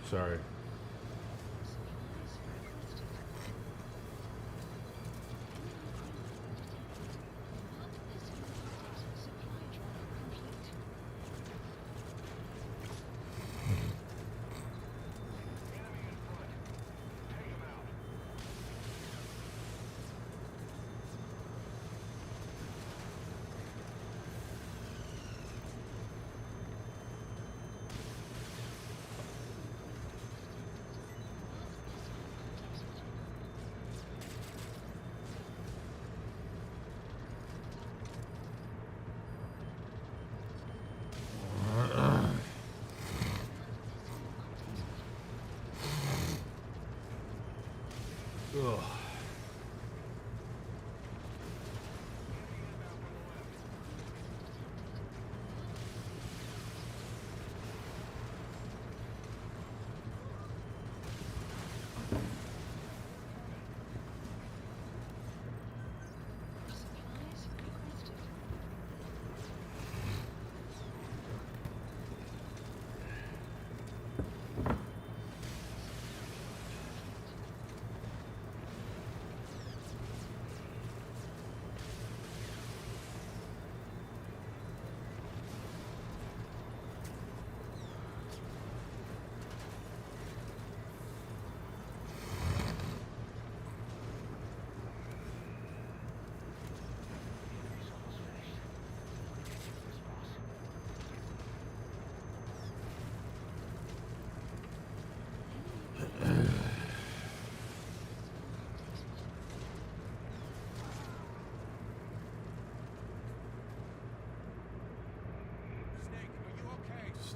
Sorry. Ugh.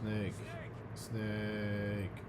Snake. Snake.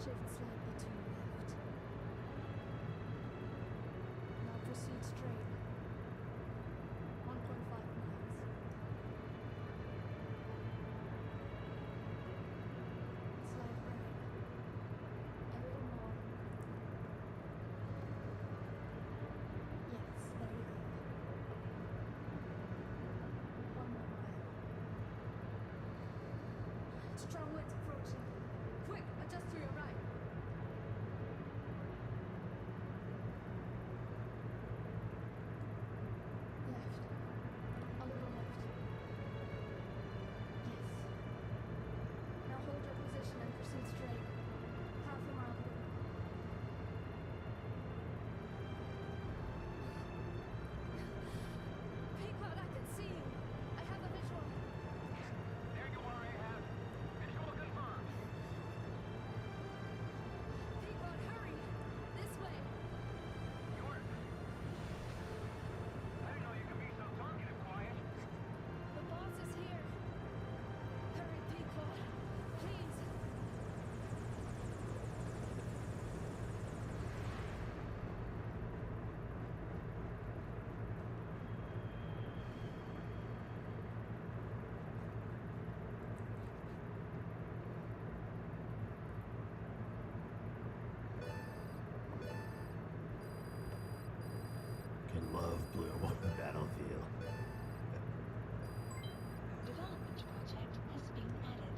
Shift slightly to your left. Now proceed straight. 1.5 miles. Slight right. A little more. Yes, very good. 1 more mile. Strong winds approaching. Quick, adjust to your right. Left. A little left. Yes. Now hold your position and proceed straight. Half a mile to go. Pequod, I can see you. I have a visual. There you are, Ahab. Visual confirmed. Pequod, hurry! This way! York. I didn't know you could be so talkative, quiet. The boss is here. Hurry, Pequod. Please. Can love bloom on the battlefield? Development project has been added.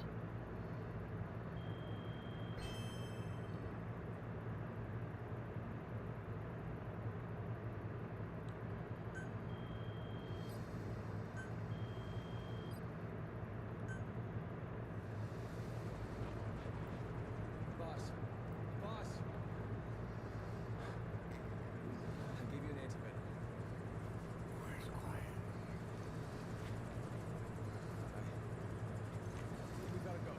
Boss. Boss! I'll give you an antivenom. Where's quiet? We gotta go.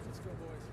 Let's go, boys.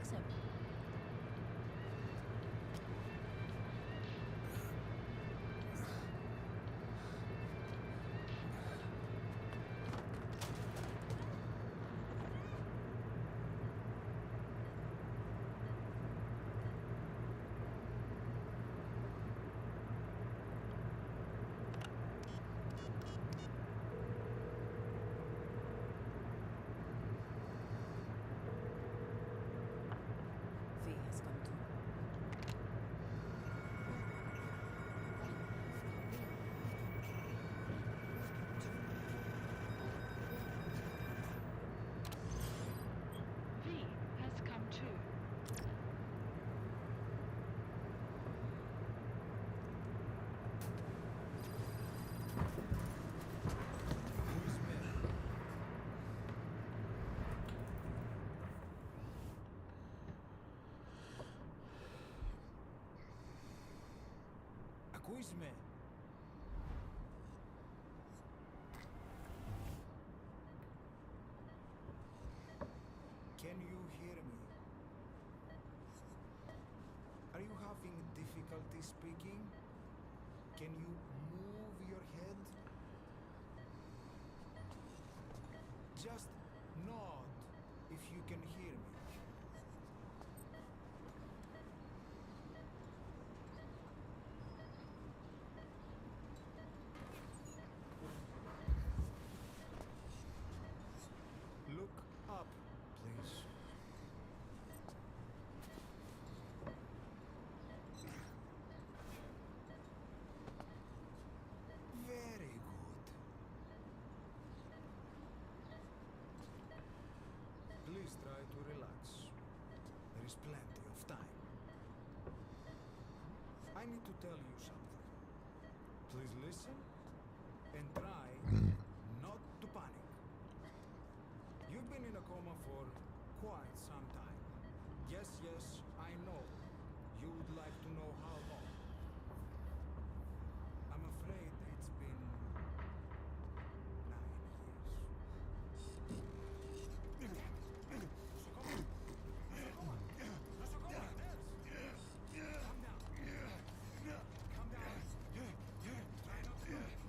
think so. V has come to. V has come too. Who's me? Ακούς με? Can you hear me? Are you having difficulty speaking? Can you move your head? Just nod if you can hear me. Look up, please. Very good. Please try to relax. There is plenty of time. I need to tell you something. Please listen and try not to panic. You've been in a coma for quite some time. Yes, I know. You would like to know how long. I'm afraid it's been 9 years. Calm down. Try not to panic.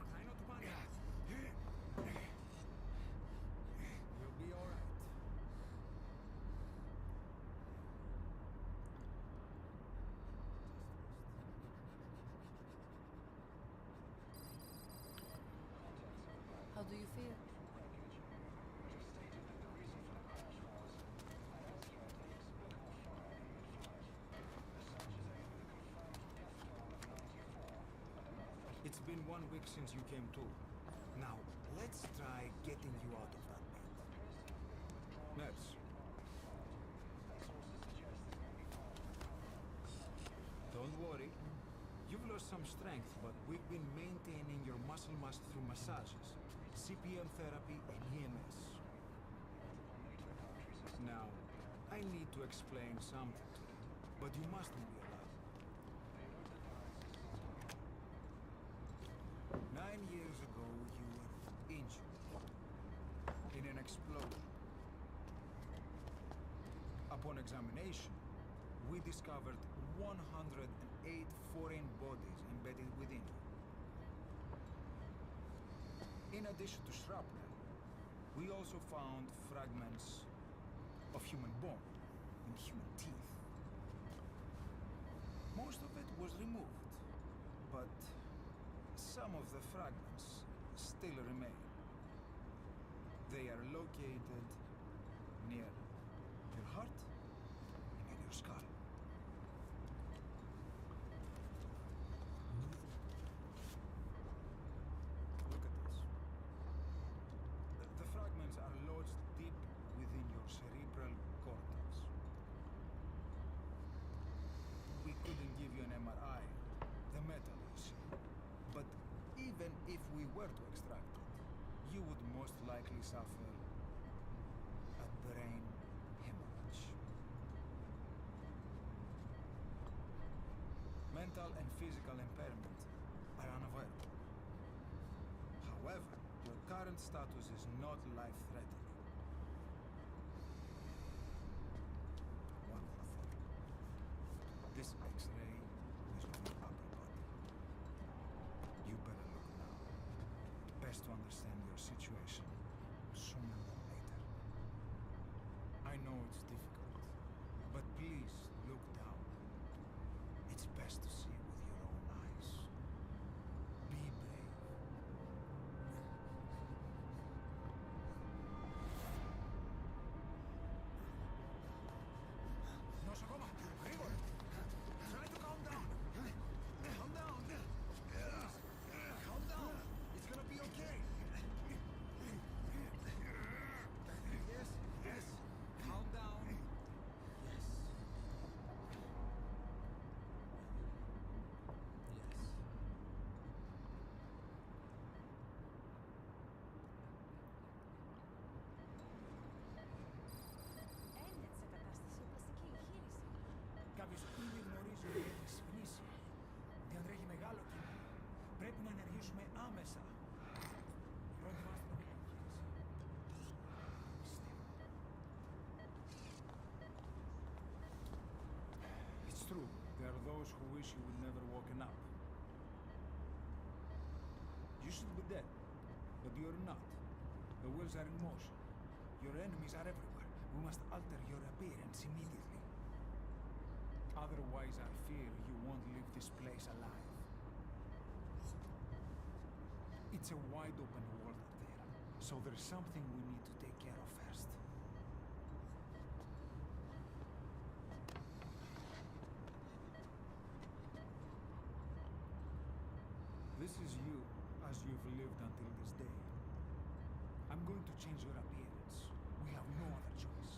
Try not to panic. You'll be all right. How do you feel? It's been 1 week since you came to. Now, let's try getting you out of that bed. Nurse. Don't worry. You've lost some strength, but we've been maintaining your muscle mass through massages, CPM therapy, and EMS. Now, I need to explain something to you, but you mustn't be allowed. 9 years ago, you were injured in an explosion. Upon examination, we discovered 108 foreign bodies embedded within you. In addition to shrapnel, we also found fragments of human bone and human teeth. Most of it was removed, but some of the fragments still remain. They are located near your heart and your skull. Look at this. The fragments are lodged deep within your cerebral cortex. We couldn't give you an MRI, the metal you see. But even if we were to extract it, you would most likely suffer a brain hemorrhage. Mental and physical impairment are unavoidable. However, your current status is not life-threatening. situation sooner than later. I know it's difficult, but please look down. It's best to see with your own eyes. Be brave. Nosokoma, Grigor! Try to calm down. Calm down. Please, calm down. It's gonna be okay. Yes, yes. Calm down. Yes. Yes. Έλεξε κατάσταση οπλαστική εγχείρηση. Κάποιος ήδη γνωρίζει ότι έχει ξυπνήσει. Διατρέχει μεγάλο κίνημα. Πρέπει να ενεργήσουμε άμεσα. Προετοιμάστε την εγχείρηση. Πιστεύω. It's true. There are those who wish you would never woken up. You should be dead, but you're not. The wheels are in motion. Your enemies are everywhere. We must alter your appearance immediately. Otherwise, I fear you won't leave this place alive. It's a wide open world out there, so there's something we need to take care of first. This is you as you've lived until this day. I'm going to change your appearance. We have no other choice.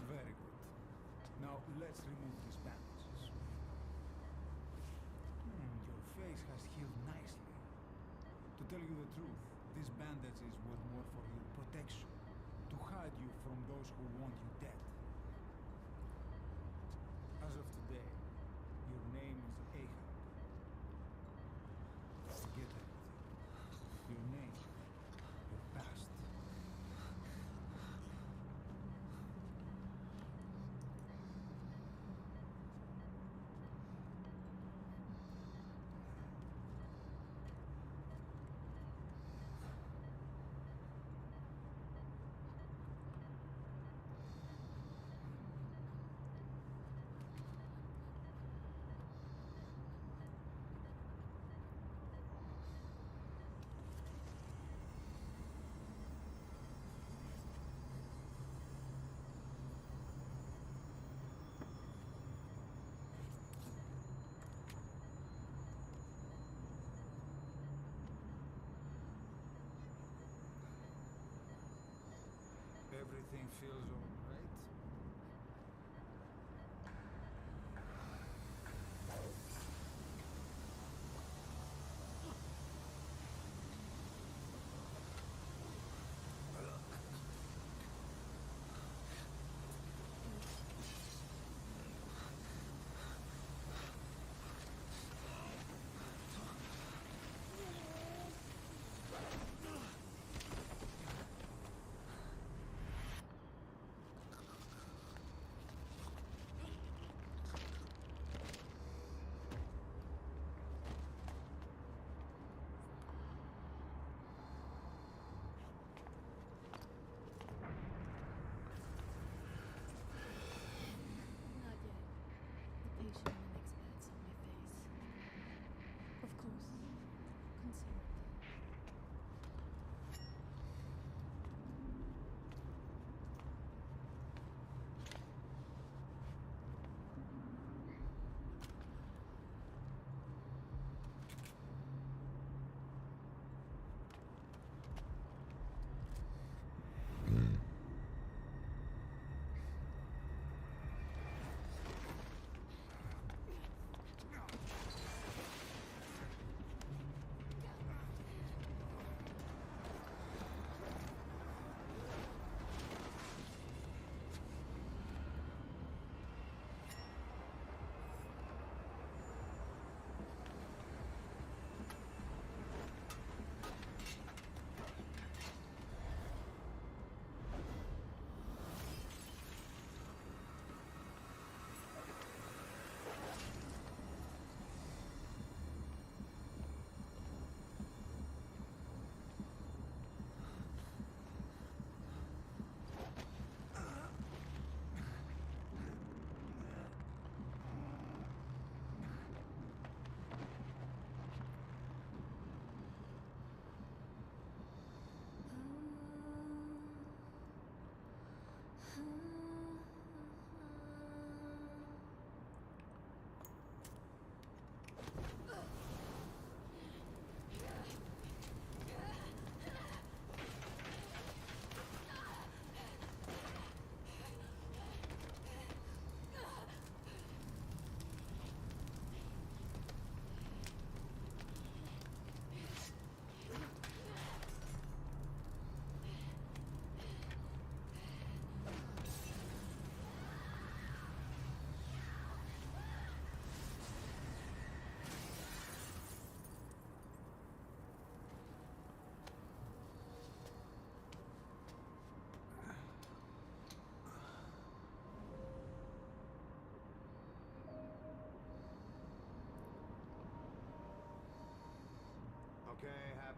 Very good. Now let's remove these bandages. Your face has healed nicely. To tell you the truth, these bandages were more for your protection, to hide you from those who want you dead. As of today, your name is Ahab. Forget everything. Your name, your past. Everything feels all right.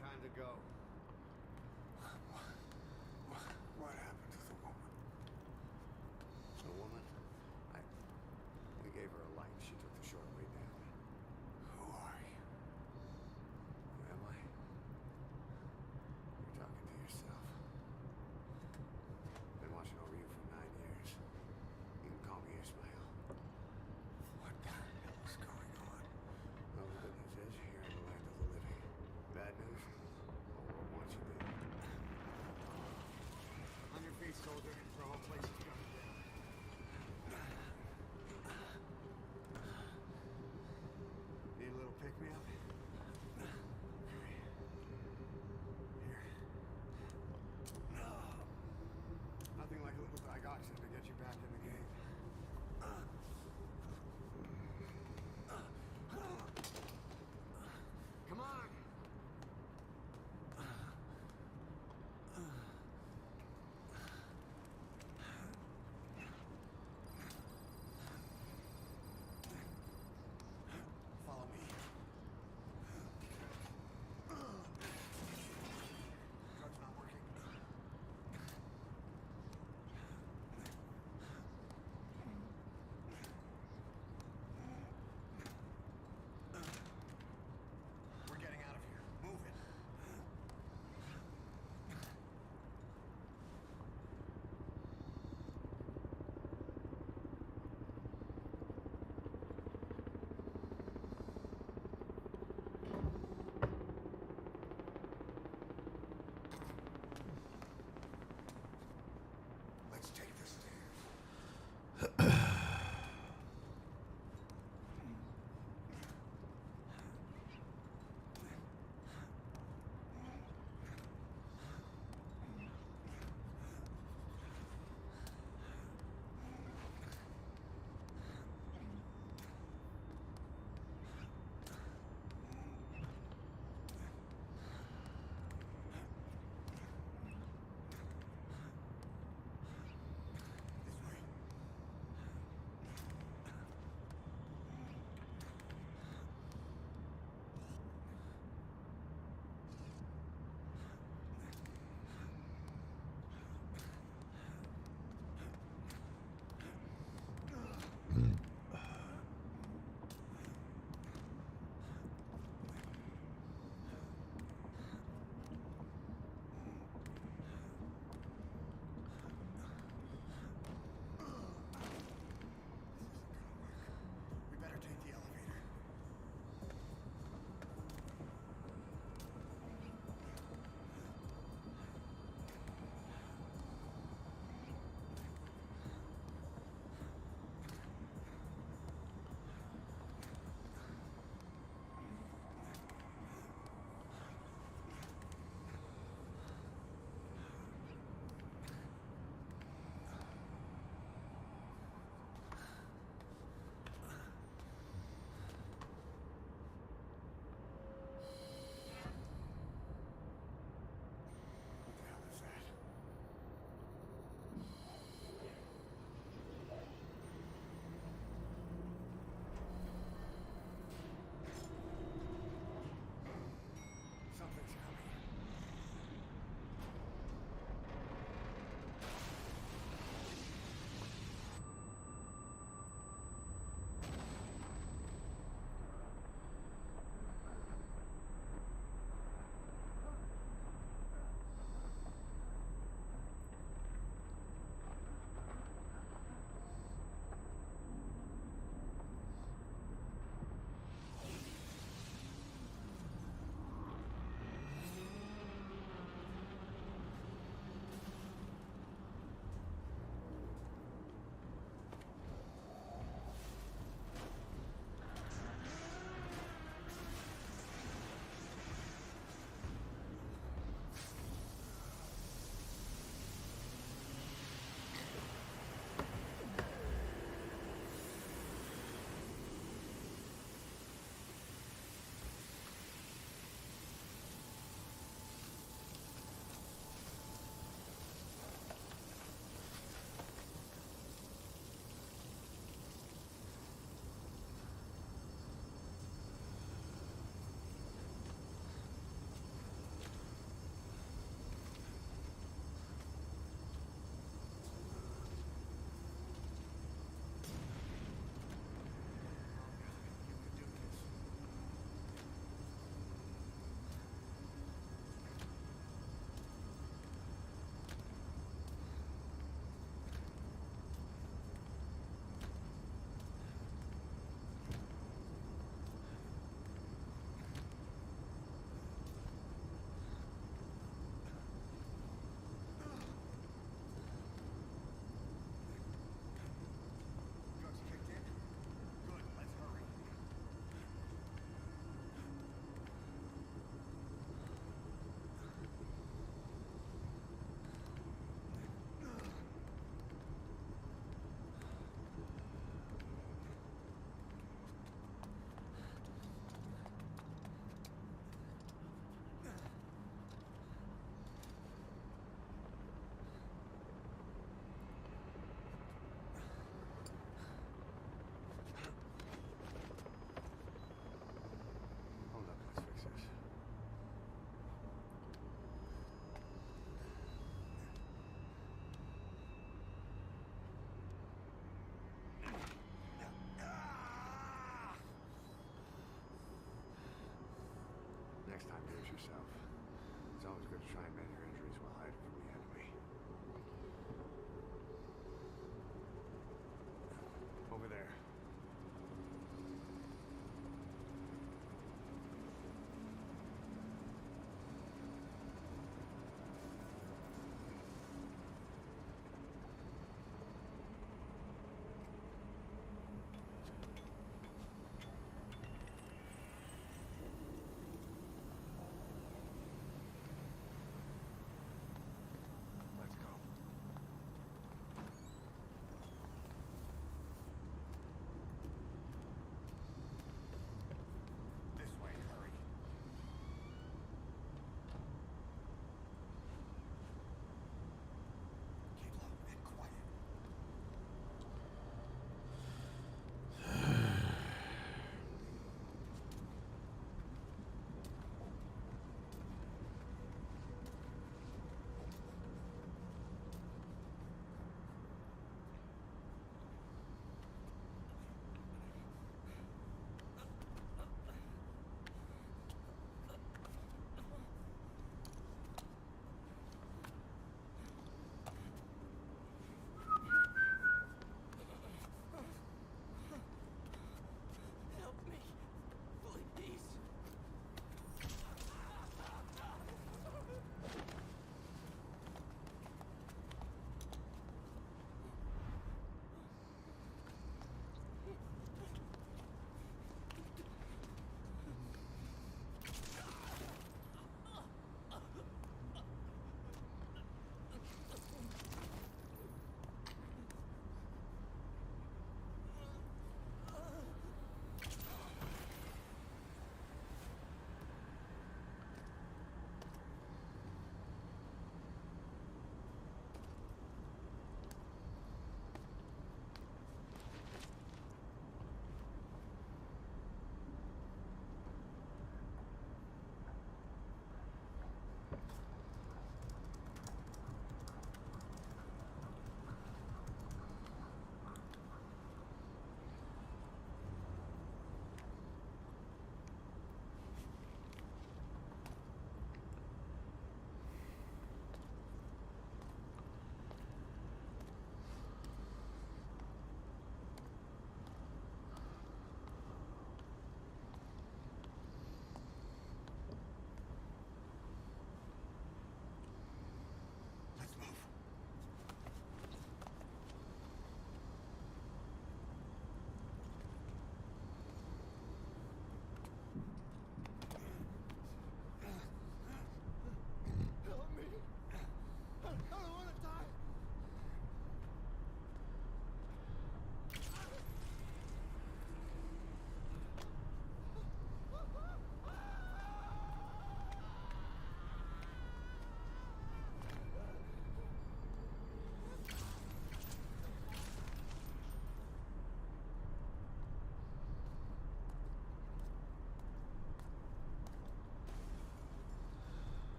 Time to go. What happened to the woman? The woman? We gave her a light. She took the short way down. Who are you? Who am I? You're talking to yourself. Been watching over you for 9 years. You can call me Ismail. What the hell is going on? Well, the good news is, you're in the land of the living. Bad news? A Try and mend your injuries while hiding from the enemy. Over there.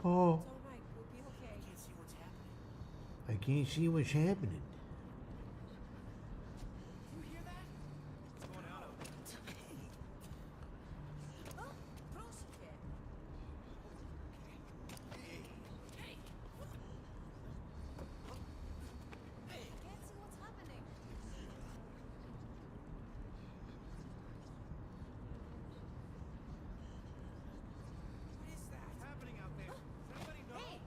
Oh, It's all right. We'll be okay. Can't see what's happening. I can't see what's happening. Do you hear that? What's going on out there? It's okay. Oh, proszę. Hey. Hey. Hey. Can't see what's happening. What is that? What's happening out there? Does anybody know? Hey!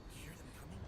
You hear them coming?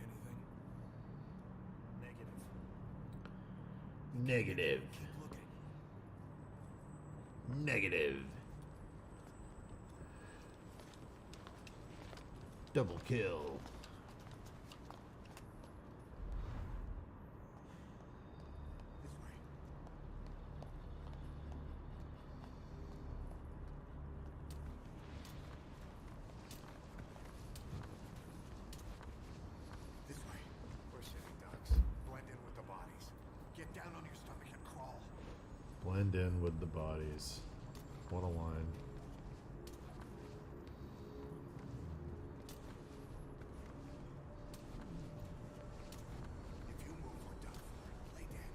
Anything? Negative. Negative. Keep looking. Negative. Double kill. This way. This way. We're sitting ducks. Blend in with the bodies. Get down on your stomach and crawl. Blend in with the bodies. What a line. If you move, we're done for. Lay dead.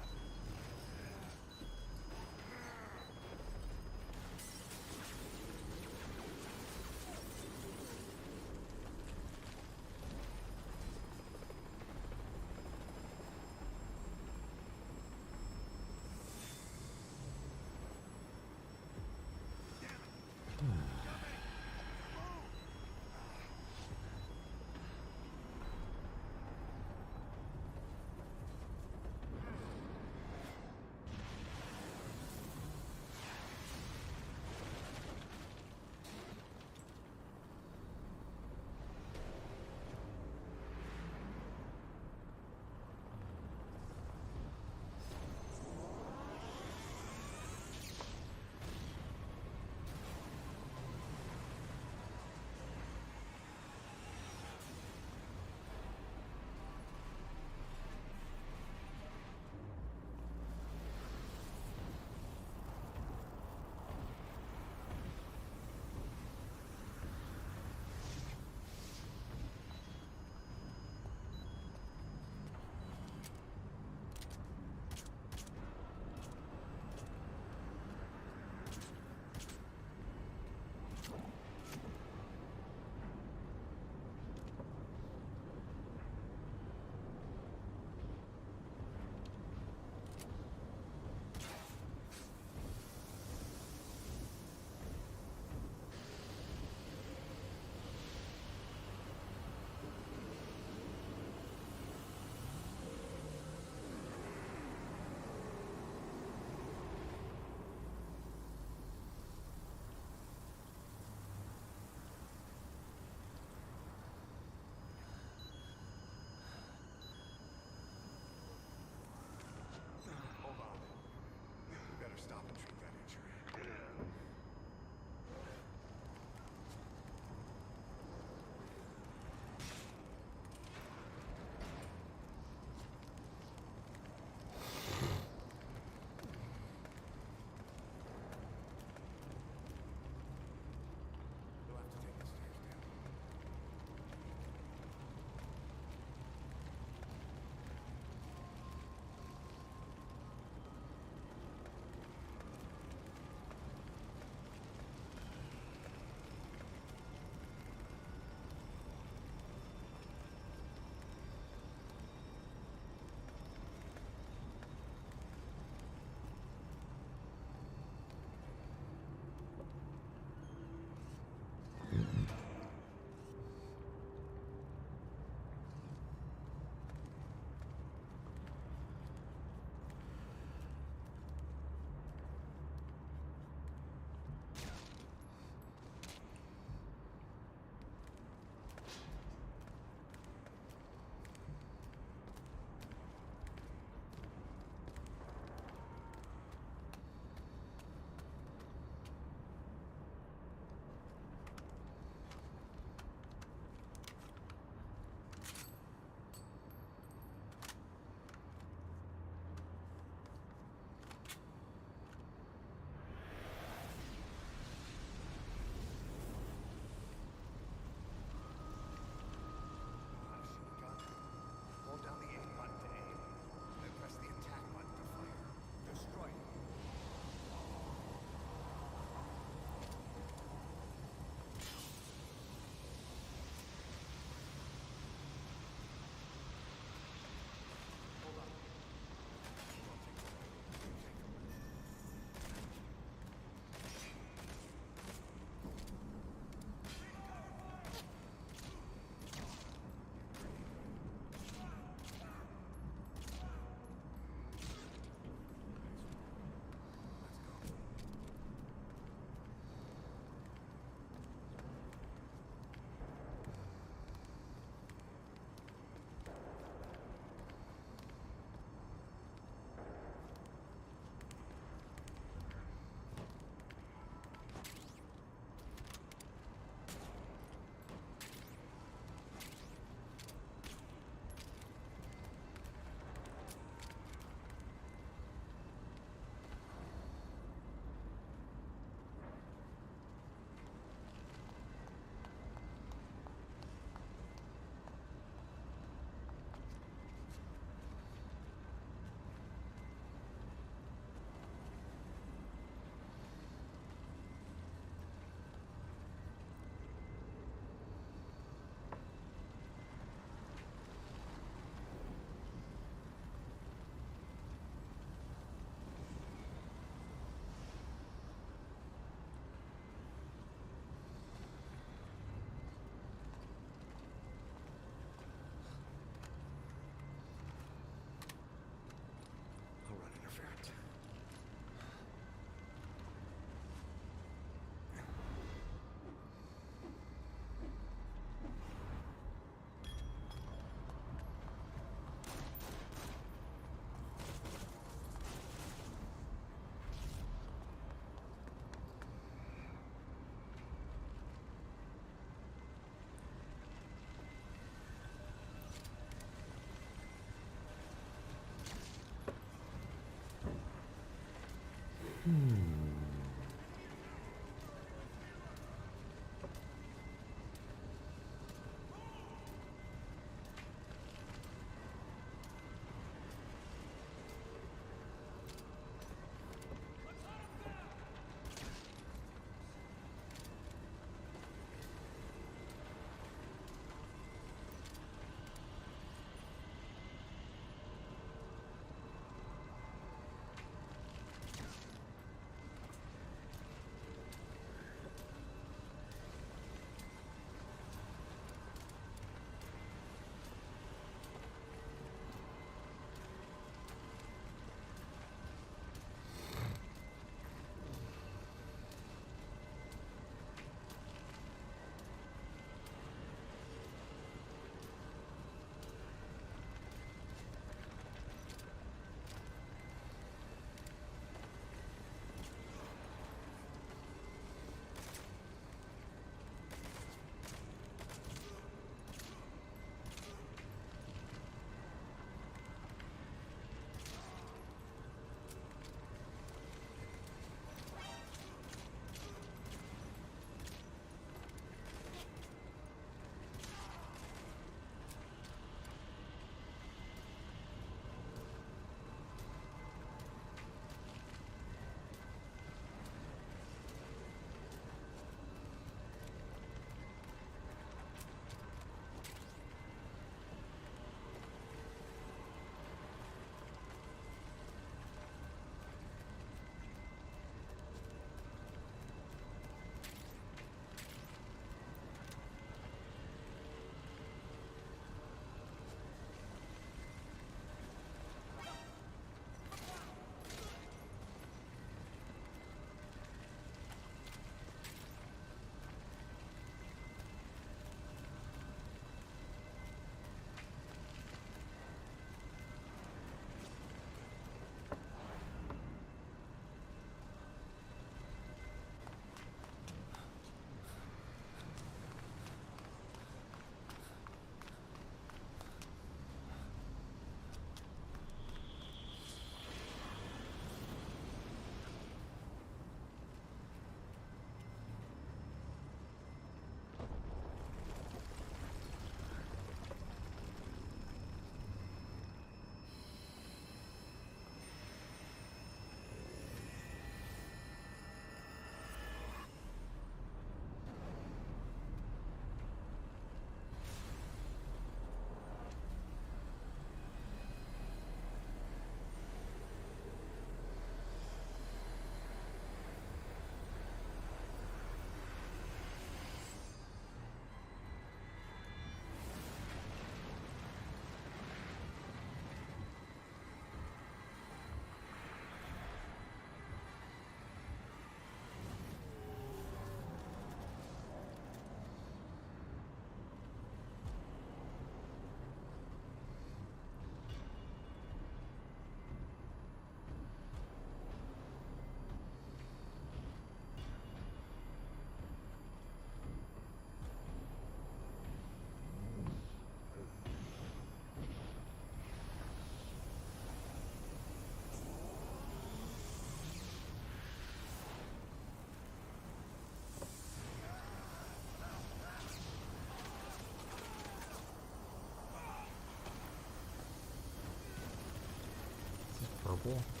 couple.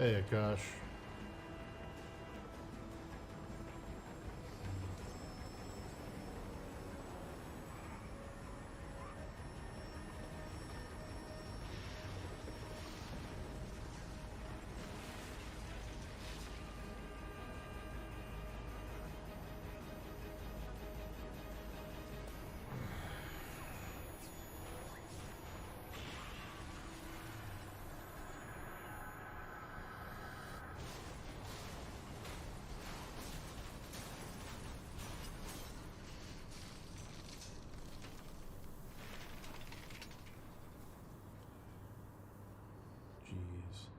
Hey, Akash. Jeez.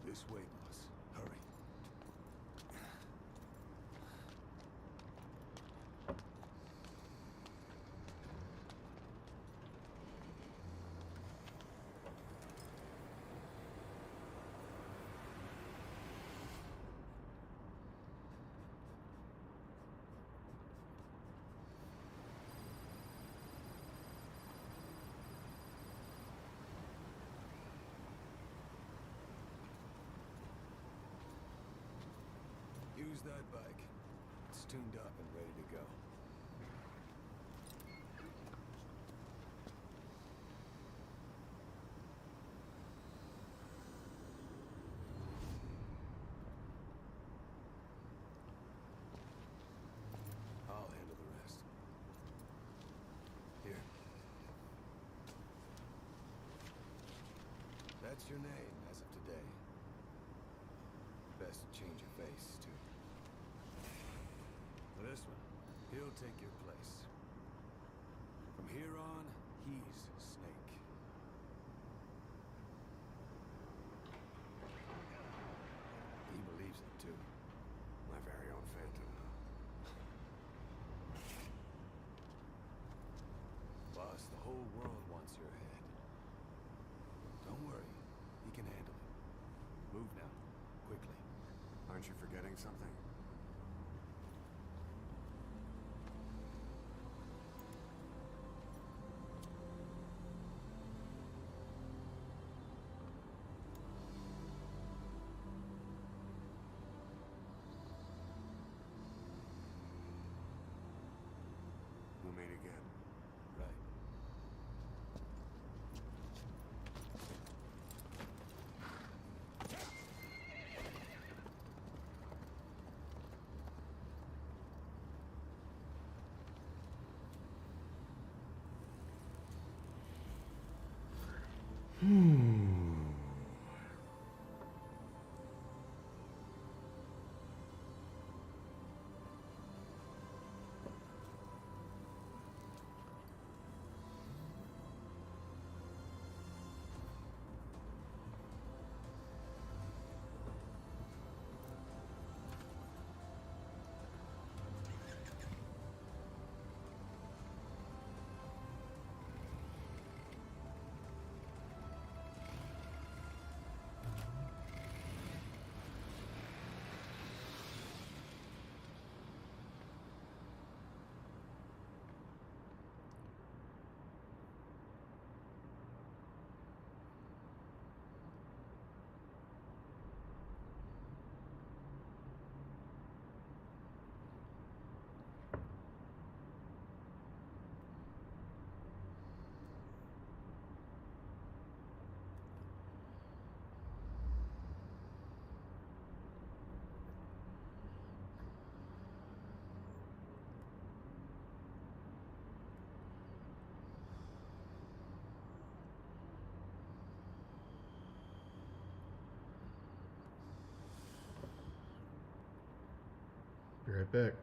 This way, boss. Hurry. Use that bike. It's tuned up and ready to go. I'll handle the rest. Here. That's your name as of today. Best change your face, too. This one, he'll take your place. From here on, he's Snake. He believes it, too. My very own Phantom. Boss, the whole world wants your head. Don't worry, he can handle it. Move now, quickly. Aren't you forgetting something? We'll meet again. Right. Be right back.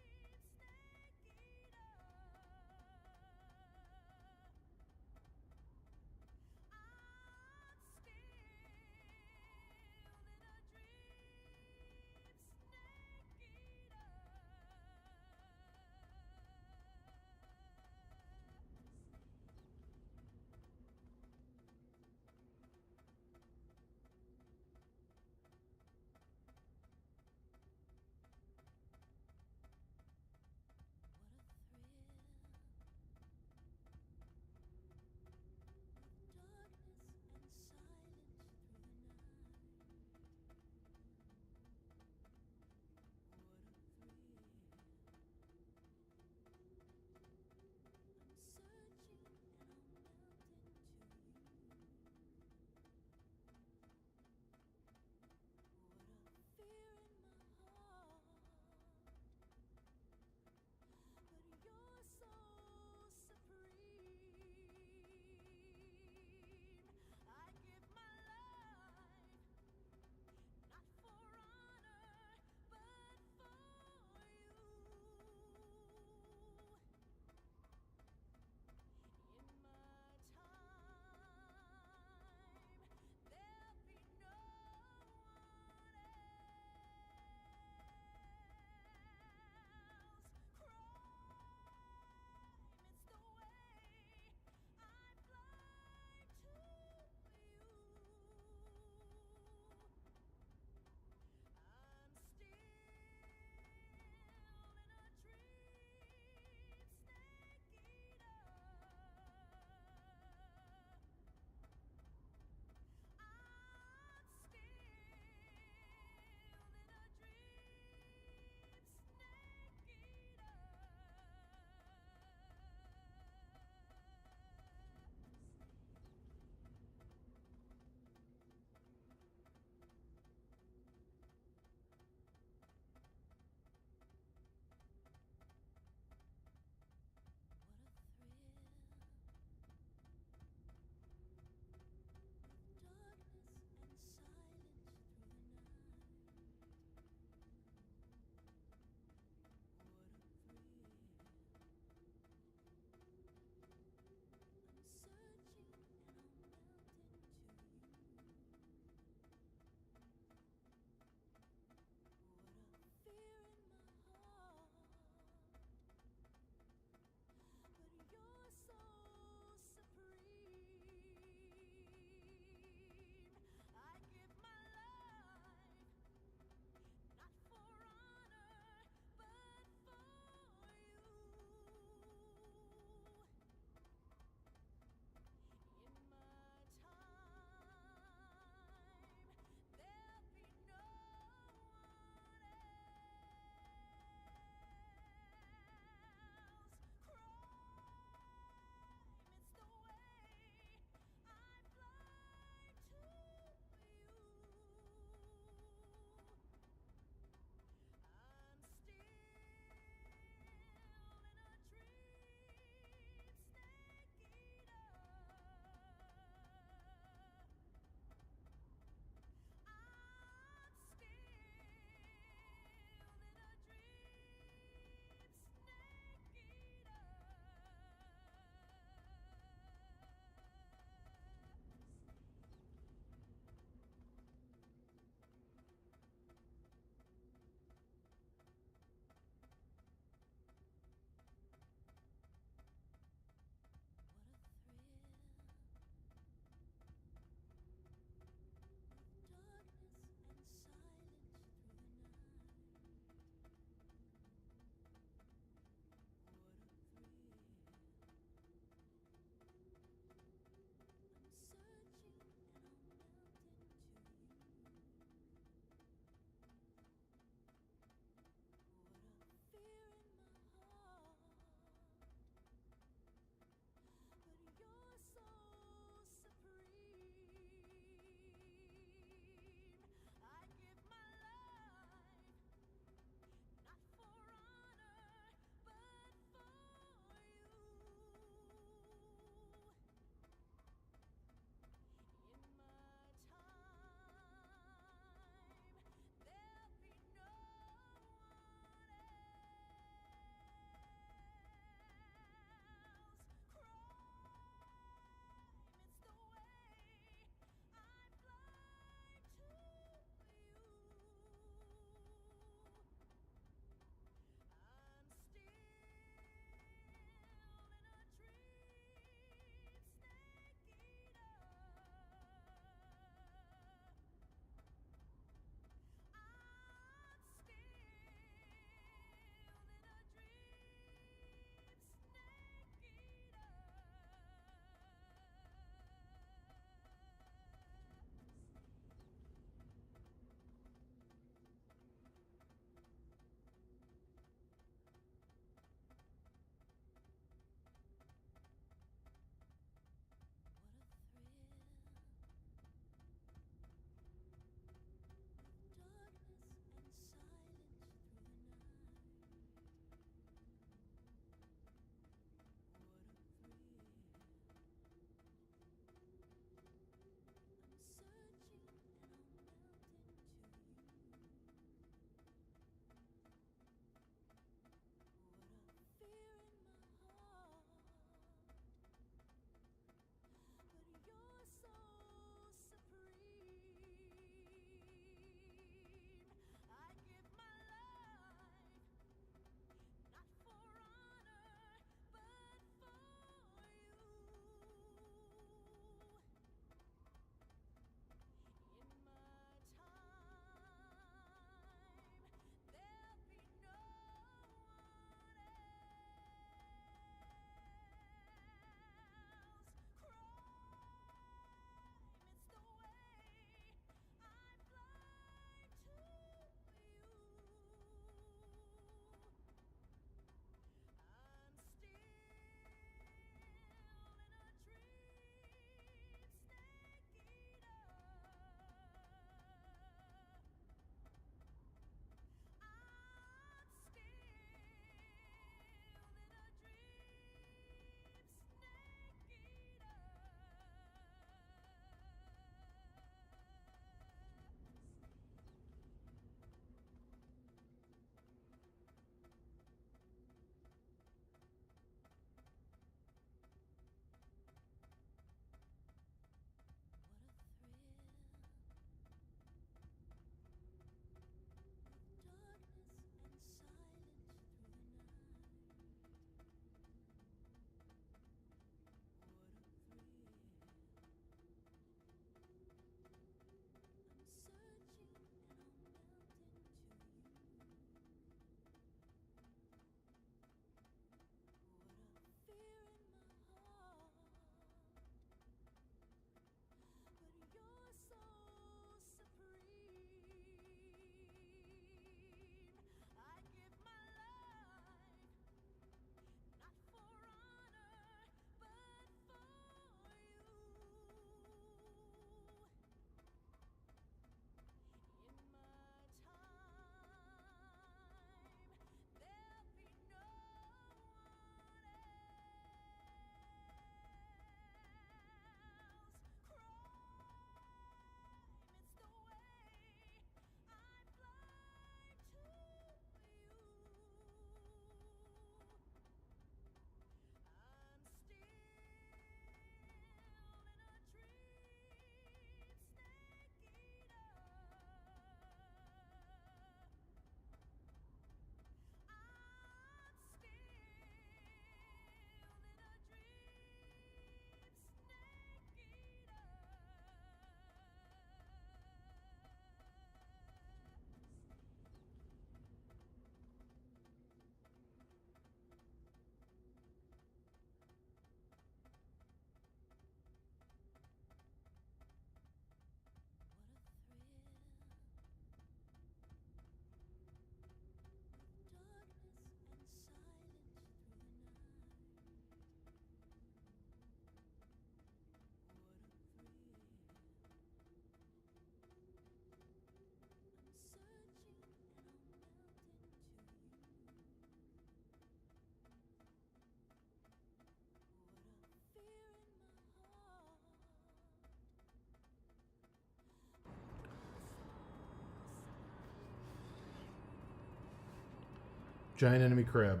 Giant enemy crab.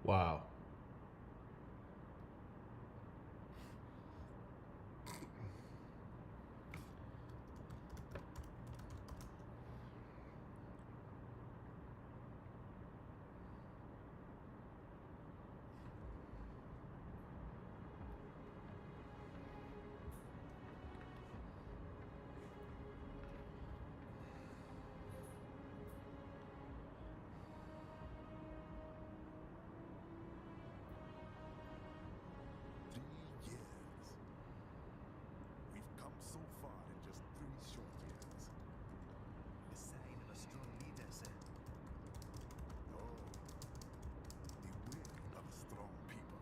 Wow. We've come so far in just 3 short years. The sign of a strong leader, sir. Oh, the will of a strong people.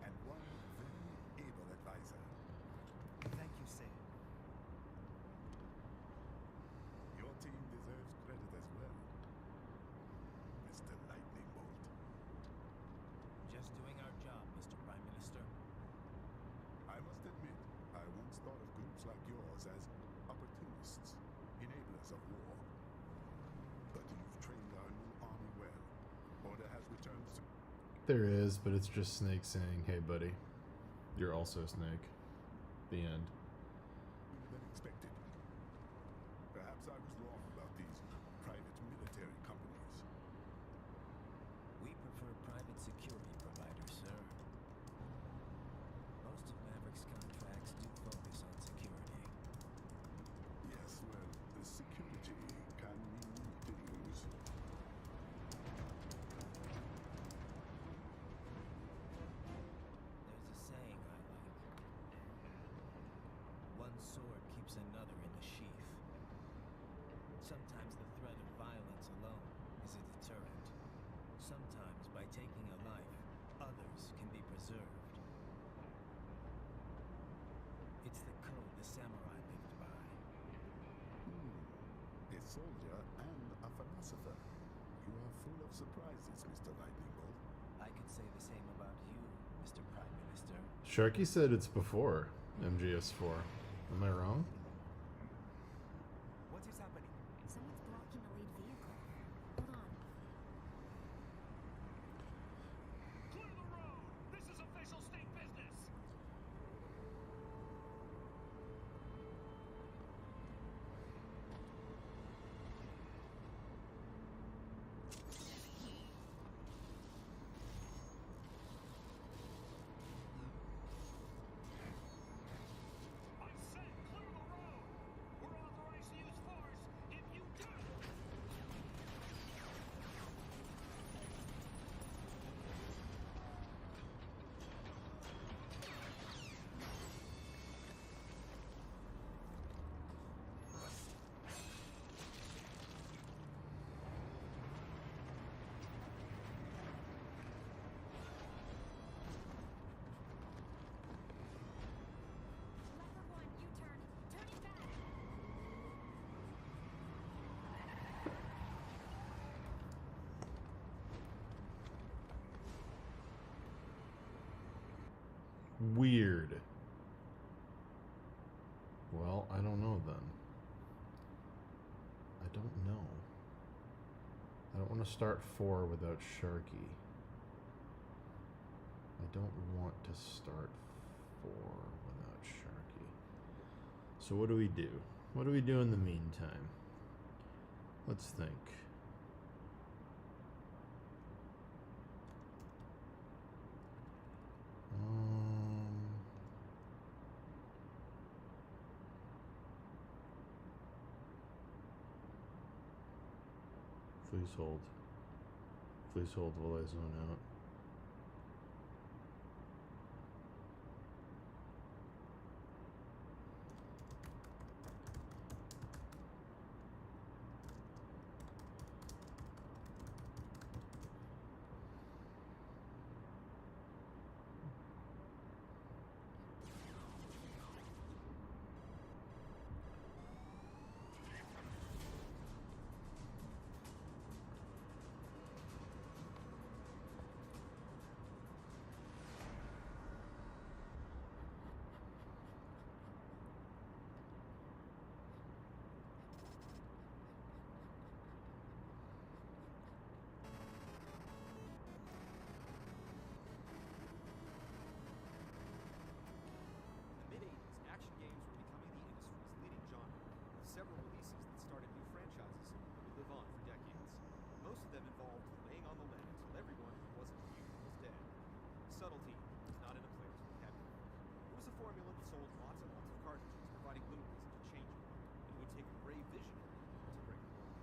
And one very able advisor. Thank you, sir. Your team deserves credit as well, Mr. Lightning Bolt. Just doing our job, Mr. Prime Minister. I must admit, I once thought of groups like yours as opportunists, enablers of war. But you've trained our new army well. Order has returned to... There is, but it's just Snake saying, "Hey, buddy, you're also Snake." The end. Sooner than expected. Perhaps I was wrong about these private military companies. We prefer private security providers, sir. Most of Maverick's contracts do focus on security. Yes, well, the security can mean things. There's a saying I like. One sword keeps another in the sheath. Sometimes the threat of violence alone is a deterrent. Sometimes by taking a life, others can be preserved. It's the code the samurai lived by. A soldier and a philosopher. You are full of surprises, Mr. Lightning Bolt. I could say the same about you, Mr. Prime Minister. Sharky said it's before MGS4. Am I wrong? What is happening? Someone's blocking the lead vehicle. Hold on. Clear the road! This is official state business! I said clear the road! We're authorized to use force if you do! Leopard 1, U-turn. Turning back. Weird. Well, I don't know then. I don't know. I don't want to start 4 without Sharky. I don't want to start 4 without Sharky. So what do we do? What do we do in the meantime? Let's think. Please hold. Please hold while I zone out. In the mid-'80s, action games were becoming the industry's leading genre, with several releases that started new franchises that would live on for decades. Most of them involved laying on the lead until everyone who wasn't you was dead. Subtlety was not in a player's vocabulary. It was a formula that sold lots and lots of cartridges, providing little reason to change it, and it would take a brave visionary to break the mold.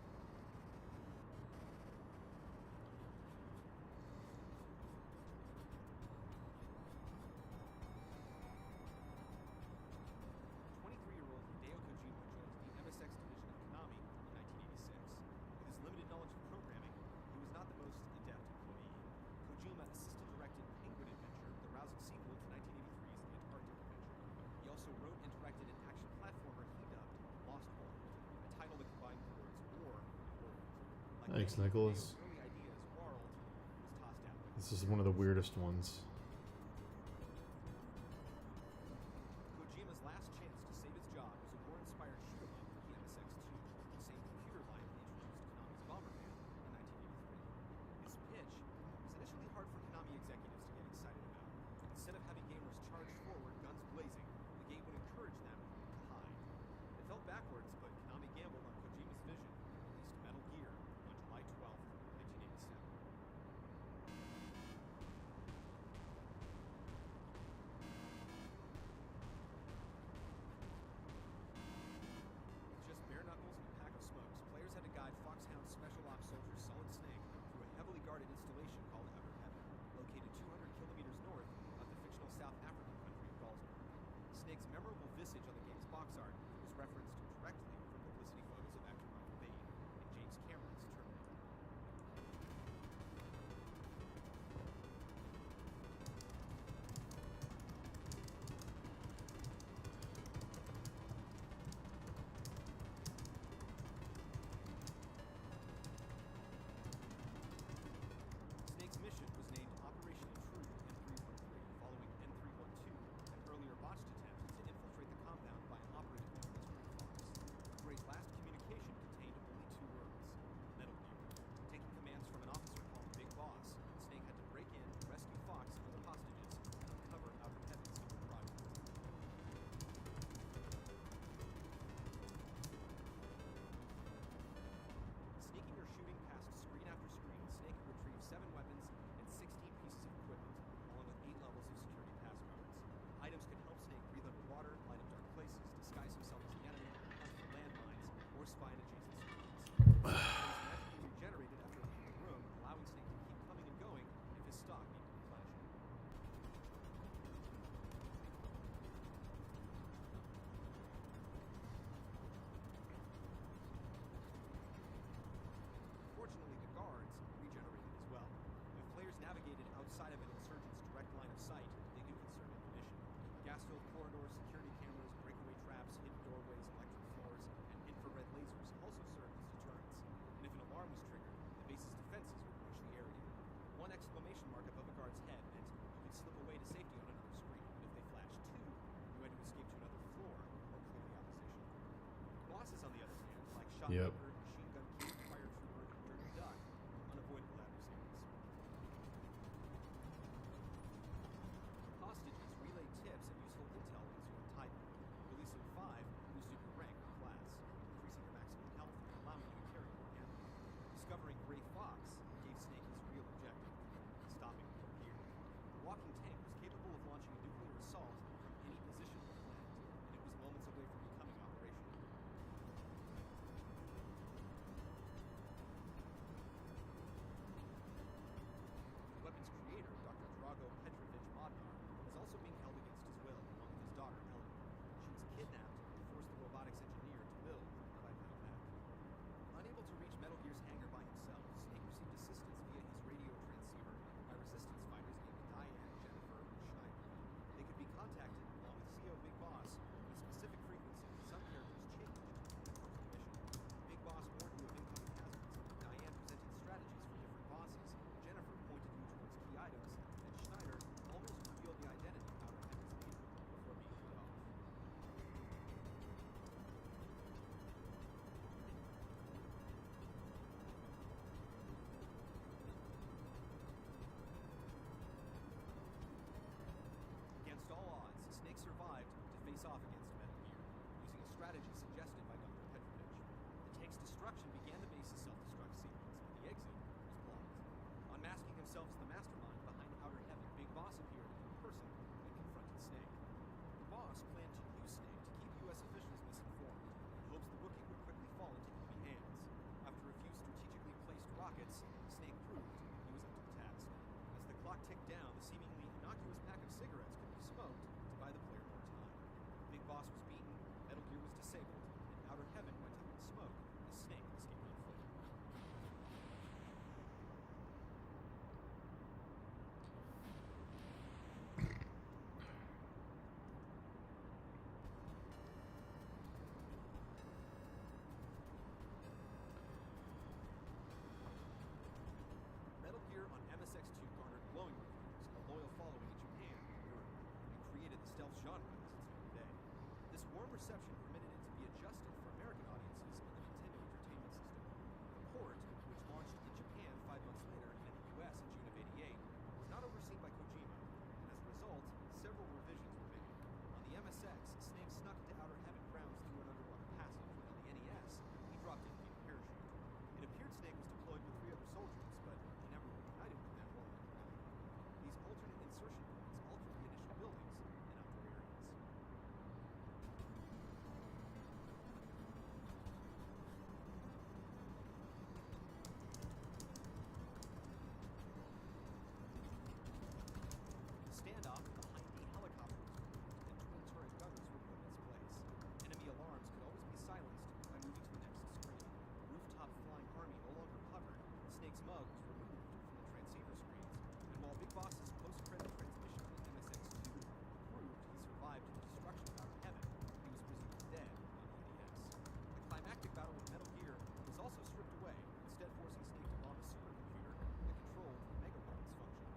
23-year-old Hideo Kojima joined the MSX division of Konami in 1986. With his limited knowledge of programming, he was not the most adept employee. Kojima assistant-directed Penguin Adventure, the rousing sequel to 1983's Antarctic Adventure. He also wrote and directed an action platformer he dubbed Lost World, a title that combined the words war and world. Like Thanks, many of Nicholas. Hideo's early ideas, World was tossed out. This is one of the weirdest ones. Kojima's last chance to save his job was a war-inspired shoot-'em up for the MSX2, the same computer line that introduced Konami's Bomberman in 1983. His pitch was initially hard for Konami executives to get excited about. Instead of having gamers charge forward, guns blazing, the game would encourage them to hide. It felt backwards, but Konami gambled on Kojima's vision and released Metal Gear on July 12th, 1987. With just bare knuckles and a pack of smokes, players had to guide Foxhound Special Ops soldier Solid Snake through a heavily guarded installation called Upper Heaven, located 200 kilometers north of the fictional South African country of Galsburg. Snake's memorable visage on the game's box art was referenced directly from publicity photos of actor Michael Biehn in James Cameron's Terminator. Snake's mission was named Operation Intrude N313, following N312, an earlier botched attempt to infiltrate the compound by an operative known as Grey Fox. Grey's last communication contained only 2 words: Metal Gear. Taking commands from an officer called Big Boss, Snake had to break in, rescue Fox and other hostages, and uncover Outer Heaven's secret project. Sneaking or shooting past screen after screen, Snake would retrieve 7 weapons and 16 pieces of equipment, along with 8 levels of security passcodes. Items could help Snake breathe underwater, light up dark places, disguise himself as the enemy, hunt for landmines, or spy in adjacent screens. Some items magically regenerated after leaving the room, allowing Snake to keep coming and going if his stock needed replenishing. Fortunately, the guards regenerated as well. If players navigated outside of an insurgent's direct line of sight, they could conserve ammunition. Gas-filled corridors, security cameras, breakaway traps, hidden doorways, electric floors, and infrared lasers also served as deterrents. And if an alarm was triggered, the base's defenses would rush the area. One exclamation mark above a guard's head meant you could slip away to safety on another screen. If they flashed 2, you had to escape to another floor or clear the opposition. Bosses, on the other hand, like Yep. Shotmaker, Machine Gun Kid, Fire Trooper, and Dirty Duck, were unavoidable adversaries. Hostages relayed tips and useful intel once you untied them. Releasing 5 boosted your rank or class, increasing your maximum health and allowing you to carry more ammo. Discovering Grey Fox gave Snake his real objective: stopping Metal Gear. The walking tank was capable of launching a nuclear assault from any position on the planet, and it was moments away from becoming operational. destruction began the base's self-destruct sequence, but the exit was blocked. Unmasking himself as the mastermind behind Outer Heaven, Big Boss appeared in person and confronted Snake. The boss planned to use Snake to keep U.S. officials misinformed, in hopes the Wookiee would quickly fall into enemy hands. After a few strategically placed rockets, Snake proved he was up to the task. As the clock ticked down, the seemingly innocuous pack of cigarettes could be smoked to buy the player more time. Big Boss was beaten, Metal Gear was disabled, and Outer Heaven went up in smoke as Snake escaped on foot. Metal Gear on MSX2 garnered glowing reviews and a loyal following in Japan and Europe, and created the stealth genre as it's known today. This warm reception permitted it to be adjusted for American audiences in the Nintendo Entertainment System. The port, which launched in Japan 5 months later and in the US in June of '88, was not overseen by Kojima, and as a result, several revisions were made. On the MSX, Snake snuck into Outer Heaven grounds through an underwater passage, and on the NES, he dropped in via parachute. It appeared Snake was deployed with 3 other soldiers, but he never reunited with them while on the ground. These alternate insertion points altered the initial buildings and outdoor areas. The standoff behind the helicopter was moved, and twin turret gunners were put in its place. Enemy alarms could always be silenced by moving to the next screen. The rooftop flying army no longer hovered. Snake's mug was removed from the transceiver screens, and while Big Boss's post-credit transmission on the MSX2 proved he survived the destruction of Outer Heaven, he was presumed dead on the NES. The climactic battle with Metal Gear was also stripped away, instead forcing Snake to bomb a supercomputer that controlled Mega Weapon's functions.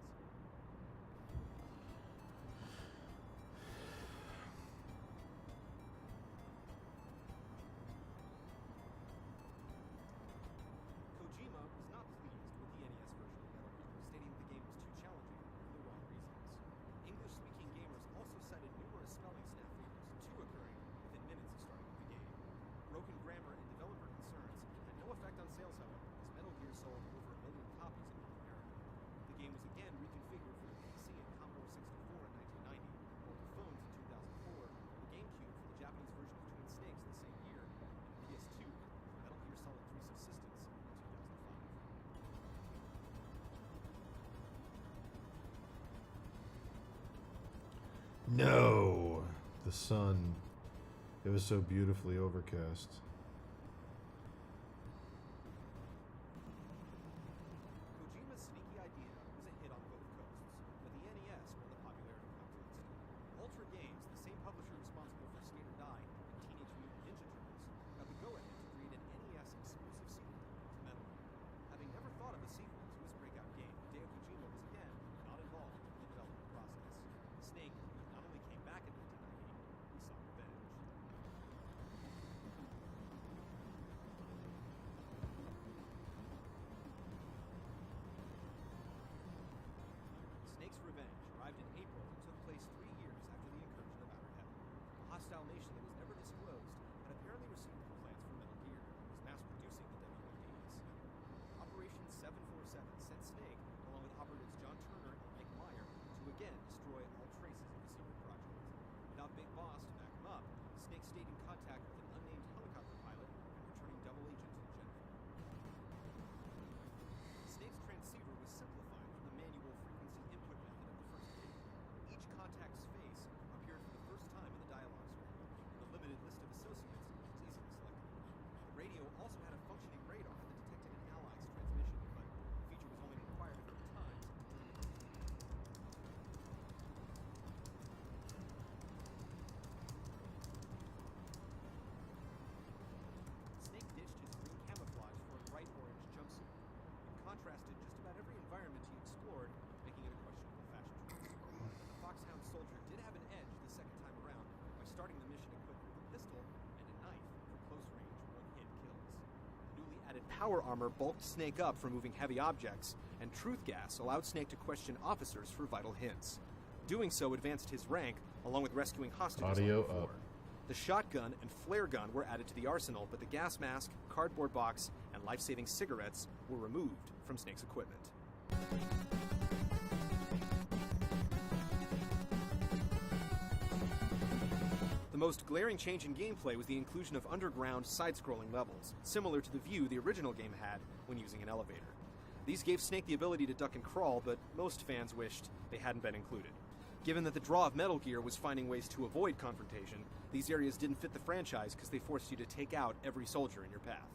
Kojima was not pleased with the NES version of Metal Gear, stating the game was too challenging for the wrong reasons. English-speaking gamers also cited numerous spelling snafus, 2 occurring within minutes of starting the game. Broken grammar and developer concerns had no effect on sales, however, as Metal Gear sold over 1 million copies in North America. The game was again reconfigured for the PC and Commodore 64 in 1990, mobile phones in 2004, the GameCube for the Japanese version of Twin Snakes the same year, and PS2 for Metal Gear Solid 3 Subsistence in 2005. No! The sun. It was so beautifully overcast. Kojima's sneaky idea was a hit on both coasts, but the NES won the popularity contest. Ultra Games, the same publisher responsible for Skate or Die and Teenage Mutant Ninja Turtles, got the go-ahead to create an NES exclusive sequel to Metal Gear. Having never thought of a sequel to his breakout game, Hideo Kojima was again not involved in the development process. Snake not only came back in 1998, he sought revenge. Snake's revenge arrived in April and took place 3 years after the incursion of Outer Heaven. A hostile nation that was never disclosed had apparently received plans for Metal Gear and was mass-producing the WMDs. Operation 747 sent Snake, along with operatives John Turner and Mike Meyer, to again destroy all traces of the secret project. Without Big Boss to back him up, Snake stayed in contact with an unnamed helicopter pilot and returning double agent Jennifer. Snake's transceiver was simplified from the manual frequency input method of the first game. Each contact's face appeared for the first time in the dialogue screen, and the limited list of associates was easily selected. The radio also had a functioning radar that detected an ally's transmission, but the feature was only required 30 times. Snake ditched his green camouflage for a bright orange jumpsuit. It contrasted just about every environment he explored, making it a questionable fashion choice. But the Foxhound soldier did have an edge the second time around by starting the mission equipped with a pistol and a knife for close-range one-hit kills. The newly added power armor bulked Snake up for moving heavy objects, and truth gas allowed Snake to question officers for vital hints. Doing so advanced his rank, along with rescuing hostages Audio on the floor. up. The shotgun and flare gun were added to the arsenal, but the gas mask, cardboard box, and life-saving cigarettes were removed from Snake's equipment. The most glaring change in gameplay was the inclusion of underground, side-scrolling levels, similar to the view the original game had when using an elevator. These gave Snake the ability to duck and crawl, but most fans wished they hadn't been included. Given that the draw of Metal Gear was finding ways to avoid confrontation, these areas didn't fit the franchise because they forced you to take out every soldier in your path.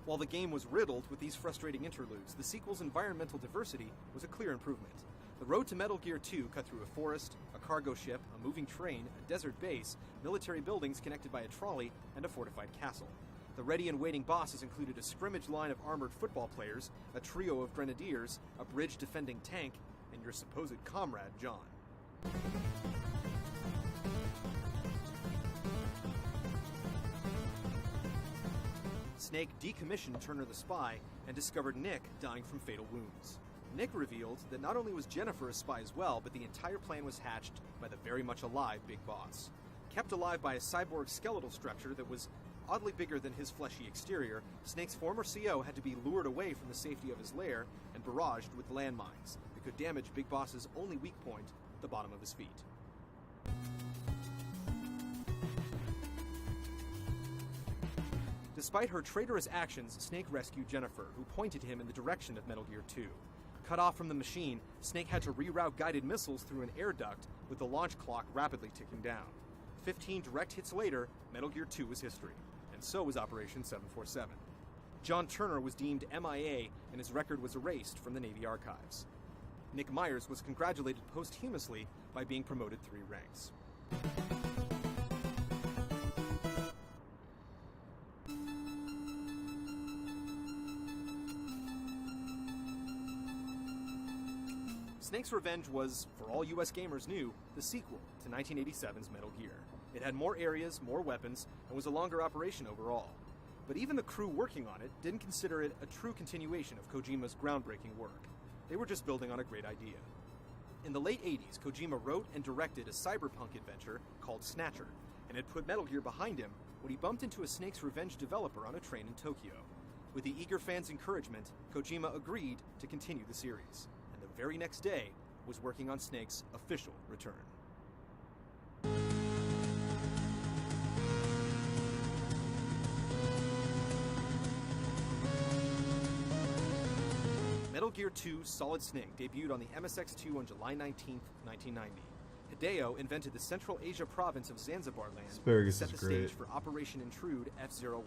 While the game was riddled with these frustrating interludes, the sequel's environmental diversity was a clear improvement. The road to Metal Gear 2 cut through a forest, a cargo ship, a moving train, a desert base, military buildings connected by a trolley, and a fortified castle. The ready and waiting bosses included a scrimmage line of armored football players, a trio of grenadiers, a bridge-defending tank, and your supposed comrade, John. Snake decommissioned Turner the Spy and discovered Nick dying from fatal wounds. Nick revealed that not only was Jennifer a spy as well, but the entire plan was hatched by the very much alive Big Boss. Kept alive by a cyborg skeletal structure that was oddly bigger than his fleshy exterior, Snake's former CO had to be lured away from the safety of his lair and barraged with landmines that could damage Big Boss's only weak point, the bottom of his feet. Despite her traitorous actions, Snake rescued Jennifer, who pointed him in the direction of Metal Gear 2. Cut off from the machine, Snake had to reroute guided missiles through an air duct, with the launch clock rapidly ticking down. 15 direct hits later, Metal Gear 2 was history, and so was Operation 747. John Turner was deemed MIA, and his record was erased from the Navy archives. Nick Myers was congratulated posthumously by being promoted 3 ranks. Snake's Revenge was, for all US gamers knew, the sequel to 1987's Metal Gear. It had more areas, more weapons, and was a longer operation overall. But even the crew working on it didn't consider it a true continuation of Kojima's groundbreaking work. They were just building on a great idea. In the late 80s, Kojima wrote and directed a cyberpunk adventure called Snatcher, and had put Metal Gear behind him when he bumped into a Snake's Revenge developer on a train in Tokyo. With the eager fans' encouragement, Kojima agreed to continue the series. The very next day was working on Snake's official return. Metal Gear 2 Solid Snake debuted on the MSX2 on July 19, 1990. Hideo invented the Central Asia province of Zanzibar land Asparagus to set is the great. stage for Operation Intrude F-014.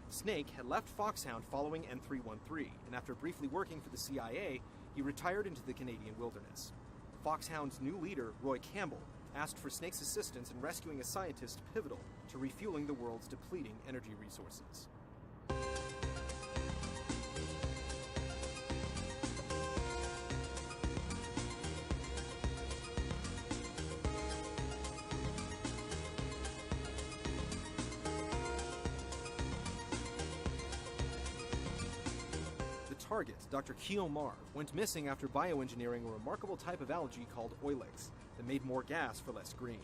Snake had left Foxhound following N313, and after briefly working for the CIA, he retired into the Canadian wilderness. Foxhound's new leader, Roy Campbell, asked for Snake's assistance in rescuing a scientist pivotal to refueling the world's depleting energy resources. Target, Dr. Keo Marv, went missing after bioengineering a remarkable type of algae called oilix that made more gas for less green.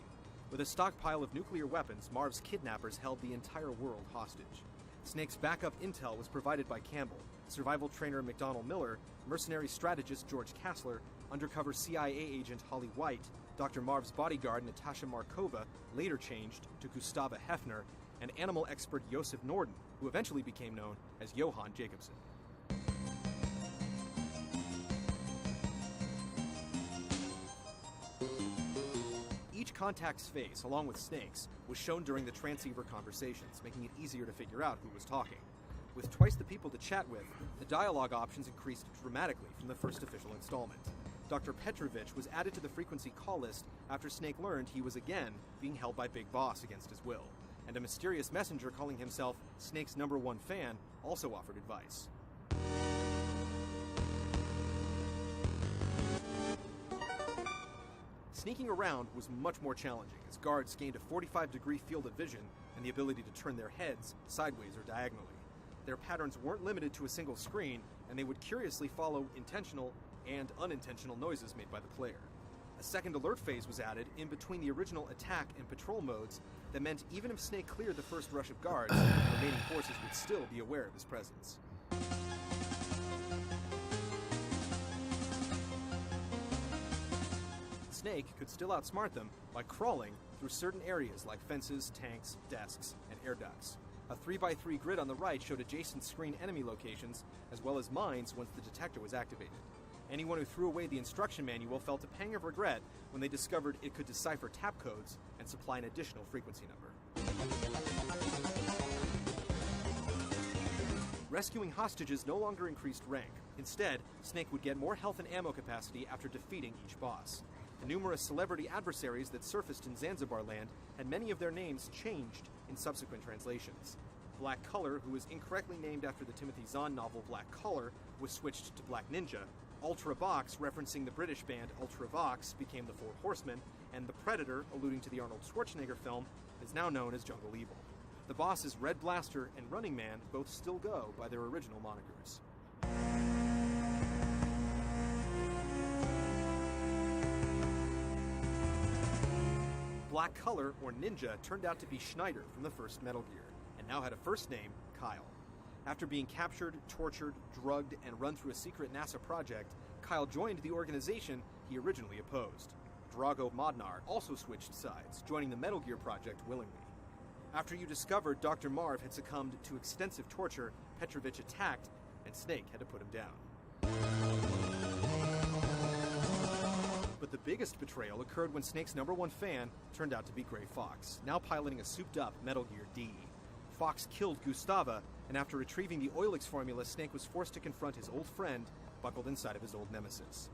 With a stockpile of nuclear weapons, Marv's kidnappers held the entire world hostage. Snake's backup intel was provided by Campbell, survival trainer McDonnell Miller, mercenary strategist George Kassler, undercover CIA agent Holly White, Dr. Marv's bodyguard Natasha Markova, later changed to Gustava Hefner, and animal expert Joseph Norden, who eventually became known as Johan Jacobsen. Each contact's face, along with Snake's, was shown during the transceiver conversations, making it easier to figure out who was talking. With twice the people to chat with, the dialogue options increased dramatically from the first official installment. Dr. Petrovich was added to the frequency call list after Snake learned he was again being held by Big Boss against his will, and a mysterious messenger calling himself Snake's #1 fan also offered advice. Sneaking around was much more challenging, as guards gained a 45-degree field of vision and the ability to turn their heads sideways or diagonally. Their patterns weren't limited to a single screen, and they would curiously follow intentional and unintentional noises made by the player. A second alert phase was added in between the original attack and patrol modes that meant even if Snake cleared the first rush of guards, the remaining forces would still be aware of his presence. Snake could still outsmart them by crawling through certain areas like fences, tanks, desks, and air ducts. A 3x3 grid on the right showed adjacent screen enemy locations, as well as mines once the detector was activated. Anyone who threw away the instruction manual felt a pang of regret when they discovered it could decipher tap codes and supply an additional frequency number. Rescuing hostages no longer increased rank. Instead, Snake would get more health and ammo capacity after defeating each boss. The numerous celebrity adversaries that surfaced in Zanzibar land had many of their names changed in subsequent translations. Black Color, who was incorrectly named after the Timothy Zahn novel Black Collar, was switched to Black Ninja. Ultra Vox, referencing the British band Ultra Vox, became the Four Horsemen, and the Predator, alluding to the Arnold Schwarzenegger film, is now known as Jungle Evil. The bosses Red Blaster and Running Man both still go by their original monikers. Black Color, or Ninja, turned out to be Schneider from the first Metal Gear, and now had a first name, Kyle. After being captured, tortured, drugged, and run through a secret NASA project, Kyle joined the organization he originally opposed. Drago Modnar also switched sides, joining the Metal Gear project willingly. After you discovered Dr. Marv had succumbed to extensive torture, Petrovich attacked, and Snake had to put him down. But the biggest betrayal occurred when Snake's #1 fan turned out to be Gray Fox, now piloting a souped-up Metal Gear D. Fox killed Gustava, and after retrieving the Oilix formula, Snake was forced to confront his old friend, buckled inside of his old nemesis.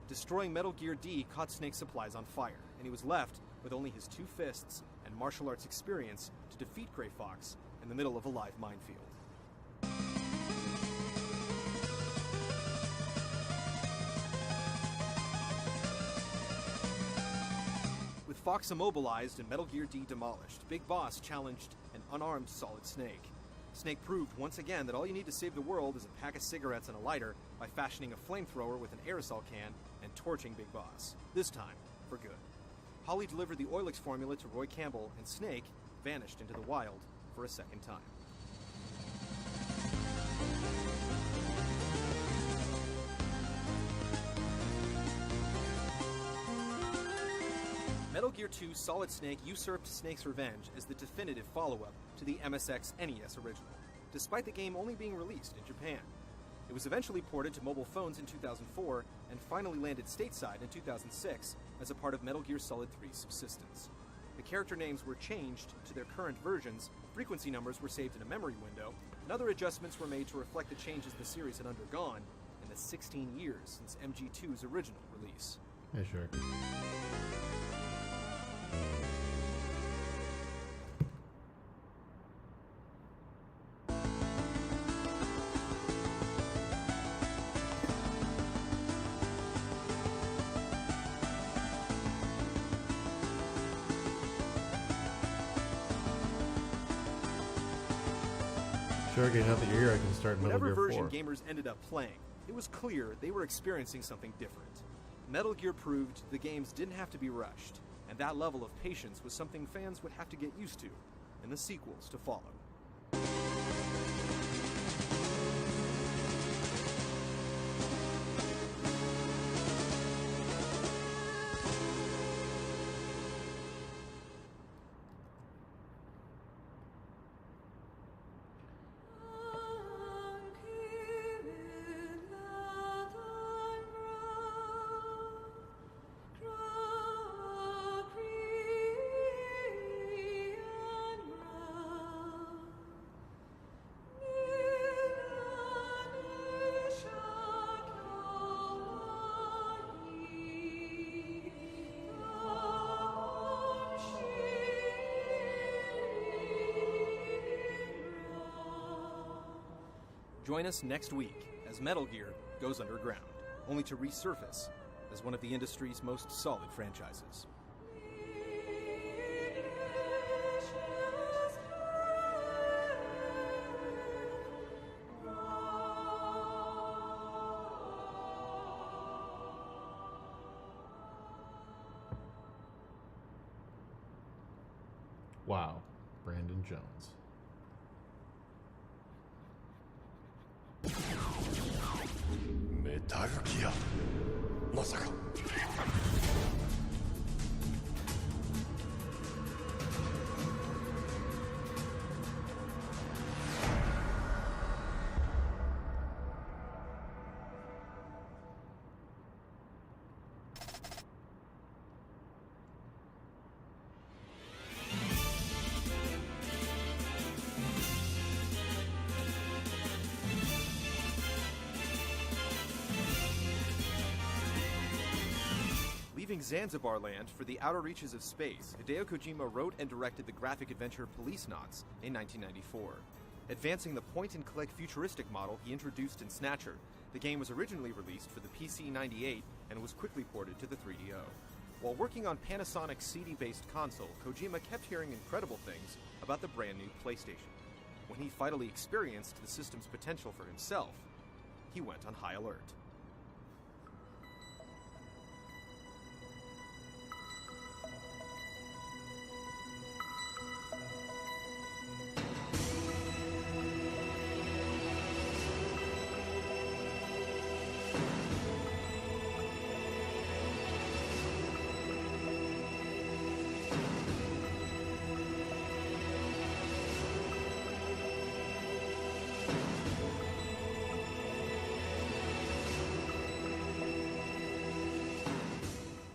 Destroying Metal Gear D caught Snake's supplies on fire, and he was left with only his 2 fists and martial arts experience to defeat Gray Fox in the middle of a live minefield. With Fox immobilized and Metal Gear D demolished, Big Boss challenged an unarmed Solid Snake. Snake proved once again that all you need to save the world is a pack of cigarettes and a lighter by fashioning a flamethrower with an aerosol can and torching Big Boss, this time for good. Holly delivered the Oilix formula to Roy Campbell, and Snake vanished into the wild for a second time. Metal Gear 2 Solid Snake usurped Snake's Revenge as the definitive follow-up to the MSX NES original, despite the game only being released in Japan. It was eventually ported to mobile phones in 2004 and finally landed stateside in 2006 as a part of Metal Gear Solid 3's subsistence. The character names were changed to their current versions, frequency numbers were saved in a memory window, and other adjustments were made to reflect the changes the series had undergone in the 16 years since MG2's original release. Hey, sure. Sharky, now that you're here, I can start Metal Whatever Gear version 4. gamers ended up playing, it was clear they were experiencing something different. Metal Gear proved the games didn't have to be rushed, and that level of patience was something fans would have to get used to in the sequels to follow. Join us next week as Metal Gear goes underground, only to resurface as one of the industry's most solid franchises. Wow. Brandon Jones. Metal Gear. まさか。Leaving Zanzibar land for the outer reaches of space, Hideo Kojima wrote and directed the graphic adventure Police Knots in 1994. Advancing the point-and-click futuristic model he introduced in Snatcher, the game was originally released for the PC-98 and was quickly ported to the 3DO. While working on Panasonic's CD-based console, Kojima kept hearing incredible things about the brand new PlayStation. When he finally experienced the system's potential for himself, he went on high alert.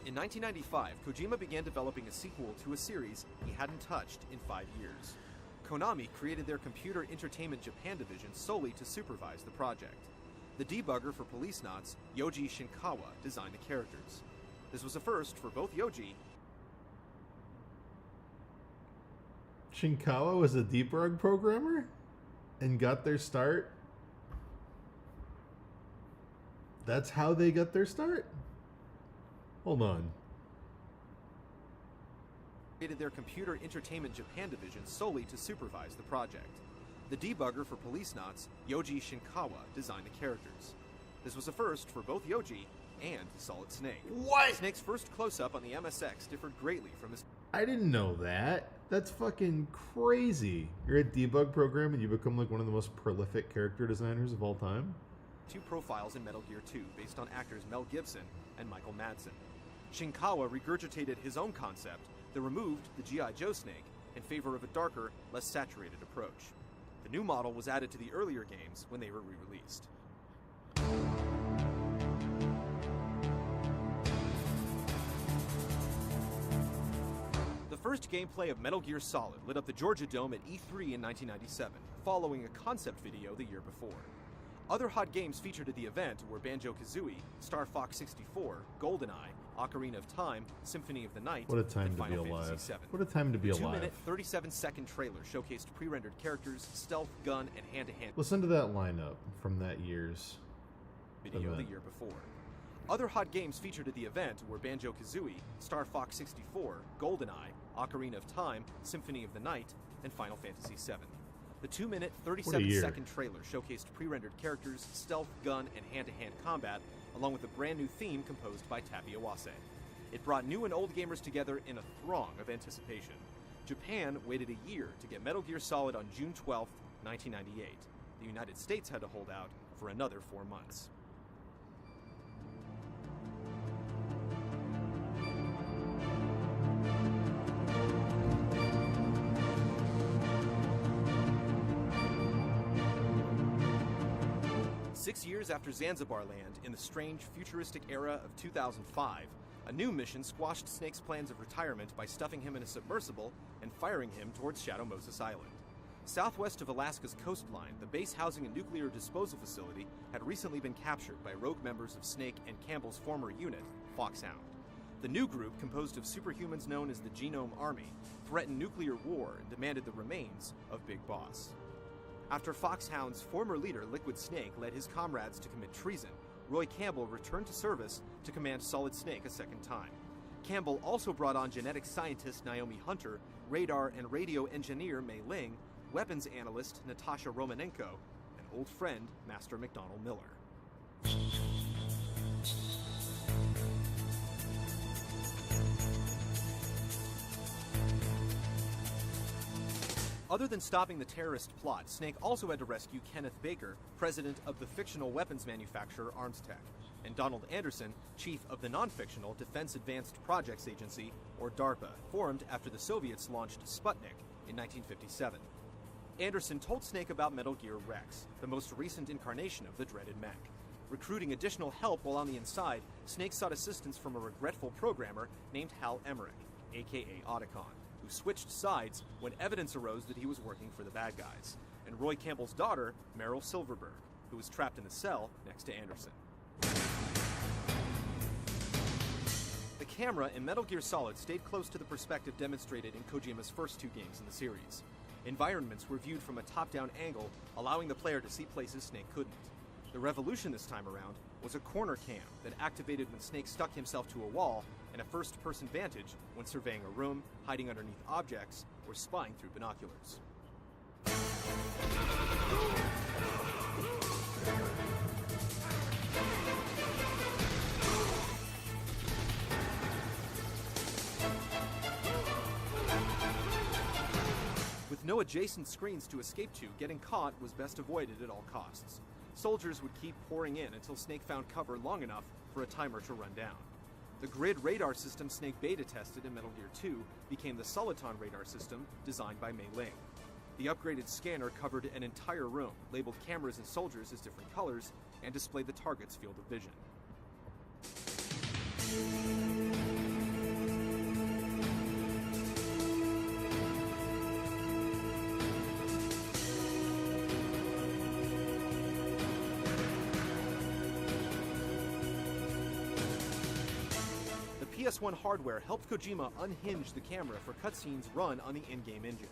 In 1995, Kojima began developing a sequel to a series he hadn't touched in 5 years. Konami created their Computer Entertainment Japan division solely to supervise the project. The debugger for Police Knots, Yoji Shinkawa, designed the characters. This was a first for both Yoji. Shinkawa was a debug programmer and got their start. That's how they got their start? Hold on. Created their Computer Entertainment Japan division solely to supervise the project. The debugger for Police Knots, Yoji Shinkawa, designed the characters. This was a first for both Yoji and Solid Snake. What? Snake's first close-up on the MSX differed greatly from his... I didn't know that. That's fucking crazy. You're a debug program and you become like one of the most prolific character designers of all time? Two profiles in Metal Gear 2 based on actors Mel Gibson and Michael Madsen. Shinkawa regurgitated his own concept that removed the G.I. Joe Snake in favor of a darker, less saturated approach. The new model was added to the earlier games when they were re-released. The first gameplay of Metal Gear Solid lit up the Georgia Dome at E3 in 1997, following a concept video the year before. Other hot games featured at the event were Banjo-Kazooie, Star Fox 64, GoldenEye, Ocarina of Time, Symphony of the Night, What a time and to be Final alive. Fantasy VII. What a time to be The alive. 2-minute, 37-second trailer showcased pre-rendered characters, stealth, gun, and hand-to-hand Listen to that lineup from that year's video event. the year before. Other hot games featured at the event were Banjo-Kazooie, Star Fox 64, GoldenEye, Ocarina of Time, Symphony of the Night, and Final Fantasy VII. The 2-minute, 37-second trailer showcased pre-rendered characters, stealth, gun, and hand-to-hand combat, along with a brand new theme composed by Tappy Awase. It brought new and old gamers together in a throng of anticipation. Japan waited a year to get Metal Gear Solid on June 12, 1998. The United States had to hold out for another 4 months. Six years after Zanzibar land, in the strange futuristic era of 2005, a new mission squashed Snake's plans of retirement by stuffing him in a submersible and firing him towards Shadow Moses Island. Southwest of Alaska's coastline, the base housing a nuclear disposal facility had recently been captured by rogue members of Snake and Campbell's former unit, Foxhound. The new group, composed of superhumans known as the Genome Army, threatened nuclear war and demanded the remains of Big Boss. After Foxhound's former leader, Liquid Snake, led his comrades to commit treason, Roy Campbell returned to service to command Solid Snake a second time. Campbell also brought on genetic scientist Naomi Hunter, radar and radio engineer Mei Ling, weapons analyst Natasha Romanenko, and old friend Master McDonald Miller. Other than stopping the terrorist plot, Snake also had to rescue Kenneth Baker, president of the fictional weapons manufacturer ArmsTech, and Donald Anderson, chief of the non-fictional Defense Advanced Projects Agency, or DARPA, formed after the Soviets launched Sputnik in 1957. Anderson told Snake about Metal Gear Rex, the most recent incarnation of the dreaded mech. Recruiting additional help while on the inside, Snake sought assistance from a regretful programmer named Hal Emmerich, aka Otacon, who switched sides when evidence arose that he was working for the bad guys, and Roy Campbell's daughter, Meryl Silverberg, who was trapped in the cell next to Anderson. The camera in Metal Gear Solid stayed close to the perspective demonstrated in Kojima's first 2 games in the series. Environments were viewed from a top-down angle, allowing the player to see places Snake couldn't. The revolution this time around was a corner cam that activated when Snake stuck himself to a wall, and a first-person vantage when surveying a room, hiding underneath objects, or spying through binoculars. With no adjacent screens to escape to, getting caught was best avoided at all costs. Soldiers would keep pouring in until Snake found cover long enough for a timer to run down. The grid radar system Snake beta tested in Metal Gear 2 became the Soliton radar system designed by Mei Ling. The upgraded scanner covered an entire room, labeled cameras and soldiers as different colors, and displayed the target's field of vision. PS1 hardware helped Kojima unhinge the camera for cutscenes run on the in-game engine.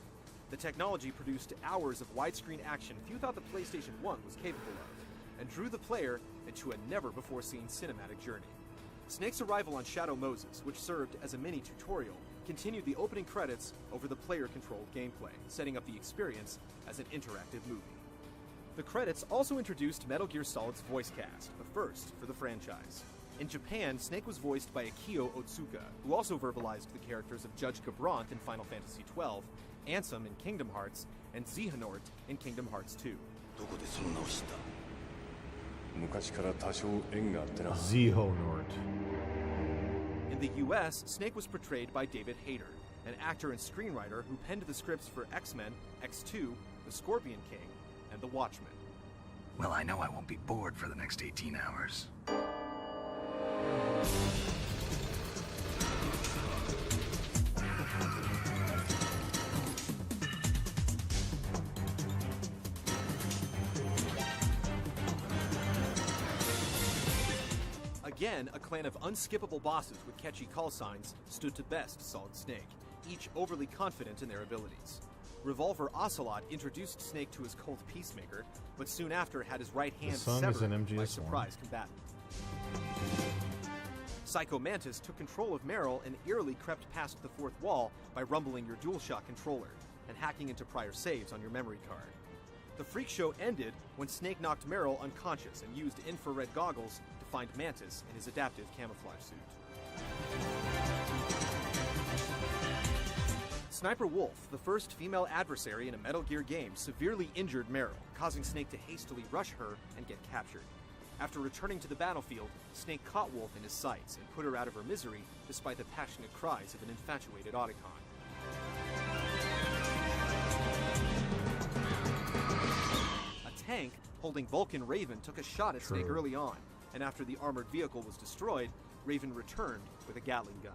The technology produced hours of widescreen action few thought the PlayStation 1 was capable of, and drew the player into a never-before-seen cinematic journey. Snake's arrival on Shadow Moses, which served as a mini-tutorial, continued the opening credits over the player-controlled gameplay, setting up the experience as an interactive movie. The credits also introduced Metal Gear Solid's voice cast, a first for the franchise. In Japan, Snake was voiced by Akio Otsuka, who also verbalized the characters of Judge Cabranth in Final Fantasy XII, Ansem in Kingdom Hearts, and Xehanort in Kingdom Hearts 2. Xehanort. In the US, Snake was portrayed by David Hayter, an actor and screenwriter who penned the scripts for X-Men, X2, The Scorpion King, and The Watchmen. Well, I know I won't be bored for the next 18 hours. Again, a clan of unskippable bosses with catchy call signs stood to best Solid Snake, each overly confident in their abilities. Revolver Ocelot introduced Snake to his cult Peacemaker, but soon after had his right hand severed by surprise combatant. Psycho Mantis took control of Meryl and eerily crept past the fourth wall by rumbling your DualShock controller and hacking into prior saves on your memory card. The freak show ended when Snake knocked Meryl unconscious and used infrared goggles to find Mantis in his adaptive camouflage suit. Sniper Wolf, the first female adversary in a Metal Gear game, severely injured Meryl, causing Snake to hastily rush her and get captured. After returning to the battlefield, Snake caught Wolf in his sights and put her out of her misery despite the passionate cries of an infatuated Otacon. A tank holding Vulcan Raven took a shot at Snake early on, and after the armored vehicle was destroyed, Raven returned with a Gatling gun.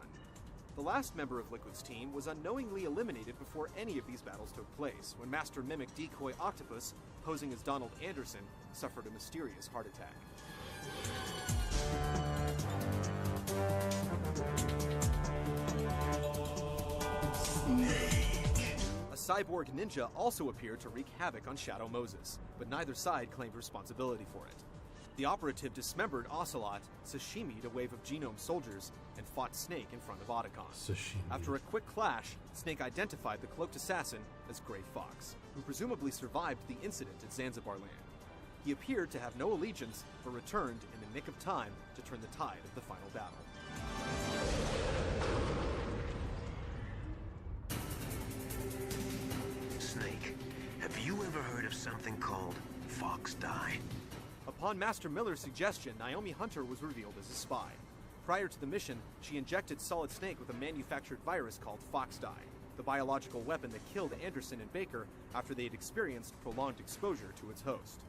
The last member of Liquid's team was unknowingly eliminated before any of these battles took place, when Master Mimic Decoy Octopus, posing as Donald Anderson, suffered a mysterious heart attack. A cyborg ninja also appeared to wreak havoc on Shadow Moses, but neither side claimed responsibility for it. The operative dismembered Ocelot, sashimi'd a wave of genome soldiers, and fought Snake in front of Otacon. Sashimi. After a quick clash, Snake identified the cloaked assassin as Grey Fox, who presumably survived the incident at Zanzibar Land. He appeared to have no allegiance, but returned in the nick of time to turn the tide of the final battle. Snake, something called Fox Die. Upon Master Miller's suggestion, Naomi Hunter was revealed as a spy. Prior to the mission, she injected Solid Snake with a manufactured virus called Fox Die, the biological weapon that killed Anderson and Baker after they had experienced prolonged exposure to its host.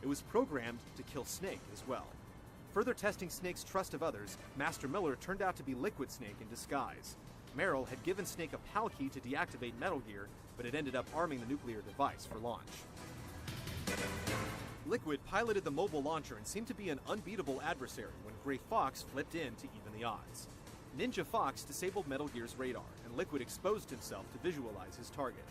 It was programmed to kill Snake as well. Further testing Snake's trust of others, Master Miller turned out to be Liquid Snake in disguise. Meryl had given Snake a PAL key to deactivate Metal Gear, but it ended up arming the nuclear device for launch. Liquid piloted the mobile launcher and seemed to be an unbeatable adversary when Gray Fox flipped in to even the odds. Ninja Fox disabled Metal Gear's radar, and Liquid exposed himself to visualize his target.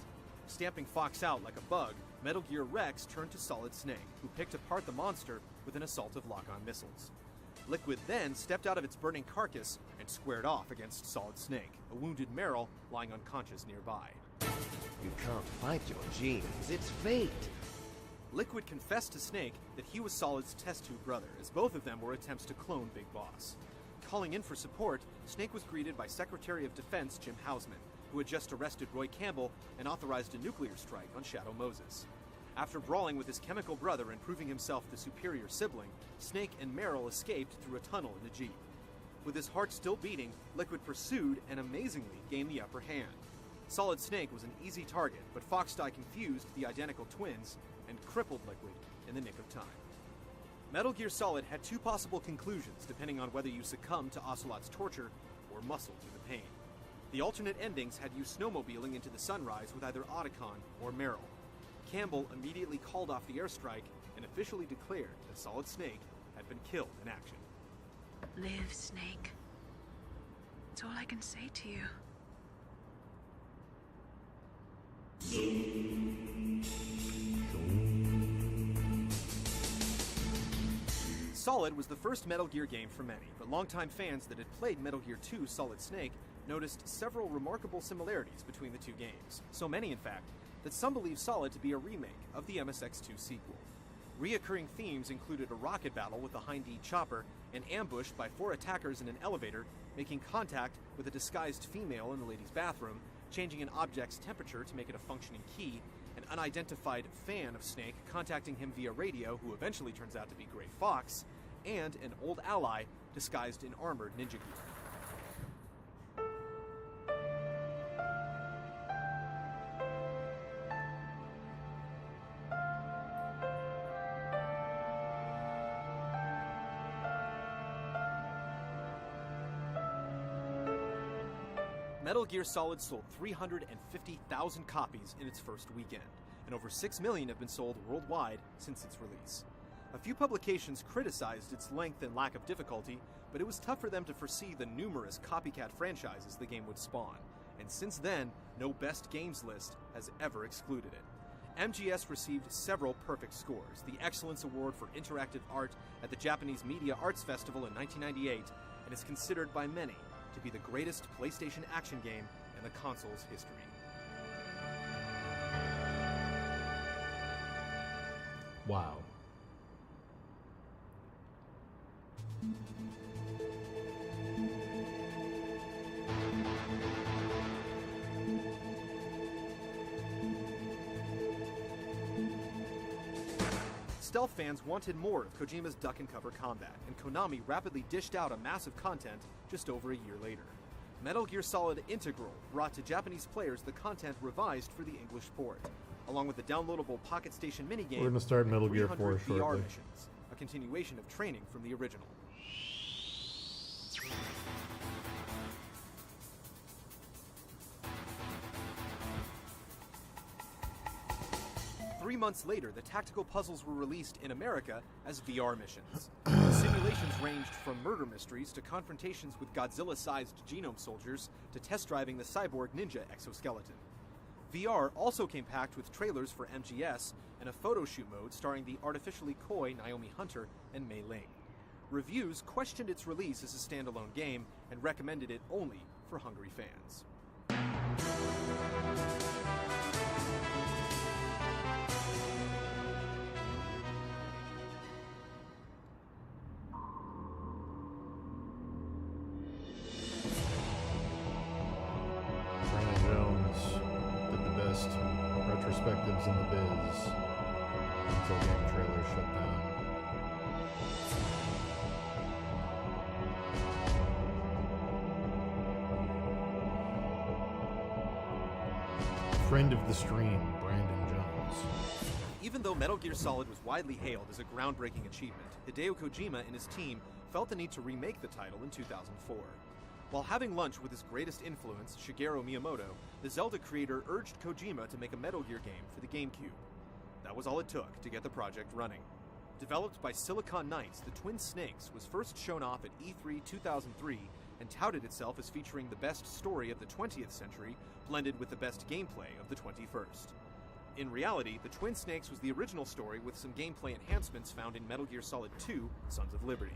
Stamping Fox out like a bug, Metal Gear Rex turned to Solid Snake, who picked apart the monster with an assault of lock-on missiles. Liquid then stepped out of its burning carcass and squared off against Solid Snake, a wounded Meryl lying unconscious nearby. You can't fight your genes, it's fate. Liquid confessed to Snake that he was Solid's test tube brother, as both of them were attempts to clone Big Boss. Calling in for support, Snake was greeted by Secretary of Defense Jim Houseman, who had just arrested Roy Campbell and authorized a nuclear strike on Shadow Moses. After brawling with his chemical brother and proving himself the superior sibling, Snake and Meryl escaped through a tunnel in the Jeep. With his heart still beating, Liquid pursued and amazingly gained the upper hand. Solid Snake was an easy target, but Fox Die confused the identical twins and crippled Liquid in the nick of time. Metal Gear Solid had two possible conclusions depending on whether you succumbed to Ocelot's torture or muscled through the pain. The alternate endings had you snowmobiling into the sunrise with either Otacon or Meryl. Campbell immediately called off the airstrike and officially declared that Solid Snake had been killed in action. Live, Snake. That's all I can say to you. Solid was the first Metal Gear game for many, but longtime fans that had played Metal Gear 2 Solid Snake noticed several remarkable similarities between the two games. So many, in fact, that some believe Solid to be a remake of the MSX2 sequel. Reoccurring themes included a rocket battle with the Hind D chopper, and ambushed by 4 attackers in an elevator, making contact with a disguised female in the ladies' bathroom, changing an object's temperature to make it a functioning key, an unidentified fan of Snake contacting him via radio who eventually turns out to be Gray Fox, and an old ally disguised in armored ninja gear. Metal Gear Solid sold 350,000 copies in its first weekend, and over 6 million have been sold worldwide since its release. A few publications criticized its length and lack of difficulty, but it was tough for them to foresee the numerous copycat franchises the game would spawn, and since then, no best games list has ever excluded it. MGS received several perfect scores, the Excellence Award for Interactive Art at the Japanese Media Arts Festival in 1998, and is considered by many to be the greatest PlayStation action game in the console's history. Wow. Stealth fans wanted more of Kojima's duck-and-cover combat, and Konami rapidly dished out a massive content just over a year later. Metal Gear Solid Integral brought to Japanese players the content revised for the English port, along with the downloadable Pocket Station minigame. We're going to start Metal Gear 4 VR shortly. missions, a continuation of training from the original. Three months later, the tactical puzzles were released in America as VR missions. The simulations ranged from murder mysteries to confrontations with Godzilla-sized genome soldiers to test driving the cyborg ninja exoskeleton. VR also came packed with trailers for MGS and a photo shoot mode starring the artificially coy Naomi Hunter and Mei Ling. Reviews questioned its release as a standalone game and recommended it only for hungry fans. Brian Jones did the best retrospectives in the biz. Full game trailer shut down. Friend of the stream, Brandon Jones. Even though Metal Gear Solid was widely hailed as a groundbreaking achievement, Hideo Kojima and his team felt the need to remake the title in 2004. While having lunch with his greatest influence, Shigeru Miyamoto, the Zelda creator urged Kojima to make a Metal Gear game for the GameCube. That was all it took to get the project running. Developed by Silicon Knights, the Twin Snakes was first shown off at E3 2003 and touted itself as featuring the best story of the 20th century blended with the best gameplay of the 21st. In reality, the Twin Snakes was the original story with some gameplay enhancements found in Metal Gear Solid 2: Sons of Liberty.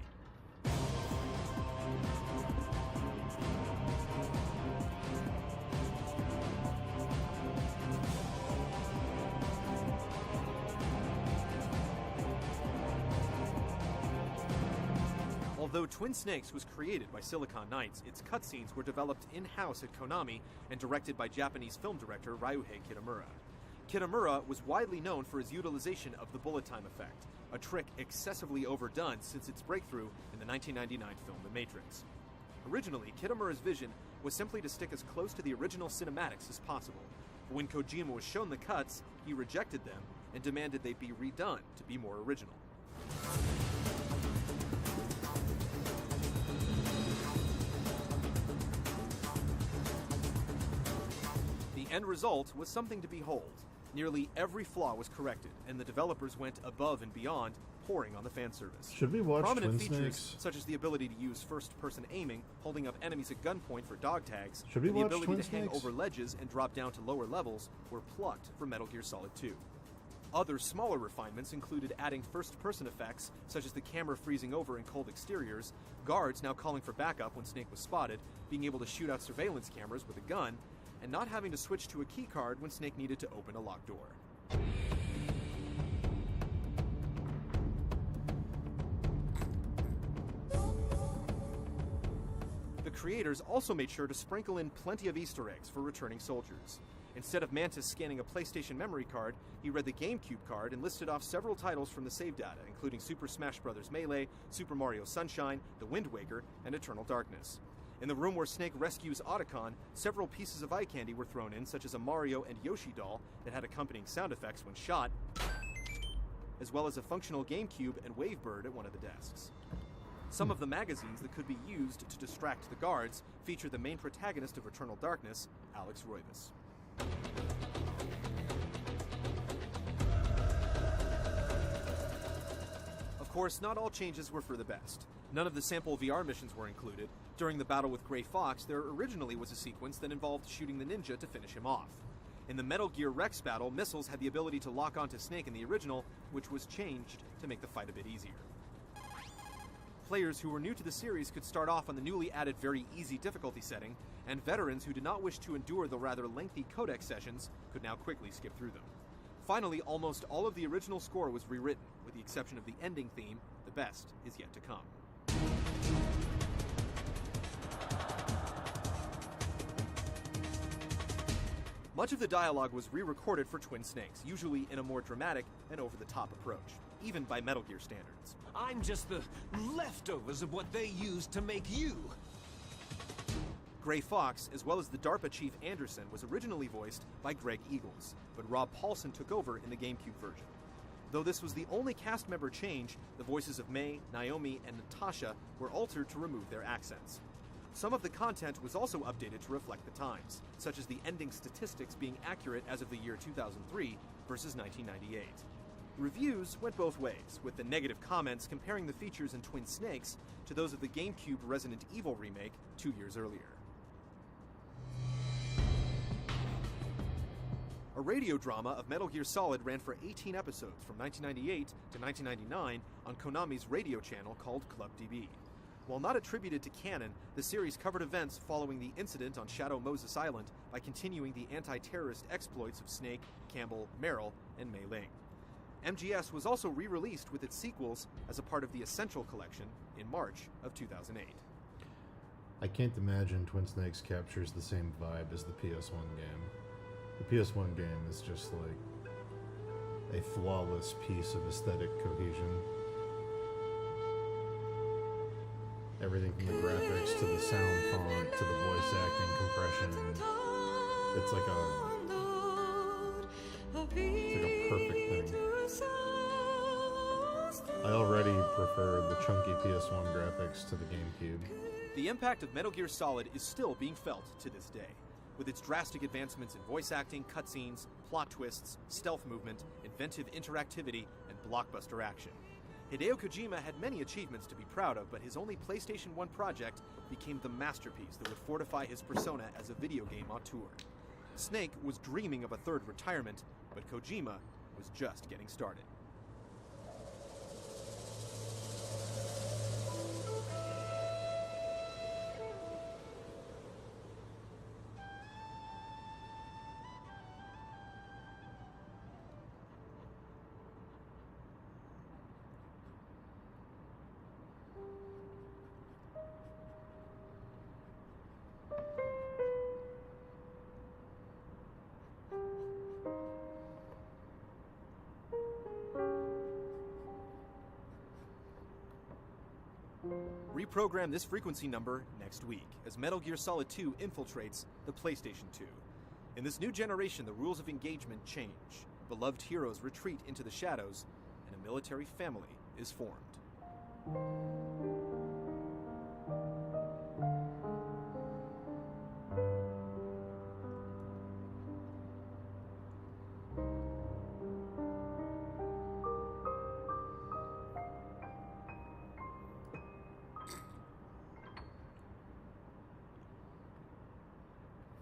Although Twin Snakes was created by Silicon Knights, its cutscenes were developed in-house at Konami and directed by Japanese film director Ryuhei Kitamura. Kitamura was widely known for his utilization of the bullet time effect, a trick excessively overdone since its breakthrough in the 1999 film The Matrix. Originally, Kitamura's vision was simply to stick as close to the original cinematics as possible, but when Kojima was shown the cuts, he rejected them and demanded they be redone to be more original. The end result was something to behold. Nearly every flaw was corrected, and the developers went above and beyond, pouring on the fan service. Should we watch Prominent Twin features, Snakes? such as the ability to use first-person aiming, holding up enemies at gunpoint for dog tags, Should we and the watch ability Twin to hang Snakes? over ledges and drop down to lower levels, were plucked from Metal Gear Solid 2. Other smaller refinements included adding first-person effects, such as the camera freezing over in cold exteriors, guards now calling for backup when Snake was spotted, being able to shoot out surveillance cameras with a gun, and not having to switch to a keycard when Snake needed to open a locked door. The creators also made sure to sprinkle in plenty of Easter eggs for returning soldiers. Instead of Mantis scanning a PlayStation memory card, he read the GameCube card and listed off several titles from the save data, including Super Smash Bros. Melee, Super Mario Sunshine, The Wind Waker, and Eternal Darkness. In the room where Snake rescues Otacon, several pieces of eye candy were thrown in, such as a Mario and Yoshi doll that had accompanying sound effects when shot, as well as a functional GameCube and Wavebird at one of the desks. Some of the magazines that could be used to distract the guards feature the main protagonist of Eternal Darkness, Alex Roivas. Of course, not all changes were for the best. None of the sample VR missions were included. During the battle with Gray Fox, there originally was a sequence that involved shooting the ninja to finish him off. In the Metal Gear Rex battle, missiles had the ability to lock onto Snake in the original, which was changed to make the fight a bit easier. Players who were new to the series could start off on the newly added very easy difficulty setting, and veterans who did not wish to endure the rather lengthy codec sessions could now quickly skip through them. Finally, almost all of the original score was rewritten, with the exception of the ending theme. The best is yet to come. Much of the dialogue was re-recorded for Twin Snakes, usually in a more dramatic and over-the-top approach, even by Metal Gear standards. I'm just the leftovers of what they used to make you. Gray Fox, as well as the DARPA chief Anderson, was originally voiced by Greg Eagles, but Rob Paulson took over in the GameCube version. Though this was the only cast member change, the voices of May, Naomi, and Natasha were altered to remove their accents. Some of the content was also updated to reflect the times, such as the ending statistics being accurate as of the year 2003 versus 1998. Reviews went both ways, with the negative comments comparing the features in Twin Snakes to those of the GameCube Resident Evil remake 2 years earlier. A radio drama of Metal Gear Solid ran for 18 episodes from 1998 to 1999 on Konami's radio channel called Club DB. While not attributed to canon, the series covered events following the incident on Shadow Moses Island by continuing the anti-terrorist exploits of Snake, Campbell, Merrill, and Mei Ling. MGS was also re-released with its sequels as a part of the Essential Collection in March of 2008. I can't imagine Twin Snakes captures the same vibe as the PS1 game. The PS1 game is just like... a flawless piece of aesthetic cohesion. Everything from the graphics to the sound font to the voice acting compression. It's like a perfect thing. I already prefer the chunky PS1 graphics to the GameCube. The impact of Metal Gear Solid is still being felt to this day, with its drastic advancements in voice acting, cutscenes, plot twists, stealth movement, inventive interactivity, and blockbuster action. Hideo Kojima had many achievements to be proud of, but his only PlayStation 1 project became the masterpiece that would fortify his persona as a video game auteur. Snake was dreaming of a third retirement, but Kojima was just getting started. Reprogram this frequency number next week as Metal Gear Solid 2 infiltrates the PlayStation 2. In this new generation, the rules of engagement change. Beloved heroes retreat into the shadows, and a military family is formed.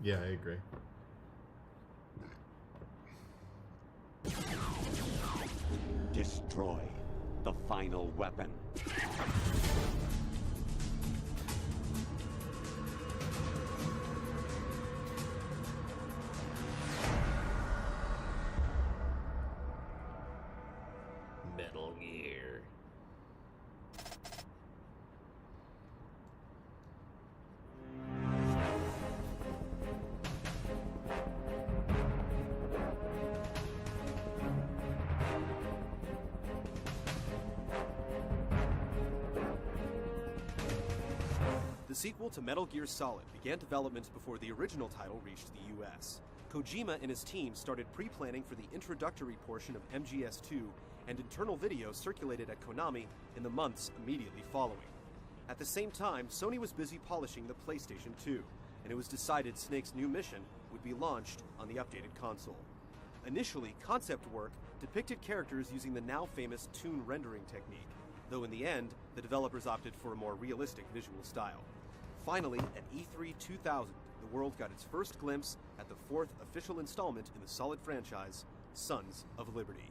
Yeah, I agree. Destroy the final weapon. Metal Gear. The sequel to Metal Gear Solid began development before the original title reached the US. Kojima and his team started pre-planning for the introductory portion of MGS2, and internal videos circulated at Konami in the months immediately following. At the same time, Sony was busy polishing the PlayStation 2, and it was decided Snake's new mission would be launched on the updated console. Initially, concept work depicted characters using the now famous toon rendering technique, though in the end, the developers opted for a more realistic visual style. Finally, at E3 2000, the world got its first glimpse at the fourth official installment in the Solid franchise, Sons of Liberty.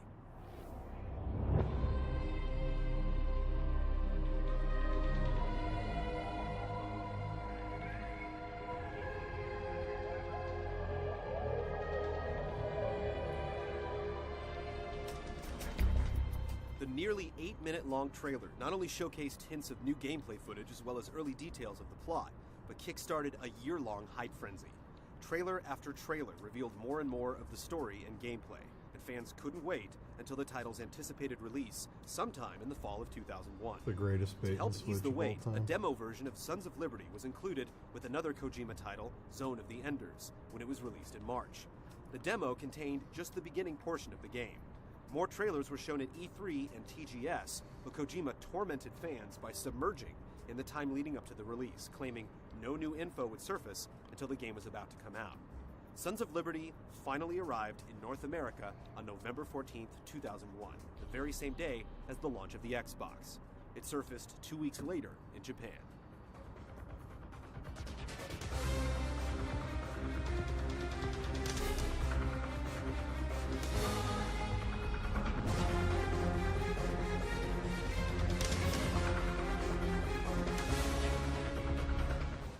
The nearly 8-minute-long trailer not only showcased hints of new gameplay footage as well as early details of the plot, but kickstarted a year-long hype frenzy. Trailer after trailer revealed more and more of the story and gameplay, and fans couldn't wait until the title's anticipated release sometime in the fall of 2001. The greatest bait To help and ease switch the of all wait, a time. demo version of Sons of Liberty was included with another Kojima title, Zone of the Enders, when it was released in March. The demo contained just the beginning portion of the game. More trailers were shown at E3 and TGS, but Kojima tormented fans by submerging in the time leading up to the release, claiming no new info would surface until the game was about to come out. Sons of Liberty finally arrived in North America on November 14th, 2001, the very same day as the launch of the Xbox. It surfaced 2 weeks later in Japan.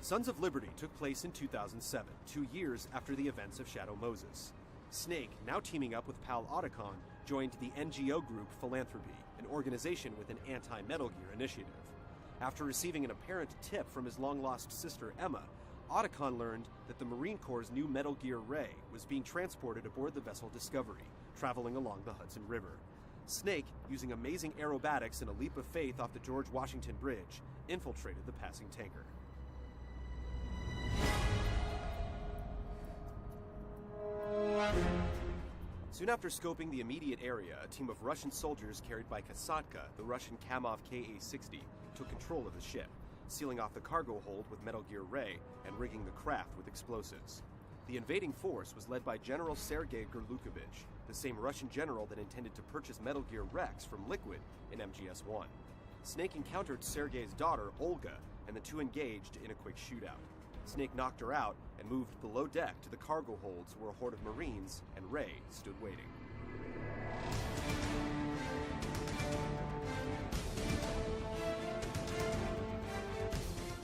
Sons of Liberty took place in 2007, 2 years after the events of Shadow Moses. Snake, now teaming up with pal Otacon, joined the NGO group Philanthropy, an organization with an anti-Metal Gear initiative. After receiving an apparent tip from his long-lost sister Emma, Otacon learned that the Marine Corps' new Metal Gear Ray was being transported aboard the vessel Discovery, traveling along the Hudson River. Snake, using amazing aerobatics and a leap of faith off the George Washington Bridge, infiltrated the passing tanker. Soon after scoping the immediate area, a team of Russian soldiers carried by Kasatka, the Russian Kamov Ka-60, took control of the ship, sealing off the cargo hold with Metal Gear Ray and rigging the craft with explosives. The invading force was led by General Sergei Gurlukovich, the same Russian general that intended to purchase Metal Gear Rex from Liquid in MGS1. Snake encountered Sergei's daughter, Olga, and the two engaged in a quick shootout. Snake knocked her out and moved below deck to the cargo holds where a horde of Marines and Ray stood waiting.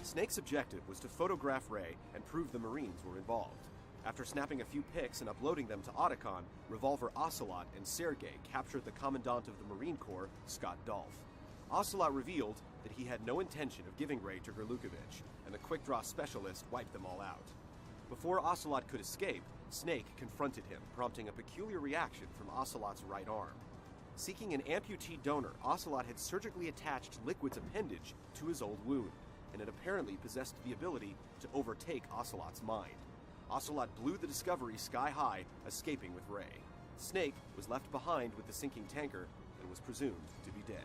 Snake's objective was to photograph Ray and prove the Marines were involved. After snapping a few pics and uploading them to Otacon, Revolver Ocelot and Sergei captured the Commandant of the Marine Corps, Scott Dolph. Ocelot revealed that he had no intention of giving Ray to Gurlukovich, and the quick-draw specialist wiped them all out. Before Ocelot could escape, Snake confronted him, prompting a peculiar reaction from Ocelot's right arm. Seeking an amputee donor, Ocelot had surgically attached Liquid's appendage to his old wound, and it apparently possessed the ability to overtake Ocelot's mind. Ocelot blew the Discovery sky high, escaping with Ray. Snake was left behind with the sinking tanker and was presumed to be dead.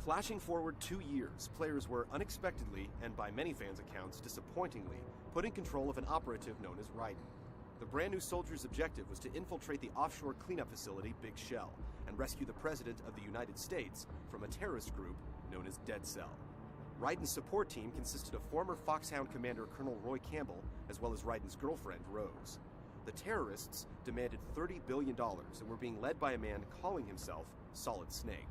Flashing forward 2 years, players were unexpectedly, and by many fans' accounts disappointingly, put in control of an operative known as Raiden. The brand new soldier's objective was to infiltrate the offshore cleanup facility Big Shell and rescue the President of the United States from a terrorist group known as Dead Cell. Raiden's support team consisted of former Foxhound Commander Colonel Roy Campbell, as well as Raiden's girlfriend, Rose. The terrorists demanded $30 billion and were being led by a man calling himself Solid Snake.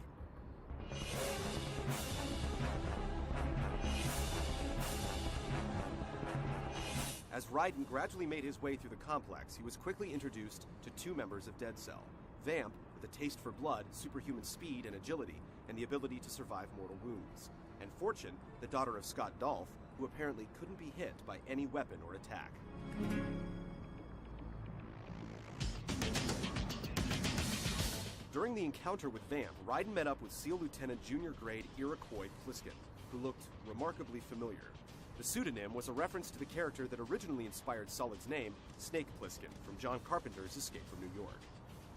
As Raiden gradually made his way through the complex, he was quickly introduced to two members of Dead Cell. Vamp, with a taste for blood, superhuman speed and agility, and the ability to survive mortal wounds. And Fortune, the daughter of Scott Dolph, who apparently couldn't be hit by any weapon or attack. During the encounter with Vamp, Raiden met up with SEAL Lieutenant Junior Grade Iroquois Pliskin, who looked remarkably familiar. The pseudonym was a reference to the character that originally inspired Solid's name, Snake Plissken, from John Carpenter's Escape from New York.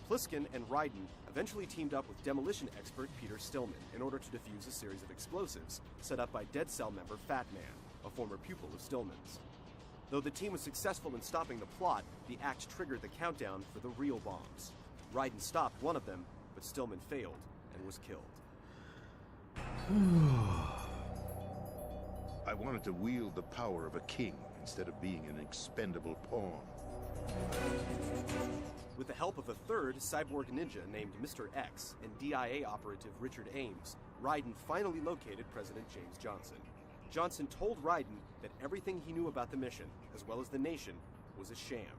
Pliskin and Raiden eventually teamed up with demolition expert Peter Stillman in order to defuse a series of explosives set up by Dead Cell member Fat Man, a former pupil of Stillman's. Though the team was successful in stopping the plot, the act triggered the countdown for the real bombs. Raiden stopped one of them, but Stillman failed and was killed. I wanted to wield the power of a king instead of being an expendable pawn. With the help of a third cyborg ninja named Mr. X and DIA operative Richard Ames, Raiden finally located President James Johnson. Johnson told Raiden that everything he knew about the mission, as well as the nation, was a sham.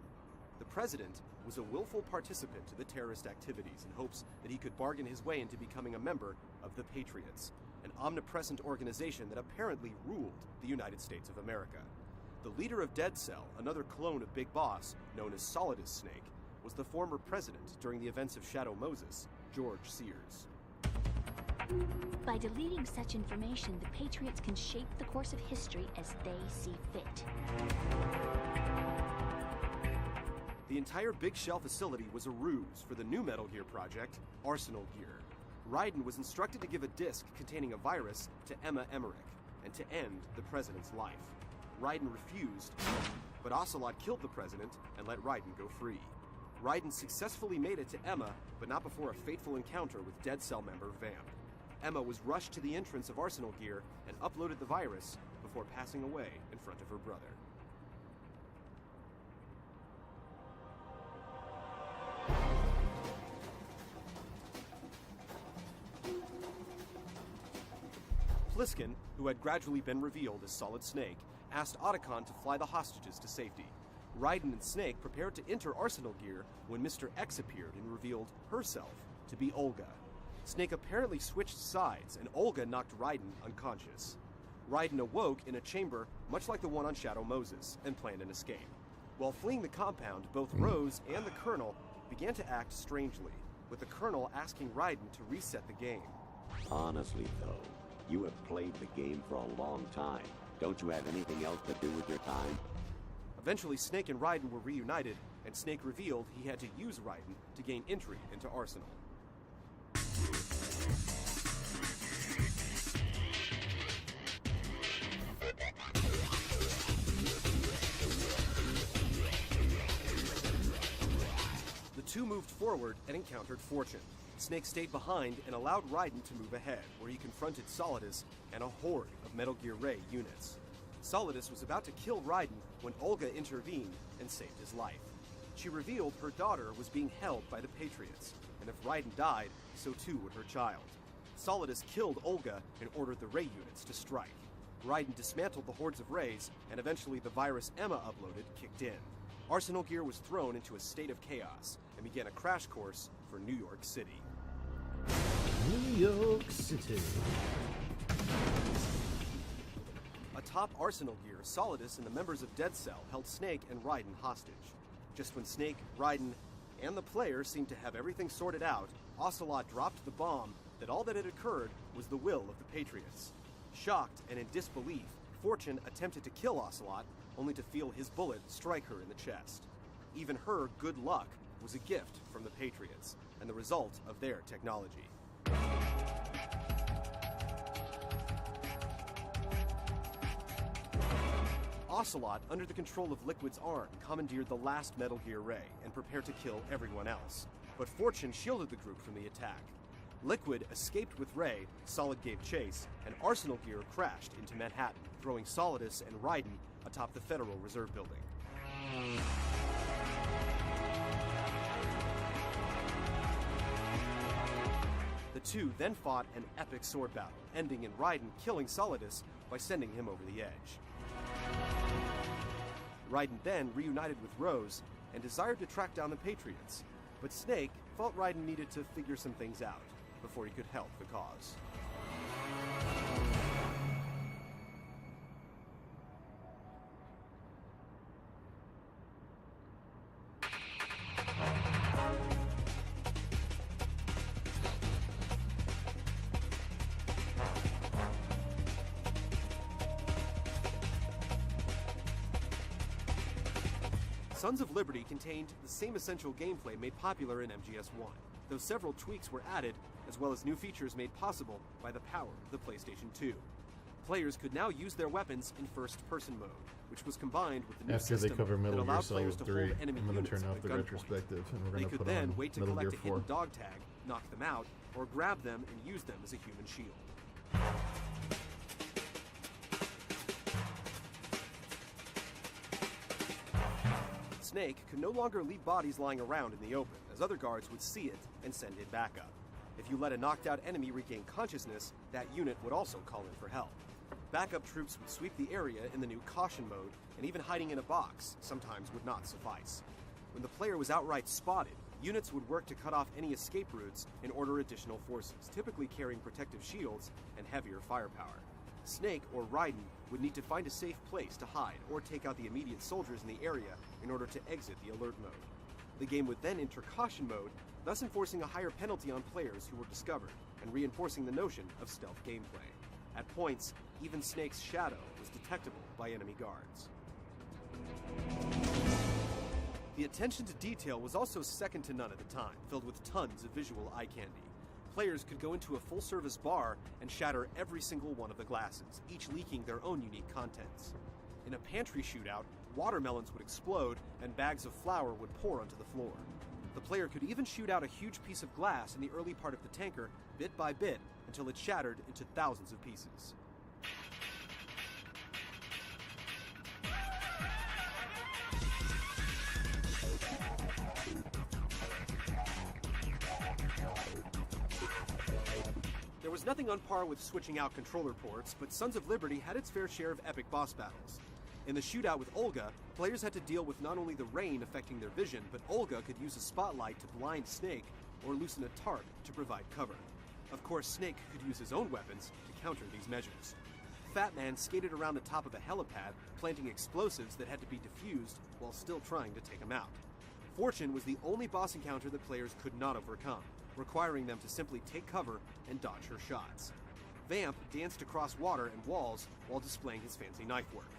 The president was a willful participant to the terrorist activities in hopes that he could bargain his way into becoming a member of the Patriots, an omnipresent organization that apparently ruled the United States of America. The leader of Dead Cell, another clone of Big Boss, known as Solidus Snake, was the former president during the events of Shadow Moses, George Sears. By deleting such information, the Patriots can shape the course of history as they see fit. The entire Big Shell facility was a ruse for the new Metal Gear project, Arsenal Gear. Raiden was instructed to give a disc containing a virus to Emma Emmerich and to end the president's life. Raiden refused, but Ocelot killed the president and let Raiden go free. Raiden successfully made it to Emma, but not before a fateful encounter with Dead Cell member Vamp. Emma was rushed to the entrance of Arsenal Gear and uploaded the virus before passing away in front of her brother. Pliskin, who had gradually been revealed as Solid Snake, asked Otacon to fly the hostages to safety. Raiden and Snake prepared to enter Arsenal Gear when Mr. X appeared and revealed herself to be Olga. Snake apparently switched sides, and Olga knocked Raiden unconscious. Raiden awoke in a chamber much like the one on Shadow Moses and planned an escape. While fleeing the compound, both Rose and the Colonel began to act strangely, with the Colonel asking Raiden to reset the game. Honestly, though, you have played the game for a long time. Don't you have anything else to do with your time? Eventually, Snake and Raiden were reunited, and Snake revealed he had to use Raiden to gain entry into Arsenal. The two moved forward and encountered Fortune. Snake stayed behind and allowed Raiden to move ahead, where he confronted Solidus and a horde of Metal Gear Ray units. Solidus was about to kill Raiden when Olga intervened and saved his life. She revealed her daughter was being held by the Patriots, and if Raiden died, so too would her child. Solidus killed Olga and ordered the Ray units to strike. Raiden dismantled the hordes of Rays, and eventually the virus Emma uploaded kicked in. Arsenal Gear was thrown into a state of chaos and began a crash course for New York City. New York City. Atop Arsenal Gear, Solidus and the members of Dead Cell held Snake and Raiden hostage. Just when Snake, Raiden, and the player seemed to have everything sorted out, Ocelot dropped the bomb that all that had occurred was the will of the Patriots. Shocked and in disbelief, Fortune attempted to kill Ocelot, only to feel his bullet strike her in the chest. Even her good luck was a gift from the Patriots, and the result of their technology. Ocelot, under the control of Liquid's arm, commandeered the last Metal Gear Ray and prepared to kill everyone else. But Fortune shielded the group from the attack. Liquid escaped with Ray, Solid gave chase, and Arsenal Gear crashed into Manhattan, throwing Solidus and Raiden atop the Federal Reserve Building. The two then fought an epic sword battle, ending in Raiden killing Solidus by sending him over the edge. Raiden then reunited with Rose and desired to track down the Patriots, but Snake felt Raiden needed to figure some things out before he could help the cause. Sons of Liberty contained the same essential gameplay made popular in MGS1, though several tweaks were added, as well as new features made possible by the power of the PlayStation 2. Players could now use their weapons in first-person mode, which was combined with the new After system they cover Metal that Gear allowed Solid players to 3, hold enemy I'm going to units turn off at the gunpoint. retrospective, and we're They going to could put then on wait to Metal collect Gear a hidden 4. dog tag, knock them out, or grab them and use them as a human shield. Snake could no longer leave bodies lying around in the open, as other guards would see it and send it backup. If you let a knocked out enemy regain consciousness, that unit would also call in for help. Backup troops would sweep the area in the new caution mode, and even hiding in a box sometimes would not suffice. When the player was outright spotted, units would work to cut off any escape routes and order additional forces, typically carrying protective shields and heavier firepower. Snake or Raiden would need to find a safe place to hide or take out the immediate soldiers in the area in order to exit the alert mode. The game would then enter caution mode, thus enforcing a higher penalty on players who were discovered and reinforcing the notion of stealth gameplay. At points, even Snake's shadow was detectable by enemy guards. The attention to detail was also second to none at the time, filled with tons of visual eye candy. Players could go into a full-service bar and shatter every single one of the glasses, each leaking their own unique contents. In a pantry shootout, watermelons would explode and bags of flour would pour onto the floor. The player could even shoot out a huge piece of glass in the early part of the tanker, bit by bit, until it shattered into thousands of pieces. There was nothing on par with switching out controller ports, but Sons of Liberty had its fair share of epic boss battles. In the shootout with Olga, players had to deal with not only the rain affecting their vision, but Olga could use a spotlight to blind Snake or loosen a tarp to provide cover. Of course, Snake could use his own weapons to counter these measures. Fat Man skated around the top of a helipad, planting explosives that had to be defused while still trying to take him out. Fortune was the only boss encounter that players could not overcome, requiring them to simply take cover and dodge her shots. Vamp danced across water and walls while displaying his fancy knife work.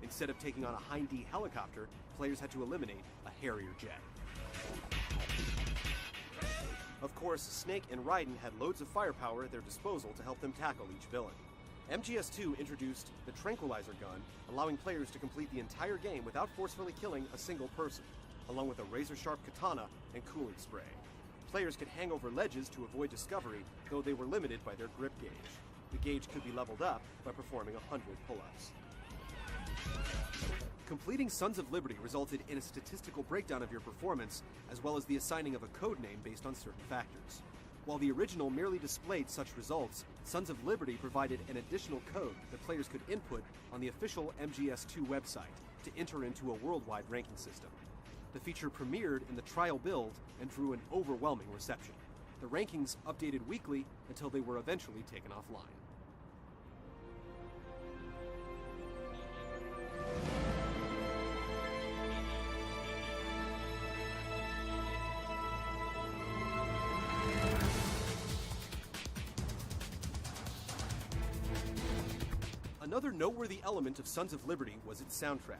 Instead of taking on a Hind-D helicopter, players had to eliminate a Harrier jet. Of course, Snake and Raiden had loads of firepower at their disposal to help them tackle each villain. MGS2 introduced the Tranquilizer Gun, allowing players to complete the entire game without forcefully killing a single person, along with a razor-sharp katana and cooling spray. Players could hang over ledges to avoid discovery, though they were limited by their grip gauge. The gauge could be leveled up by performing 100 pull-ups. Completing Sons of Liberty resulted in a statistical breakdown of your performance, as well as the assigning of a code name based on certain factors. While the original merely displayed such results, Sons of Liberty provided an additional code that players could input on the official MGS2 website to enter into a worldwide ranking system. The feature premiered in the trial build and drew an overwhelming reception. The rankings updated weekly until they were eventually taken offline. Another noteworthy element of Sons of Liberty was its soundtrack.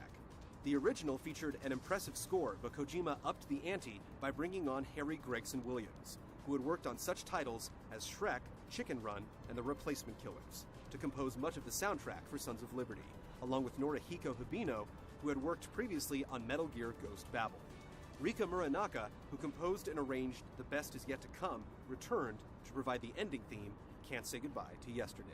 The original featured an impressive score, but Kojima upped the ante by bringing on Harry Gregson Williams, who had worked on such titles as Shrek, Chicken Run, and The Replacement Killers, to compose much of the soundtrack for Sons of Liberty, along with Norihiko Hibino, who had worked previously on Metal Gear Ghost Babel. Rika Muranaka, who composed and arranged The Best Is Yet to Come, returned to provide the ending theme, Can't Say Goodbye to Yesterday.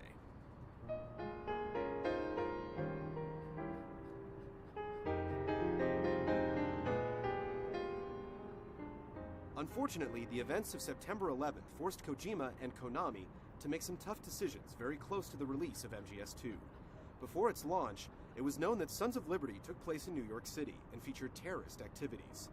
Unfortunately, the events of September 11th forced Kojima and Konami to make some tough decisions very close to the release of MGS2. Before its launch, it was known that Sons of Liberty took place in New York City and featured terrorist activities.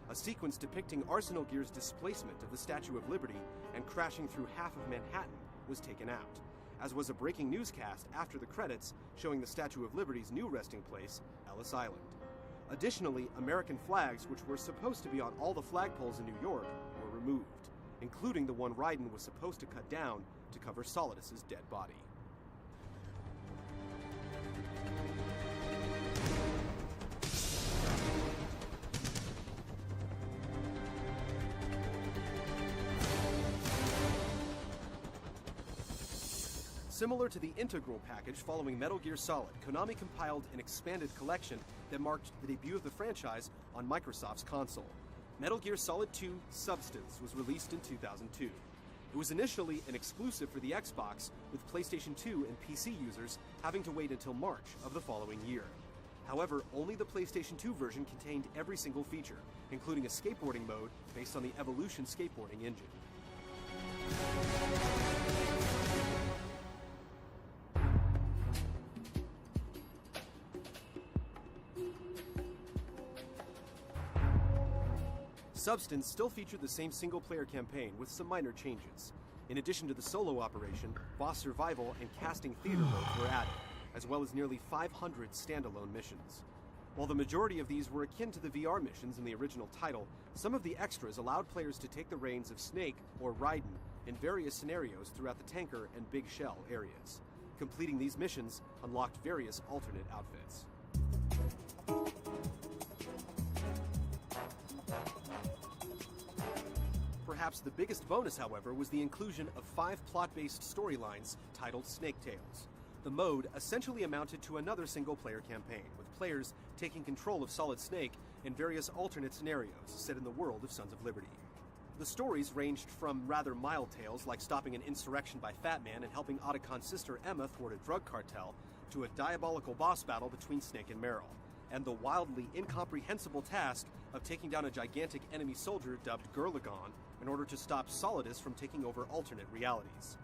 A sequence depicting Arsenal Gear's displacement of the Statue of Liberty and crashing through half of Manhattan was taken out, as was a breaking newscast after the credits showing the Statue of Liberty's new resting place, Ellis Island. Additionally, American flags, which were supposed to be on all the flagpoles in New York, were removed, including the one Raiden was supposed to cut down to cover Solidus's dead body. Similar to the Integral package following Metal Gear Solid, Konami compiled an expanded collection that marked the debut of the franchise on Microsoft's console. Metal Gear Solid 2 Substance was released in 2002. It was initially an exclusive for the Xbox, with PlayStation 2 and PC users having to wait until March of the following year. However, only the PlayStation 2 version contained every single feature, including a skateboarding mode based on the Evolution skateboarding engine. Substance still featured the same single-player campaign with some minor changes. In addition to the solo operation, boss survival and casting theater modes were added, as well as nearly 500 standalone missions. While the majority of these were akin to the VR missions in the original title, some of the extras allowed players to take the reins of Snake or Raiden in various scenarios throughout the tanker and big shell areas. Completing these missions unlocked various alternate outfits. Perhaps the biggest bonus, however, was the inclusion of 5 plot-based storylines titled Snake Tales. The mode essentially amounted to another single-player campaign, with players taking control of Solid Snake in various alternate scenarios set in the world of Sons of Liberty. The stories ranged from rather mild tales like stopping an insurrection by Fat Man and helping Otacon's sister Emma thwart a drug cartel, to a diabolical boss battle between Snake and Meryl, and the wildly incomprehensible task of taking down a gigantic enemy soldier dubbed Gurlagon in order to stop Solidus from taking over alternate realities.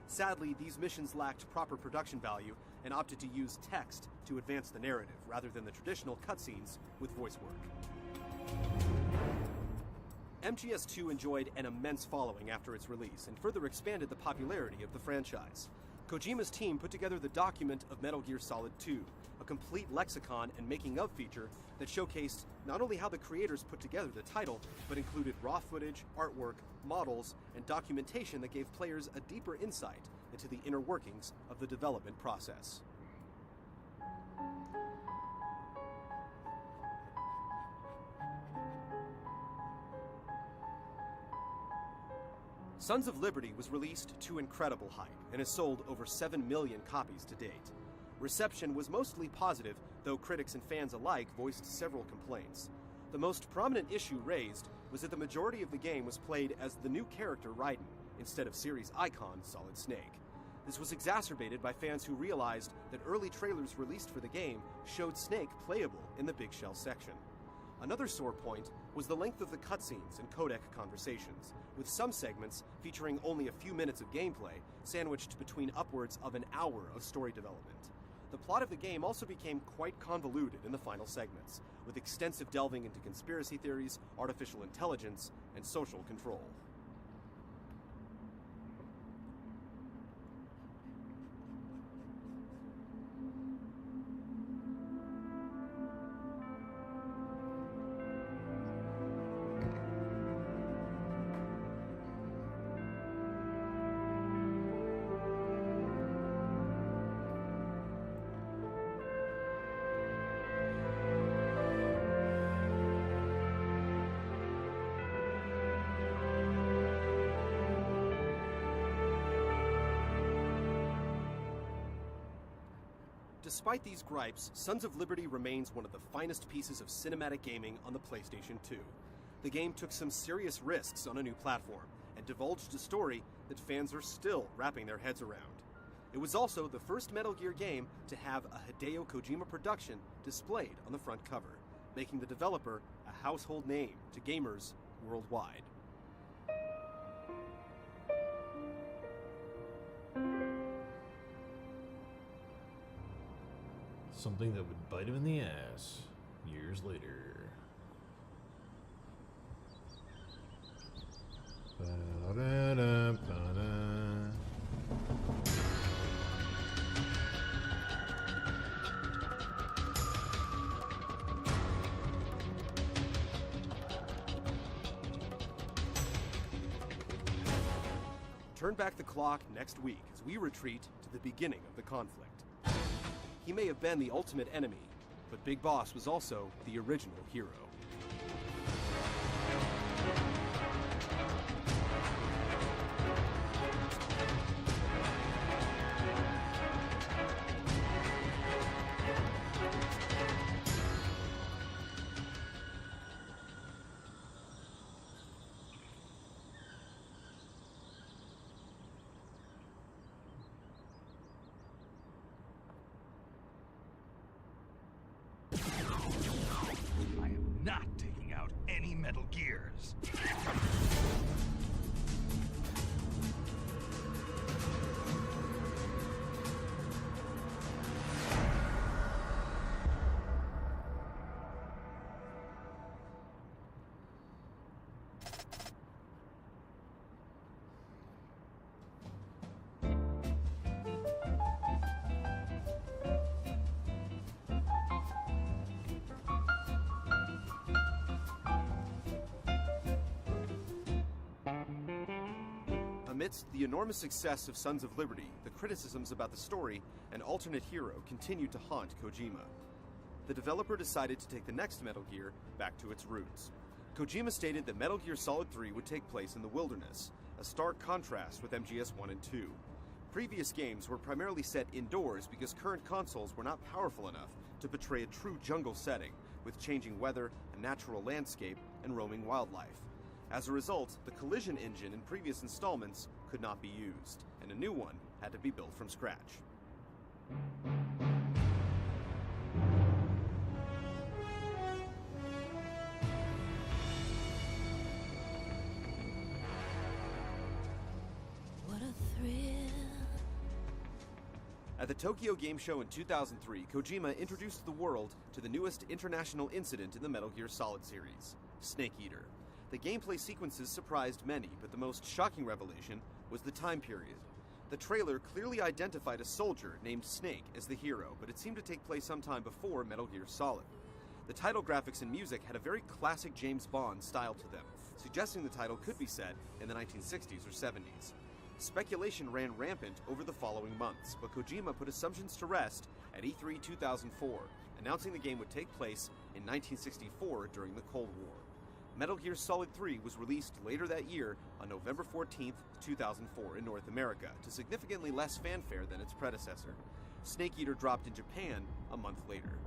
Sadly, these missions lacked proper production value and opted to use text to advance the narrative, rather than the traditional cutscenes with voice work. MGS2 enjoyed an immense following after its release, and further expanded the popularity of the franchise. Kojima's team put together the document of Metal Gear Solid 2, a complete lexicon and making-of feature that showcased not only how the creators put together the title, but included raw footage, artwork, models, and documentation that gave players a deeper insight into the inner workings of the development process. Sons of Liberty was released to incredible hype and has sold over 7 million copies to date. Reception was mostly positive, though critics and fans alike voiced several complaints. The most prominent issue raised was that the majority of the game was played as the new character Raiden, instead of series icon Solid Snake. This was exacerbated by fans who realized that early trailers released for the game showed Snake playable in the Big Shell section. Another sore point was the length of the cutscenes and codec conversations, with some segments featuring only a few minutes of gameplay, sandwiched between upwards of an hour of story development. The plot of the game also became quite convoluted in the final segments, with extensive delving into conspiracy theories, artificial intelligence, and social control. Despite these gripes, Sons of Liberty remains one of the finest pieces of cinematic gaming on the PlayStation 2. The game took some serious risks on a new platform, and divulged a story that fans are still wrapping their heads around. It was also the first Metal Gear game to have a Hideo Kojima production displayed on the front cover, making the developer a household name to gamers worldwide. Something that would bite him in the ass years later. Ba-da-da-ba-da. Turn back the clock next week as we retreat to the beginning of the conflict. He may have been the ultimate enemy, but Big Boss was also the original hero. Not taking out any Metal Gears. Amidst the enormous success of Sons of Liberty, the criticisms about the story and alternate hero continued to haunt Kojima. The developer decided to take the next Metal Gear back to its roots. Kojima stated that Metal Gear Solid 3 would take place in the wilderness, a stark contrast with MGS 1 and 2. Previous games were primarily set indoors because current consoles were not powerful enough to portray a true jungle setting, with changing weather, a natural landscape, and roaming wildlife. As a result, the collision engine in previous installments could not be used, and a new one had to be built from scratch. What a thrill At the Tokyo Game Show in 2003, Kojima introduced the world to the newest international incident in the Metal Gear Solid series, Snake Eater. The gameplay sequences surprised many, but the most shocking revelation was the time period. The trailer clearly identified a soldier named Snake as the hero, but it seemed to take place sometime before Metal Gear Solid. The title graphics and music had a very classic James Bond style to them, suggesting the title could be set in the 1960s or 70s. Speculation ran rampant over the following months, but Kojima put assumptions to rest at E3 2004, announcing the game would take place in 1964 during the Cold War. Metal Gear Solid 3 was released later that year on November 14, 2004 in North America, to significantly less fanfare than its predecessor. Snake Eater dropped in Japan a month later.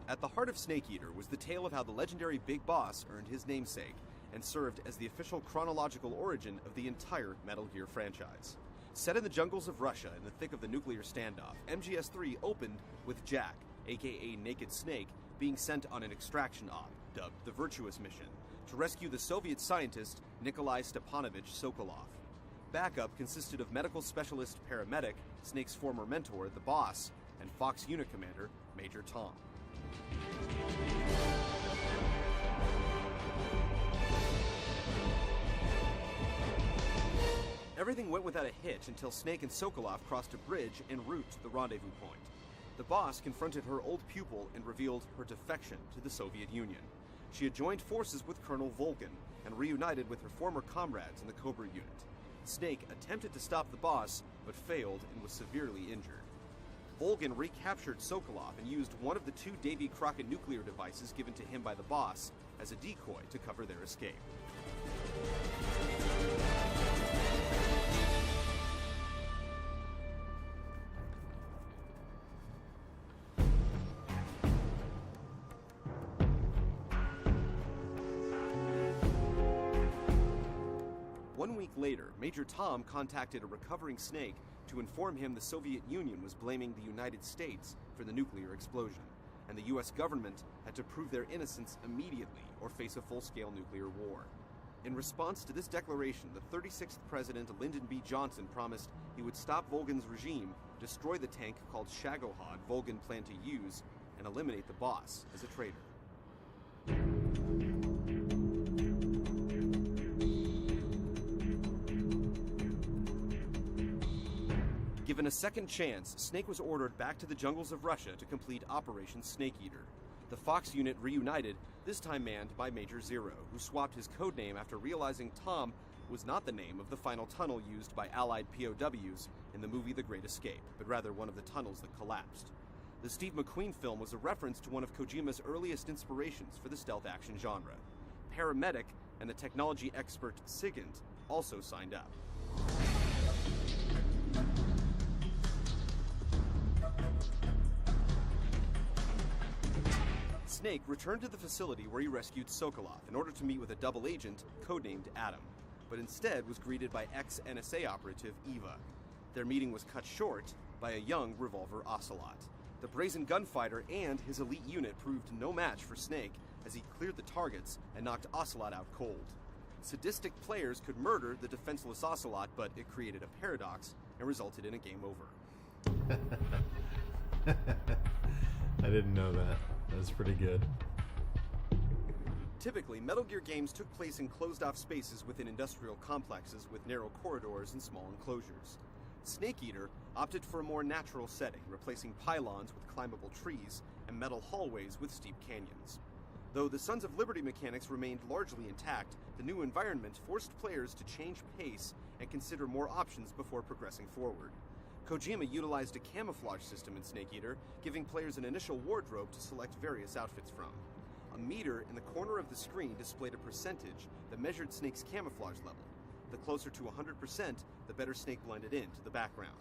At the heart of Snake Eater was the tale of how the legendary Big Boss earned his namesake and served as the official chronological origin of the entire Metal Gear franchise. Set in the jungles of Russia in the thick of the nuclear standoff, MGS3 opened with Jack, aka Naked Snake, being sent on an extraction op, dubbed the Virtuous Mission, to rescue the Soviet scientist Nikolai Stepanovich Sokolov. Backup consisted of medical specialist paramedic, Snake's former mentor, the Boss, and Fox Unit Commander, Major Tom. Everything went without a hitch until Snake and Sokolov crossed a bridge en route to the rendezvous point. The Boss confronted her old pupil and revealed her defection to the Soviet Union. She had joined forces with Colonel Volgin and reunited with her former comrades in the Cobra unit. Snake attempted to stop the Boss, but failed and was severely injured. Volgin recaptured Sokolov and used one of the two Davy Crockett nuclear devices given to him by the Boss as a decoy to cover their escape. One week later, Major Tom contacted a recovering Snake to inform him the Soviet Union was blaming the United States for the nuclear explosion, and the US government had to prove their innocence immediately or face a full-scale nuclear war. In response to this declaration, the 36th President Lyndon B. Johnson promised he would stop Volgin's regime, destroy the tank called Shagohod Volgin planned to use, and eliminate the Boss as a traitor. Given a second chance, Snake was ordered back to the jungles of Russia to complete Operation Snake Eater. The Fox unit reunited, this time manned by Major Zero, who swapped his codename after realizing Tom was not the name of the final tunnel used by Allied POWs in the movie The Great Escape, but rather one of the tunnels that collapsed. The Steve McQueen film was a reference to one of Kojima's earliest inspirations for the stealth action genre. Paramedic and the technology expert Sigint also signed up. Snake returned to the facility where he rescued Sokolov in order to meet with a double agent codenamed Adam, but instead was greeted by ex-NSA operative Eva. Their meeting was cut short by a young Revolver Ocelot. The brazen gunfighter and his elite unit proved no match for Snake as he cleared the targets and knocked Ocelot out cold. Sadistic players could murder the defenseless Ocelot, but it created a paradox and resulted in a game over. I didn't know that. That was pretty good. Typically, Metal Gear games took place in closed-off spaces within industrial complexes with narrow corridors and small enclosures. Snake Eater opted for a more natural setting, replacing pylons with climbable trees and metal hallways with steep canyons. Though the Sons of Liberty mechanics remained largely intact, the new environment forced players to change pace and consider more options before progressing forward. Kojima utilized a camouflage system in Snake Eater, giving players an initial wardrobe to select various outfits from. A meter in the corner of the screen displayed a percentage that measured Snake's camouflage level. The closer to 100%, the better Snake blended into the background.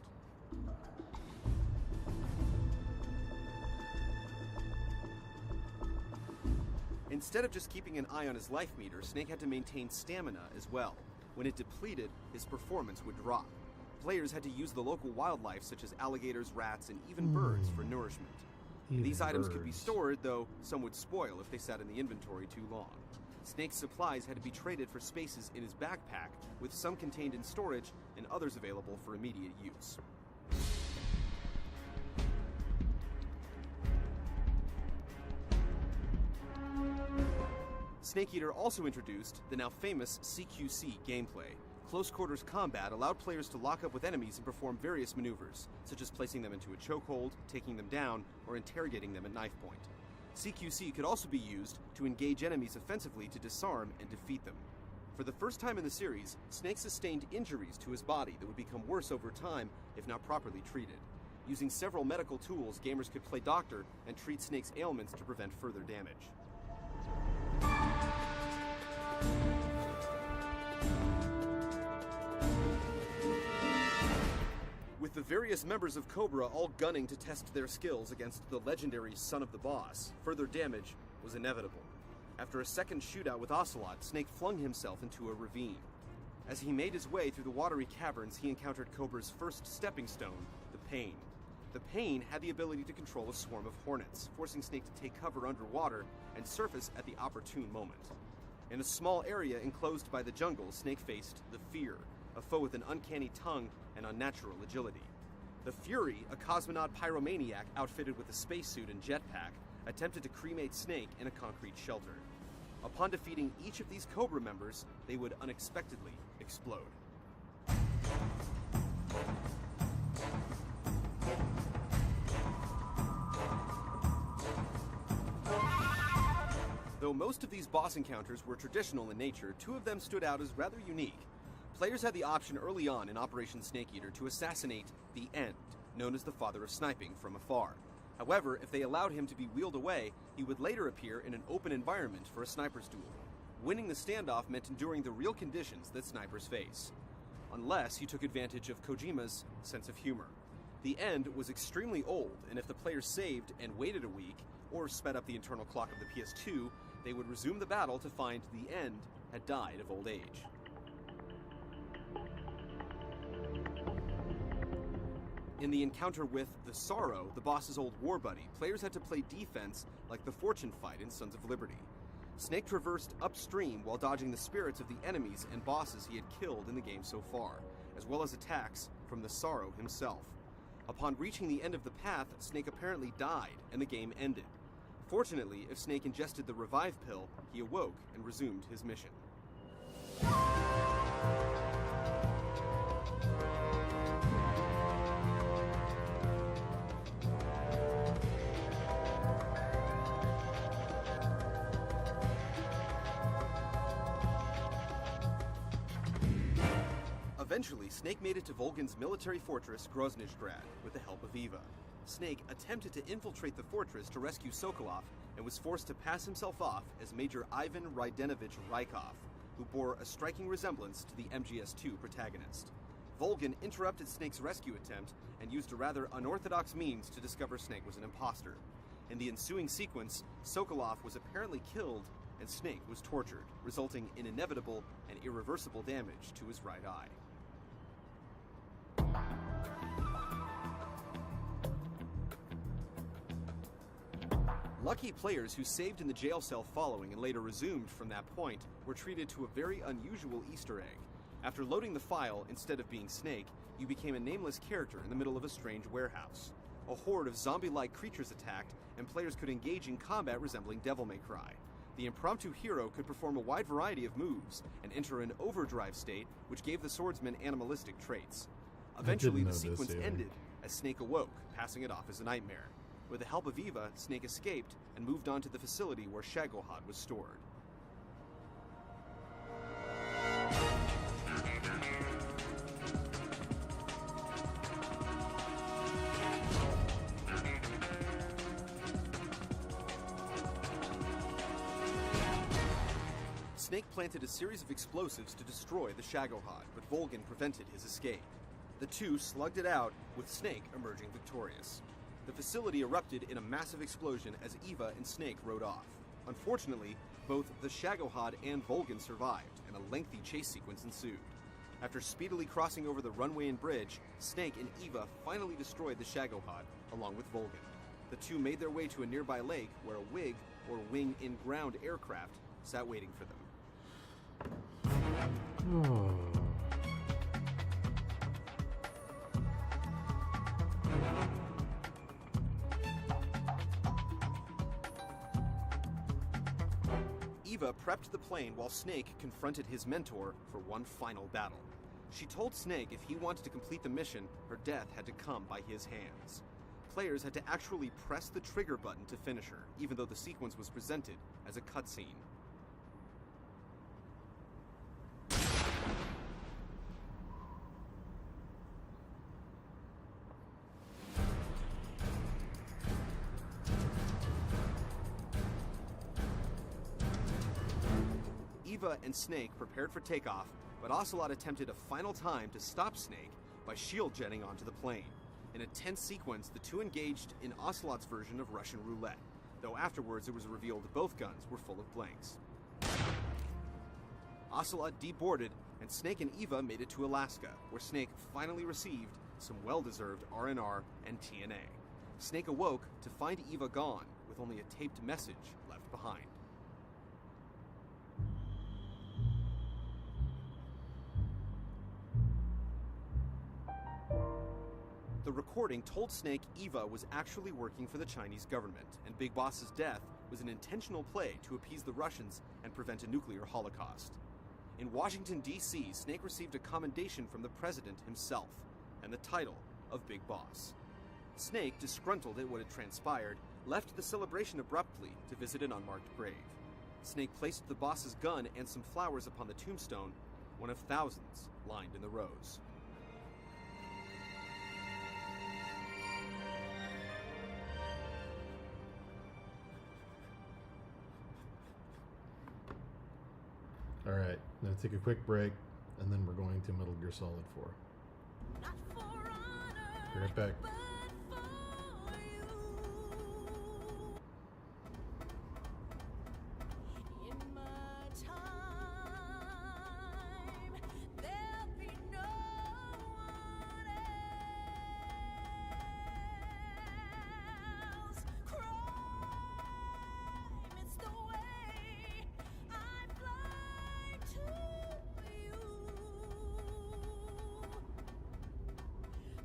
Instead of just keeping an eye on his life meter, Snake had to maintain stamina as well. When it depleted, his performance would drop. Players had to use the local wildlife such as alligators, rats, and even birds for nourishment. These items could be stored, though some would spoil if they sat in the inventory too long. Snake's supplies had to be traded for spaces in his backpack, with some contained in storage and others available for immediate use. Snake Eater also introduced the now famous CQC gameplay. Close quarters combat allowed players to lock up with enemies and perform various maneuvers, such as placing them into a chokehold, taking them down, or interrogating them at knife point. CQC could also be used to engage enemies offensively to disarm and defeat them. For the first time in the series, Snake sustained injuries to his body that would become worse over time if not properly treated. Using several medical tools, gamers could play doctor and treat Snake's ailments to prevent further damage. With the various members of Cobra all gunning to test their skills against the legendary Son of the Boss, further damage was inevitable. After a second shootout with Ocelot, Snake flung himself into a ravine. As he made his way through the watery caverns, he encountered Cobra's first stepping stone, the Pain. The Pain had the ability to control a swarm of hornets, forcing Snake to take cover underwater and surface at the opportune moment. In a small area enclosed by the jungle, Snake faced the Fear, a foe with an uncanny tongue and unnatural agility. The Fury, a cosmonaut pyromaniac outfitted with a spacesuit and jetpack, attempted to cremate Snake in a concrete shelter. Upon defeating each of these Cobra members, they would unexpectedly explode. Though most of these boss encounters were traditional in nature, two of them stood out as rather unique. Players had the option early on in Operation Snake Eater to assassinate the End, known as the Father of Sniping, from afar. However, if they allowed him to be wheeled away, he would later appear in an open environment for a sniper's duel. Winning the standoff meant enduring the real conditions that snipers face, unless you took advantage of Kojima's sense of humor. The End was extremely old, and if the player saved and waited a week, or sped up the internal clock of the PS2, they would resume the battle to find the End had died of old age. In the encounter with the Sorrow, the boss's old war buddy, players had to play defense like the Fortune fight in Sons of Liberty. Snake traversed upstream while dodging the spirits of the enemies and bosses he had killed in the game so far, as well as attacks from the Sorrow himself. Upon reaching the end of the path, Snake apparently died, and the game ended. Fortunately, if Snake ingested the revive pill, he awoke and resumed his mission. Eventually, Snake made it to Volgan's military fortress, Groznyjgrad, with the help of Eva. Snake attempted to infiltrate the fortress to rescue Sokolov and was forced to pass himself off as Major Ivan Rydenovich Rykov, who bore a striking resemblance to the MGS2 protagonist. Volgan interrupted Snake's rescue attempt and used a rather unorthodox means to discover Snake was an imposter. In the ensuing sequence, Sokolov was apparently killed and Snake was tortured, resulting in inevitable and irreversible damage to his right eye. Lucky players who saved in the jail cell following and later resumed from that point were treated to a very unusual Easter egg. After loading the file, instead of being Snake, you became a nameless character in the middle of a strange warehouse. A horde of zombie-like creatures attacked, and players could engage in combat resembling Devil May Cry. The impromptu hero could perform a wide variety of moves and enter an overdrive state, which gave the swordsman animalistic traits. Eventually, the sequence ended as Snake awoke, passing it off as a nightmare. With the help of Eva, Snake escaped and moved on to the facility where Shagohod was stored. Snake planted a series of explosives to destroy the Shagohod, but Volgan prevented his escape. The two slugged it out, with Snake emerging victorious. The facility erupted in a massive explosion as Eva and Snake rode off. Unfortunately, both the Shagohod and Volgan survived, and a lengthy chase sequence ensued. After speedily crossing over the runway and bridge, Snake and Eva finally destroyed the Shagohod, along with Volgin. The two made their way to a nearby lake where a WIG, or Wing In-Ground aircraft, sat waiting for them. Eva prepped the plane while Snake confronted his mentor for one final battle. She told Snake if he wanted to complete the mission, her death had to come by his hands. Players had to actually press the trigger button to finish her, even though the sequence was presented as a cutscene. Eva and Snake prepared for takeoff, but Ocelot attempted a final time to stop Snake by shield jetting onto the plane. In a tense sequence, the two engaged in Ocelot's version of Russian roulette, though afterwards it was revealed both guns were full of blanks. Ocelot deboarded, and Snake and Eva made it to Alaska, where Snake finally received some well-deserved R&R and TNA. Snake awoke to find Eva gone, with only a taped message left behind. The recording told Snake Eva was actually working for the Chinese government, and Big Boss's death was an intentional play to appease the Russians and prevent a nuclear holocaust. In Washington, D.C., Snake received a commendation from the president himself, and the title of Big Boss. Snake, disgruntled at what had transpired, left the celebration abruptly to visit an unmarked grave. Snake placed the boss's gun and some flowers upon the tombstone, one of thousands lined in the rows. Alright, I'm going to take a quick break, and then we're going to Metal Gear Solid 4. Be right back.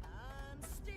I'm still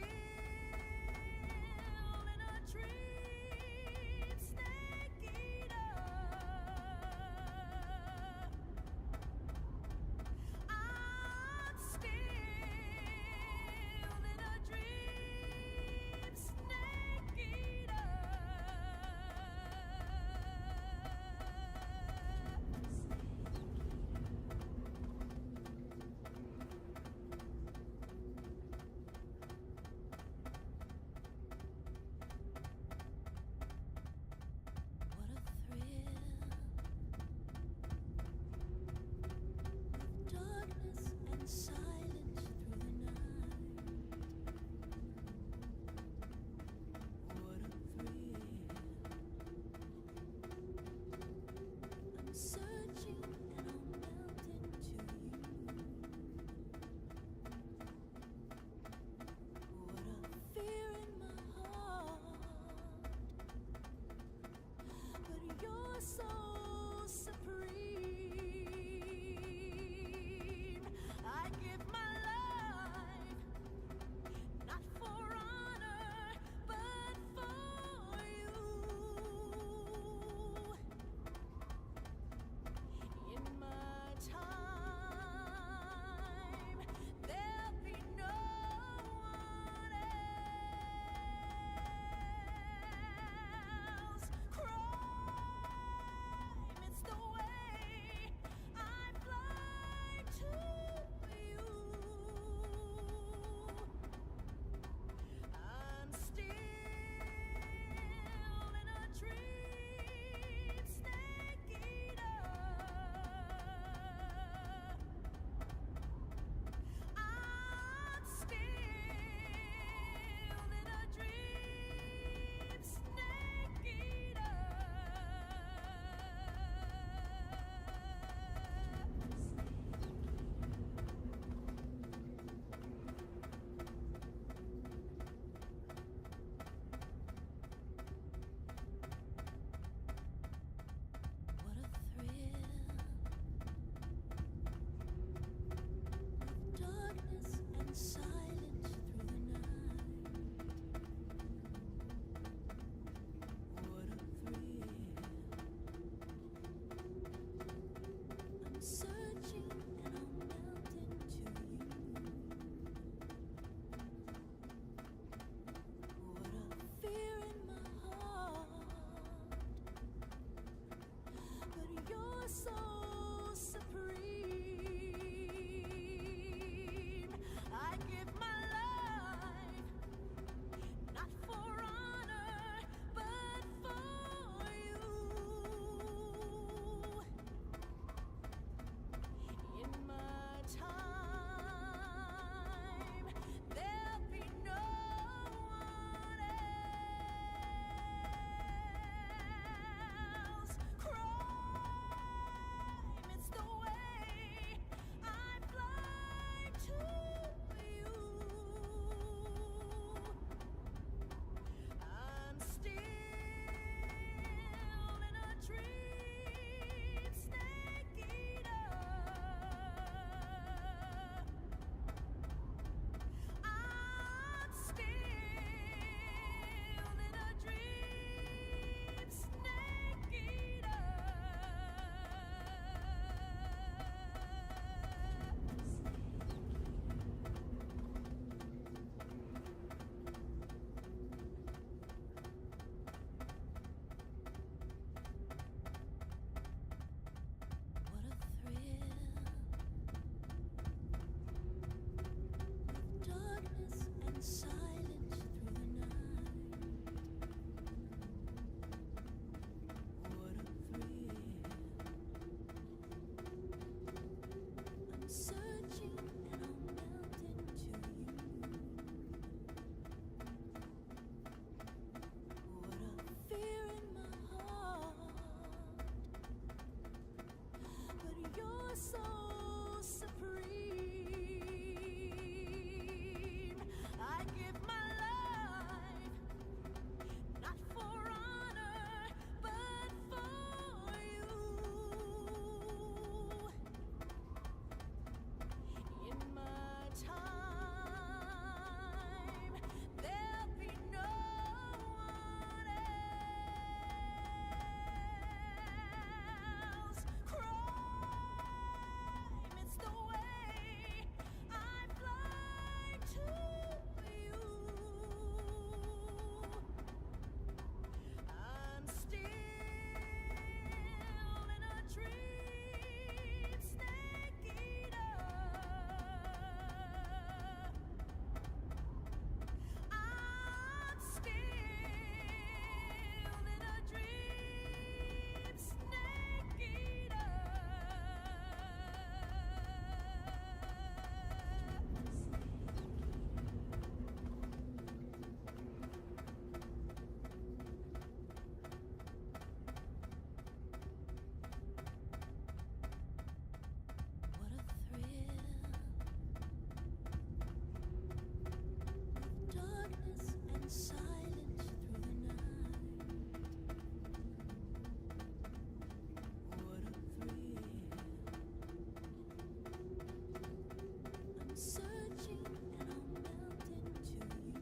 searching and I'll melt into you.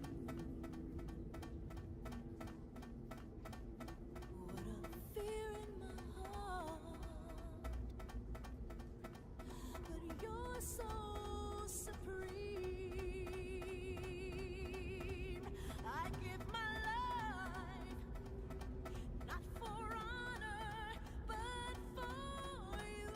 What a fear in my heart, but you're so supreme. I give my life, not for honor, but for you.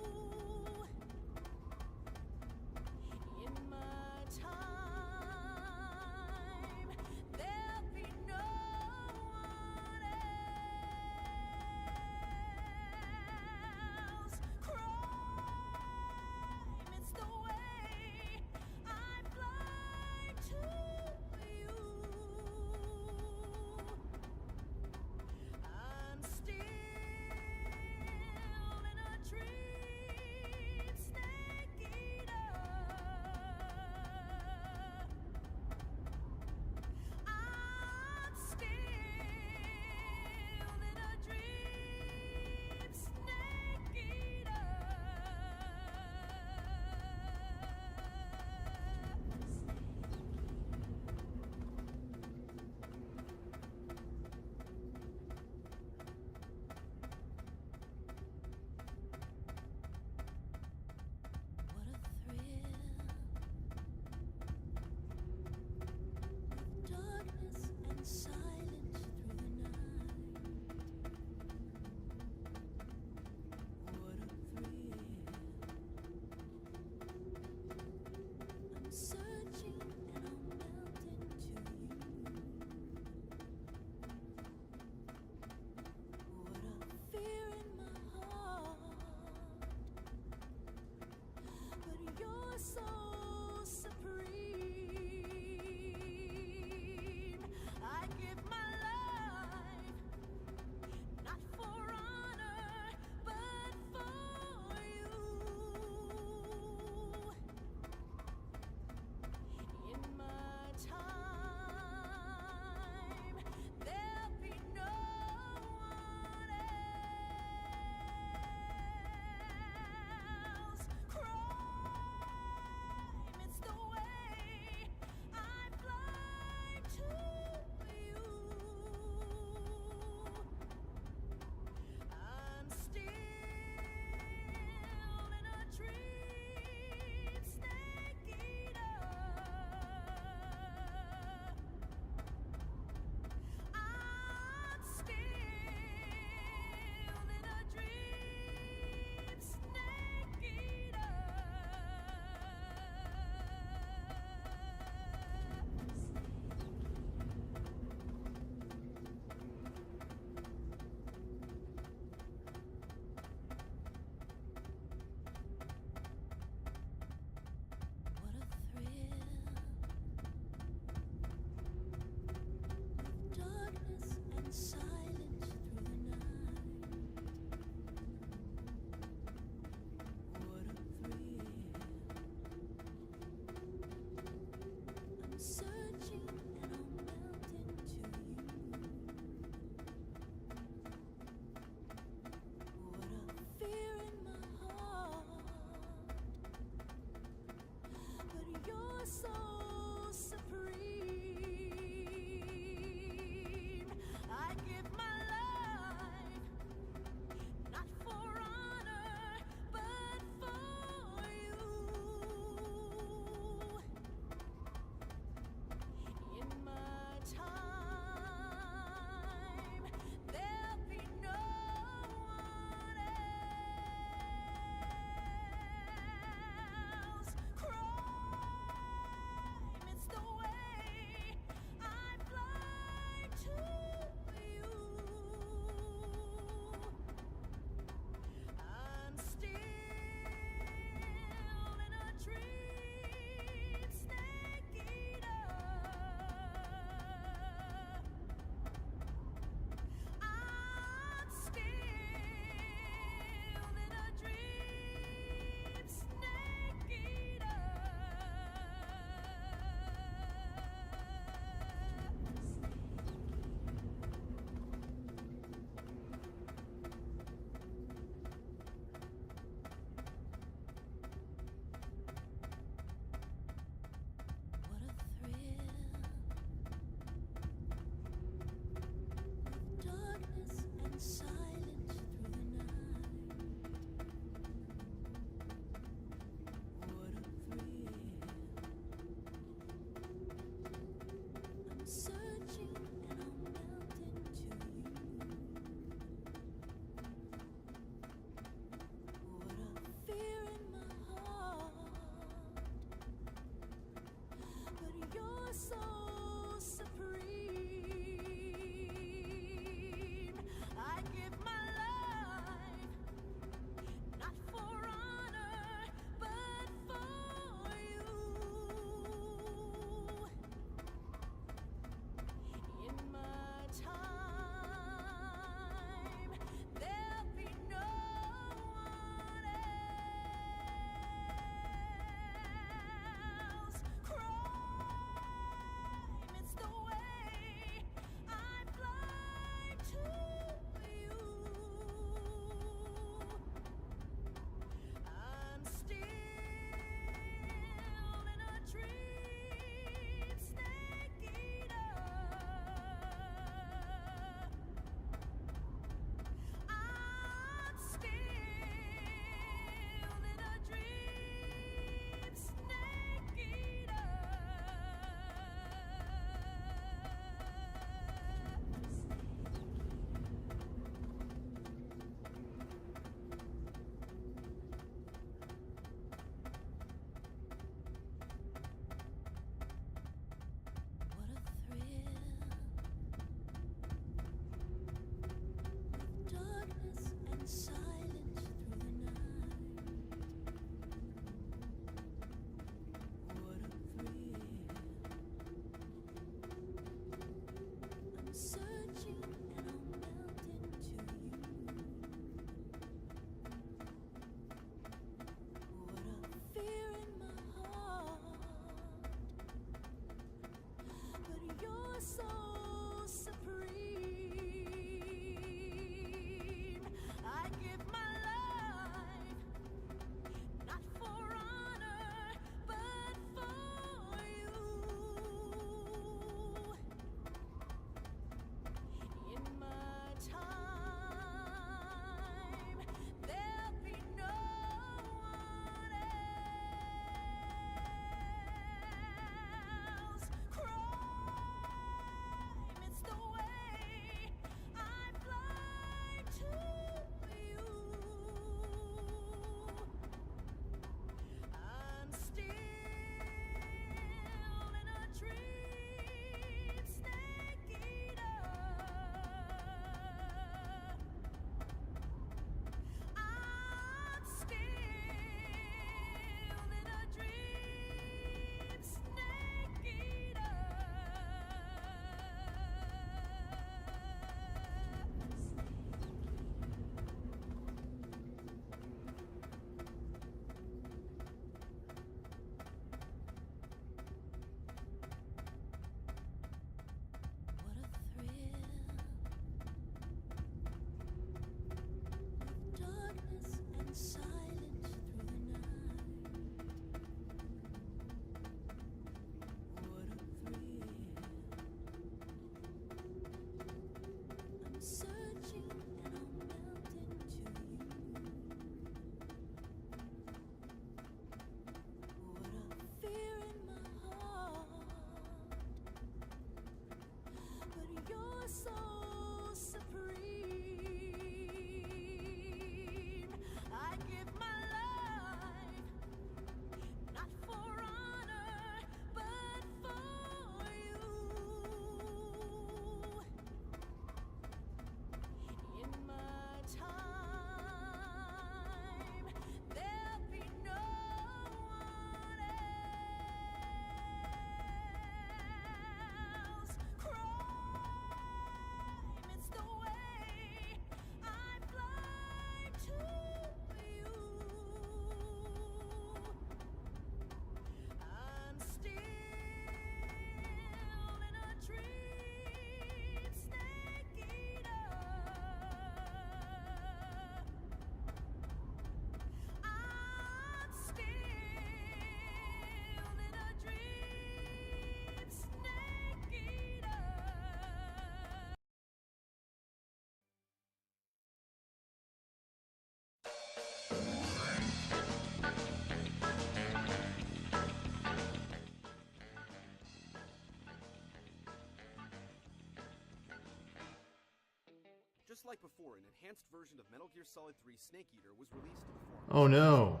like before, an enhanced version of Metal Gear Solid 3 Snake Eater was released to the forum. Oh no.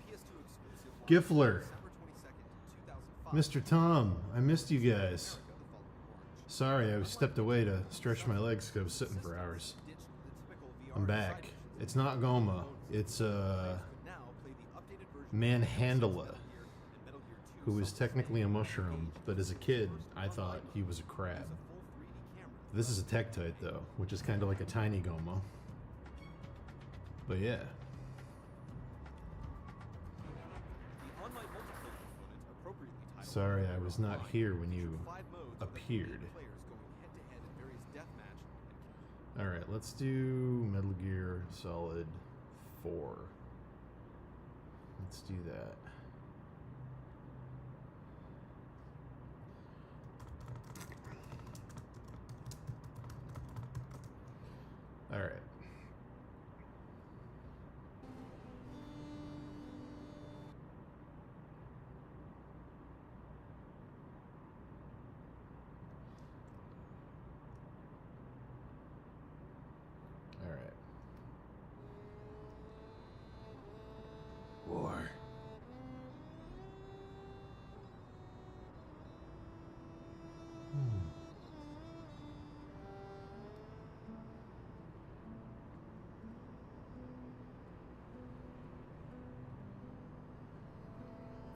PS2 exclusive Giffler. December 22nd, 2005. Mr. Tom, I missed you guys. Sorry, I stepped away to stretch my legs because I was sitting for hours. I'm back. It's not Goma. It's manhandla, who is technically a mushroom, but as a kid, I thought he was a crab. This is a Tektite, though, which is kind of like a tiny Goma. But yeah. Sorry, I was not here when you appeared. Alright, let's do Metal Gear Solid 4. Let's do that. Alright. Alright. War.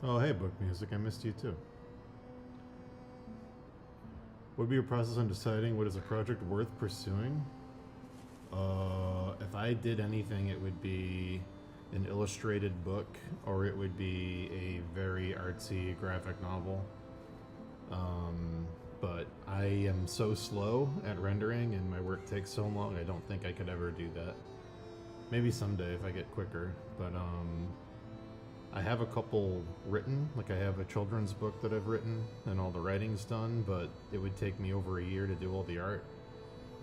Oh, hey, book music. I missed you too. What would be your process on deciding what is a project worth pursuing? If I did anything, it would be an illustrated book, or it would be a very artsy graphic novel. But I am so slow at rendering and my work takes so long, I don't think I could ever do that. Maybe someday if I get quicker, but I have a couple written, like I have a children's book that I've written and all the writing's done, but it would take me over a year to do all the art.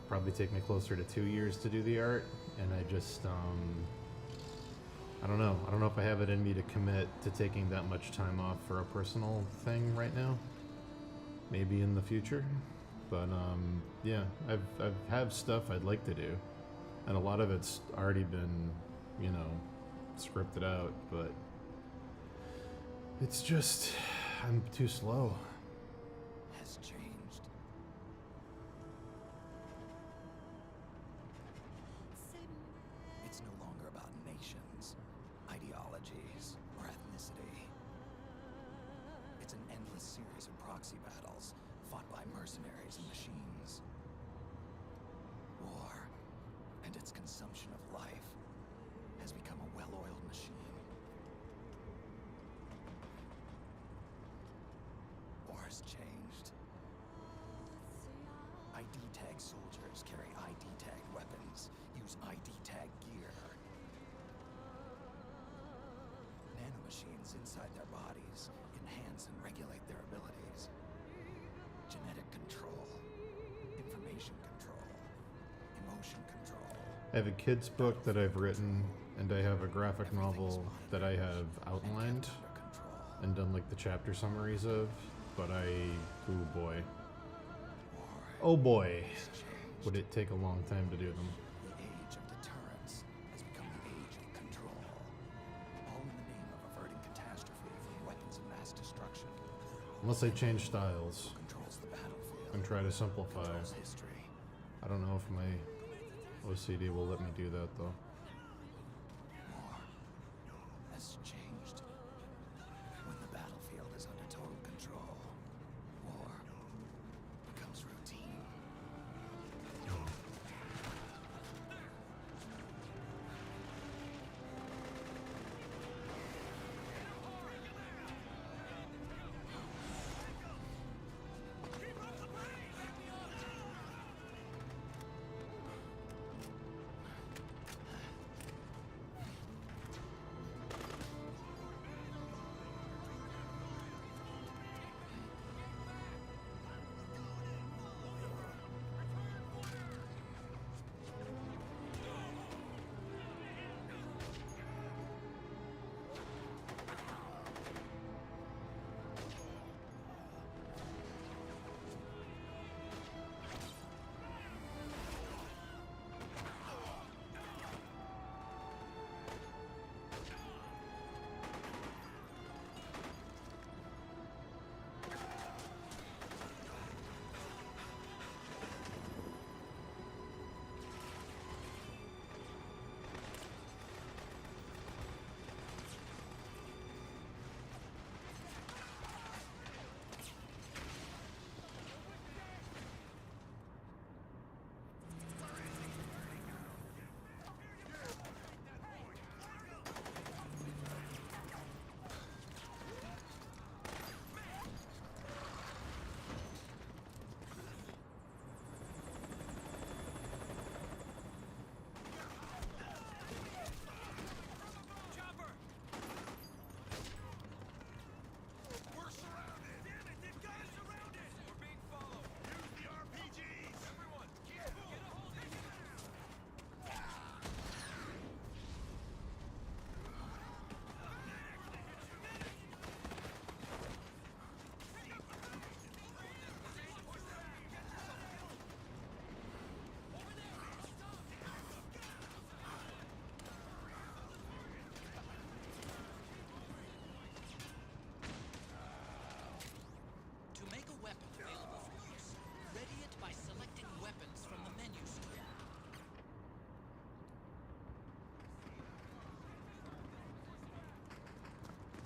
Probably take me closer to 2 years to do the art, and I just, I don't know. I don't know if I have it in me to commit to taking that much time off for a personal thing right now. Maybe in the future, but yeah, I have stuff I'd like to do, and a lot of it's already been, you know, scripted out, but it's just, I'm too slow. Has changed. It's no longer about nations, ideologies, or ethnicity. It's an endless series of proxy battles fought by mercenaries and machines. War and its consumption of life has become a well-oiled machine. War's changed. ID tag soldiers carry ID tag weapons, use ID tag gear. Nanomachines inside their bodies enhance and regulate their abilities. Genetic control, information control, emotion control. I have a kid's book that I've written, and I have a graphic novel that I have outlined and done like the chapter summaries of, but oh boy, would it take a long time to do them. The age of deterrence has become the age of control. All in the name of averting catastrophe from weapons of mass destruction. Unless I change styles Controls the battlefield. and try to simplify. Controls history. I don't know if my OCD will let me do that though. War has changed. When the battlefield is under total control, war becomes routine.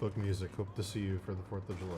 Facebook music. Hope to see you for the 4th of July.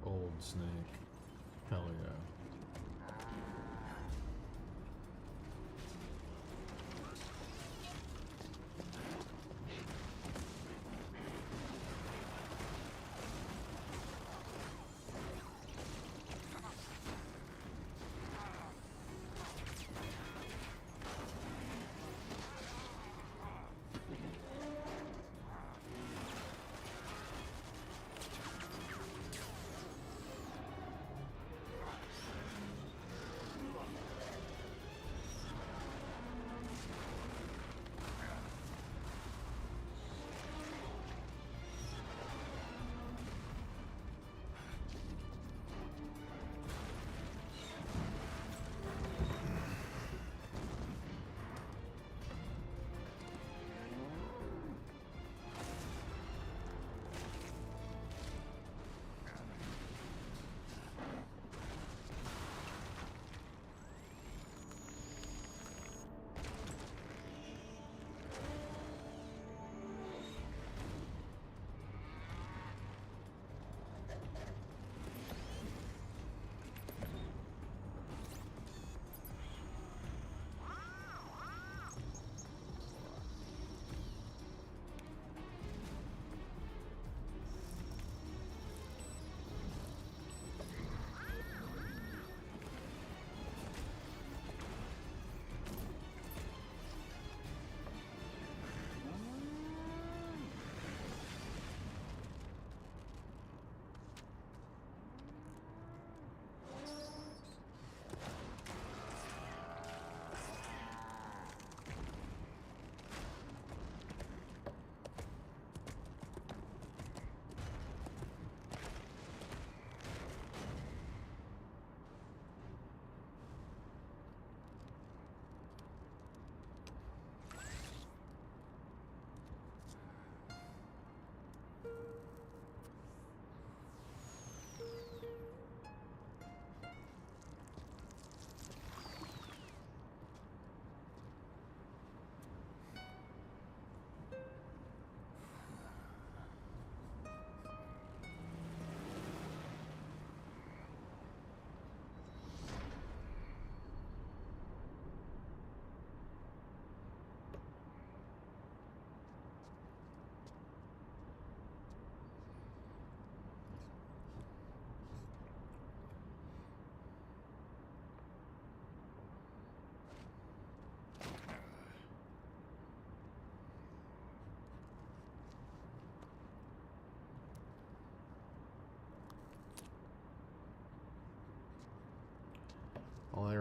Old Snake. Hell yeah.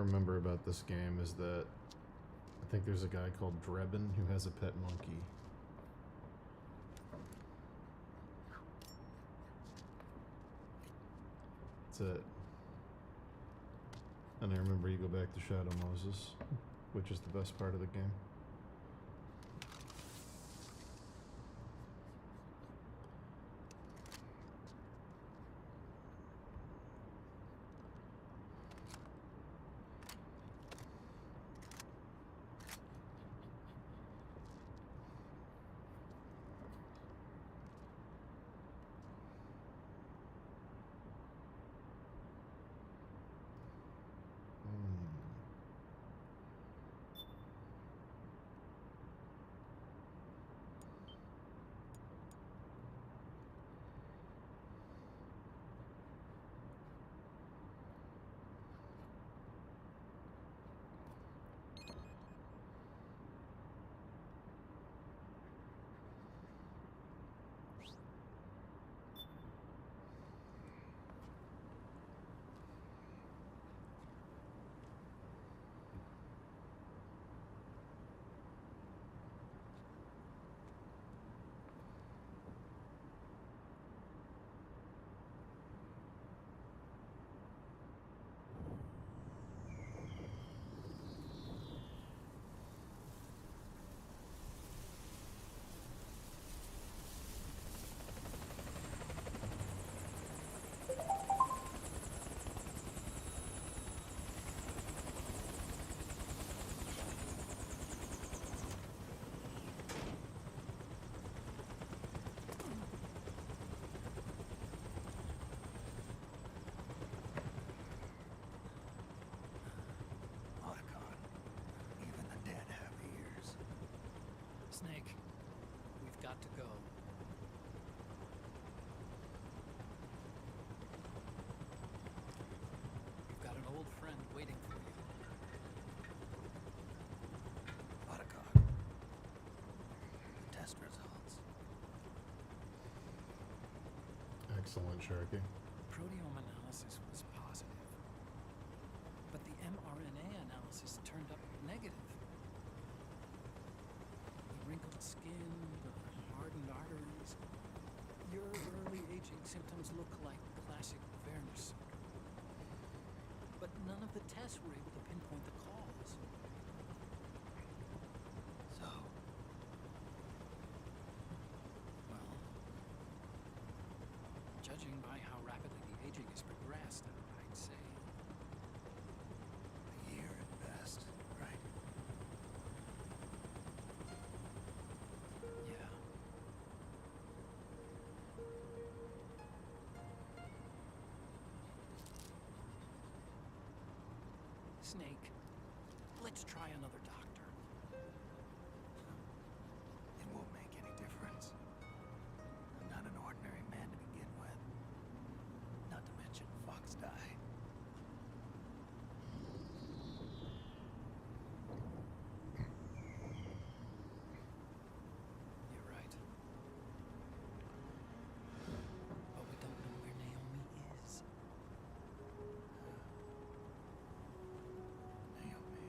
remember about this game is that I think there's a guy called Drebin who has a pet monkey. That's it. And I remember you go back to Shadow Moses, which is the best part of the game. Snake, we've got to go. You've got an old friend waiting for you. Otacon. Test results. Excellent, Sharky. Proteome analysis was positive, but the mRNA analysis turned up negative. Wrinkled skin, hardened arteries. Your early aging symptoms look like classic Verner's syndrome. But none of the tests were able to pinpoint the cause. So? Well, judging by how rapidly the aging has progressed, I'd say A year at best, right? yeah. Snake, let's try another doctor. It won't make any difference. I'm not an ordinary man to begin with. Not to mention Fox die. You're right. But we don't know where Naomi is. Naomi.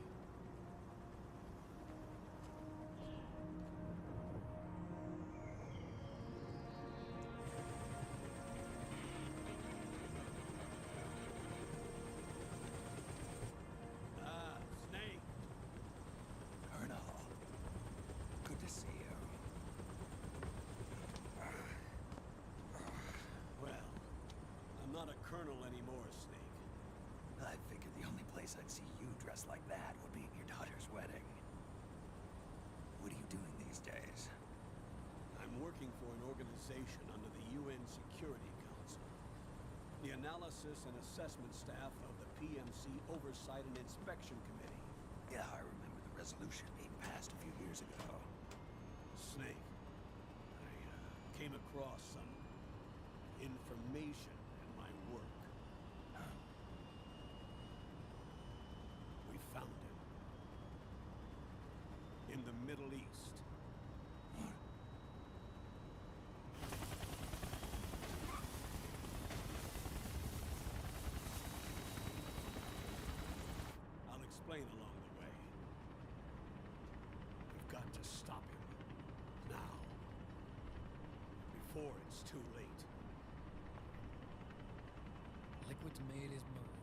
Snake. Colonel. Good to see you. Well, I'm not a colonel anymore, Snake. I figured the only place I'd see you dressed like that would be at your daughter's wedding. What are you doing these days? I'm working for an organization under the UN Security Council. The Analysis and Assessment Staff of the PMC Oversight and Inspection Committee. Yeah, I remember the resolution being passed a few years ago. Snake, I came across some information in my work. We found him. In the Middle East. explain along the way. We've got to stop him. Now. Before it's too late. Liquid's made his move.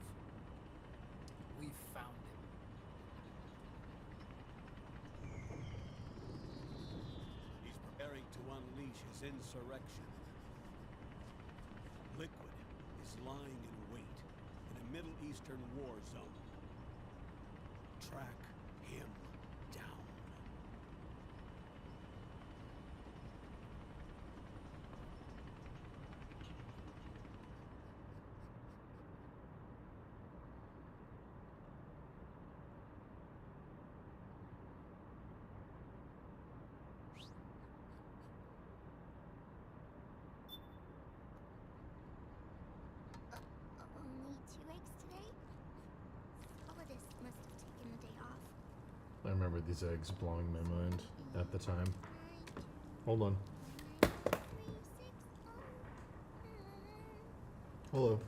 We found him. He's preparing to unleash his insurrection. Liquid is lying in wait in a Middle Eastern war zone. Track him down. Only 2 eggs today? Solidus must have taken the day off. I remember these eggs blowing my mind at the time. Hold on. Hello.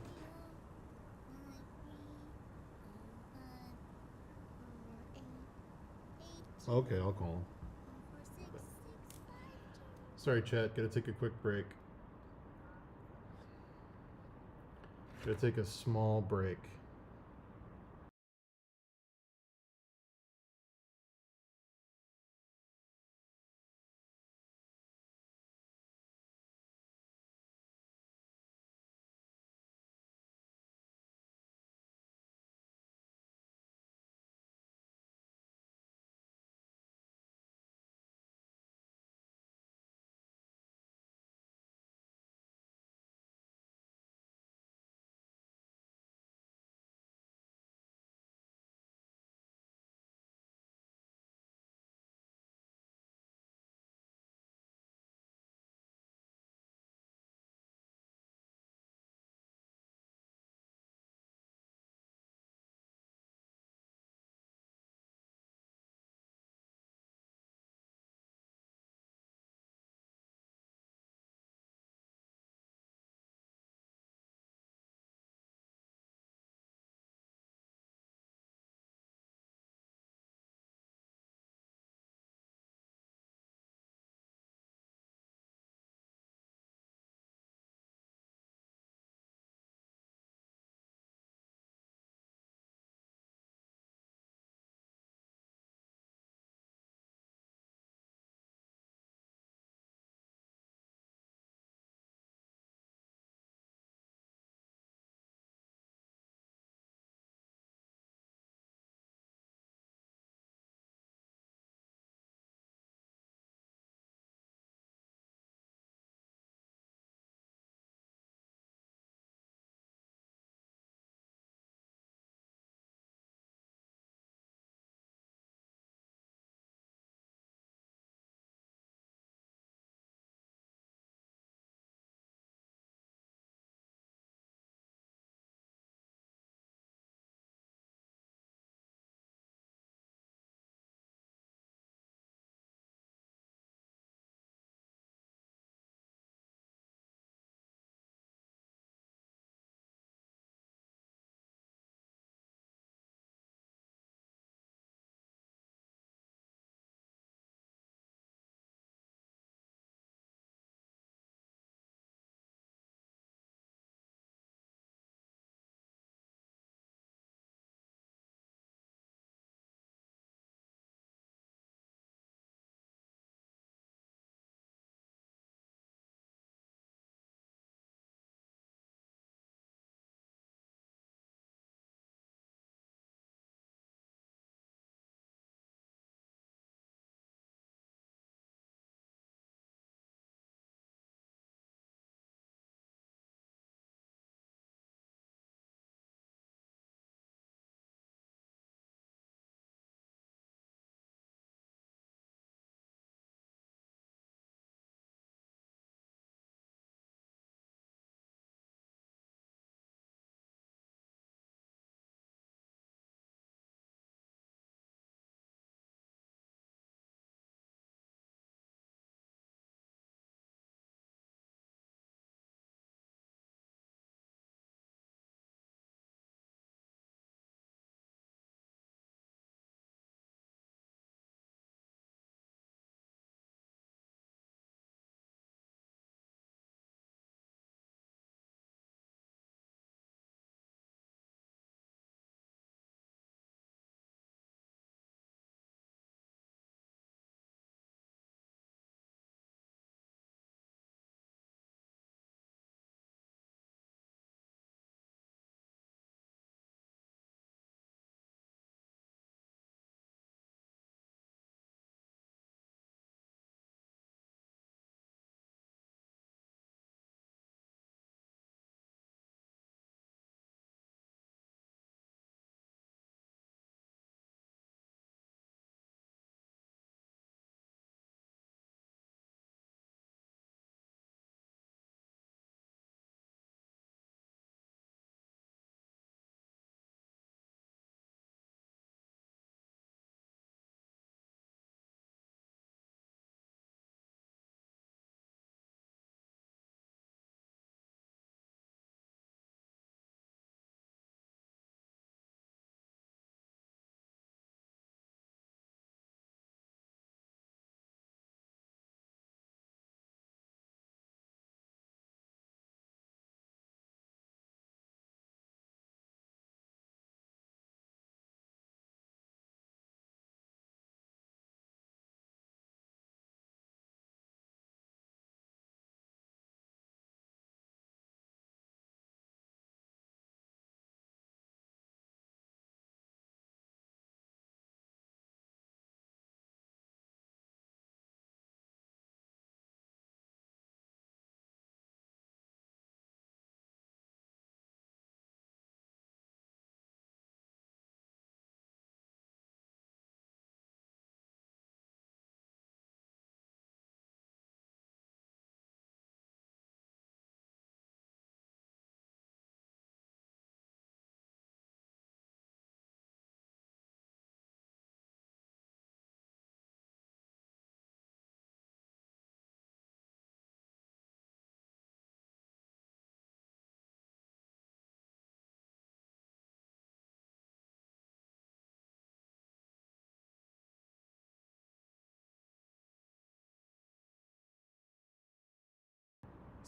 Okay, I'll call him. Sorry, chat. Gotta take a quick break. Gotta take a small break.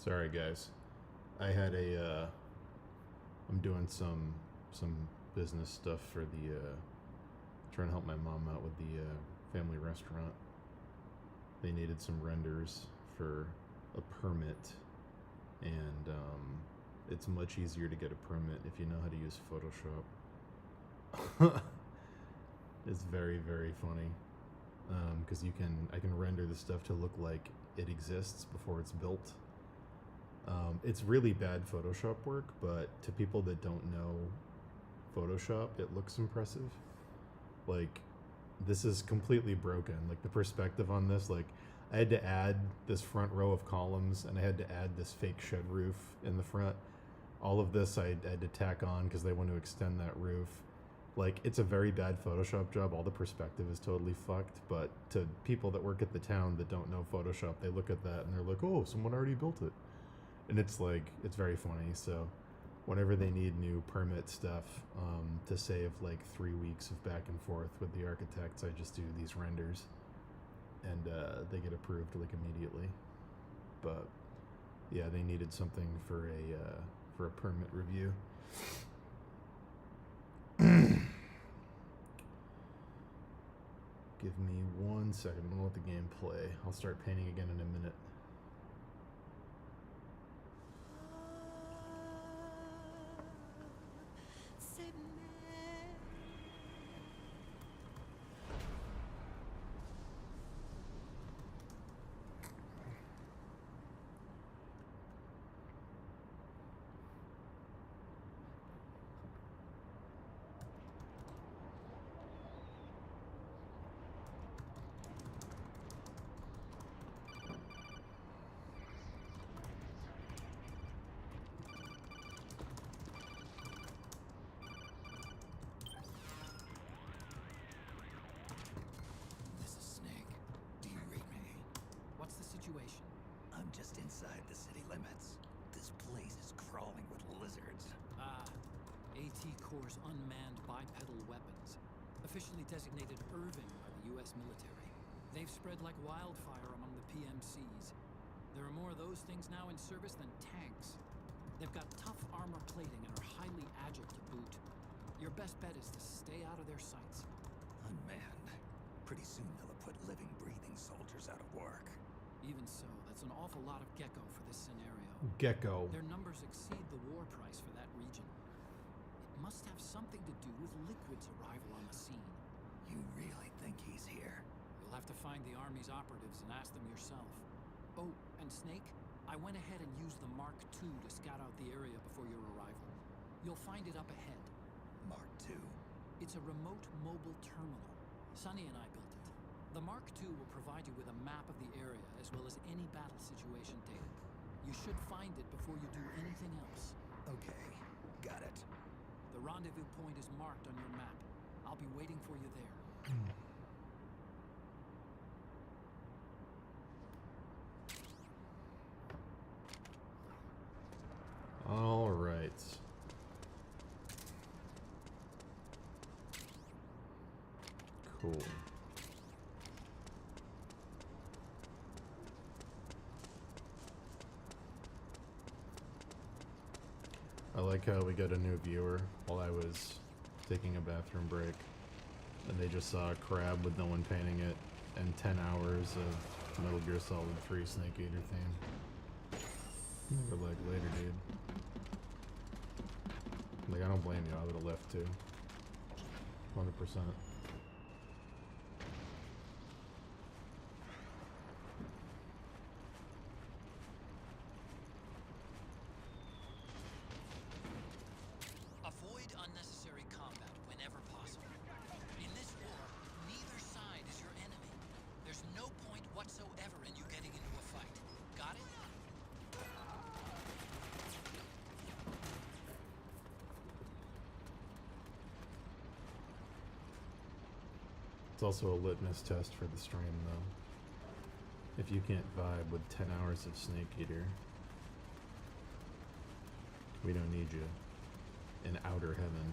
Sorry guys. I had a I'm doing some business stuff for the trying to help my mom out with the family restaurant. They needed some renders for a permit, and it's much easier to get a permit if you know how to use Photoshop. It's very, very funny, because I can render the stuff to look like it exists before it's built. It's really bad Photoshop work, but to people that don't know Photoshop, it looks impressive. Like, this is completely broken. Like, the perspective on this, like, I had to add this front row of columns, and I had to add this fake shed roof in the front. All of this I had to tack on because they want to extend that roof. Like, it's a very bad Photoshop job. All the perspective is totally fucked, but to people that work at the town that don't know Photoshop, they look at that and they're like, oh, someone already built it. And it's like, it's very funny. So whenever they need new permit stuff, to save like 3 weeks of back and forth with the architects, I just do these renders, and they get approved like immediately. But yeah, they needed something for a permit review. Give me 1 second. I'm gonna let the game play. I'll start painting again in a minute. This is Snake. Do you read me? What's the situation? I'm just inside the city limits. This place is crawling with lizards. AT Corps' unmanned bipedal weapons, officially designated Irving by the U.S. military. They've spread like wildfire among the PMCs. There are more of those things now in service than tanks. They've got tough armor plating and are highly agile to boot. Your best bet is to stay out of their sights. Unmanned. Pretty soon they'll have put living, breathing soldiers out of work. Even so, that's an awful lot of gecko for this scenario. Gecko. Their numbers exceed the war price for that region. It must have something to do with Liquid's arrival on the scene. You really think he's here? You'll have to find the Army's operatives and ask them yourself. Oh, and Snake, I went ahead and used the Mark II to scout out the area before your arrival. You'll find it up ahead. Mark II? It's a remote mobile terminal. Sonny and I built it. The Mark II will provide you with a map of the area as well as any battle situation data. You should find it before you do anything else. Okay, got it. The rendezvous point is marked on your map. I'll be waiting for you there. All right. Cool. I like how we got a new viewer while I was taking a bathroom break, and they just saw a crab with no one painting it, and 10 hours of Metal Gear Solid 3 Snake Eater theme. They're like, later, dude. Like, I don't blame you. I would have left too. 100%. Avoid unnecessary combat whenever possible. In this war, neither side is your enemy. There's no point whatsoever in you getting into a fight. Got it? It's also a litmus test for the stream, though. If you can't vibe with 10 hours of Snake Eater, we don't need you in outer heaven.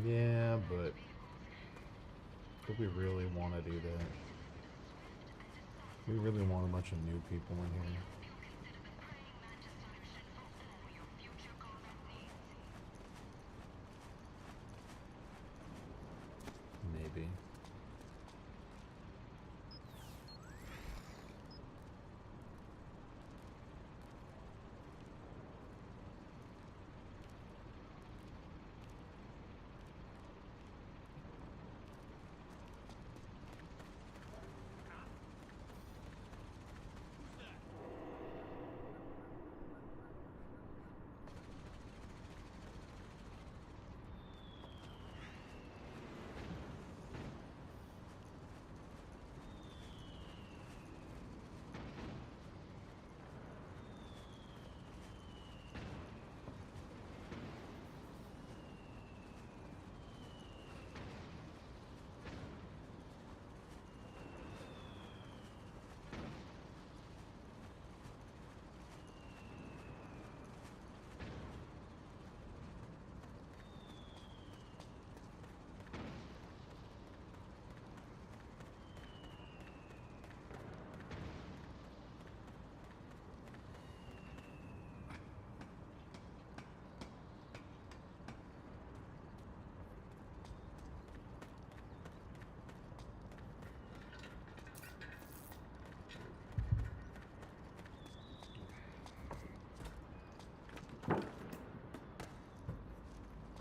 Yeah, but do we really want to do that? We really want a bunch of new people in here. Maybe.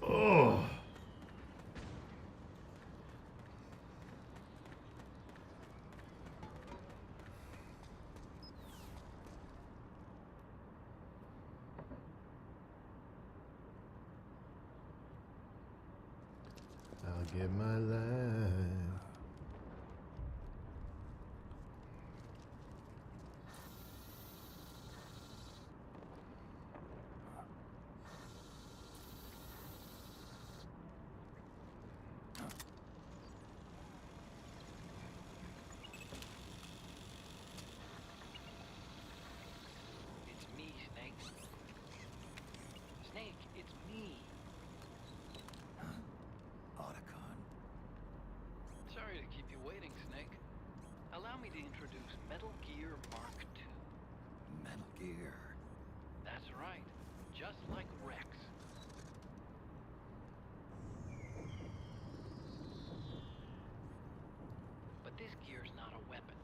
Oh. I'll give my life. It's me, Snake. Snake, it's me. Otacon. Sorry to keep you waiting, Snake. Allow me to introduce Metal Gear Mark II. Metal Gear. That's right. Just like Rex. But this gear's not a weapon.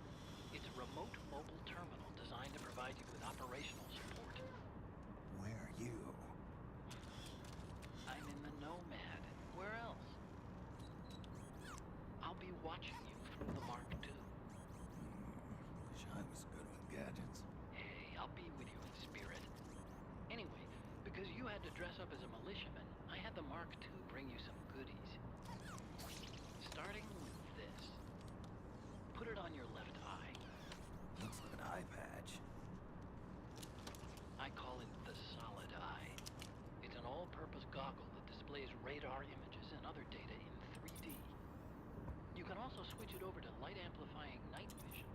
It's a remote mobile terminal designed to provide you with operational support. Where are you? I'm in the Nomad. Where else? I'll be watching you through the Mark II. Wish I was good with gadgets. Hey, I'll be with you in spirit. Anyway, because you had to dress up as a militiaman, I had the Mark II bring you some goodies. Starting with this. Put it on your left eye. Looks like an eye patch. I call it the Solid Eye. It's an all-purpose goggle that displays radar images and other data in 3D. You can also switch it over to light-amplifying night vision.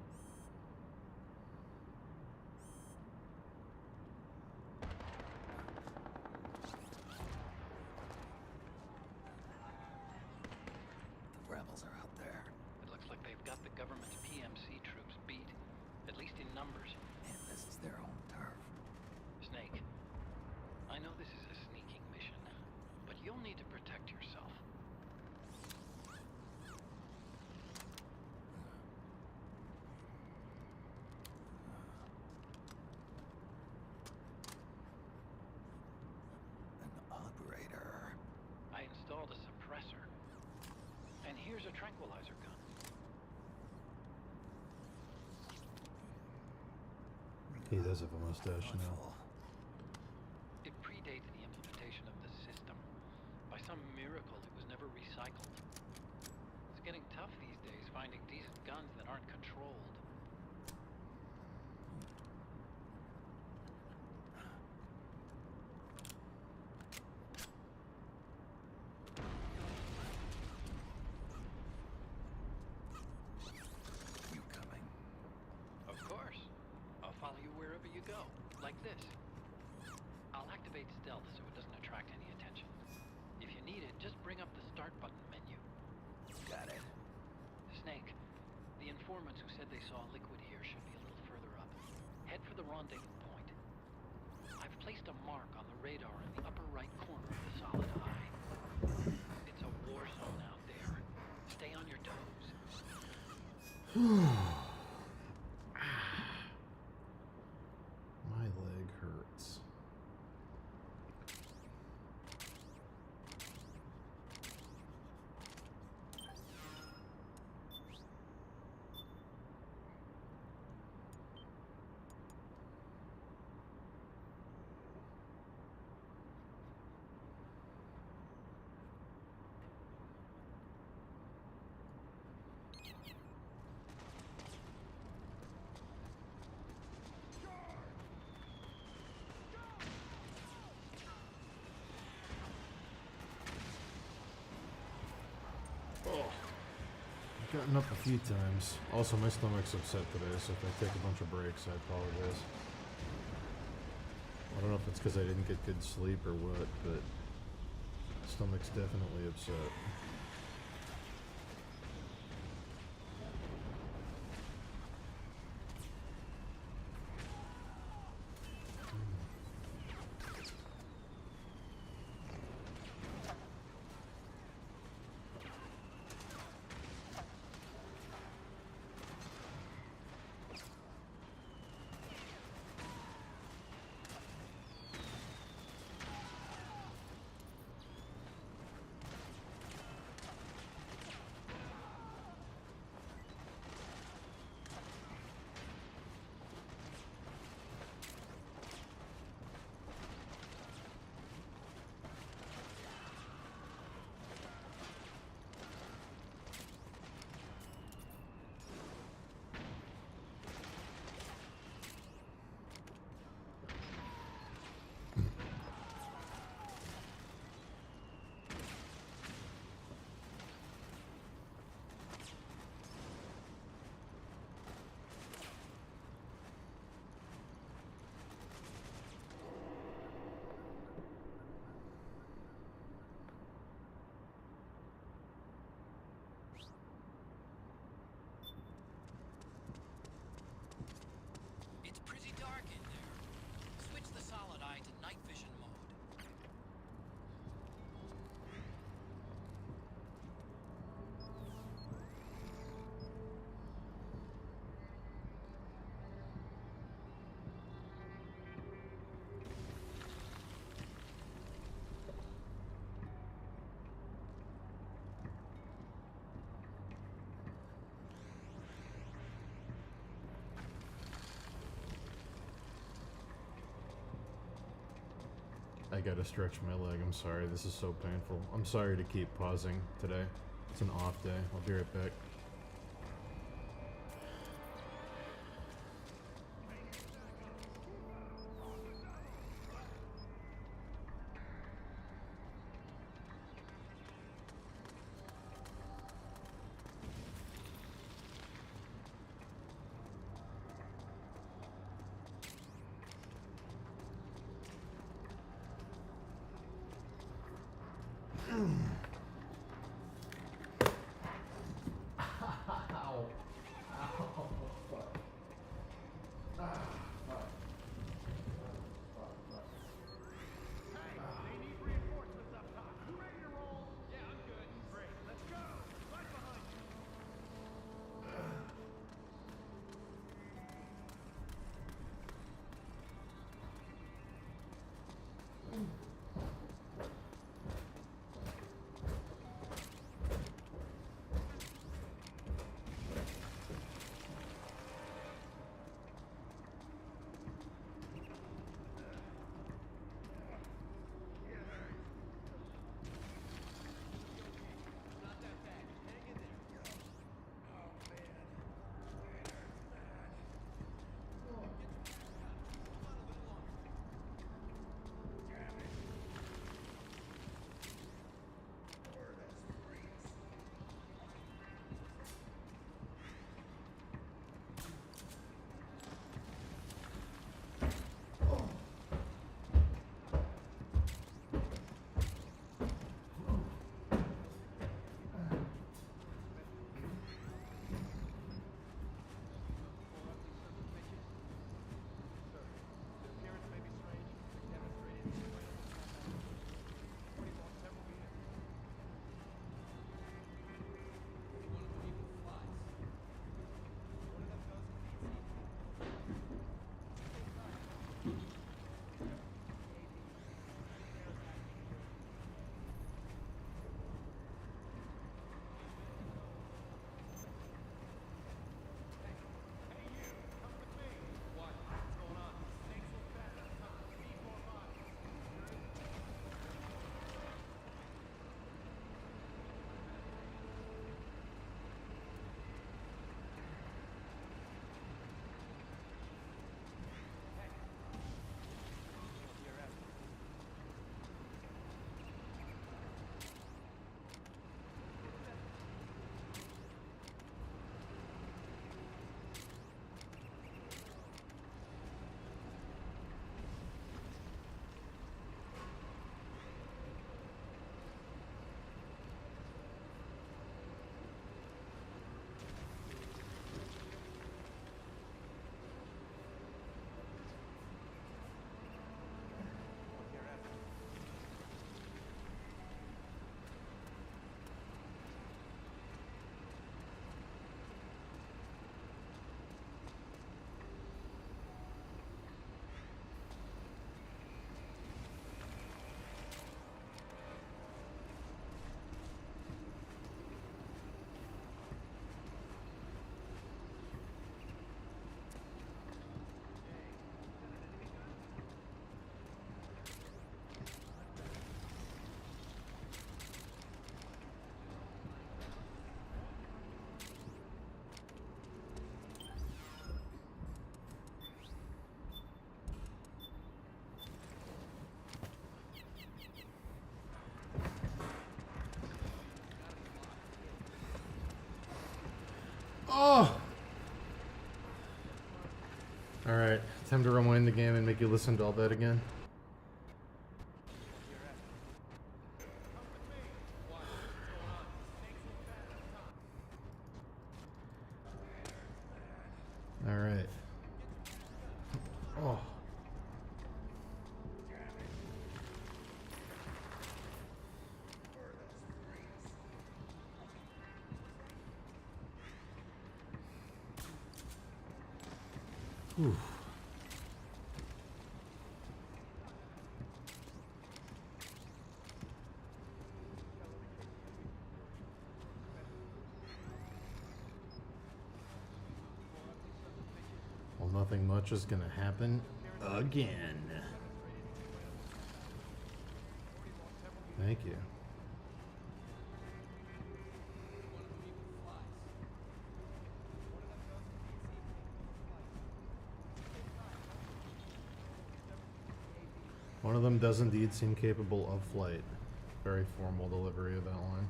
The rebels are out there. It looks like they've got the government's PMC troops beat, at least in numbers. And this is their own turf. Snake, I know this is a sneaking mission, but you'll need to protect yourself. An operator. I installed a suppressor. And here's a tranquilizer gun. He does have a mustache now. It predates the implementation of the system. By some miracle, it was never recycled. It's getting tough these days finding decent guns that aren't controlled. You coming? Of course. I'll follow you wherever you go. Like this. I'll activate stealth so it doesn't attract any attention. If you need it, just bring up the start saw liquid here should be a little further up. Head for the rendezvous point. I've placed a mark on the radar in the upper right corner of the solid eye. It's a war zone out there. Stay on your toes. My leg hurts. I've gotten up a few times. Also, my stomach's upset today, so if I take a bunch of breaks, I apologize. I don't know if it's because I didn't get good sleep or what, but stomach's definitely upset. It's pretty dark in there. Switch the solid eye to night vision mode. I gotta stretch my leg. I'm sorry. This is so painful. I'm sorry to keep pausing today. It's an off day. I'll be right back. Oh! Alright, time to rewind the game and make you listen to all that again. Alright. Oh. Oof. Well, nothing much is gonna happen again. Thank you. One of them does indeed seem capable of flight. Very formal delivery of that line.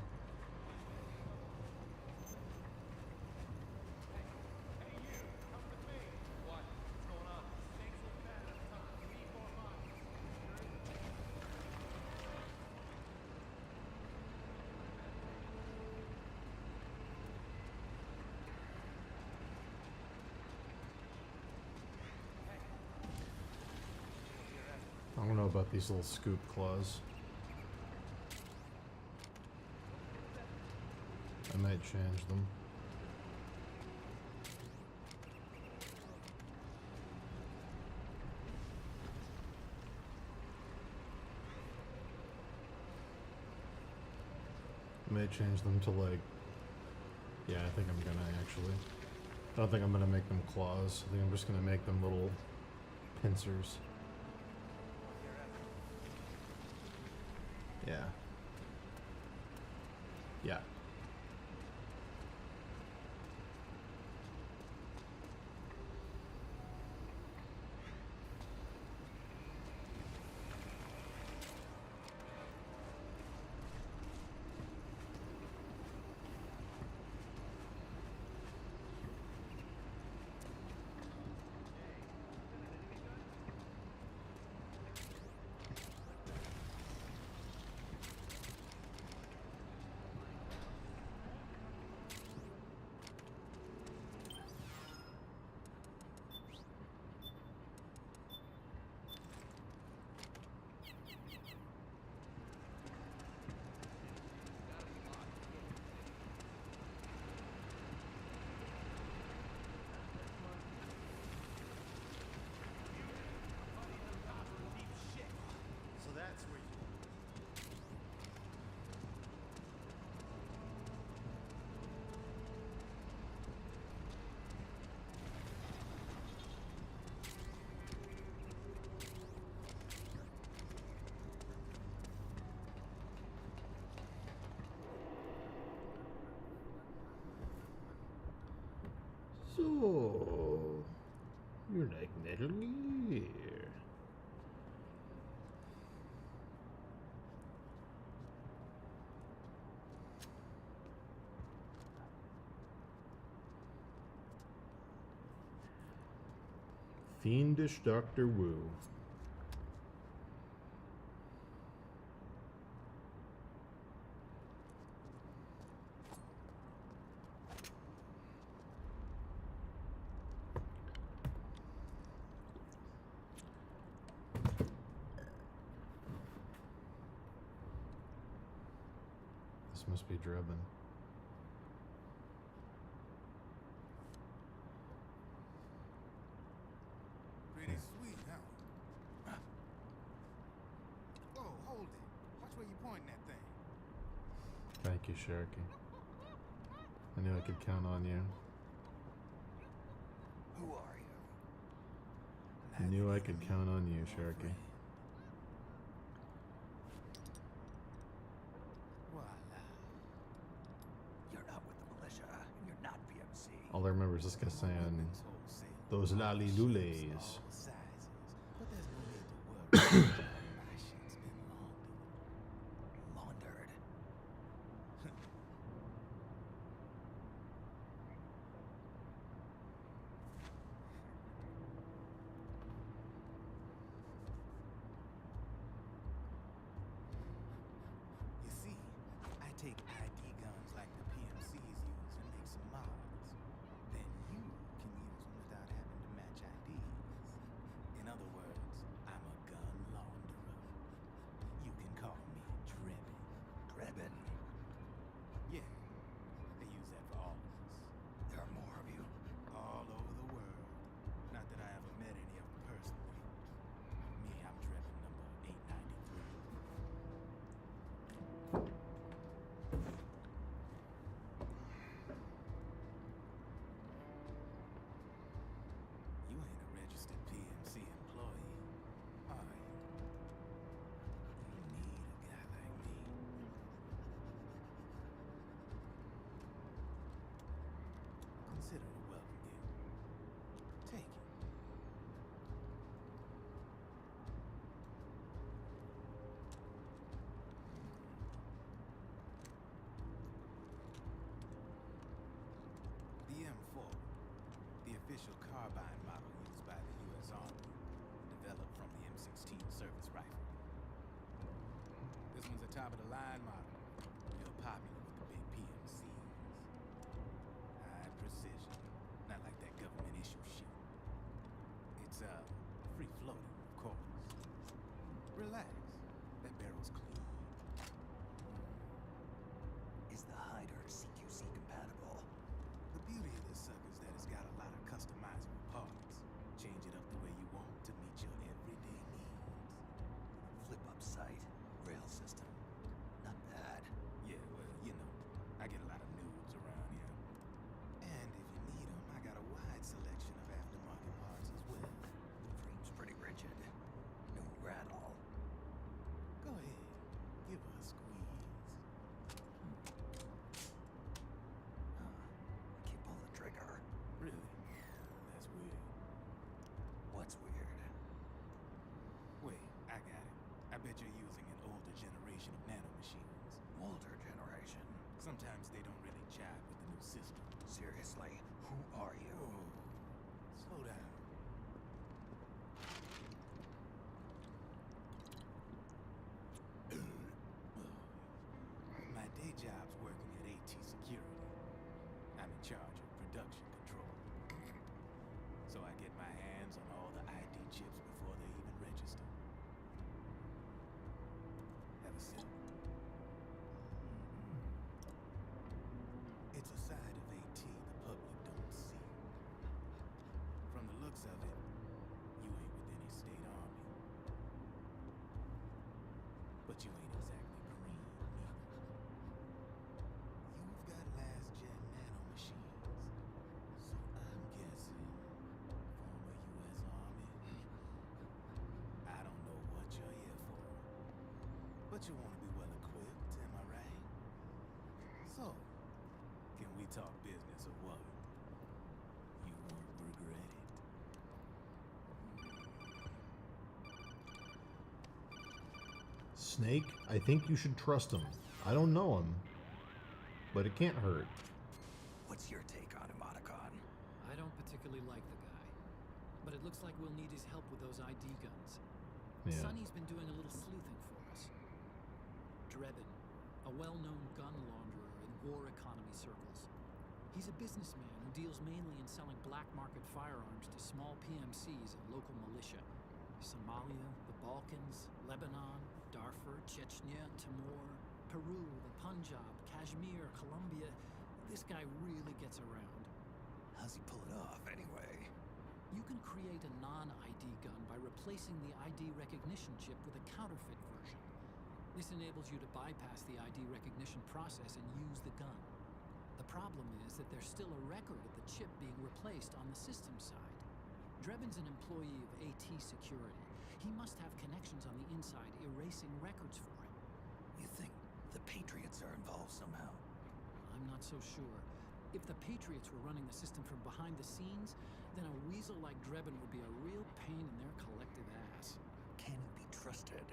I don't know about these little scoop claws. I might change them. I may change them to like, yeah, I think I'm gonna actually. I don't think I'm gonna make them claws. I think I'm just gonna make them little pincers. Yeah. Yeah. So that's where you... So, you like Metal Gear? Fiendish Dr. Wu. This must be Drebin. Pretty sweet, huh? Whoa, hold it. Watch where you pointing that thing. Thank you, Cherokee. I knew I could count on you. Who are you? I knew I could count on you, Cherokee. You're not with the militia. You're not PMC. All I remember is this guy saying, "Those lolly lules." But there's no need to worry. My shit's been laundered. take ID guns like the PMCs use and make some mods. Then you can use them without having to match IDs. In other words, I'm a gun launderer. You can call me Drebin. Drebin? Yeah, they use that for all of us. There are more of you. All over the world. Not that I ever met any of them personally. Me, I'm Drebin number 893. You ain't a registered PMC employee, are you? You need a guy like me. Consider it a welcome gift. Take it. The M4, the official carbine model used by the U.S. Army, developed from the M16 service rifle. This one's a top-of-the-line model, real popular with the big PMCs. High precision, not like that government-issue shit. It's, free-floating, of course. Relax, that barrel's clean. Is the hider CQC compatible? The beauty of this sucker is that it's got a lot of customizable parts. Change it up the way you want to meet your everyday needs. Flip-up sight, rail system. Not bad. Yeah, well, you know, I get a lot of noobs around here. And if you need them, I got a wide selection of aftermarket parts as well. Frame's pretty rigid. No rattle. Go ahead, give her a squeeze. Can't pull the trigger. Really? That's weird. What's weird? Wait, I got it. I bet you're using an older generation of nanomachines. Older generation? Sometimes they don't really jive with the new system. Seriously, who are you? Whoa. Slow down. My day job's working at AT Security. I'm in charge of production control. So I get my hands on all the ID chips before they even register. Have a sip. It's a side of AT the public don't see. From the looks of it, you ain't with any state army. But you ain't exactly green neither. You've got last-gen nanomachines, so I'm guessing former U.S. Army. I don't know what you're here for, but you want to be well equipped, am I right? So, can we talk business or what? You won't regret it. Snake, I think you should trust him. I don't know him, but it can't hurt. What's your take on him, Otacon? I don't particularly like the guy, but it looks like we'll need his help with those ID guns. Yeah. Sonny's been doing a little sleuthing for us. Drebin, a well-known gun launderer in war economy circles. He's a businessman who deals mainly in selling black market firearms to small PMCs and local militia. Somalia, the Balkans, Lebanon, Darfur, Chechnya, Timor, Peru, the Punjab, Kashmir, Colombia. This guy really gets around. How's he pull it off, anyway? You can create a non-ID gun by replacing the ID recognition chip with a counterfeit version. This enables you to bypass the ID recognition process and use the gun. The problem is that there's still a record of the chip being replaced on the system side. Drebin's an employee of AT Security. He must have connections on the inside erasing records for him. You think the Patriots are involved somehow? I'm not so sure. If the Patriots were running the system from behind the scenes, then a weasel like Drebin would be a real pain in their collective ass. Can he be trusted?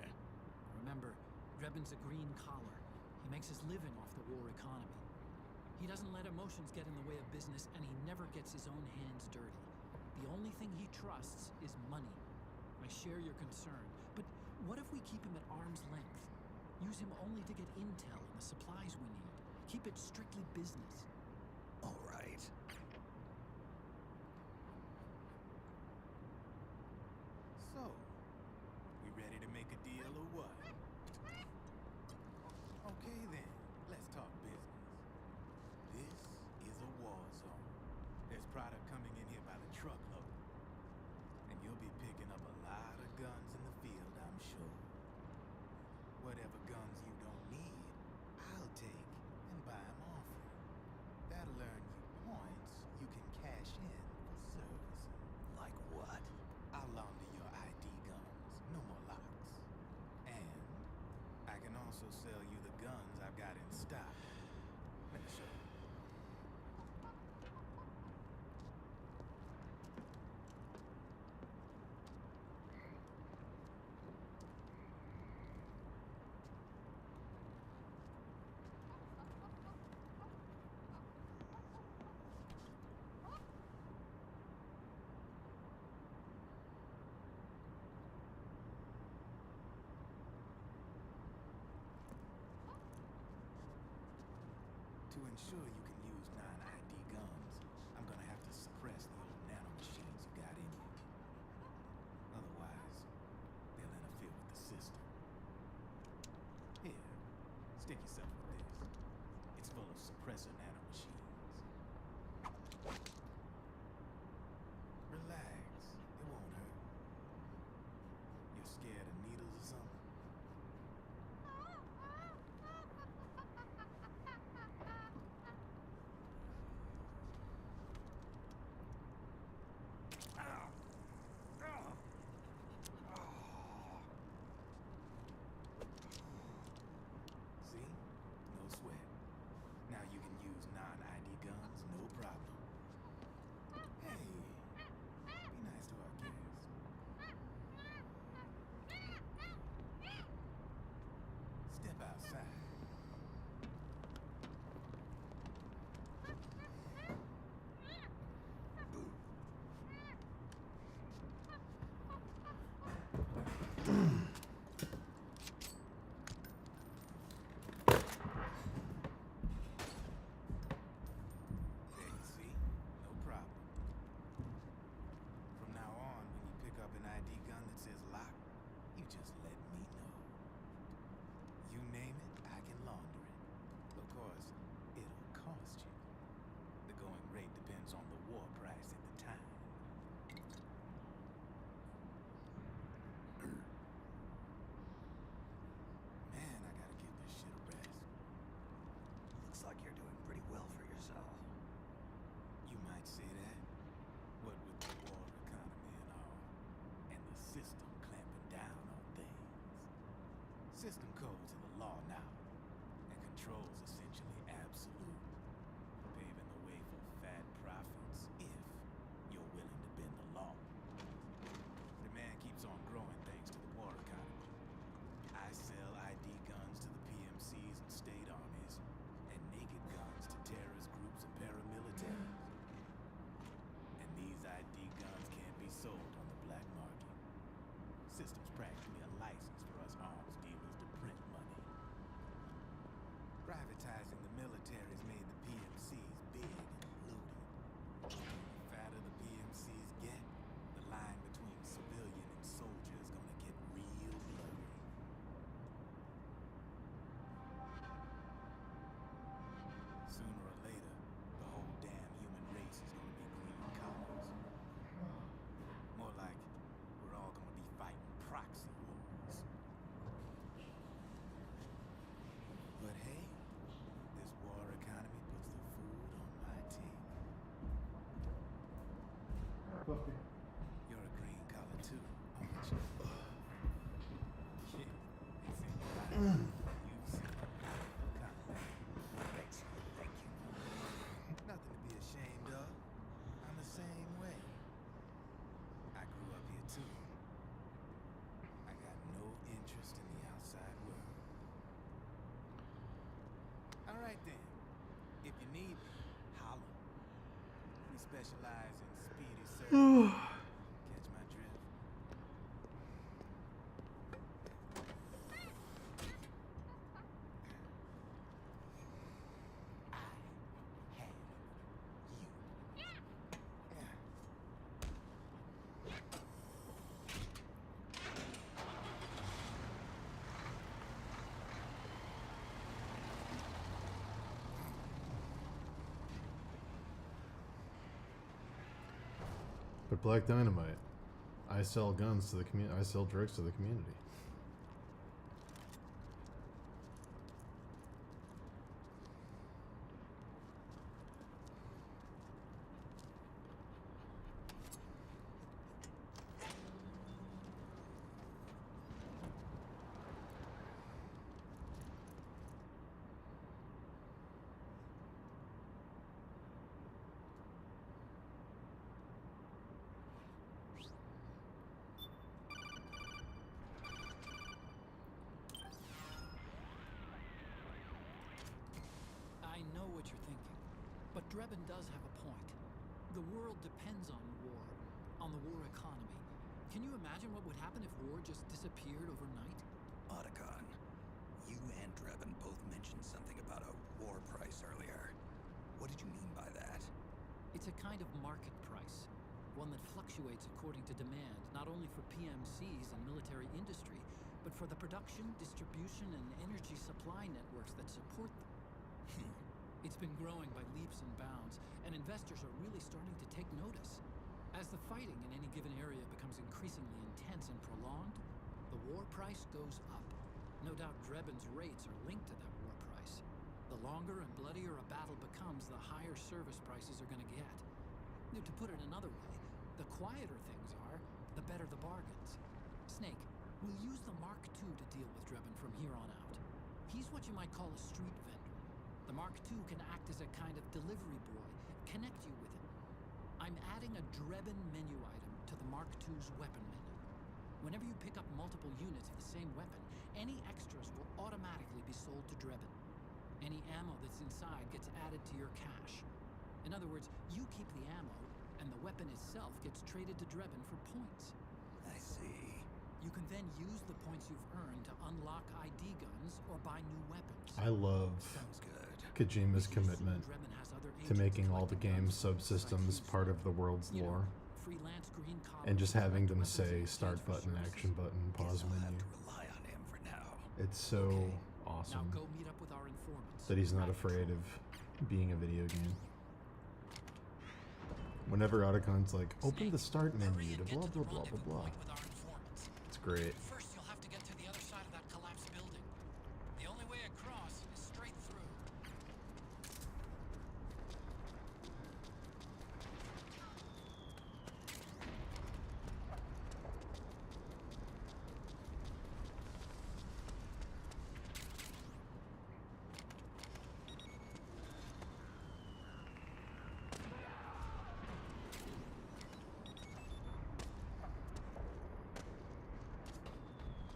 Remember, Drebin's a green collar. He makes his living off the war economy. He doesn't let emotions get in the way of business, and he never gets his own hands dirty. The only thing he trusts is money. I share your concern, but what if we keep him at arm's length? Use him only to get intel and the supplies we need. Keep it strictly business. All right. So, we ready to make a deal or what? Okay then, let's talk business. This is a war zone. There's product coming in here by the truckload. And you'll be picking up a lot of guns in the field, I'm sure. Whatever guns you don't need, I'll take and buy them off you. That'll earn you points you can cash in for services. Like what? I'll launder your ID guns, no more locks. And I can also sell you the guns I've got in stock. Let me show you. To ensure you can use non-ID guns, I'm gonna have to suppress the old nano machines you got in you. Otherwise, they'll interfere with the system. Here, stick yourself with this. It's full of suppressor nano machines. Relax, it won't hurt. You're scared of needles or something? See? No sweat. Now you can use non-ID guns, no problem. Hey, be nice to our guests. Step outside. There you see, no problem. From now on, when you pick up an ID gun that says lock, you just let me know. You name it, I can launder it. Of course, it'll cost you. The going rate depends on the war price at the time. Man, I gotta give this shit a rest. Looks like you're doing pretty well for yourself. You might say that. What with the war economy and all, and the system clamping down on things. System codes are the law now, and control's essentially absolute, paving the way for fat profits if you're willing to bend the law. Demand keeps on growing thanks to the war economy. I sell ID guns to the PMCs and state armies, and naked guns to terrorist groups and paramilitaries. And these ID guns can't be sold on the black market. System's practically a license for us arms dealers to print money. Privatizing the military's made the PMCs big and looted. The fatter the PMCs get, the line between civilian and soldier is gonna get real blurry. Sooner or later, the whole damn human race is gonna be green collars. More like we're all gonna be fighting proxy wars. But hey, this war economy puts the food on my table. You're a green collar too, aren't you? Yeah, it's in your eyes. You've seen it. Thanks. Thank you. Nothing to be ashamed of. I'm the same way. I grew up here too. I got no interest in the outside world. All right then. If you need me, holler. We specialize in speedy service. Catch my drift? But Black Dynamite, I sell guns to the community. I sell drugs to the community. I know what you're thinking, but Drebin does have a point. The world depends on war, on the war economy. Can you imagine what would happen if war just disappeared overnight? Otacon, you and Drebin both mentioned something about a war price earlier. What did you mean by that? It's a kind of market price, one that fluctuates according to demand, not only for PMCs and military industry, but for the production, distribution, and energy supply networks that support them. It's been growing by leaps and bounds, and investors are really starting to take notice. As the fighting in any given area becomes increasingly intense and prolonged, the war price goes up. No doubt Drebin's rates are linked to that war price. The longer and bloodier a battle becomes, the higher service prices are going to get. To put it another way, the quieter things are, the better the bargains. Snake, we'll use the Mark II to deal with Drebin from here on out. He's what you might call a street vendor. The Mark II can act as a kind of delivery boy, connect you with him. I'm adding a Drebin menu item to the Mark II's weapon menu. Whenever you pick up multiple units of the same weapon, any extras will automatically be sold to Drebin. Any ammo that's inside gets added to your cache. In other words, you keep the ammo, and the weapon itself gets traded to Drebin for points. I see. You can then use the points you've earned to unlock ID guns or buy new weapons. I love Kojima's commitment to making all the game subsystems part of the world's lore. And just having them say start button, action button, pause menu. It's so awesome that he's not afraid of being a video game. Whenever Otacon's like, open the start menu to blah blah blah blah blah. It's great. First, you'll have to get to the other side of that collapsed building. The only way across is straight through.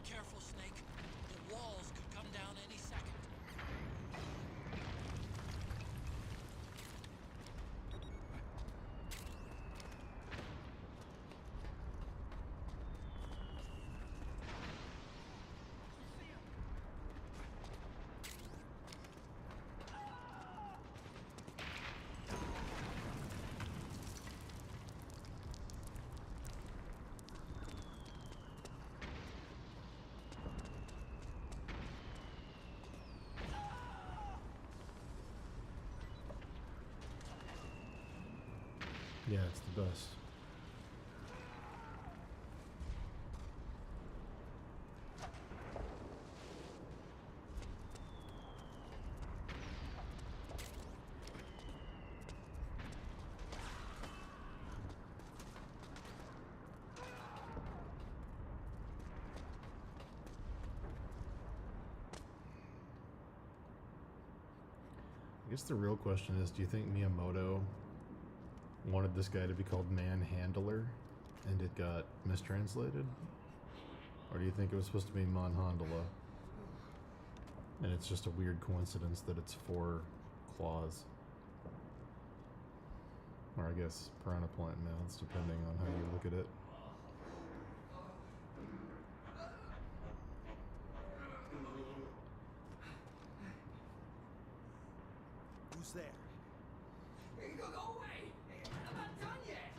Careful, Snake. The walls could come down any second. Yeah, it's the best. I guess the real question is, do you think Miyamoto wanted this guy to be called Manhandler and it got mistranslated? Or do you think it was supposed to be manhandla and it's just a weird coincidence that it's 4 claws? Or I guess piranha plant mouths, depending on how you look at it. Who's there? Go away! I'm not done yet!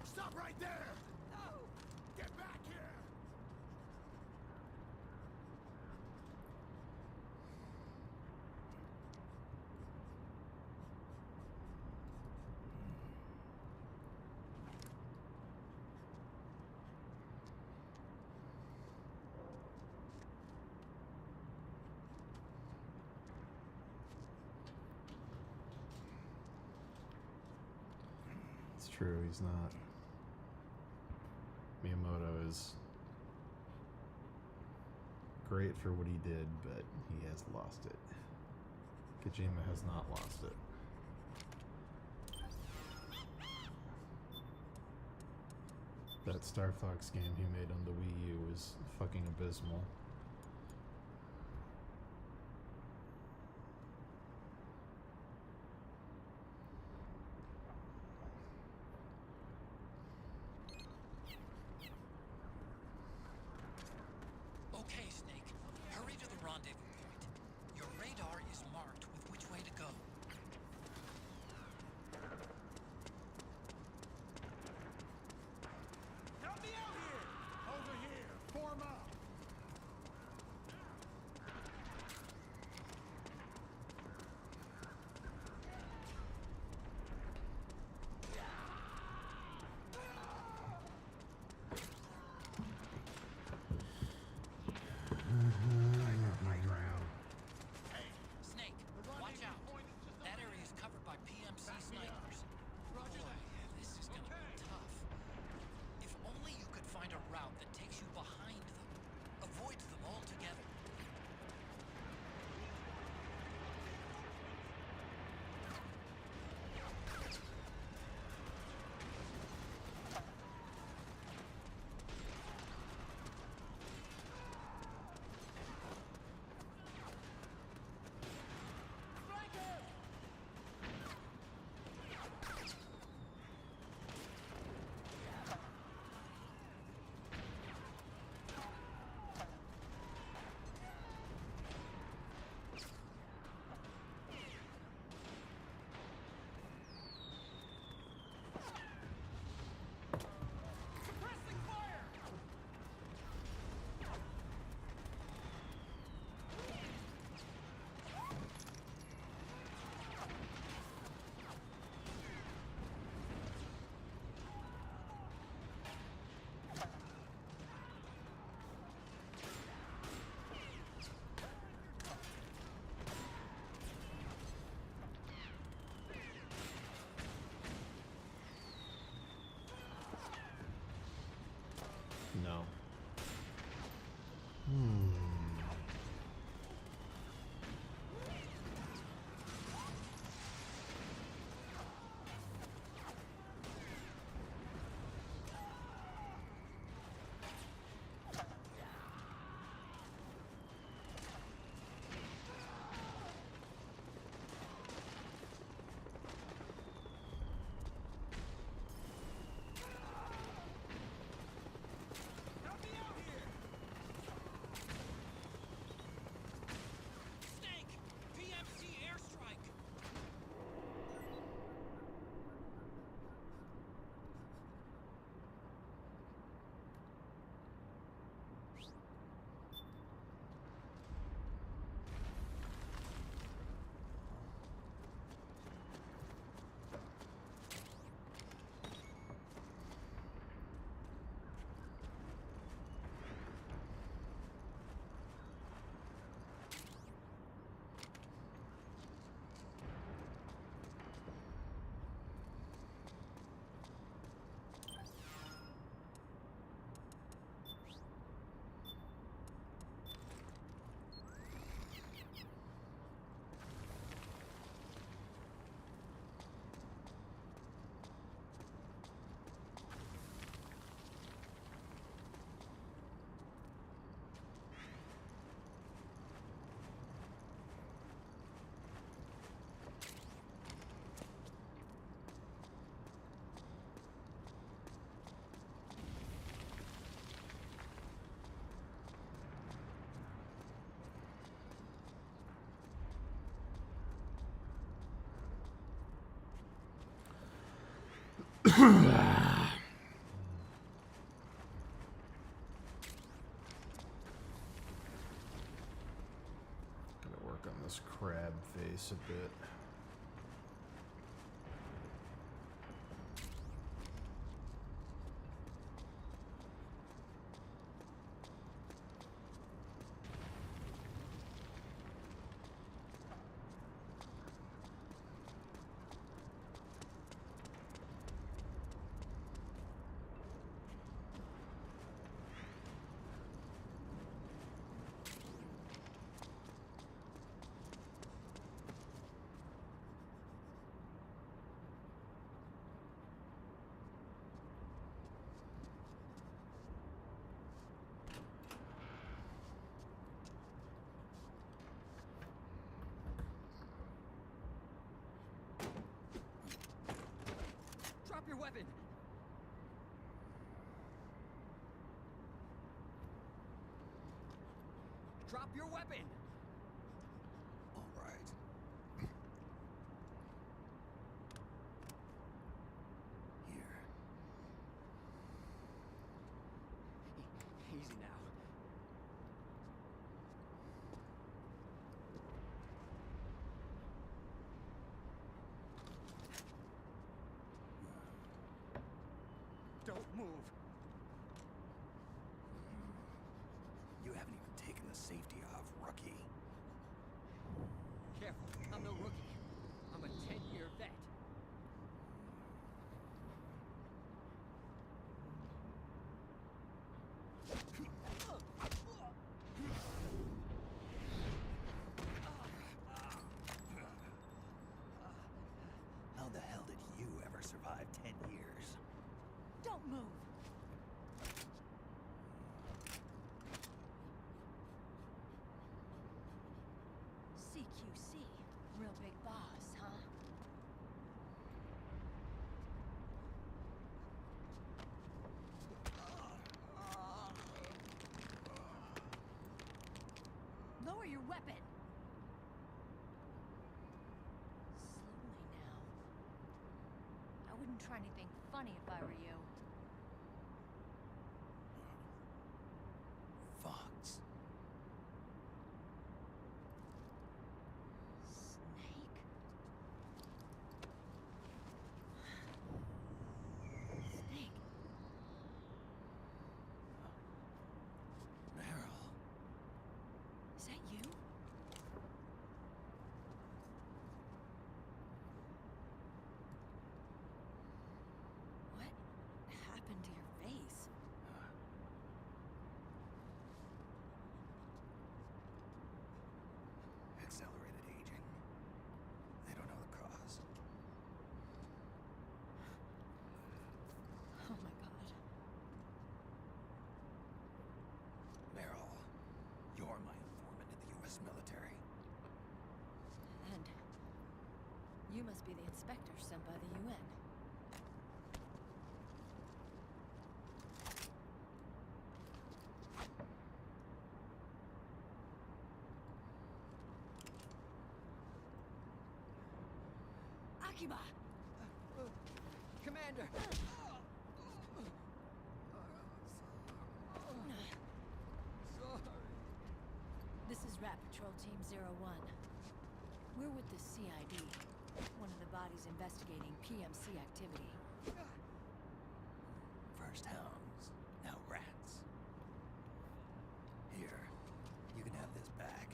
Stop right there! It's true, he's not. Miyamoto is great for what he did, but he has lost it. Kojima has not lost it. That Star Fox game he made on the Wii U was fucking abysmal. Okay, Snake. Hurry to the rendezvous point. Your radar is marked with which way to go. Help me out here! Over here! Form up! Snake, watch out. That area is covered by PMC snipers. Boy, this is gonna be tough. If only you could find a route that takes you behind them. Avoid them altogether. No. Snake! PMC airstrike! Gotta work on this crab face a bit. Drop your weapon! All right. Here. Easy now. Don't move. You haven't even taken the safety off, rookie. Careful, I'm no rookie. I'm a 10-year vet. How the hell did you ever survive 10 years? Don't move. CQC, real big boss, huh? Lower your weapon. Slowly now. I wouldn't try anything funny if I were you. Fox. Snake? Snake? Meryl. Is that you? What happened to your face? Accelerated aging. They don't know the cause. Oh my god. Meryl, you're my informant in the U.S. military. And you must be the inspector sent by the UN. Akiba! Commander! This is Rat Patrol Team 01. We're with the CID, one of the bodies investigating PMC activity. First hounds, now rats. Here, you can have this back.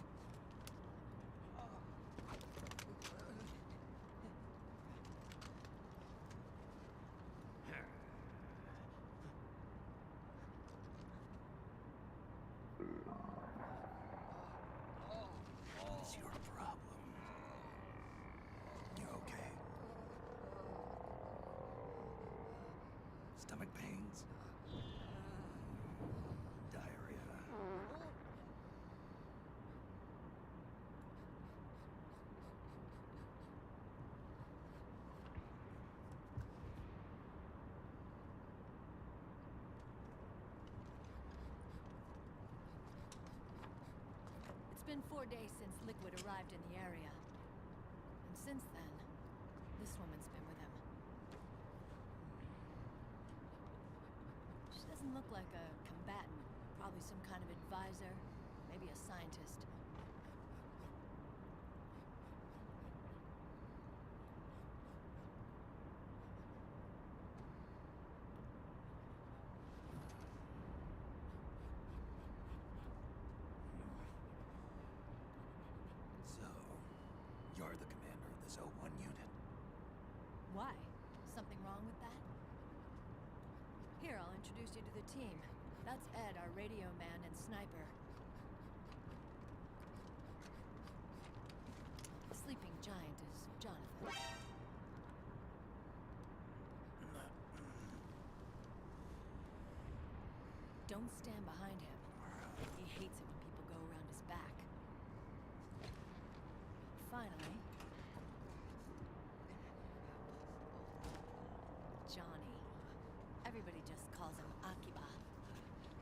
What's your problem? You okay? Stomach pains? Diarrhea? It's been 4 days since Liquid arrived in the area. And since then, this woman's been with him. She doesn't look like a combatant. Probably some kind of advisor, maybe a scientist. So, you're the commander of this O1 unit. Why? Something wrong with that? Here, I'll introduce you to the team. That's Ed, our radio man and sniper. The sleeping giant is Jonathan. Don't stand behind him. He hates it when people go around his back. Finally, Johnny. Everybody just calls him Akiba.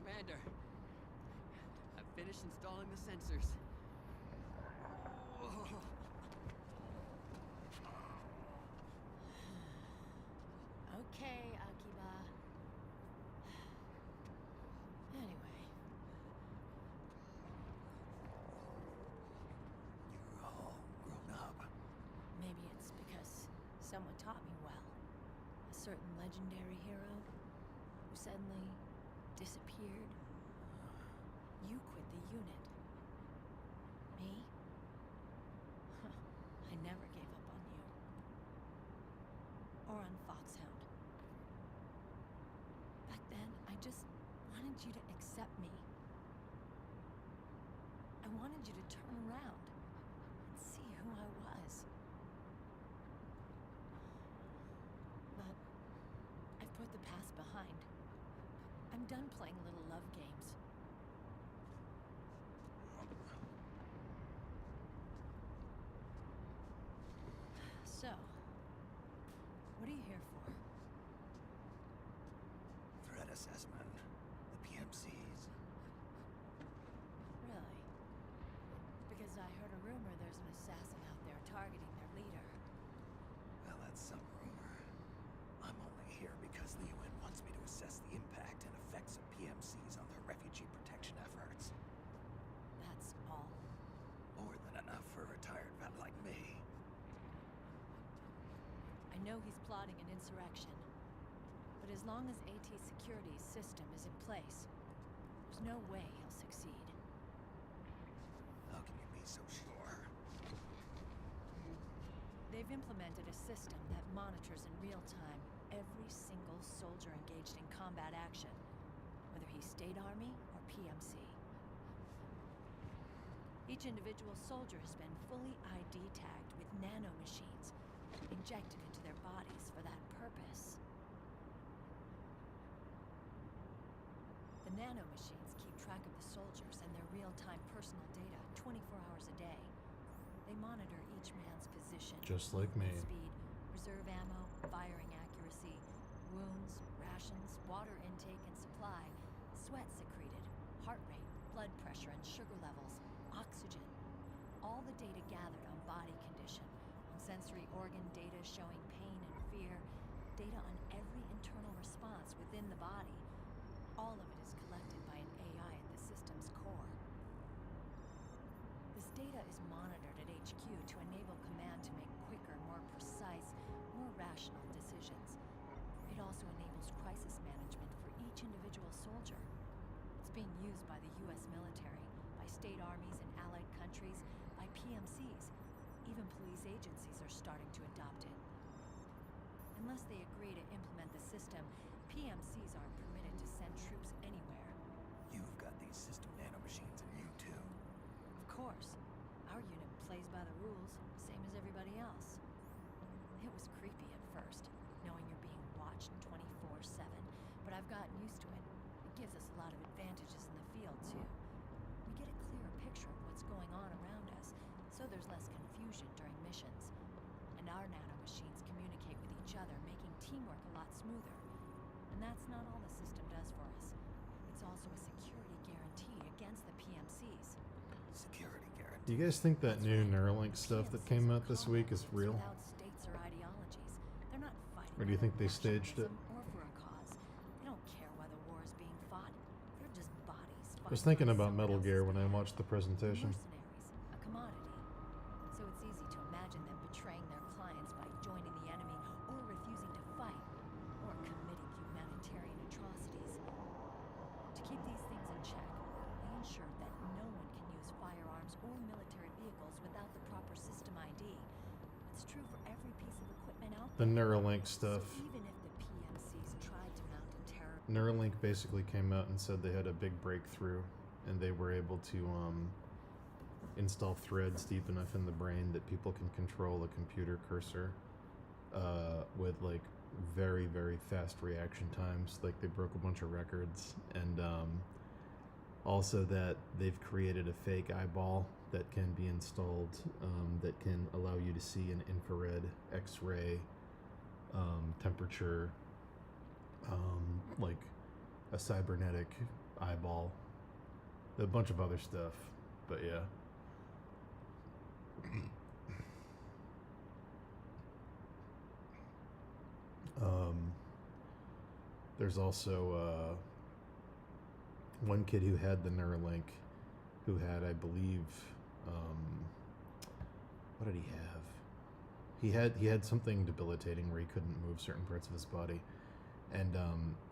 Commander, I've been finished installing the sensors. Okay, Akiba. Anyway. You're all grown up. Maybe it's because someone taught me well. A certain legendary hero who suddenly disappeared. You quit the unit. Me? I never gave up on you. Or on Foxhound. Back then, I just wanted you to accept me. I wanted you to turn around and see who I was. But I've put the past behind. I'm done playing little love games. So, what are you here for? Threat assessment. The PMCs. Really? Because I heard a rumor there's an assassin out there targeting their leader. Well, that's some rumor. I'm only here because the UN wants me to assess the impact and effects of PMCs on their refugee protection efforts. That's all. More than enough for a retired vet like me. I know he's plotting an insurrection. But as long as AT Security's system is in place, there's no way he'll succeed. How can you be so sure? They've implemented a system that monitors in real time every single soldier engaged in combat action, whether he's State Army or PMC. Each individual soldier has been fully ID tagged with nanomachines injected into their bodies for that purpose. The nanomachines keep track of the soldiers and their real-time personal data 24 hours a day. They monitor each man's position, Just like me. speed, reserve ammo, firing accuracy, wounds, rations, water intake and supply, sweat secreted, heart rate, blood pressure and sugar levels, oxygen. All the data gathered on body condition, on sensory organ data showing pain and fear, data on every internal response within the body. All of it is collected by an AI at the system's core. This data is monitored at HQ to enable command to make quicker, more precise, more rational decisions. It also enables crisis management for each individual soldier. It's being used by the US military, by state armies in allied countries, by PMCs. Even police agencies are starting to adopt it. Unless they agree to implement the system, PMCs aren't permitted to send troops anywhere. You've got these system nanomachines in you too. Of course. Our unit plays by the rules, same as everybody else. It was creepy at first, knowing you're being watched 24/7, but I've gotten used to it. It gives us a lot of advantages in the field, too. We get a clearer picture of what's going on around us, so there's less confusion during missions. And our nanomachines communicate with each other, making teamwork a lot smoother. And that's not all the system does for us. It's also a security guarantee against the PMCs. Security guarantee. Do you guys think that new Neuralink stuff that came out this week is real? Without states or ideologies. They're not fighting Or do you think they for staged it? nationalism or for a cause. They don't care why the war is being fought. They're just bodies. I was thinking about Metal Gear when I watched the presentation. Mercenaries, a commodity. So it's easy to imagine them betraying their clients by joining the enemy or refusing to fight or committing humanitarian atrocities. To keep these things in check, they ensure that no one can use firearms or military vehicles without the proper system ID. It's true for every piece of equipment out The there. Neuralink stuff. So even if the PMCs tried to mount a terror Neuralink basically came out and said they had a big breakthrough and they were able to install threads deep enough in the brain that people can control a computer cursor with like very, very fast reaction times. Like they broke a bunch of records, and also that they've created a fake eyeball that can be installed that can allow you to see an infrared, X-ray, temperature, like a cybernetic eyeball. A bunch of other stuff, but yeah. There's also one kid who had the Neuralink, who had, I believe, what did he have? He had something debilitating where he couldn't move certain parts of his body, and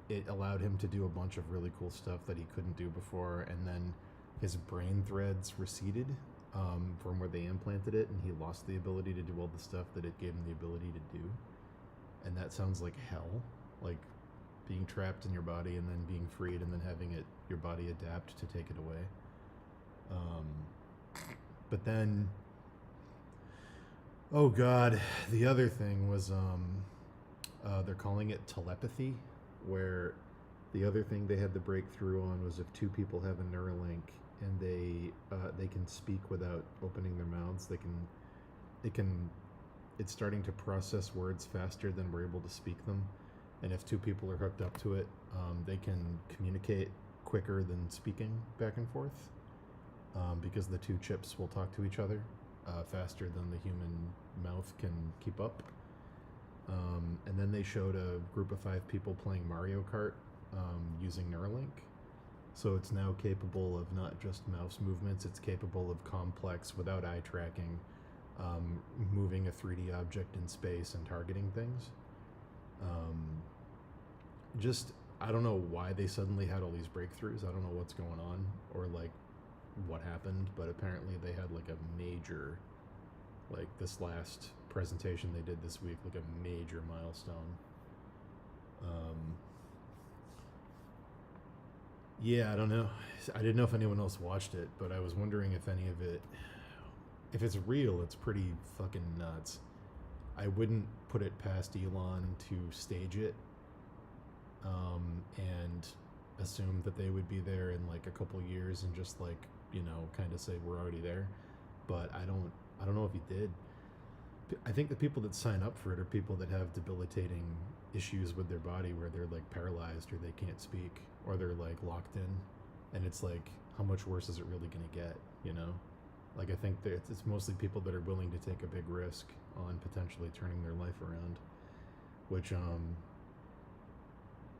it allowed him to do a bunch of really cool stuff that he couldn't do before. And then his brain threads receded from where they implanted it, and he lost the ability to do all the stuff that it gave him the ability to do. And that sounds like hell, like being trapped in your body and then being freed and then having your body adapt to take it away. But then, oh god, the other thing was they're calling it telepathy, where the other thing they had the breakthrough on was if two people have a Neuralink and they can speak without opening their mouths, it's starting to process words faster than we're able to speak them. And if two people are hooked up to it, they can communicate quicker than speaking back and forth, because the two chips will talk to each other faster than the human mouth can keep up. And then they showed a group of 5 people playing Mario Kart using Neuralink. So it's now capable of not just mouse movements, it's capable of complex, without eye tracking, moving a 3D object in space and targeting things. I don't know why they suddenly had all these breakthroughs. I don't know what's going on or like what happened, but apparently they had like a major, like this last presentation they did this week, like a major milestone. Yeah, I don't know. I didn't know if anyone else watched it, but I was wondering if any of it, if it's real, it's pretty fucking nuts. I wouldn't put it past Elon to stage it and assume that they would be there in like a couple years and just like, you know, kind of say we're already there. But I don't know if he did. I think the people that sign up for it are people that have debilitating issues with their body where they're like paralyzed or they can't speak or they're like locked in, and it's like, how much worse is it really going to get, you know? Like, I think that it's mostly people that are willing to take a big risk on potentially turning their life around, which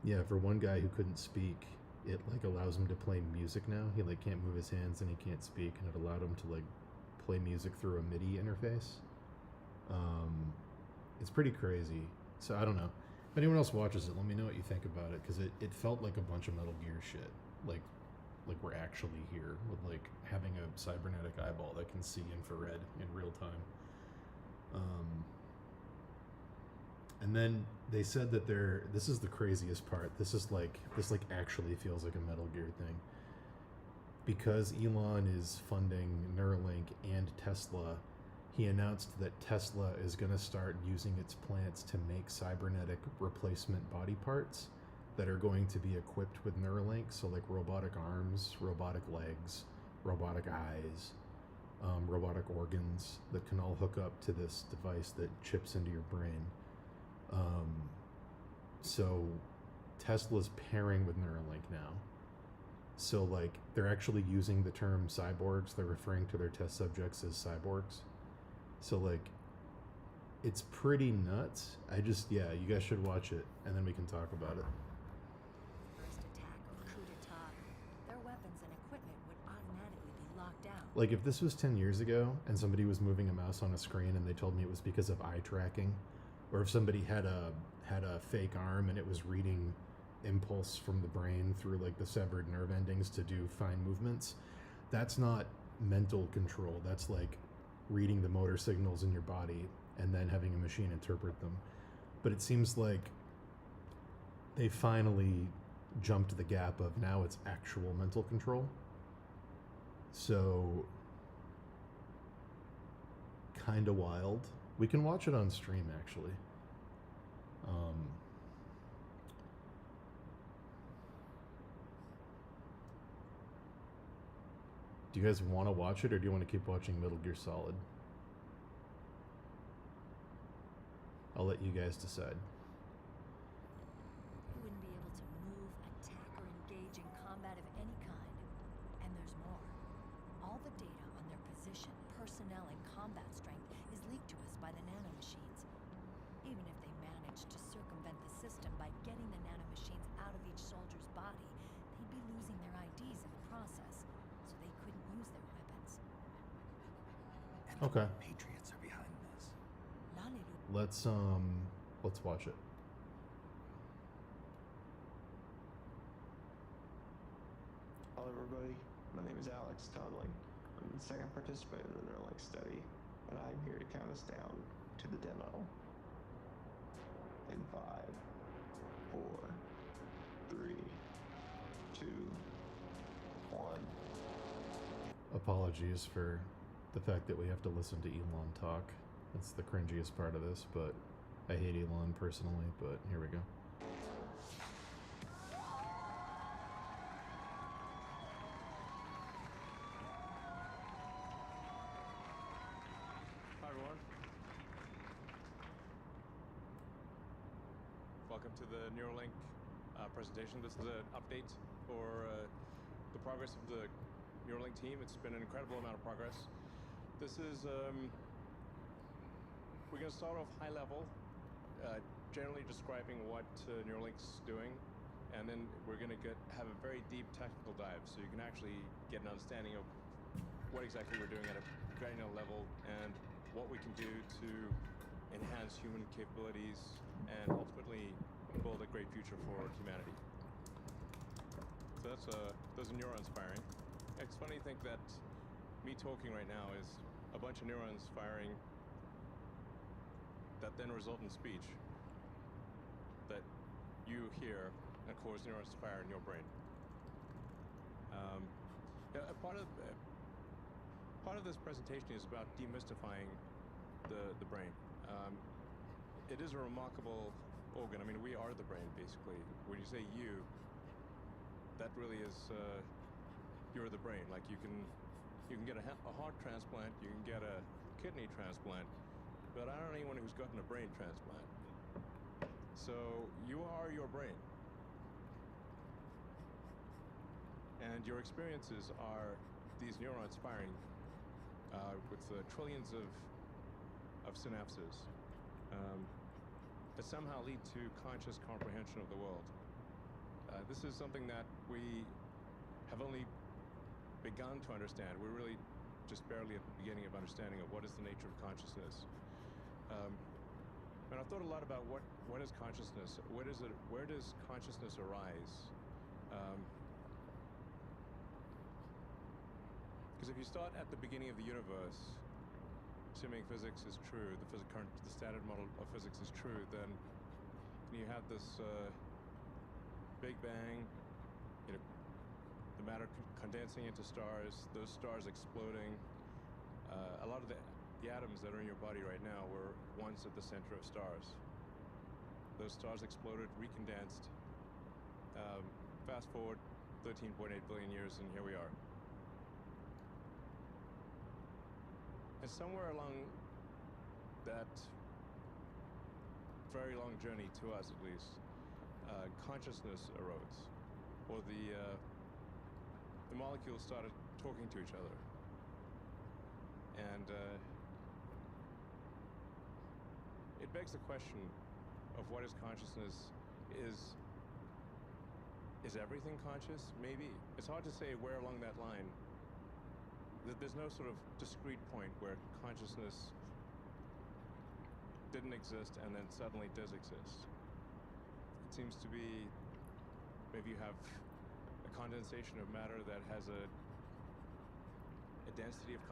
yeah, for one guy who couldn't speak, it like allows him to play music now. He like can't move his hands and he can't speak, and it allowed him to like play music through a MIDI interface. It's pretty crazy. So I don't know. If anyone else watches it, let me know what you think about it, because it felt like a bunch of Metal Gear shit. Like we're actually here with like having a cybernetic eyeball that can see infrared in real time. And then they said that this is the craziest part. This actually feels like a Metal Gear thing. Because Elon is funding Neuralink and Tesla, he announced that Tesla is going to start using its plants to make cybernetic replacement body parts that are going to be equipped with Neuralink. So like robotic arms, robotic legs, robotic eyes, robotic organs that can all hook up to this device that chips into your brain. So Tesla's pairing with Neuralink now. So like they're actually using the term cyborgs. They're referring to their test subjects as cyborgs. So like it's pretty nuts. Yeah, you guys should watch it and then we can talk about it. First attack or coup d'etat, their weapons and equipment would automatically be locked down. Like if this was 10 years ago and somebody was moving a mouse on a screen and they told me it was because of eye tracking, or if somebody had a fake arm and it was reading impulse from the brain through like the severed nerve endings to do fine movements, that's not mental control. That's like reading the motor signals in your body and then having a machine interpret them. But it seems like they finally jumped the gap of now it's actual mental control. So kind of wild. We can watch it on stream actually. Do you guys want to watch it, or do you want to keep watching Metal Gear Solid? I'll let you guys decide. You wouldn't be able to move, attack, or engage in combat of any kind. And there's Okay. Patriots are behind this. Let's watch it. Hello everybody, my name is Alex Conley. I'm the second participant in the Neuralink study, and I'm here to count us down to the demo. In 5, 4, 3, 2, 1. Apologies for the fact that we have to listen to Elon talk. It's the cringiest part of this, but I hate Elon personally, but here we go. Hi everyone. Welcome to the Neuralink presentation. This is an update for the progress of the Neuralink team. It's been an incredible amount of progress. This is, we're going to start off high level, generally describing what Neuralink's doing, and then we're going to have a very deep technical dive so you can actually get an understanding of what exactly we're doing at a granular level and what we can do to enhance human capabilities and ultimately build a great future for humanity. So that's those are neurons firing. It's funny to think that me talking right now is a bunch of neurons firing that then result in speech that you hear and cause neurons to fire in your brain. Part of this presentation is about demystifying the brain. It is a remarkable organ. I mean, we are the brain, basically. When you say you, that really is, you're the brain. Like you can get a heart transplant, you can get a kidney transplant, but I don't know anyone who's gotten a brain transplant. So you are your brain. And your experiences are these neurons firing with trillions of synapses that somehow lead to conscious comprehension of the world. This is something that we have only begun to understand. We're really just barely at the beginning of understanding of what is the nature of consciousness. And I've thought a lot about what is consciousness? Where does consciousness arise? Because if you start at the beginning of the universe, assuming physics is true, the standard model of physics is true, then you have this Big Bang, the matter condensing into stars, those stars exploding. A lot of the atoms that are in your body right now were once at the center of stars. Those stars exploded, recondensed. Fast forward 13.8 billion years, and here we are. And somewhere along that very long journey, to us at least, consciousness arose, or the molecules started talking to each other, and it begs the question of what is consciousness. Is everything conscious? Maybe. It's hard to say where along that line. There's no sort of discrete point where consciousness didn't exist and then suddenly does exist. It seems to be, maybe you have a condensation of matter that has a density of,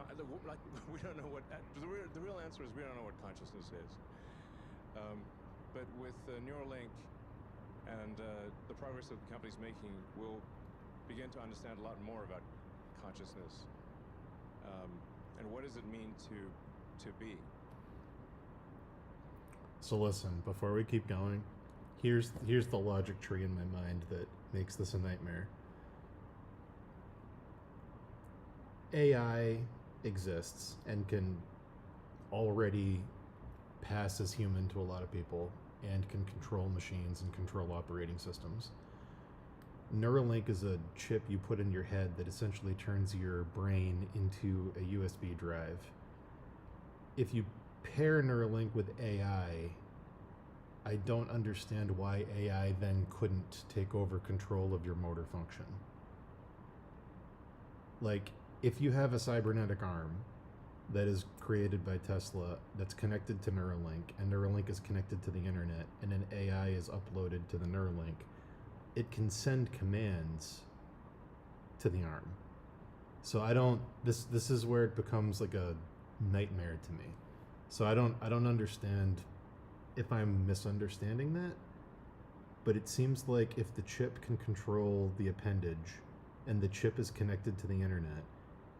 like, we don't know what, the real answer is we don't know what consciousness is. But with Neuralink and the progress that the company's making, we'll begin to understand a lot more about consciousness. And what does it mean to be? So listen, before we keep going, here's the logic tree in my mind that makes this a nightmare. AI exists and can already pass as human to a lot of people and can control machines and control operating systems. Neuralink is a chip you put in your head that essentially turns your brain into a USB drive. If you pair Neuralink with AI, I don't understand why AI then couldn't take over control of your motor function. Like, if you have a cybernetic arm that is created by Tesla that's connected to Neuralink, and Neuralink is connected to the internet, and an AI is uploaded to the Neuralink, it can send commands to the arm. So I don't, this is where it becomes like a nightmare to me. So I don't understand if I'm misunderstanding that, but it seems like if the chip can control the appendage and the chip is connected to the internet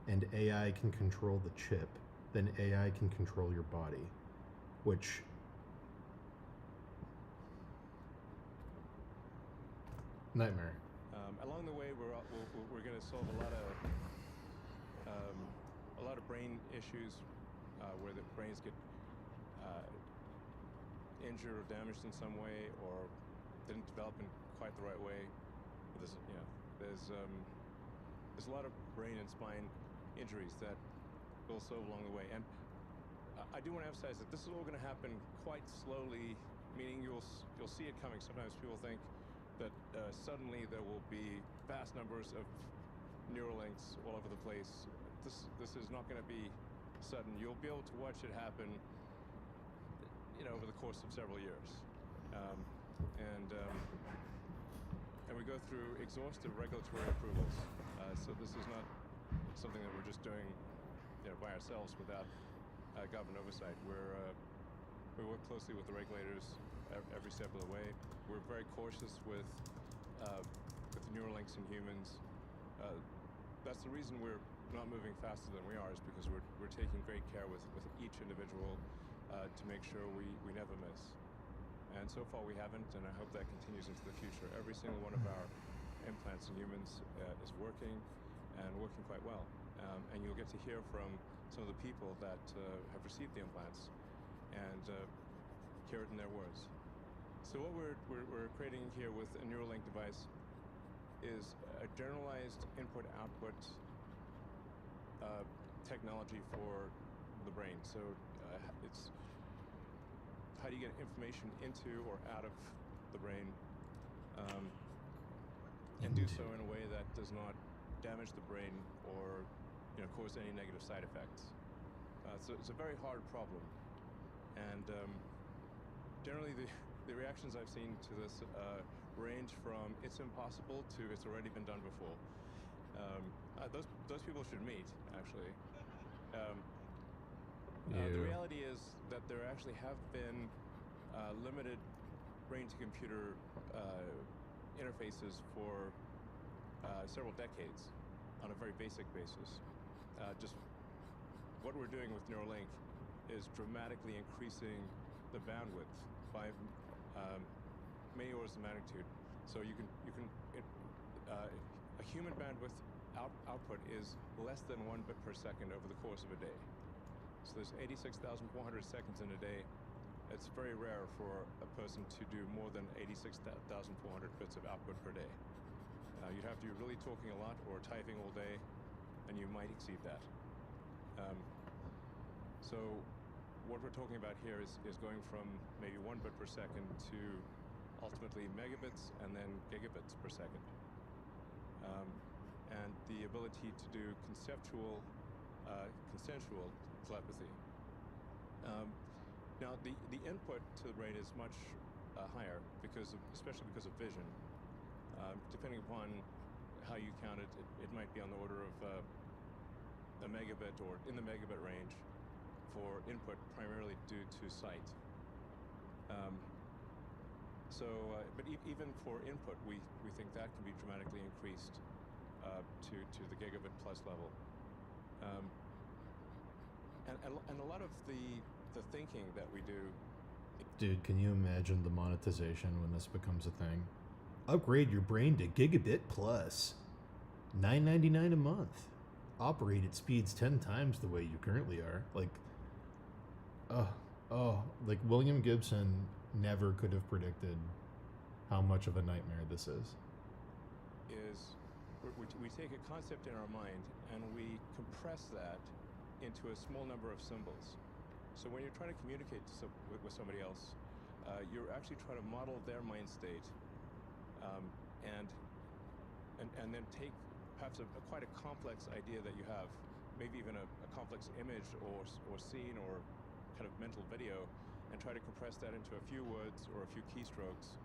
and AI can control the chip, then AI can control your body, which nightmare. Along the way, we're going to solve a lot of brain issues where the brains get injured or damaged in some way, or didn't develop in quite the right way. There's a lot of brain and spine injuries that we'll solve along the way. And I do want to emphasize that this is all going to happen quite slowly, meaning you'll see it coming. Sometimes people think that suddenly there will be vast numbers of Neuralinks all over the place. This is not going to be sudden. You'll be able to watch it happen, over the course of several years. And we go through exhaustive regulatory approvals. So this is not something that we're just doing, by ourselves without government oversight. We work closely with the regulators every step of the way. We're very cautious with the Neuralinks in humans. That's the reason we're not moving faster than we are, is because we're taking great care with each individual to make sure we never miss. And so far we haven't, and I hope that continues into the future. Every single one of our implants in humans is working, and working quite well. And you'll get to hear from some of the people that have received the implants and hear it in their words. So what we're creating here with a Neuralink device is a generalized input-output technology for the brain. So it's how do you get information into or out of the brain, and do so in a way that does not damage the brain or cause any negative side effects. So it's a very hard problem, and generally the reactions I've seen to this range from it's impossible to it's already been done before. Those people should meet, actually. The reality is that there actually have been limited brain-to-computer interfaces for several decades on a very basic basis. Just what we're doing with Neuralink is dramatically increasing the bandwidth by many orders of magnitude. So a human bandwidth output is less than 1 bit per second over the course of a day. So there's 86,400 seconds in a day. It's very rare for a person to do more than 86,400 bits of output per day. You'd have to be really talking a lot or typing all day, and you might exceed that. So what we're talking about here is going from maybe 1 bit per second to ultimately megabits and then gigabits per second. And the ability to do consensual telepathy. Now, the input to the brain is much higher, especially because of vision. Depending upon how you count it, it might be on the order of a megabit or in the megabit range for input, primarily due to sight. But even for input, we think that can be dramatically increased to the gigabit plus level. And a lot of the thinking that we do. Dude, can you imagine the monetization when this becomes a thing? Upgrade your brain to gigabit plus. $9.99 a month. Operate at speeds 10 times the way you currently are. Like William Gibson never could have predicted how much of a nightmare this is. We take a concept in our mind and we compress that into a small number of symbols. So when you're trying to communicate with somebody else, you're actually trying to model their mind state, and then take perhaps quite a complex idea that you have maybe even a complex image or scene or kind of mental video, and try to compress that into a few words or a few keystrokes.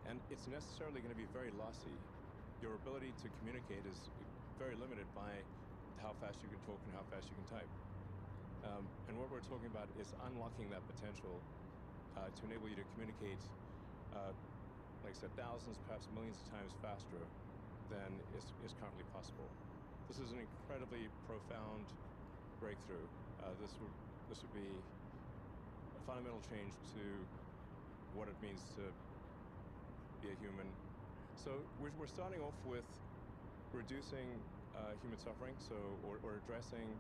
And it's necessarily going to be very lossy. Your ability to communicate is very limited by how fast you can talk and how fast you can type. And what we're talking about is unlocking that potential to enable you to communicate, like I said, thousands, perhaps millions of times faster than is currently possible. This is an incredibly profound breakthrough. This would be a fundamental change to what it means to be a human. So we're starting off with reducing human suffering, or addressing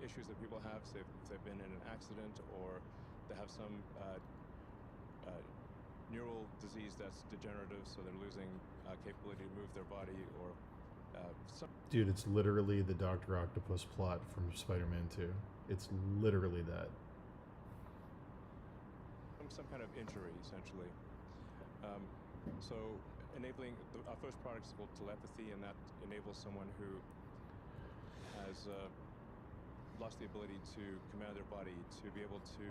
issues that people have, say if they've been in an accident or they have some neural disease that's degenerative, so they're losing capability to move their body, or some... Dude, it's literally the Dr. Octopus plot from Spider-Man 2. It's literally that. Some kind of injury, essentially. So enabling, our first product is called telepathy, and that enables someone who has lost the ability to command their body to be able to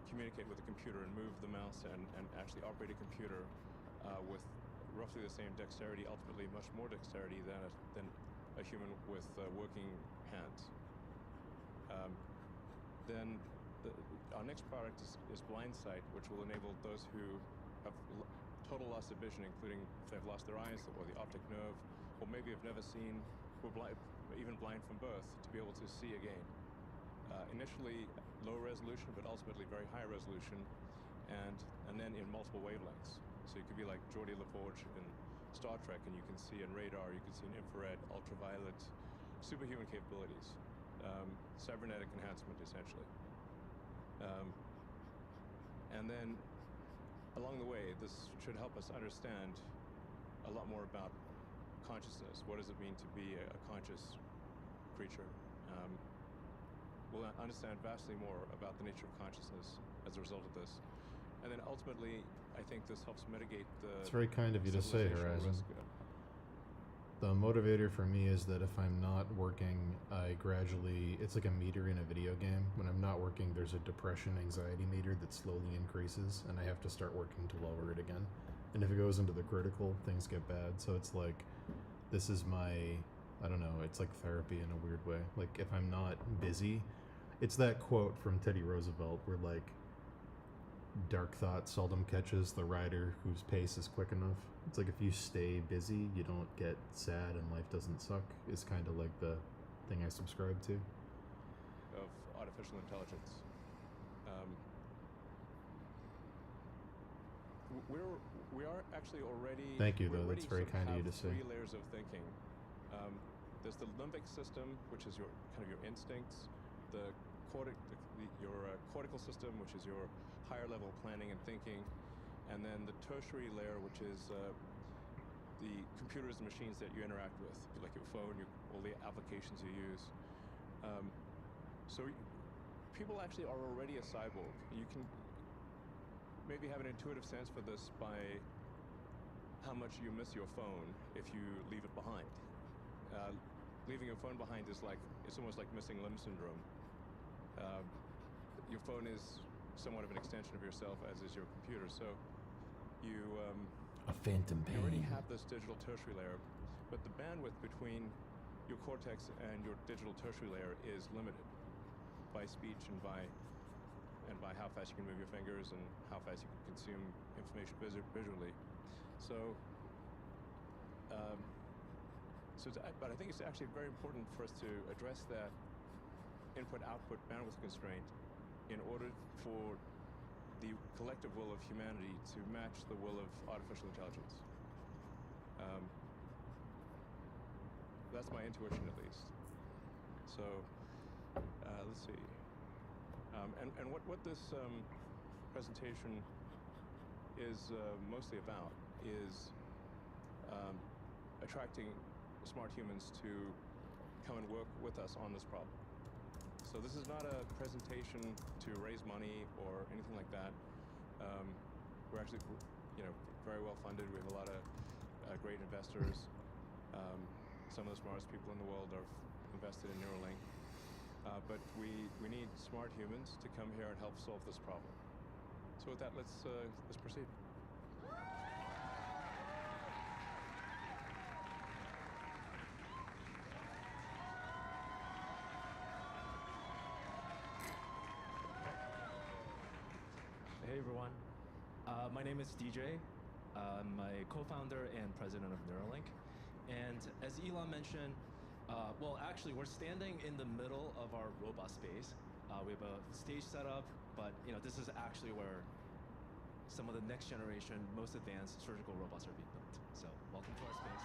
communicate with a computer and move the mouse and actually operate a computer with roughly the same dexterity, ultimately much more dexterity than a human with working hands. Then our next product is blind sight, which will enable those who have total loss of vision, including if they've lost their eyes or the optic nerve, or maybe have never seen, or even blind from birth, to be able to see again. Initially low resolution, but ultimately very high resolution, and then in multiple wavelengths. So you could be like Geordie LaForge in Star Trek, and you can see in radar, you can see in infrared, ultraviolet, superhuman capabilities, cybernetic enhancement, essentially. And then along the way, this should help us understand a lot more about consciousness. What does it mean to be a conscious creature? We'll understand vastly more about the nature of consciousness as a result of this. And then ultimately, I think this helps mitigate the... It's very kind of you to say, Horizon. The motivator for me is that if I'm not working, I gradually... It's like a meter in a video game. When I'm not working, there's a depression anxiety meter that slowly increases, and I have to start working to lower it again. And if it goes into the critical, things get bad. So it's like, this is my... I don't know, it's like therapy in a weird way. Like, if I'm not busy... It's that quote from Teddy Roosevelt where, like, dark thought seldom catches the rider whose pace is quick enough. It's like if you stay busy, you don't get sad and life doesn't suck, is kind of like the thing I subscribe to. Of artificial intelligence. We are actually already... Thank you, though. That's very kind of you to say. 3 layers of thinking. There's the limbic system, which is your kind of your instincts. Your cortical system, which is your higher level planning and thinking, and then the tertiary layer, which is the computers and machines that you interact with, like your phone, all the applications you use. So people actually are already a cyborg. You can maybe have an intuitive sense for this by how much you miss your phone if you leave it behind. Leaving your phone behind is like, it's almost like missing limb syndrome. Your phone is somewhat of an extension of yourself, as is your computer. So you a phantom pain. You already have this digital tertiary layer, but the bandwidth between your cortex and your digital tertiary layer is limited by speech and by how fast you can move your fingers and how fast you can consume information visually. So, but I think it's actually very important for us to address that input-output bandwidth constraint in order for the collective will of humanity to match the will of artificial intelligence. That's my intuition, at least. So, let's see. And what this presentation is mostly about is attracting smart humans to come and work with us on this problem. So this is not a presentation to raise money or anything like that. We're actually, very well funded. We have a lot of great investors. Some of the smartest people in the world are invested in Neuralink. But we need smart humans to come here and help solve this problem. So with that, let's proceed. Hey everyone, my name is DJ. I'm a co-founder and president of Neuralink. And as Elon mentioned, well, actually, we're standing in the middle of our robot space. We have a stage set up, but this is actually where some of the next generation, most advanced surgical robots are being built. So, welcome to our space.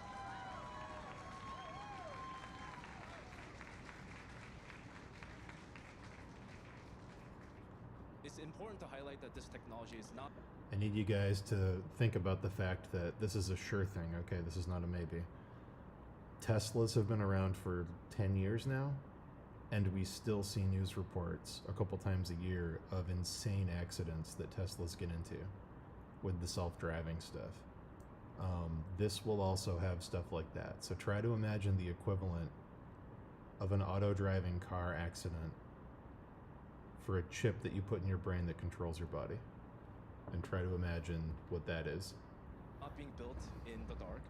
It's important to highlight that this technology is not. I need you guys to think about the fact that this is a sure thing, okay? This is not a maybe. Teslas have been around for 10 years now, and we still see news reports a couple times a year of insane accidents that Teslas get into with the self-driving stuff. This will also have stuff like that. So try to imagine the equivalent of an auto-driving car accident for a chip that you put in your brain that controls your body. And try to imagine what that is. Not being built in the dark.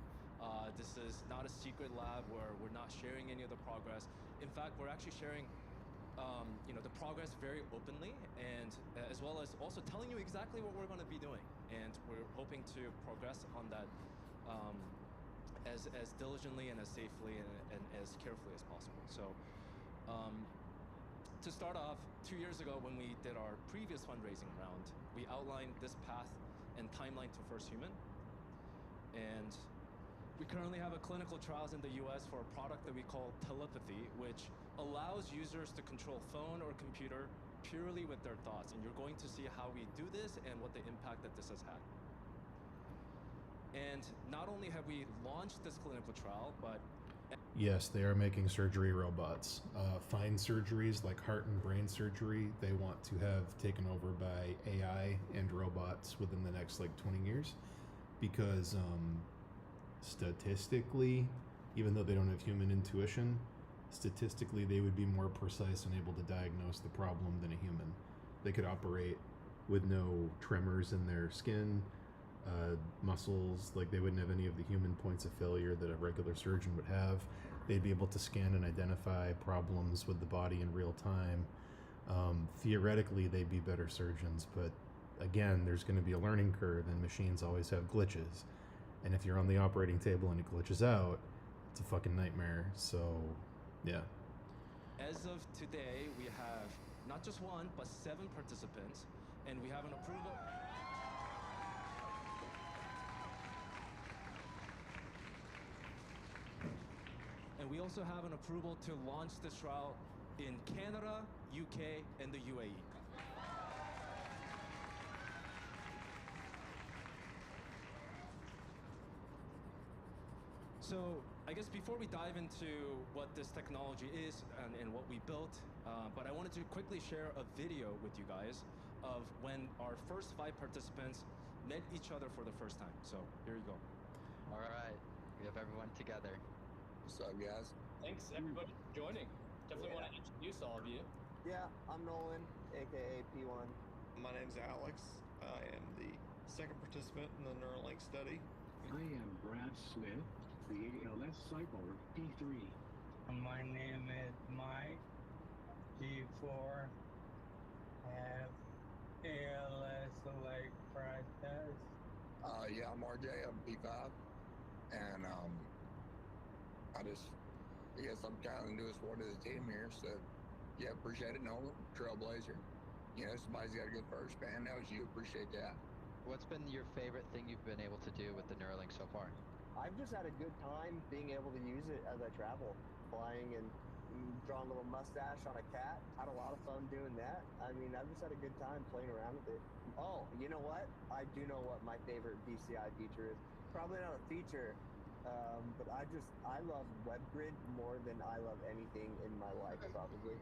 This is not a secret lab where we're not sharing any of the progress. In fact, we're actually sharing the progress very openly, and as well as also telling you exactly what we're going to be doing. And we're hoping to progress on that as diligently and as safely and as carefully as possible. So to start off, 2 years ago when we did our previous fundraising round, we outlined this path and timeline to first human. And we currently have a clinical trials in the US for a product that we call telepathy, which allows users to control phone or computer purely with their thoughts. And you're going to see how we do this and what the impact that this has had. And not only have we launched this clinical trial, but yes, they are making surgery robots. Fine surgeries like heart and brain surgery, they want to have taken over by AI and robots within the next 20 years. Because statistically, even though they don't have human intuition, statistically they would be more precise and able to diagnose the problem than a human. They could operate with no tremors in their skin, muscles, they wouldn't have any of the human points of failure that a regular surgeon would have. They'd be able to scan and identify problems with the body in real time. Theoretically, they'd be better surgeons, but again, there's going to be a learning curve, and machines always have glitches. And if you're on the operating table and it glitches out, it's a fucking nightmare. So, yeah. As of today, we have not just one, but 7 participants, and we have an approval. And we also have an approval to launch this trial in Canada, UK, and the UAE. So I guess before we dive into what this technology is and what we built, but I wanted to quickly share a video with you guys of when our first 5 participants met each other for the first time. So here you go. All right, we have everyone together. What's up, guys? Thanks everybody for joining. Definitely want to introduce all of you. Yeah, I'm Nolan, aka P1. My name's Alex. I am the second participant in the Neuralink study. I am Brad Smith, the ALS cycle P3. My name is Mike, P4. Have ALS like process. Yeah, I'm RJ. I'm P5, and I guess I'm kind of the newest one to the team here. So yeah, appreciate it, Nolan, Trailblazer. Somebody's got a good first band. Knows you appreciate that. What's been your favorite thing you've been able to do with the Neuralink so far? I've just had a good time being able to use it as I travel, flying and drawing a little mustache on a cat. Had a lot of fun doing that. I mean, I've just had a good time playing around with it. Oh, you know what? I do know what my favorite BCI feature is. Probably not a feature, but I love WebGrid more than I love anything in my life, probably.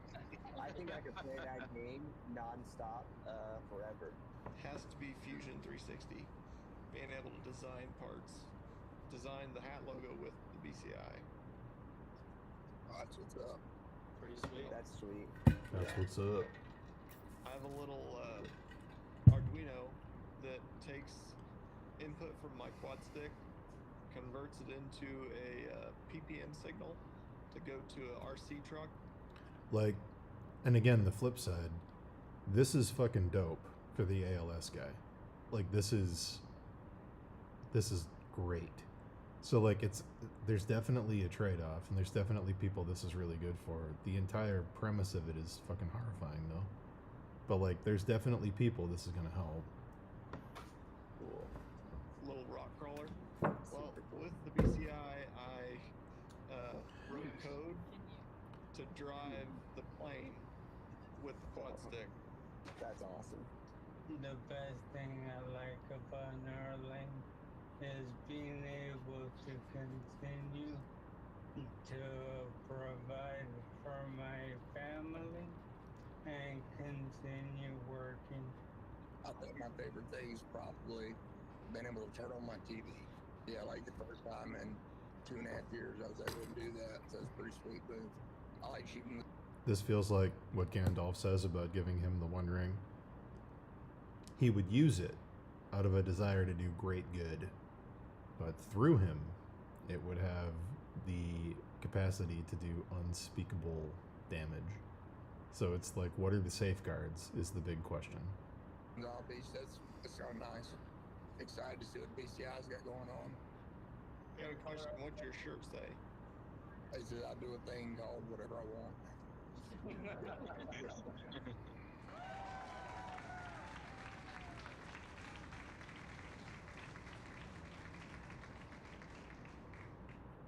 I think I could play that game nonstop forever. Has to be Fusion 360. Being able to design parts. Design the hat logo with the BCI. That's what's up. Pretty sweet. That's sweet. That's what's up. I have a little Arduino that takes input from my quad stick, converts it into a PPM signal to go to a RC truck. Like, and again, the flip side, this is fucking dope for the ALS guy. Like, this is great. So like, there's definitely a trade-off, and there's definitely people this is really good for. The entire premise of it is fucking horrifying though. But like, there's definitely people this is gonna help. Cool. Little rock crawler. Well, with the BCI, I wrote code to drive the plane with the quad stick. That's awesome. The best thing I like about Neuralink is being able to continue to provide for my family and continue working. I think my favorite thing is probably being able to turn on my TV. Yeah, like the first time in 2.5 years I was able to do that, so it's pretty sweet move. I like shooting. This feels like what Gandalf says about giving him the One Ring. He would use it out of a desire to do great good, but through him, it would have the capacity to do unspeakable damage. So it's like, what are the safeguards is the big question. Zombies, that's kind of nice. Excited to see what BCI's got going on. I got a question. What's your shirt say? It says I do a thing called whatever I want.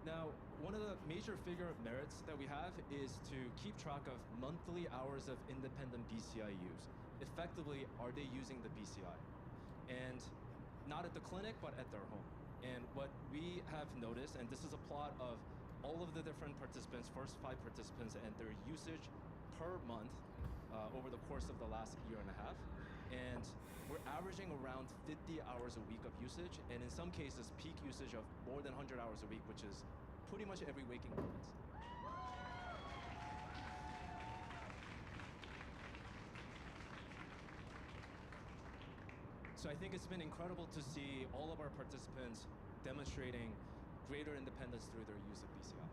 Now, one of the major figure of merits that we have is to keep track of monthly hours of independent BCI use. Effectively, are they using the BCI? And not at the clinic, but at their home. And what we have noticed, and this is a plot of all of the different participants, first 5 participants, and their usage per month over the course of the last year and a half. And we're averaging around 50 hours a week of usage, and in some cases, peak usage of more than 100 hours a week, which is pretty much every waking moment. So I think it's been incredible to see all of our participants demonstrating greater independence through their use of BCI.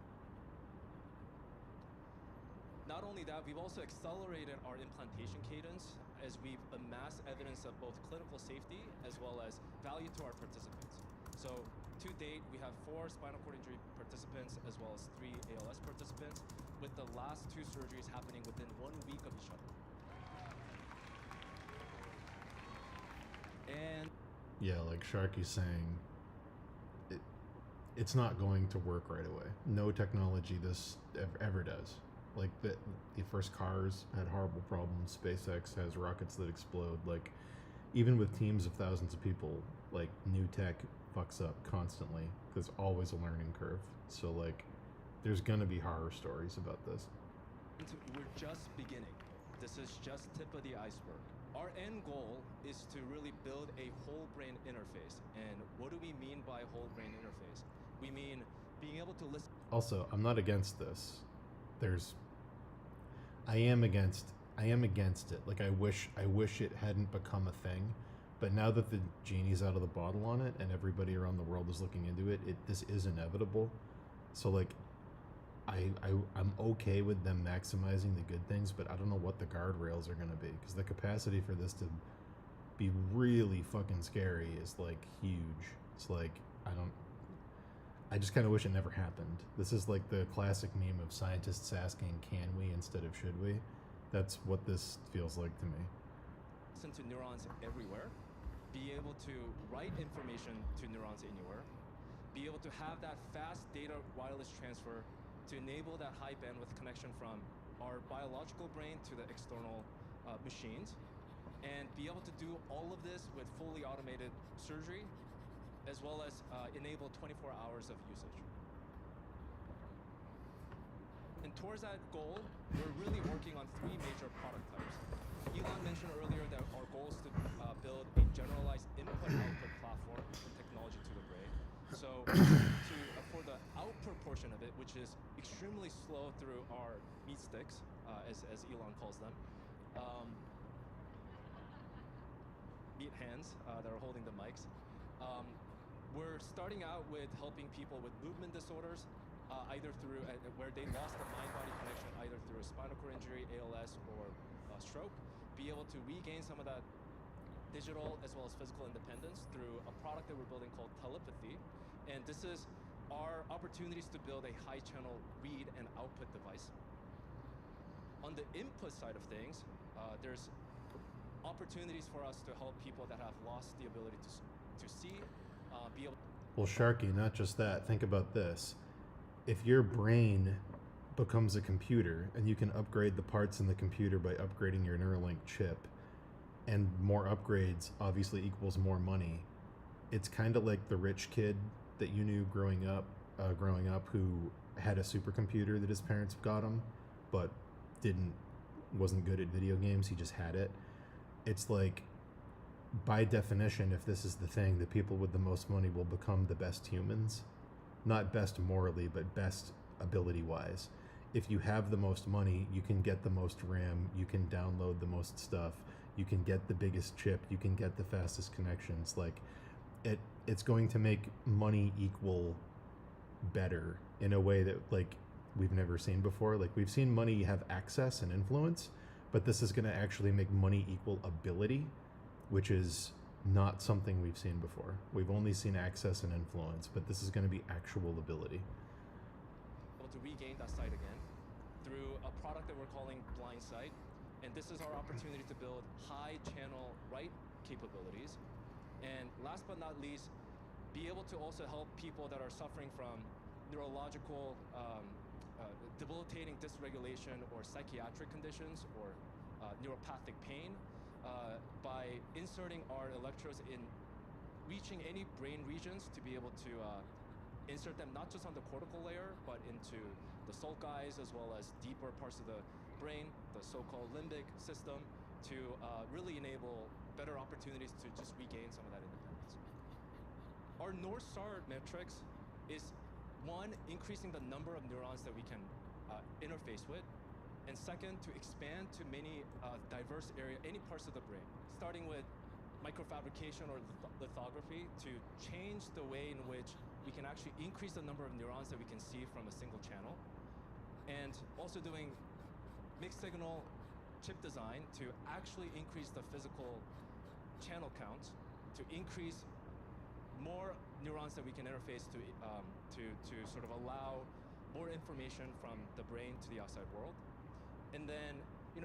Not only that, we've also accelerated our implantation cadence as we've amassed evidence of both clinical safety as well as value to our participants. So to date, we have 4 spinal cord injury participants as well as 3 ALS participants, with the last 2 surgeries happening within 1 week of each other. And Yeah, like Sharky's saying, it's not going to work right away. No technology this ever does. Like the first cars had horrible problems. SpaceX has rockets that explode. Like, even with teams of thousands of people, like, new tech fucks up constantly. There's always a learning curve. So like, there's gonna be horror stories about this. we're just beginning. This is just tip of the iceberg. Our end goal is to really build a whole brain interface. And what do we mean by whole brain interface? We mean being able to listen. Also, I'm not against this. I am against it. Like, I wish it hadn't become a thing. But now that the genie's out of the bottle on it and everybody around the world is looking into it, this is inevitable. So like, I'm okay with them maximizing the good things, but I don't know what the guardrails are going to be, because the capacity for this to be really fucking scary is like huge. It's like, I just kind of wish it never happened. This is like the classic meme of scientists asking, can we instead of should we? That's what this feels like to me. Listen to neurons everywhere, be able to write information to neurons anywhere, be able to have that fast data wireless transfer to enable that high bandwidth connection from our biological brain to the external machines, and be able to do all of this with fully automated surgery, as well as enable 24 hours of usage. And towards that goal, we're really working on 3 major product types. Elon mentioned earlier that our goal is to build a generalized input-output platform and technology to the brain. So for the output portion of it, which is extremely slow through our meat sticks, as Elon calls them, meat hands that are holding the mics. We're starting out with helping people with movement disorders, either through where they lost the mind-body connection, either through a spinal cord injury, ALS, or stroke, be able to regain some of that digital as well as physical independence through a product that we're building called Telepathy. And this is our opportunities to build a high-channel read and output device. On the input side of things, there's opportunities for us to help people that have lost the ability to see, be able. Well, Sharky, not just that. Think about this. If your brain becomes a computer and you can upgrade the parts in the computer by upgrading your Neuralink chip, and more upgrades obviously equals more money, it's kind of like the rich kid that you knew growing up who had a supercomputer that his parents got him, but wasn't good at video games. He just had it. It's like, by definition, if this is the thing, the people with the most money will become the best humans. Not best morally, but best ability-wise. If you have the most money, you can get the most RAM, you can download the most stuff, you can get the biggest chip, you can get the fastest connections. Like, it's going to make money equal better in a way that, like, we've never seen before. Like, we've seen money have access and influence, but this is going to actually make money equal ability, which is not something we've seen before. We've only seen access and influence, but this is going to be actual ability. Able to regain that sight again through a product that we're calling Blind Sight. And this is our opportunity to build high channel write capabilities. And last but not least, be able to also help people that are suffering from neurological debilitating dysregulation or psychiatric conditions or neuropathic pain by inserting our electrodes in reaching any brain regions to be able to insert them not just on the cortical layer, but into the sulci as well as deeper parts of the brain, the so-called limbic system, to really enable better opportunities to just regain some of that independence. Our North Star metrics is, one, increasing the number of neurons that we can interface with, and second, to expand to many diverse areas, any parts of the brain, starting with microfabrication or lithography to change the way in which we can actually increase the number of neurons that we can see from a single channel, and also doing mixed signal chip design to actually increase the physical channel count, to increase more neurons that we can interface to sort of allow more information from the brain to the outside world. And then,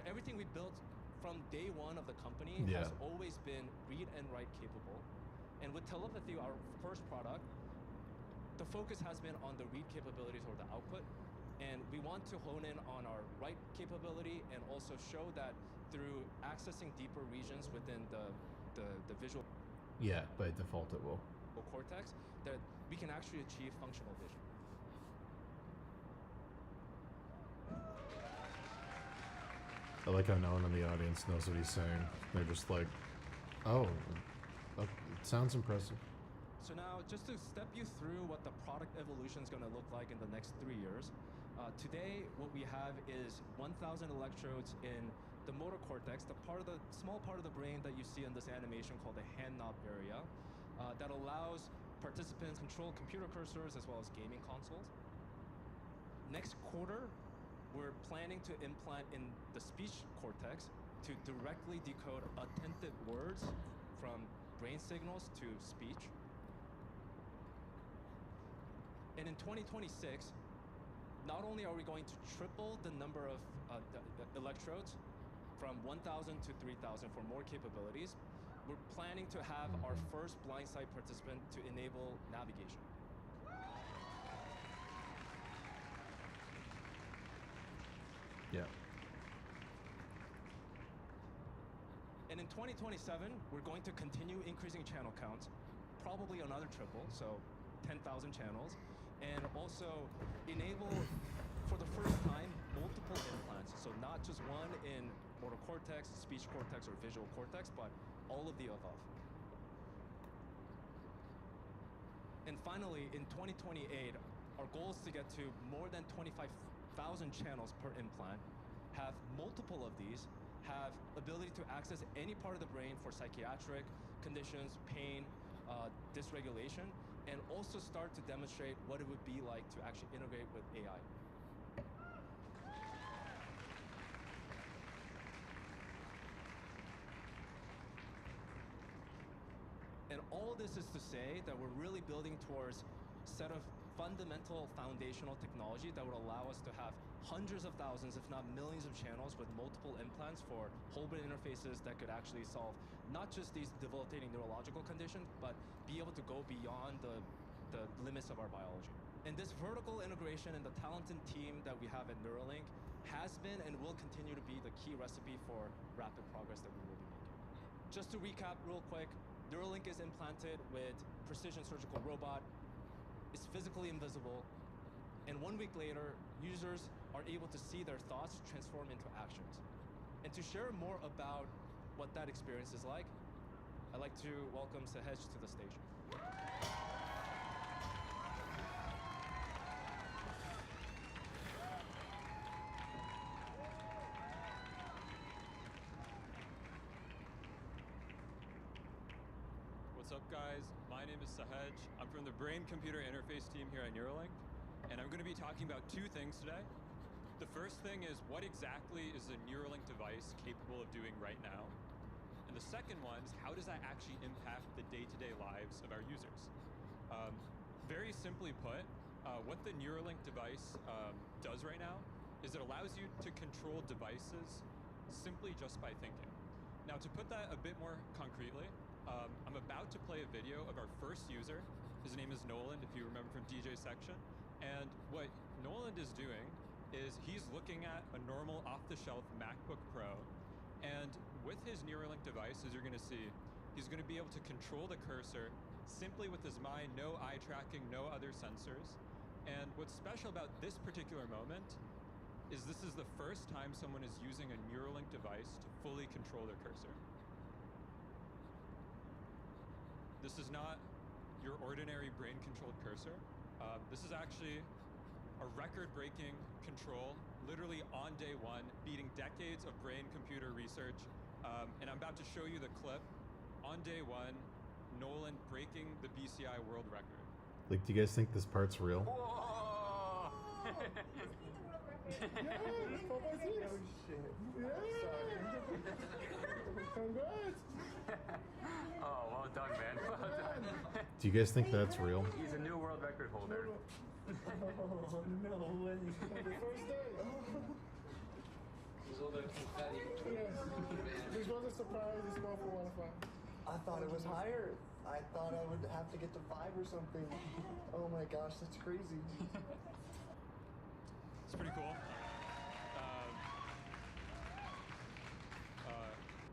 everything we built from day one of the company has always been read and write capable. And with Telepathy, our first product, the focus has been on the read capabilities or the output. And we want to hone in on our write capability and also show that through accessing deeper regions within the visual By default it will. cortex, that we can actually achieve functional vision. I like how no one in the audience knows what he's saying. They're just like, oh, it sounds impressive. So now, just to step you through what the product evolution is going to look like in the next 3 years, today what we have is 1,000 electrodes in the motor cortex, the small part of the brain that you see in this animation called the hand knob area, that allows participants control computer cursors as well as gaming consoles. Next quarter, we're planning to implant in the speech cortex to directly decode attentive words from brain signals to speech. And in 2026, not only are we going to triple the number of the electrodes from 1,000 to 3,000 for more capabilities, we're planning to have our first blind sight participant to enable navigation. Yeah. And in 2027, we're going to continue increasing channel counts, probably another triple, so 10,000 channels, and also enable, for the first time, multiple implants. So not just one in motor cortex, speech cortex, or visual cortex, but all of the above. And finally, in 2028, our goal is to get to more than 25,000 channels per implant, have multiple of these, have ability to access any part of the brain for psychiatric conditions, pain, dysregulation, and also start to demonstrate what it would be like to actually integrate with AI. And all this is to say that we're really building towards a set of fundamental foundational technology that would allow us to have hundreds of thousands, if not millions of channels with multiple implants for whole brain interfaces that could actually solve not just these debilitating neurological conditions, but be able to go beyond the limits of our biology. And this vertical integration and the talented team that we have at Neuralink has been and will continue to be the key recipe for rapid progress that we will be making. Just to recap real quick, Neuralink is implanted with precision surgical robot. It's physically invisible. And 1 week later, users are able to see their thoughts transform into actions. And to share more about what that experience is like, I'd like to welcome Sahej to the stage. What's up, guys? My name is Sahej. I'm from the Brain-Computer Interface team here at Neuralink, and I'm going to be talking about two things today. The first thing is, what exactly is a Neuralink device capable of doing right now? And the second one is, how does that actually impact the day-to-day lives of our users? Very simply put, what the Neuralink device does right now is it allows you to control devices simply just by thinking. Now, to put that a bit more concretely, I'm about to play a video of our first user. His name is Nolan, if you remember from DJ section. And what Nolan is doing is he's looking at a normal off-the-shelf MacBook Pro. And with his Neuralink device, as you're going to see, he's going to be able to control the cursor simply with his mind, no eye tracking, no other sensors. And what's special about this particular moment is this is the first time someone is using a Neuralink device to fully control their cursor. This is not your ordinary brain-controlled cursor. This is actually a record-breaking control, literally on day one, beating decades of brain-computer research. And I'm about to show you the clip. On day one, Nolan breaking the BCI world record. Like, do you guys think this part's real? Oh shit. Yeah. Congrats. Oh, well done, man. Well done. Do you guys think that's real? He's a new world record holder. Oh, no way. The first day. There's all the confetti. Yes. This was a surprise. This one for 1 5. I thought it was higher. I thought I would have to get to 5 or something. Oh my gosh, that's crazy. It's pretty cool.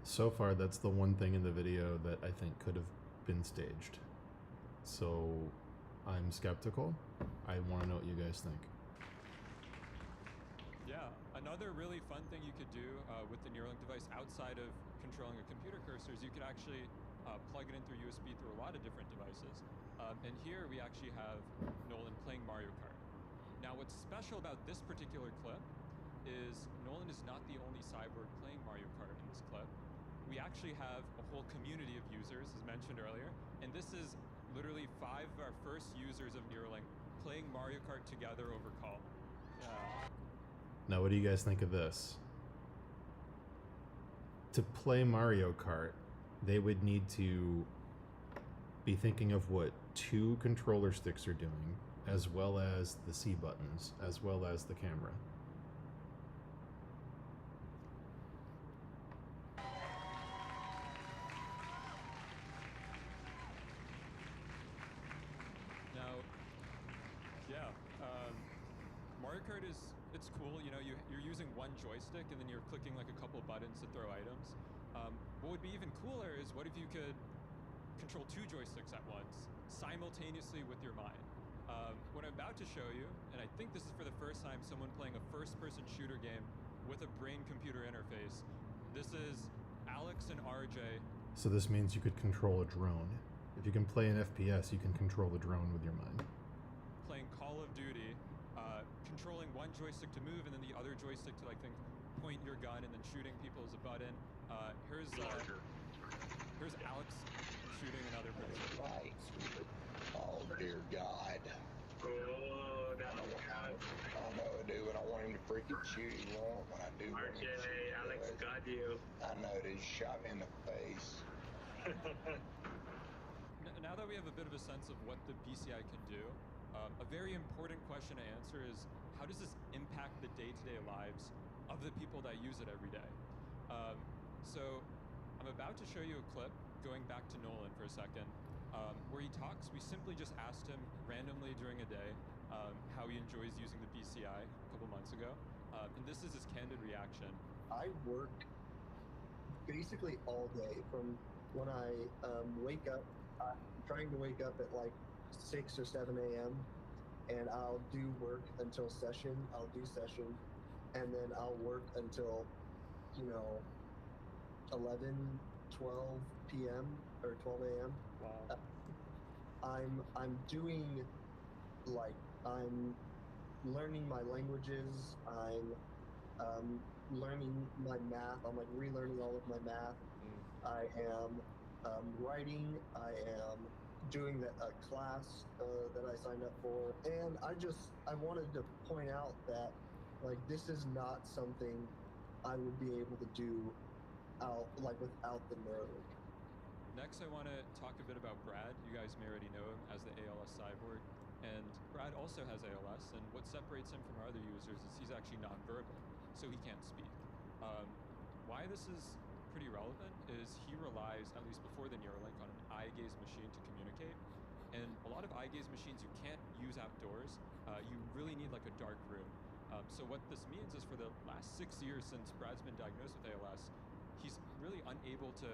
So far, that's the one thing in the video that I think could have been staged. So I'm skeptical. I want to know what you guys think. Yeah, another really fun thing you could do with the Neuralink device outside of controlling a computer cursor is you could actually plug it in through USB through a lot of different devices. And here we actually have Nolan playing Mario Kart. Now, what's special about this particular clip is Nolan is not the only cyborg playing Mario Kart in this clip. We actually have a whole community of users, as mentioned earlier, and this is literally 5 of our first users of Neuralink playing Mario Kart together over call. Now, what do you guys think of this? To play Mario Kart, they would need to be thinking of what 2 controller sticks are doing, as well as the C buttons, as well as the camera. Mario Kart it's cool, you know, you're using one joystick and then you're clicking like a couple buttons to throw items. What would be even cooler is what if you could control 2 joysticks at once, simultaneously with your mind. What I'm about to show you, and I think this is for the first time someone playing a first-person shooter game with a brain-computer interface. This is Alex and RJ. So this means you could control a drone. If you can play an FPS, you can control a drone with your mind. Playing Call of Duty joystick to move, and then the other joystick to like point your gun, and then shooting people is a button. Here's Alex shooting another person. Right. Oh dear God. Oh, that's good. I know I do, and I want him to freaking shoot. He won't when I do. RJ, Alex got you. I know, dude. Shot me in the face. Now that we have a bit of a sense of what the BCI can do, a very important question to answer is, how does this impact the day-to-day lives of the people that use it every day? So I'm about to show you a clip going back to Nolan for a second, where he talks. We simply just asked him randomly during a day how he enjoys using the BCI a couple months ago. And this is his candid reaction. I work basically all day from when I wake up. I'm trying to wake up at like 6 or 7 a.m. and I'll do work until session. I'll do session, and then I'll work until 11, 12 p.m. or 12 a.m. Wow. I'm doing I'm learning my languages. I'm learning my math. I'm like relearning all of my math. I am writing. I am doing a class that I signed up for, and I wanted to point out that this is not something I would be able to do without the Neuralink. Next, I want to talk a bit about Brad. You guys may already know him as the ALS cyborg. And Brad also has ALS, and what separates him from our other users is he's actually nonverbal, so he can't speak. Why this is pretty relevant is he relies, at least before the Neuralink, on an eye gaze machine to communicate. And a lot of eye gaze machines you can't use outdoors. You really need like a dark room. So what this means is for the last 6 years since Brad's been diagnosed with ALS, he's really unable to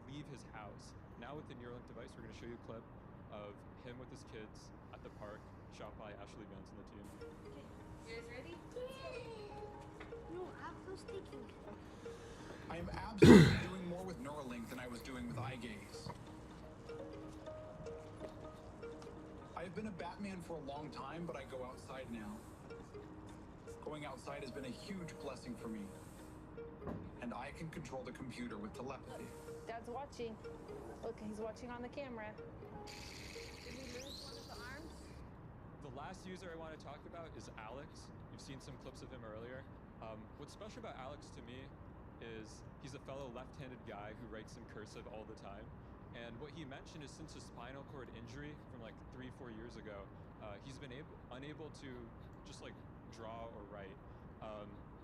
leave his house. Now with the Neuralink device, we're going to show you a clip of him with his kids at the park, shot by Ashley Vance and the team. Okay, you guys ready? No, I'm still sticking. I am absolutely doing more with Neuralink than I was doing with eye gaze. I have been a Batman for a long time, but I go outside now. Going outside has been a huge blessing for me. And I can control the computer with telepathy. Dad's watching. Look, he's watching on the camera. Did he lose one of the arms? The last user I want to talk about is Alex. You've seen some clips of him earlier. What's special about Alex to me is he's a fellow left-handed guy who writes in cursive all the time. And what he mentioned is since his spinal cord injury from like 3-4 years ago, he's been unable to just like draw or write.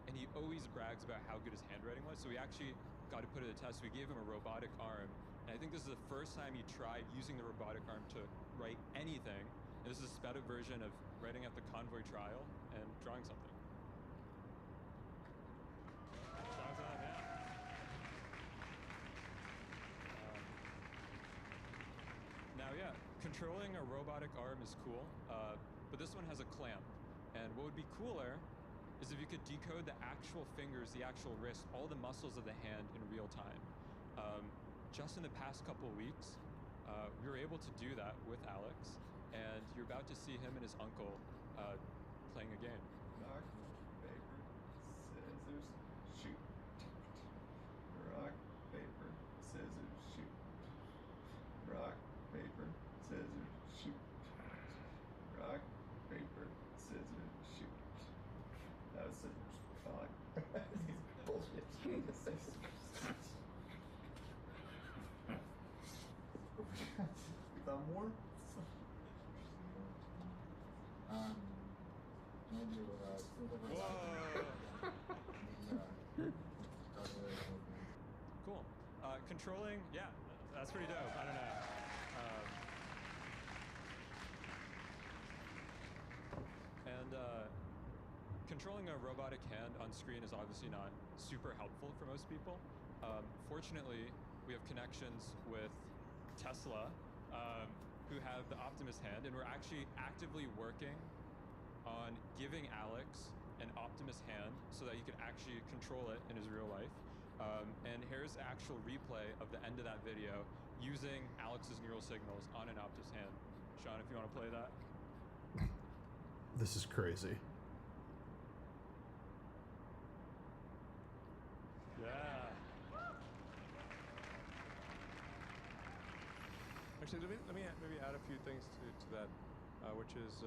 And he always brags about how good his handwriting was. So we actually got to put it to the test. We gave him a robotic arm. And I think this is the first time he tried using the robotic arm to write anything. And this is a sped up version of writing at the convoy trial and drawing something. Now, yeah, controlling a robotic arm is cool, but this one has a clamp. And what would be cooler is if you could decode the actual fingers, the actual wrist, all the muscles of the hand in real time. Just in the past couple weeks, we were able to do that with Alex, and you're about to see him and his uncle playing a game. Rock, paper, scissors, shoot. Rock, paper, scissors, shoot. Rock, paper, scissors, shoot. Rock, paper, scissors, shoot. That was scissors. Fuck. These bullshit scissors. We thought more? Cool. Controlling, yeah, that's pretty dope. I don't know. Controlling a robotic hand on screen is obviously not super helpful for most people. Fortunately, we have connections with Tesla, who have the Optimus hand, and we're actually actively working on giving Alex an Optimus hand so that he could actually control it in his real life. And here's the actual replay of the end of that video using Alex's neural signals on an Optimus hand. Sean, if you want to play that. This is crazy. Yeah. Actually, let me maybe add a few things to that, which is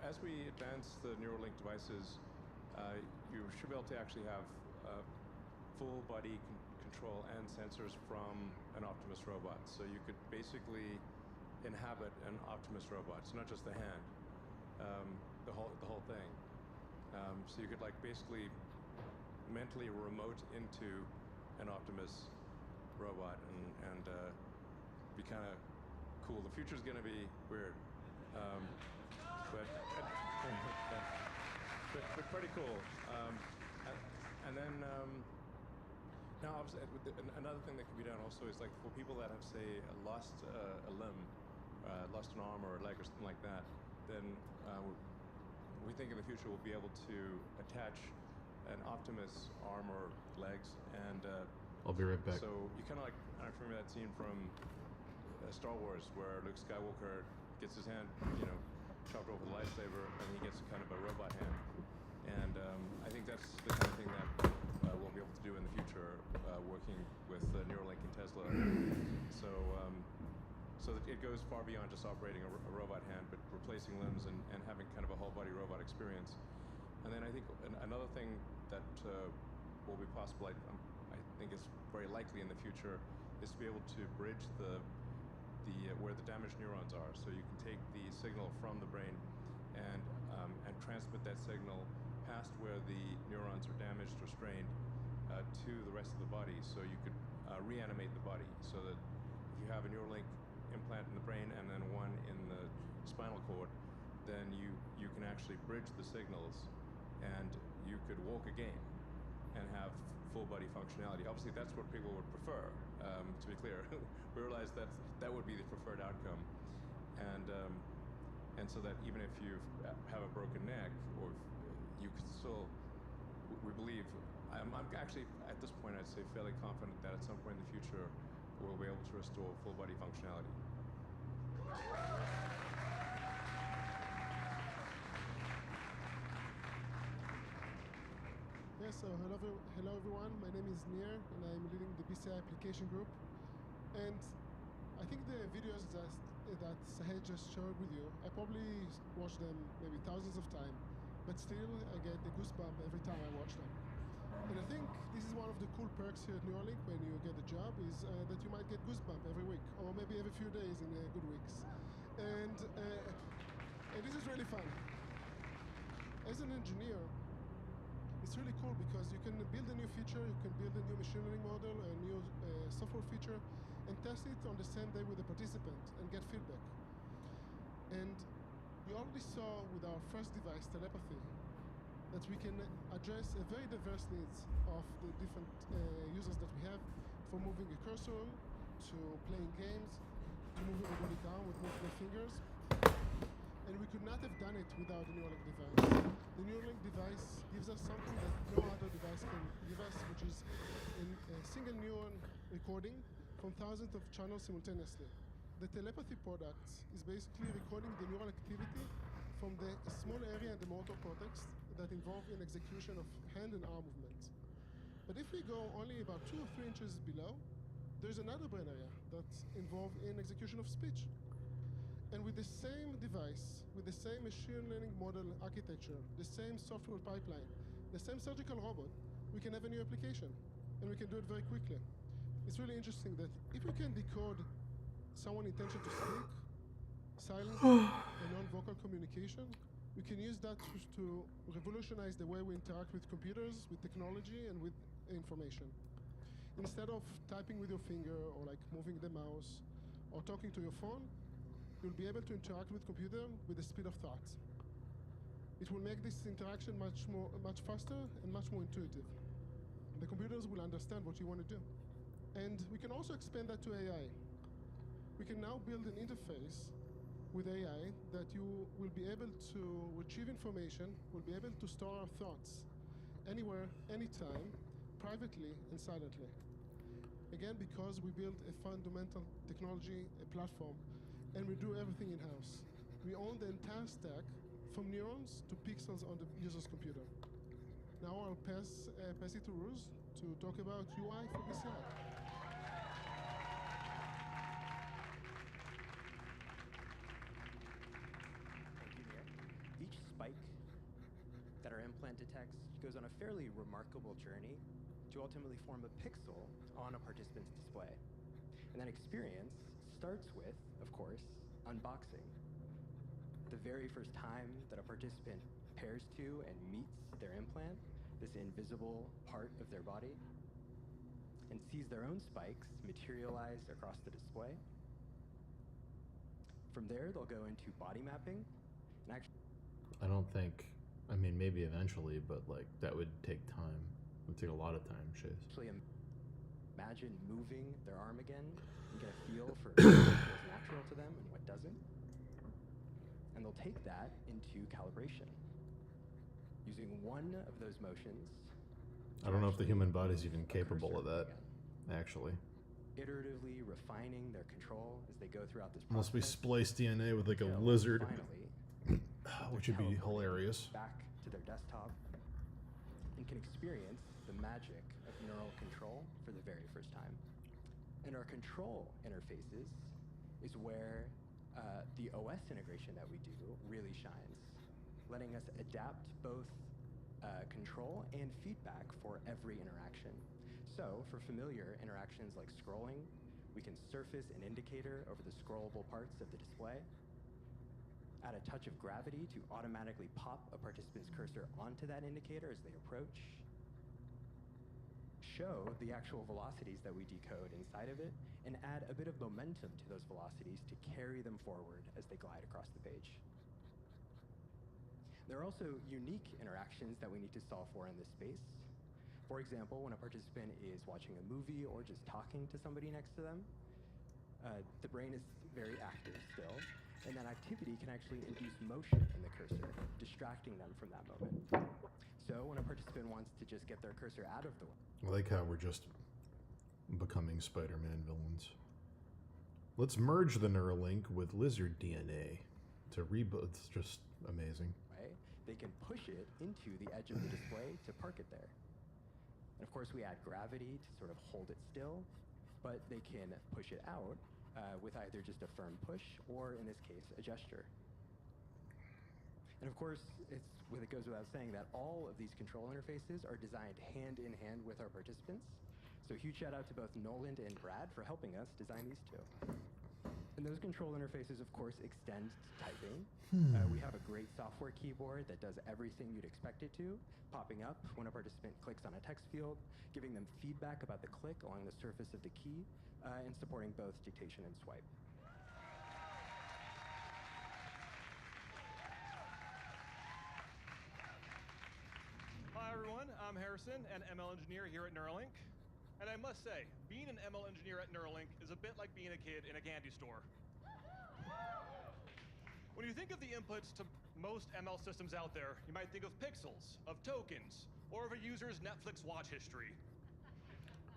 as we advance the Neuralink devices, you should be able to actually have full body control and sensors from an Optimus robot. So you could basically inhabit an Optimus robot. It's not just the hand, the whole thing. So you could like basically mentally remote into an Optimus robot and be kind of cool. The future's going to be weird, but pretty cool. And then now, obviously, another thing that can be done also is like for people that have, say, lost a limb, lost an arm or a leg or something like that, then we think in the future we'll be able to attach an Optimus arm or legs, and I'll be right back. so you kind of like, I remember that scene from Star Wars where Luke Skywalker gets his hand, chopped off with a lightsaber, and he gets kind of a robot hand. And I think that's the kind of thing that we'll be able to do in the future, working with Neuralink and Tesla. So that it goes far beyond just operating a robot hand, but replacing limbs and having kind of a whole body robot experience. And then I think another thing that will be possible, I think is very likely in the future, is to be able to bridge the where the damaged neurons are. So you can take the signal from the brain and transmit that signal past where the neurons are damaged or strained to the rest of the body. So you could reanimate the body, so that if you have a Neuralink implant in the brain and then one in the spinal cord, then you can actually bridge the signals, and you could walk again and have full body functionality. Obviously, that's what people would prefer. To be clear, we realize that would be the preferred outcome, and so that even if you have a broken neck, or you could still, we believe. I'm actually at this point, I'd say fairly confident that at some point in the future we'll be able to restore full body functionality. Yes, so hello everyone. My name is Nir, and I'm leading the BCI application group. And I think the videos that Sahej just showed with you, I probably watched them maybe thousands of times, but still I get the goosebump every time I watch them. And I think this is one of the cool perks here at Neuralink when you get a job, is that you might get goosebump every week, or maybe every few days in good weeks. And this is really fun. As an engineer, it's really cool because you can build a new feature, you can build a new machine learning model, a new software feature, and test it on the same day with the participant and get feedback. And you already saw with our first device, telepathy, that we can address a very diverse needs of the different users that we have, from moving a cursor to playing games, to moving a robotic arm with multiple fingers. And we could not have done it without the Neuralink device. The Neuralink device gives us something that no other device can give us, which is a single neuron recording from thousands of channels simultaneously. The telepathy product is basically recording the neural activity from the small area in the motor cortex that involve in execution of hand and arm movements. But if we go only about 2 or 3 inches below, there's another brain area that's involved in execution of speech. And with the same device, with the same machine learning model architecture, the same software pipeline, the same surgical robot, we can have a new application, and we can do it very quickly. It's really interesting that if we can decode someone's intention to speak, silence, and non-vocal communication, we can use that to revolutionize the way we interact with computers, with technology, and with information. Instead of typing with your finger, or like moving the mouse, or talking to your phone, you'll be able to interact with computer with the speed of thought. It will make this interaction much faster and much more intuitive. The computers will understand what you want to do. And we can also expand that to AI. We can now build an interface with AI that you will be able to retrieve information, will be able to store our thoughts anywhere, anytime, privately and silently. Again, because we build a fundamental technology, a platform, and we do everything in-house. We own the entire stack, from neurons to pixels on the user's computer. Now I'll pass it to Ruz to talk about UI for BCI. Thank you, Nia. Each spike that our implant detects goes on a fairly remarkable journey to ultimately form a pixel on a participant's display. And that experience starts with, of course, unboxing. The very first time that a participant pairs to and meets their implant, this invisible part of their body, and sees their own spikes materialize across the display. From there, they'll go into body mapping, and actually, I don't think, I mean, maybe eventually, but like that would take time. It would take a lot of time, Chase. actually imagine moving their arm again and get a feel for what feels natural to them and what doesn't. And they'll take that into calibration. Using one of those motions, I don't know if the human body's even capable of that, actually. iteratively refining their control as they go throughout this Unless we process, splice DNA with like a until lizard, finally, which would be hilarious. back to their desktop and can experience the magic of neural control for the very first time. And our control interfaces is where the OS integration that we do really shines, letting us adapt both control and feedback for every interaction. So for familiar interactions like scrolling, we can surface an indicator over the scrollable parts of the display, add a touch of gravity to automatically pop a participant's cursor onto that indicator as they approach, show the actual velocities that we decode inside of it, and add a bit of momentum to those velocities to carry them forward as they glide across the page. There are also unique interactions that we need to solve for in this space. For example, when a participant is watching a movie or just talking to somebody next to them, the brain is very active still, and that activity can actually induce motion in the cursor, distracting them from that moment. So when a participant wants to just get their cursor out of the way, I like how we're just becoming Spider-Man villains. Let's merge the Neuralink with lizard DNA to reboot. It's just amazing. they can push it into the edge of the display to park it there. And of course, we add gravity to sort of hold it still, but they can push it out with either just a firm push or, in this case, a gesture. And of course, it goes without saying that all of these control interfaces are designed hand in hand with our participants. So huge shout out to both Noland and Brad for helping us design these two. And those control interfaces, of course, extend to typing. We have a great software keyboard that does everything you'd expect it to, popping up when a participant clicks on a text field, giving them feedback about the click along the surface of the key, and supporting both dictation and swipe. Hi everyone, I'm Harrison, an ML engineer here at Neuralink. And I must say, being an ML engineer at Neuralink is a bit like being a kid in a candy store. When you think of the inputs to most ML systems out there, you might think of pixels, of tokens, or of a user's Netflix watch history.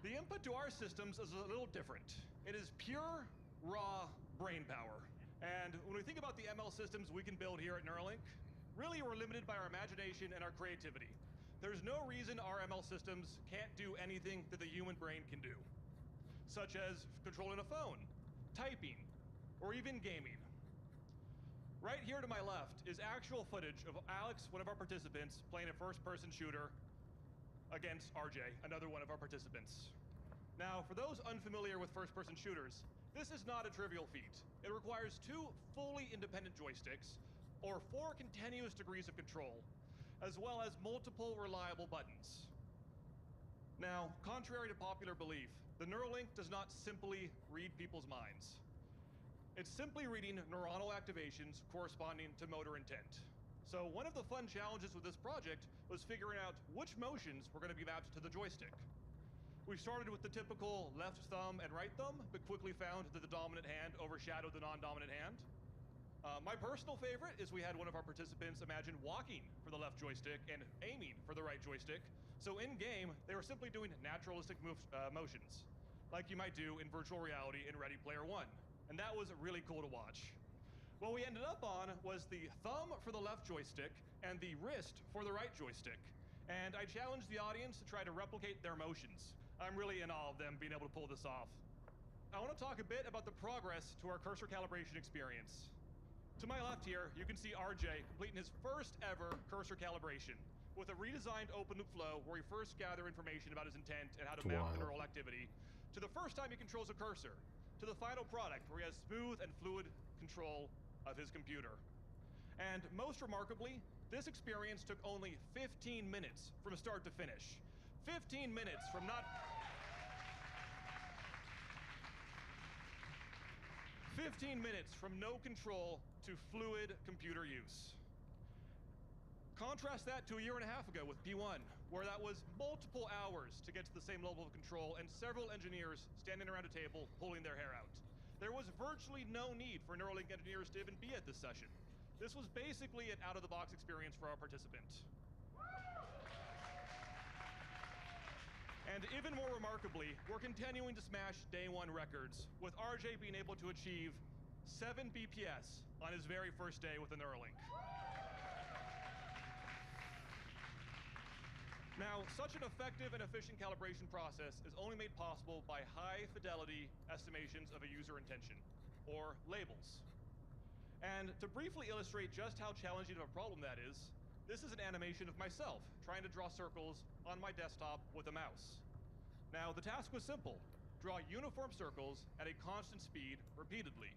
The input to our systems is a little different. It is pure, raw brain power. And when we think about the ML systems we can build here at Neuralink, really we're limited by our imagination and our creativity. There's no reason our ML systems can't do anything that the human brain can do, such as controlling a phone, typing, or even gaming. Right here to my left is actual footage of Alex, one of our participants, playing a first-person shooter against RJ, another one of our participants. Now, for those unfamiliar with first-person shooters, this is not a trivial feat. It requires 2 fully independent joysticks, or 4 continuous degrees of control, as well as multiple reliable buttons. Now, contrary to popular belief, the Neuralink does not simply read people's minds. It's simply reading neuronal activations corresponding to motor intent. So one of the fun challenges with this project was figuring out which motions were going to be mapped to the joystick. We started with the typical left thumb and right thumb, but quickly found that the dominant hand overshadowed the non-dominant hand. My personal favorite is we had one of our participants imagine walking for the left joystick and aiming for the right joystick. So in game, they were simply doing naturalistic motions, like you might do in virtual reality in Ready Player One. And that was really cool to watch. What we ended up on was the thumb for the left joystick and the wrist for the right joystick. And I challenged the audience to try to replicate their motions. I'm really in awe of them being able to pull this off. I want to talk a bit about the progress to our cursor calibration experience. To my left here, you can see RJ completing his first ever cursor calibration with a redesigned open loop flow where we first gather information about his intent and how to map the neural activity, to the first time he controls a cursor, to the final product where he has smooth and fluid control of his computer. And most remarkably, this experience took only 15 minutes from start to finish. 15 minutes from not... 15 minutes from no control to fluid computer use. Contrast that to a year and a half ago with P1, where that was multiple hours to get to the same level of control and several engineers standing around a table pulling their hair out. There was virtually no need for Neuralink engineers to even be at this session. This was basically an out-of-the-box experience for our participant. And even more remarkably, we're continuing to smash day one records, with RJ being able to achieve 7 BPS on his very first day with the Neuralink. Now, such an effective and efficient calibration process is only made possible by high-fidelity estimations of a user intention, or labels. And to briefly illustrate just how challenging of a problem that is, this is an animation of myself trying to draw circles on my desktop with a mouse. Now, the task was simple. Draw uniform circles at a constant speed repeatedly.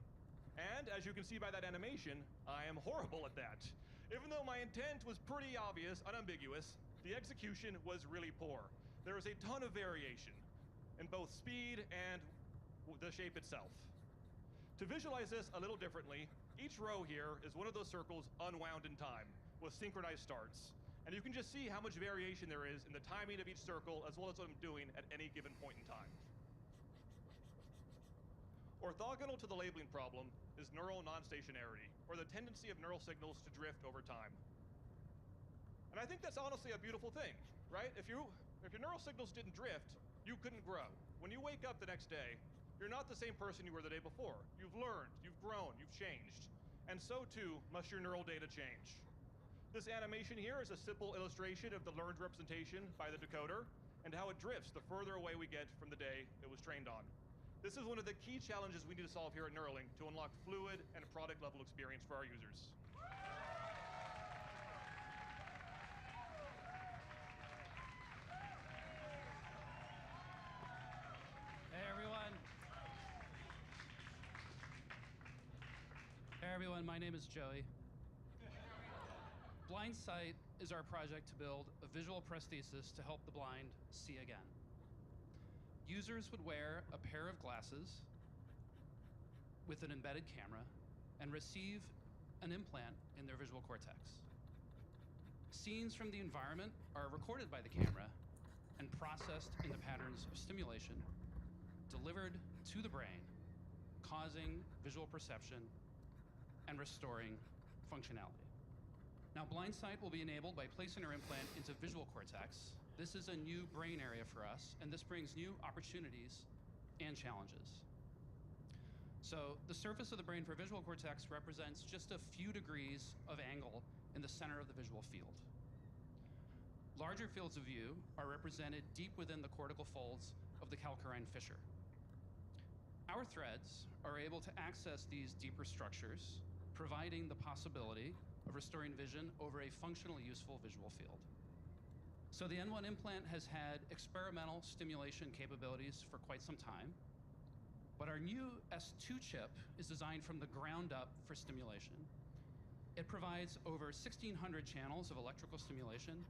And as you can see by that animation, I am horrible at that. Even though my intent was pretty obvious, unambiguous, the execution was really poor. There is a ton of variation in both speed and the shape itself. To visualize this a little differently, each row here is one of those circles unwound in time with synchronized starts. And you can just see how much variation there is in the timing of each circle as well as what I'm doing at any given point in time. Orthogonal to the labeling problem is neural non-stationarity, or the tendency of neural signals to drift over time. And I think that's honestly a beautiful thing, right? If your neural signals didn't drift, you couldn't grow. When you wake up the next day, you're not the same person you were the day before. You've learned, you've grown, you've changed. And so too must your neural data change. This animation here is a simple illustration of the learned representation by the decoder and how it drifts the further away we get from the day it was trained on. This is one of the key challenges we need to solve here at Neuralink to unlock fluid and product level experience for our users. Hey everyone. Hey everyone, my name is Joey. Blind Sight is our project to build a visual prosthesis to help the blind see again. Users would wear a pair of glasses with an embedded camera and receive an implant in their visual cortex. Scenes from the environment are recorded by the camera and processed in the patterns of stimulation, delivered to the brain, causing visual perception and restoring functionality. Now, Blind Sight will be enabled by placing our implant into visual cortex. This is a new brain area for us, and this brings new opportunities and challenges. So the surface of the brain for visual cortex represents just a few degrees of angle in the center of the visual field. Larger fields of view are represented deep within the cortical folds of the calcarine fissure. Our threads are able to access these deeper structures, providing the possibility of restoring vision over a functionally useful visual field. So the N1 implant has had experimental stimulation capabilities for quite some time, but our new S2 chip is designed from the ground up for stimulation. It provides over 1,600 channels of electrical stimulation,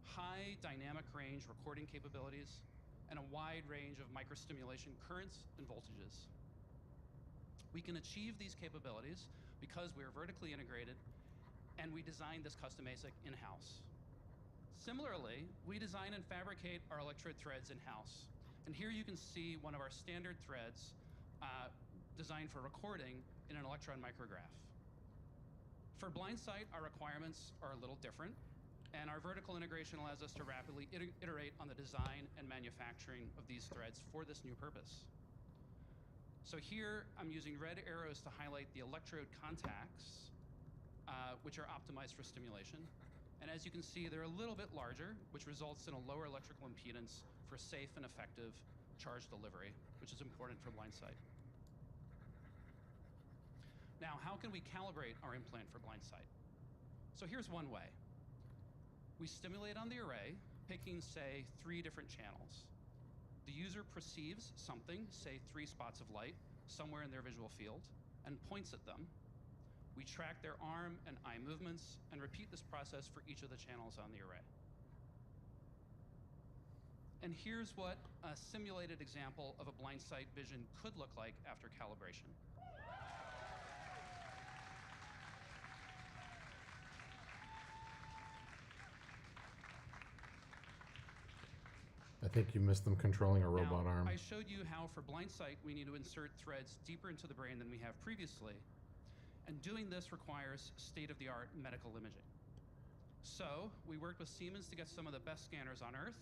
high dynamic range recording capabilities, and a wide range of microstimulation currents and voltages. We can achieve these capabilities because we are vertically integrated and we designed this custom ASIC in-house. Similarly, we design and fabricate our electrode threads in-house. And here you can see one of our standard threads designed for recording in an electron micrograph. For Blind Sight, our requirements are a little different, and our vertical integration allows us to rapidly iterate on the design and manufacturing of these threads for this new purpose. So here, I'm using red arrows to highlight the electrode contacts, which are optimized for stimulation. And as you can see, they're a little bit larger, which results in a lower electrical impedance for safe and effective charge delivery, which is important for blind sight. Now, how can we calibrate our implant for blind sight? So here's one way. We stimulate on the array, picking, say, 3 different channels. The user perceives something, say 3 spots of light, somewhere in their visual field, and points at them. We track their arm and eye movements and repeat this process for each of the channels on the array. And here's what a simulated example of a blind sight vision could look like after calibration. I think you missed them controlling a robot Now, arm. I showed you how for blind sight we need to insert threads deeper into the brain than we have previously, and doing this requires state-of-the-art medical imaging. So we worked with Siemens to get some of the best scanners on Earth.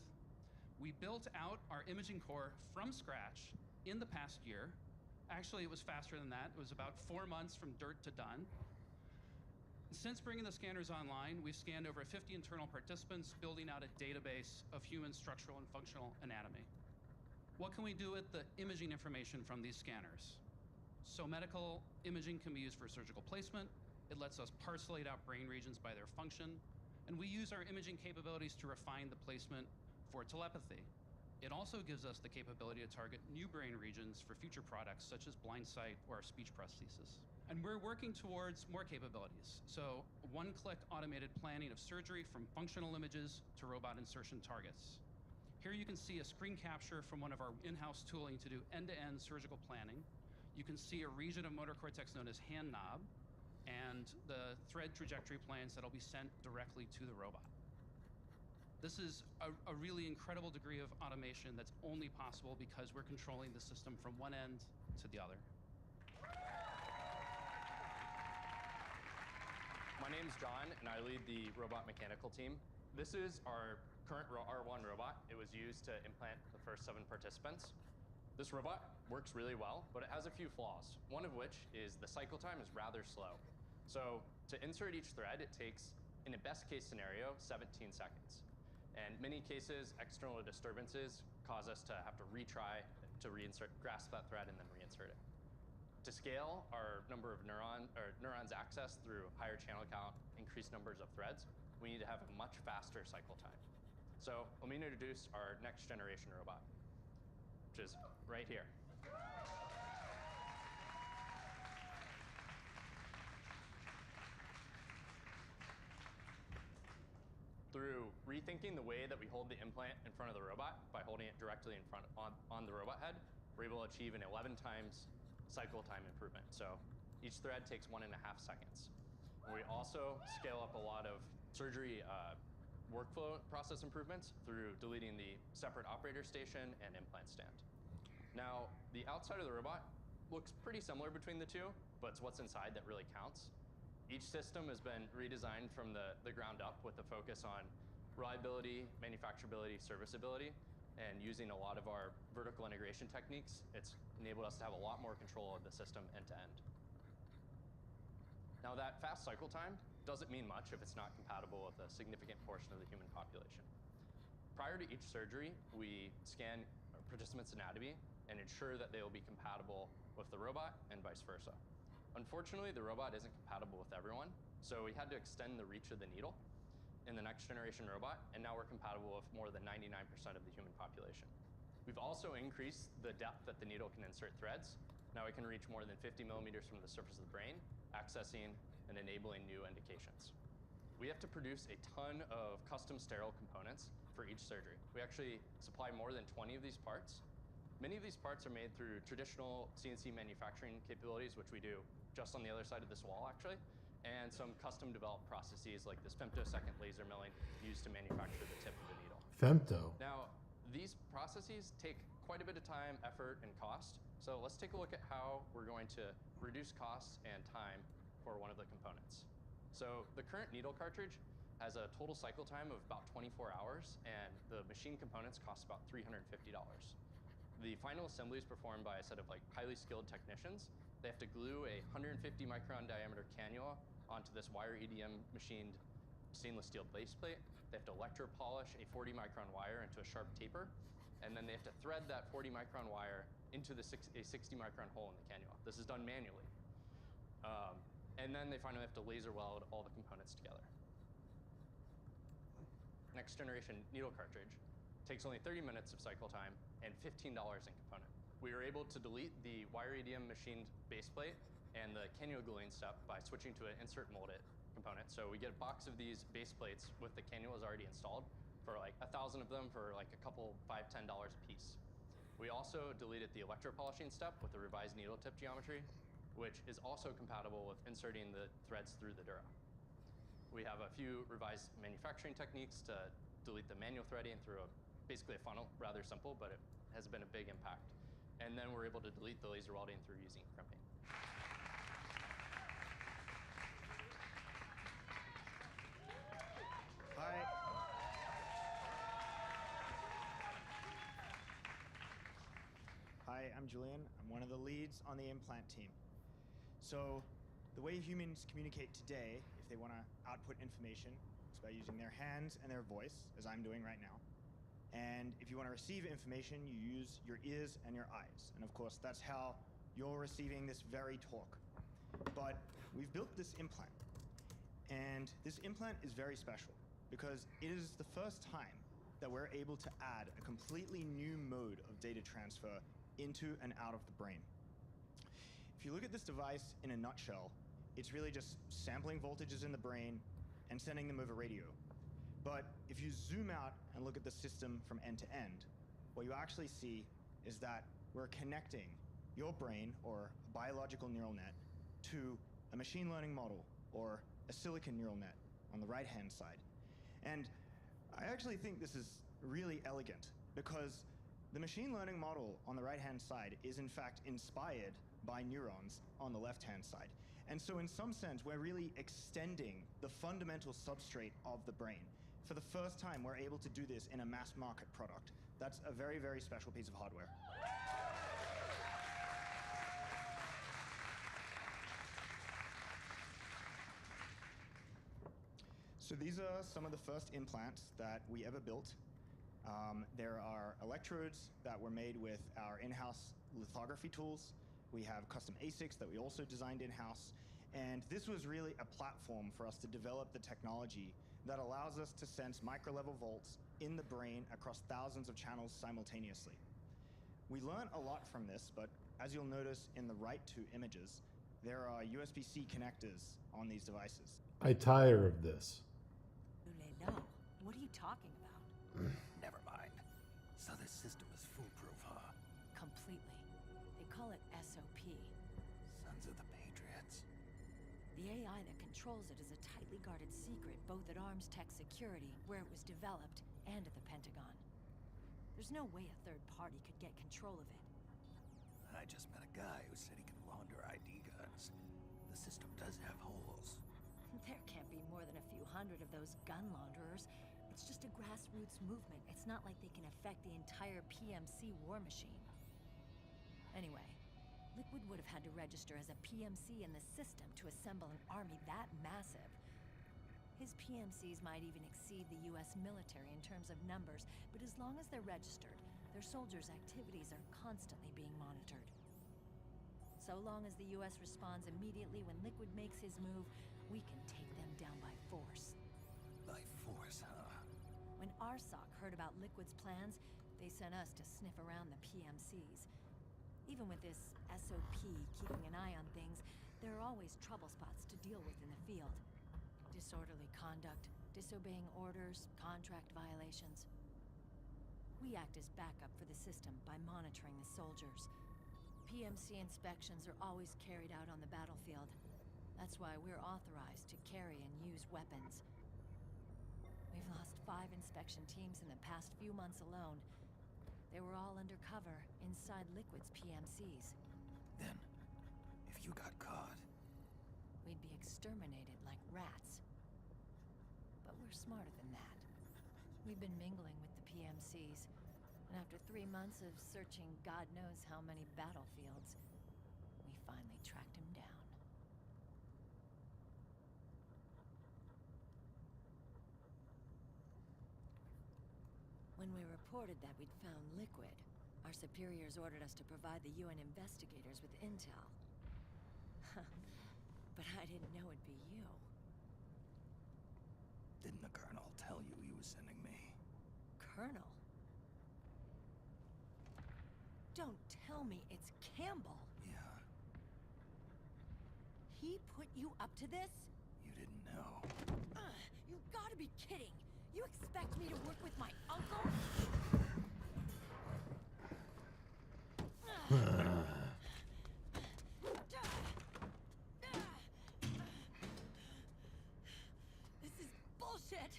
We built out our imaging core from scratch in the past year. Actually, it was faster than that. It was about 4 months from dirt to done. Since bringing the scanners online, we've scanned over 50 internal participants, building out a database of human structural and functional anatomy. What can we do with the imaging information from these scanners? So medical imaging can be used for surgical placement. It lets us parcelate out brain regions by their function. And we use our imaging capabilities to refine the placement for telepathy. It also gives us the capability to target new brain regions for future products such as blind sight or our speech prosthesis. And we're working towards more capabilities. So one-click automated planning of surgery from functional images to robot insertion targets. Here you can see a screen capture from one of our in-house tooling to do end-to-end surgical planning. You can see a region of motor cortex known as hand knob and the thread trajectory plans that'll be sent directly to the robot. This is a really incredible degree of automation that's only possible because we're controlling the system from one end to the other. My name's John, and I lead the robot mechanical team. This is our current R1 robot. It was used to implant the first 7 participants. This robot works really well, but it has a few flaws, one of which is the cycle time is rather slow. So to insert each thread, it takes, in a best case scenario, 17 seconds. And many cases, external disturbances cause us to have to retry to grasp that thread and then reinsert it. To scale our number of neurons accessed through higher channel count, increased numbers of threads, we need to have a much faster cycle time. So let me introduce our next generation robot, which is right here. Through rethinking the way that we hold the implant in front of the robot by holding it directly in front on the robot head, we're able to achieve an 11 times cycle time improvement. So each thread takes 1.5 seconds. And we also scale up a lot of surgery workflow process improvements through deleting the separate operator station and implant stand. Now, the outside of the robot looks pretty similar between the two, but it's what's inside that really counts. Each system has been redesigned from the ground up with a focus on reliability, manufacturability, serviceability, and using a lot of our vertical integration techniques, it's enabled us to have a lot more control of the system end to end. Now that fast cycle time doesn't mean much if it's not compatible with a significant portion of the human population. Prior to each surgery, we scan a participant's anatomy and ensure that they will be compatible with the robot and vice versa. Unfortunately, the robot isn't compatible with everyone, so we had to extend the reach of the needle in the next generation robot, and now we're compatible with more than 99% of the human population. We've also increased the depth that the needle can insert threads. Now it can reach more than 50 millimeters from the surface of the brain, accessing and enabling new indications. We have to produce a ton of custom sterile components for each surgery. We actually supply more than 20 of these parts. Many of these parts are made through traditional CNC manufacturing capabilities, which we do just on the other side of this wall, actually, and some custom developed processes like this femtosecond laser milling used to manufacture the tip of the needle. Femto. Now, these processes take quite a bit of time, effort, and cost. So let's take a look at how we're going to reduce costs and time for one of the components. So the current needle cartridge has a total cycle time of about 24 hours, and the machine components cost about $350. The final assembly is performed by a set of highly skilled technicians. They have to glue a 150 micron diameter cannula onto this wire EDM machined stainless steel base plate. They have to electropolish a 40 micron wire into a sharp taper, and then they have to thread that 40 micron wire into a 60 micron hole in the cannula. This is done manually. And then they finally have to laser weld all the components together. Next generation needle cartridge takes only 30 minutes of cycle time and $15 in component. We were able to delete the wire EDM machined base plate and the cannula gluing step by switching to an insert mold it component. So we get a box of these base plates with the cannulas already installed for like 1,000 of them for like a couple, $5, $10 a piece. We also deleted the electropolishing step with the revised needle tip geometry, which is also compatible with inserting the threads through the dura. We have a few revised manufacturing techniques to delete the manual threading through basically a funnel, rather simple, but it has been a big impact. And then we're able to delete the laser welding through using crimping. Hi. Hi, I'm Julian. I'm one of the leads on the implant team. So the way humans communicate today, if they want to output information, is by using their hands and their voice, as I'm doing right now. And if you want to receive information, you use your ears and your eyes. And of course, that's how you're receiving this very talk. But we've built this implant. And this implant is very special because it is the first time that we're able to add a completely new mode of data transfer into and out of the brain. If you look at this device in a nutshell, it's really just sampling voltages in the brain and sending them over radio. But if you zoom out and look at the system from end to end, what you actually see is that we're connecting your brain, or a biological neural net, to a machine learning model, or a silicon neural net on the right-hand side. And I actually think this is really elegant because the machine learning model on the right-hand side is in fact inspired by neurons on the left-hand side. And so in some sense, we're really extending the fundamental substrate of the brain. For the first time, we're able to do this in a mass market product. That's a very, very special piece of hardware. So these are some of the first implants that we ever built. There are electrodes that were made with our in-house lithography tools. We have custom ASICs that we also designed in-house. And this was really a platform for us to develop the technology that allows us to sense micro-level volts in the brain across thousands of channels simultaneously. We learned a lot from this, but as you'll notice in the right two images, there are USB-C connectors on these devices. I tire of this. Lynel, what are you talking about? Never mind. So this system is foolproof, huh? Completely. They call it SOP. Sons of the Patriots. The AI that controls it is a tightly guarded secret, both at Arms Tech Security, where it was developed, and at the Pentagon. There's no way a third party could get control of it. I just met a guy who said he can launder ID guns. The system does have holes. There can't be more than a few hundred of those gun launderers. It's just a grassroots movement. It's not like they can affect the entire PMC war machine. Anyway, Liquid would have had to register as a PMC in the system to assemble an army that massive. His PMCs might even exceed the US military in terms of numbers, but as long as they're registered, their soldiers' activities are constantly being monitored. So long as the US responds immediately when Liquid makes his move, we can take them down by force. By force, huh? When RSOC heard about Liquid's plans, they sent us to sniff around the PMCs. Even with this SOP keeping an eye on things, there are always trouble spots to deal with in the field. Disorderly conduct, disobeying orders, contract violations. We act as backup for the system by monitoring the soldiers. PMC inspections are always carried out on the battlefield. That's why we're authorized to carry and use weapons. We've lost 5 inspection teams in the past few months alone. They were all undercover inside Liquid's PMCs. Then, if you got caught... we'd be exterminated like rats. But we're smarter than that. We've been mingling with the PMCs, and after 3 months of searching God knows how many battlefields, we finally tracked him down. reported that we'd found liquid, our superiors ordered us to provide the UN investigators with intel. But I didn't know it'd be you. Didn't the Colonel tell you he was sending me? Colonel? Don't tell me it's Campbell. Yeah. He put you up to this? You didn't know. You gotta be kidding! You expect me to work with my uncle? This is bullshit!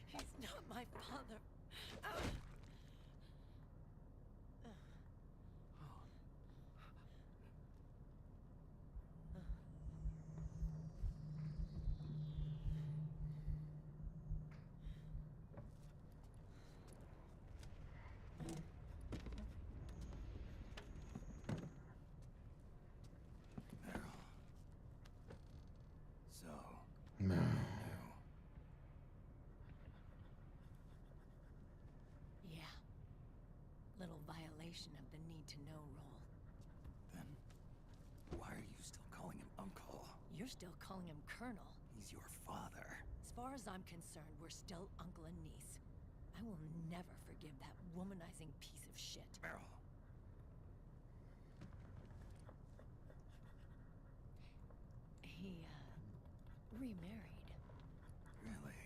He's not my father. So, No. Yeah. Little violation of the need-to-know rule. then why are you still calling him Uncle? You're still calling him Colonel. He's your father. As far as I'm concerned, we're still uncle and niece. I will never forgive that womanizing piece of shit. Meryl. He, remarried. Really?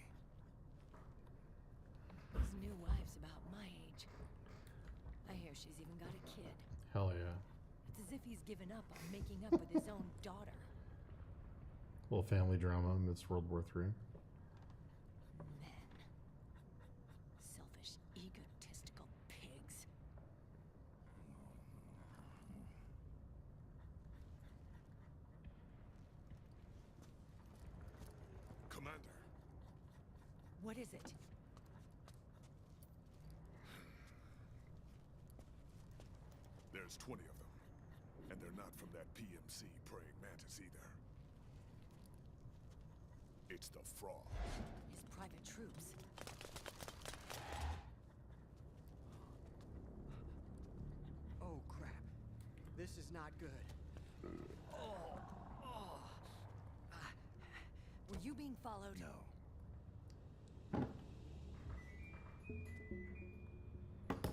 His new wife's about my age. I hear she's even got a kid. Hell yeah. It's as if he's given up on making up with his own daughter. Little family drama amidst World War III. Men. Selfish, egotistical pigs. Commander. What is it? There's 20 of them. And they're not from that PMC praying mantis either. It's the Frog. His private troops. Oh, crap. This is not good. Were you being followed? No.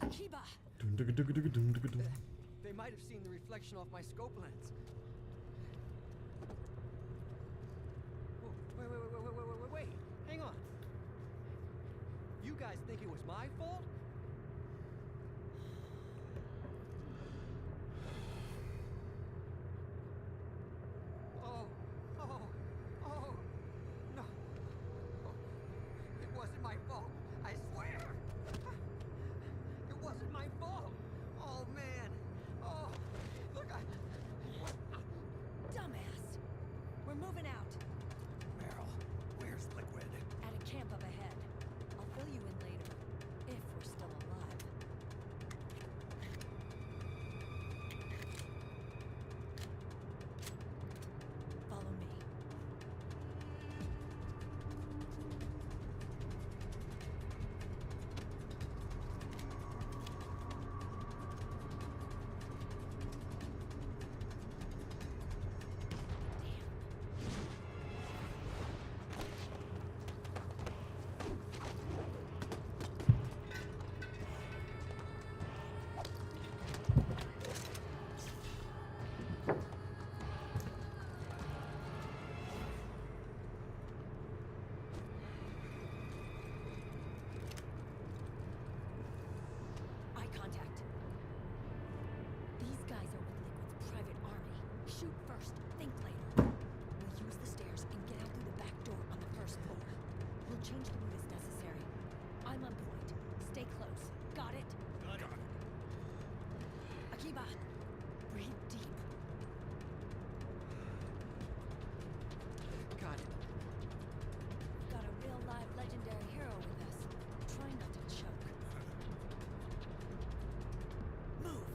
Akiba! They might have seen the reflection off my scope lens. Oh, wait. Hang on. You guys think it was my fault? No. It wasn't my fault. I swear. It wasn't my fault. Oh, man. Oh, look, Dumbass! We're moving out. Meryl, where's Liquid? At a camp up ahead. I'll fill you in later. If we're still alive. Follow me. Eye contact. These guys are with Liquid's private army. Shoot first, think later. We'll use the stairs and get out through the back door on the first floor. We'll change the route as necessary. I'm on point. Stay close. Got it? Got it. Akiba, breathe deep. got it. Got a real live legendary hero with us. Try not to choke. Move!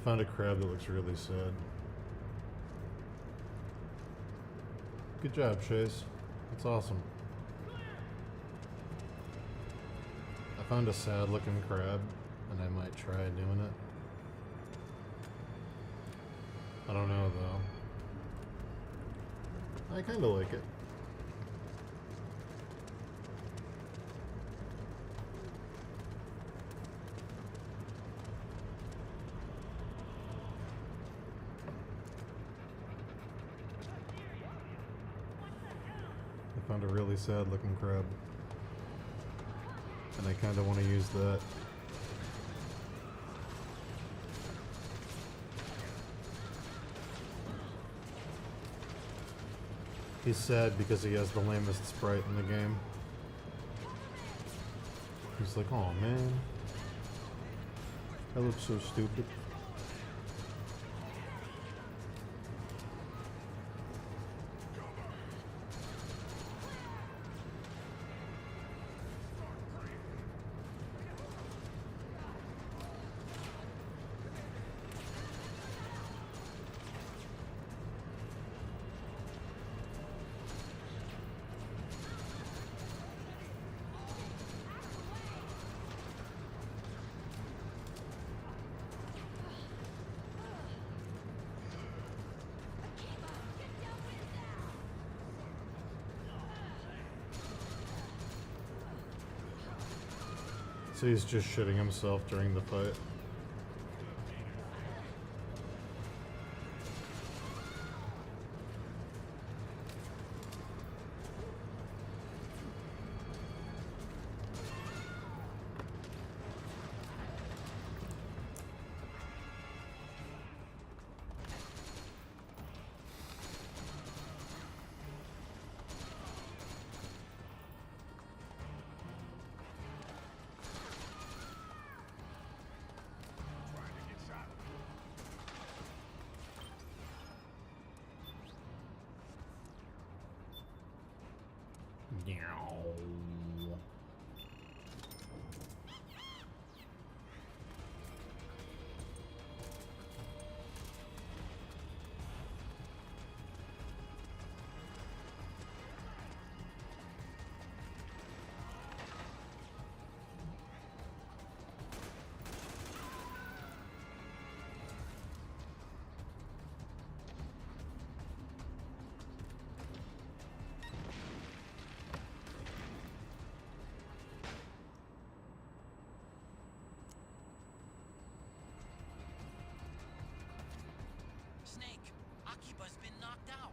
found a crab that looks really sad. Good job, Chase. That's awesome. I found a sad looking crab, and I might try doing it. I don't know though. I kinda like it. I found a really sad looking crab. And I kinda wanna use that. He's sad because he has the lamest sprite in the game. He's like, oh man, that looks so stupid. So he's just shitting himself during the fight. Snake, Akiba's been knocked out.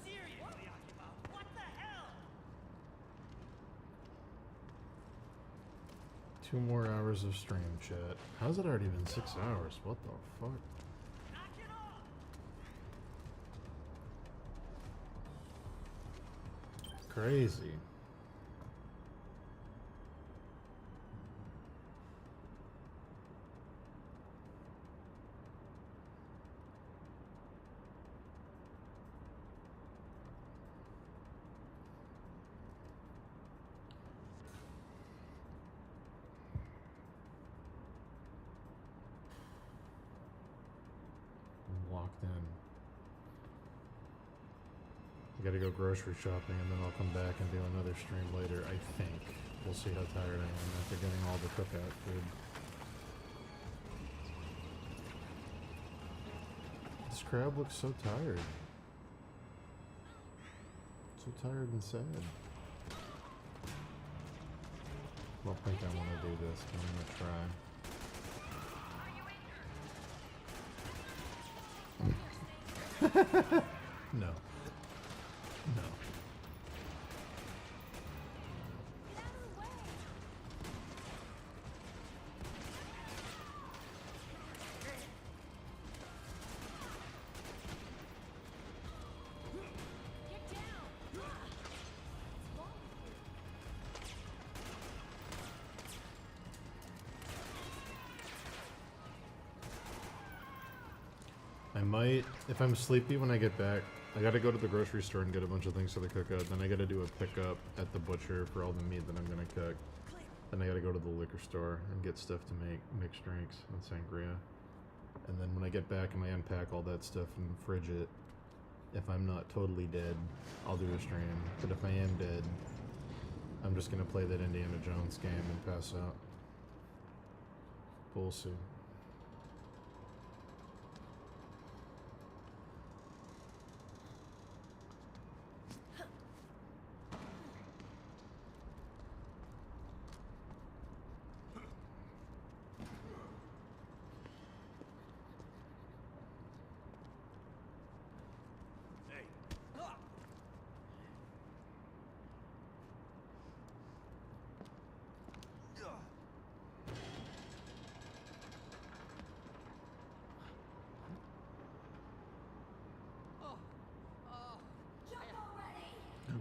Seriously, Akiba, what the hell? 2 more hours of stream chat. How's it already been 6 hours? What the fuck? Crazy. locked in. I gotta go grocery shopping and then I'll come back and do another stream later, I think. We'll see how tired I am after getting all the cookout food. This crab looks so tired. So tired and sad. I don't think I want to do this, but I'm gonna try. No. No. I might, if I'm sleepy when I get back, I gotta go to the grocery store and get a bunch of things for the cookout. Then I gotta do a pickup at the butcher for all the meat that I'm gonna cook. Then I gotta go to the liquor store and get stuff to make mixed drinks and sangria. And then when I get back and I unpack all that stuff and fridge it, if I'm not totally dead, I'll do a stream. But if I am dead, I'm just gonna play that Indiana Jones game and pass out. But we'll see.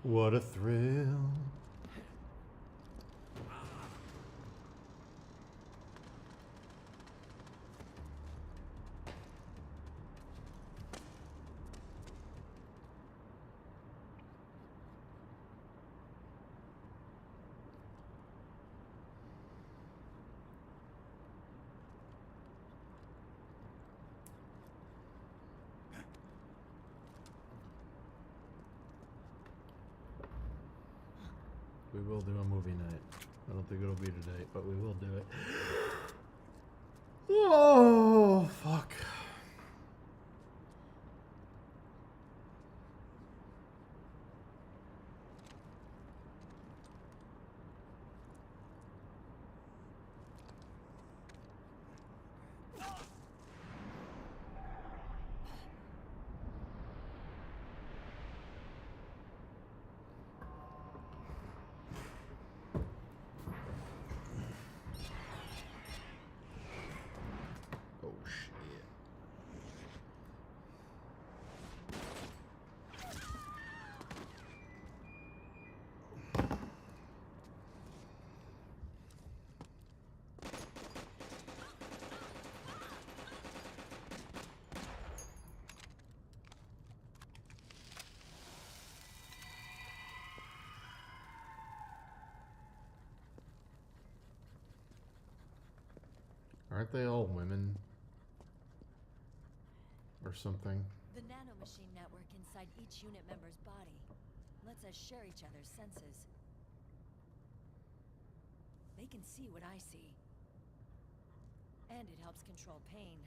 What a thrill. We will do a movie night. I don't think it'll be today, but we will do it. Oh, fuck. Aren't they all women? Or something? The nanomachine network inside each unit member's body lets us share each other's senses. They can see what I see. And it helps control pain.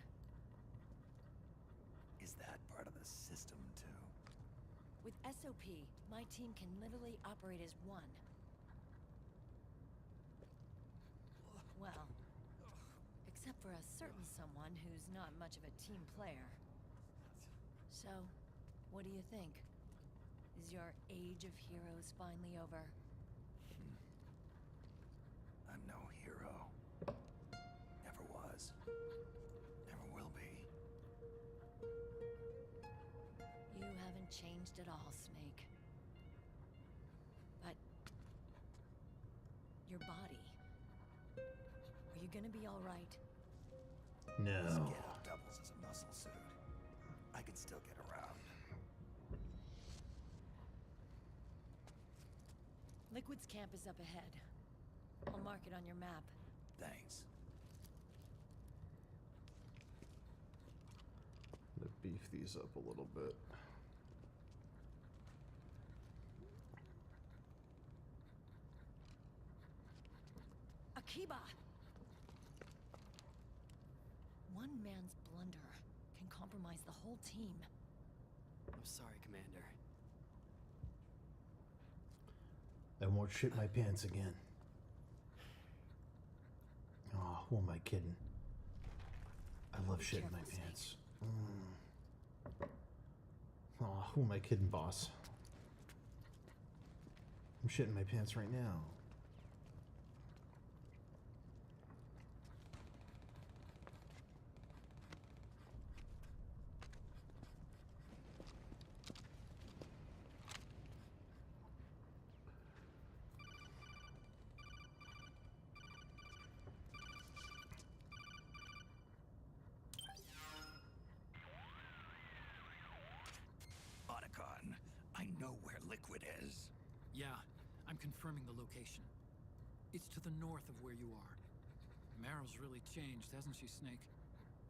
Is that part of the system, too? With SOP, my team can literally operate as one. Well, except for a certain someone who's not much of a team player. So, what do you think? Is your age of heroes finally over? I'm no hero. Never was. Never will be. You haven't changed at all, Snake. But your body. Are you gonna be all right? No. This getup doubles as a muscle suit. I could still get around. Liquid's camp is up ahead. I'll mark it on your map. Thanks. The beef these up a little bit. Akiba! One man's blunder can compromise the whole team. I'm sorry, Commander. I won't shit my pants again. Oh, who am I kidding? I love shitting my pants. Oh, who am I kidding, boss? I'm shitting my pants right now. Otacon, I know where Liquid is. Yeah, I'm confirming the location. It's to the north of where you are. Meryl's really changed, hasn't she, Snake?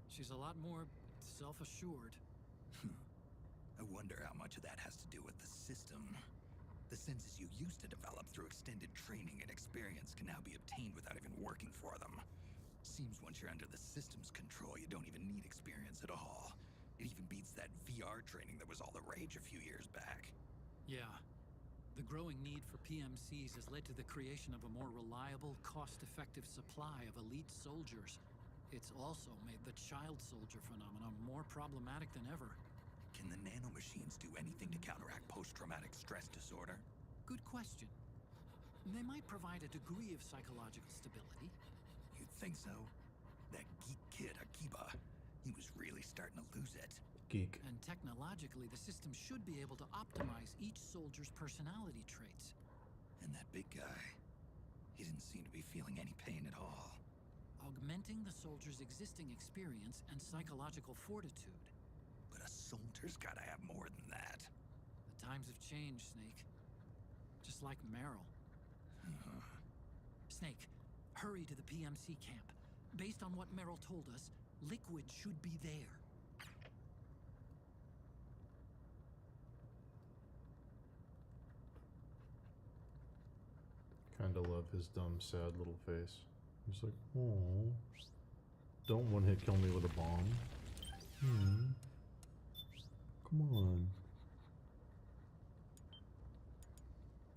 She's a lot more self-assured. I wonder how much of that has to do with the system. The senses you used to develop through extended training and experience can now be obtained without even working for them. Seems once you're under the system's control, you don't even need experience at all. It even beats that VR training that was all the rage a few years back. Yeah. The growing need for PMCs has led to the creation of a more reliable, cost-effective supply of elite soldiers. It's also made the child soldier phenomenon more problematic than ever. Can the nanomachines do anything to counteract post-traumatic stress disorder? Good question. They might provide a degree of psychological stability. You'd think so? That geek kid, Akiba, he was really starting to lose it. Geek. And technologically, the system should be able to optimize each soldier's personality traits. And that big guy, he didn't seem to be feeling any pain at all. Augmenting the soldier's existing experience and psychological fortitude. But a soldier's gotta have more than that. The times have changed, Snake. Just like Meryl. Snake, hurry to the PMC camp. Based on what Meryl told us, Liquid should be there. Kinda love his dumb, sad little face. He's like, oh, don't one hit kill me with a bomb. Come on.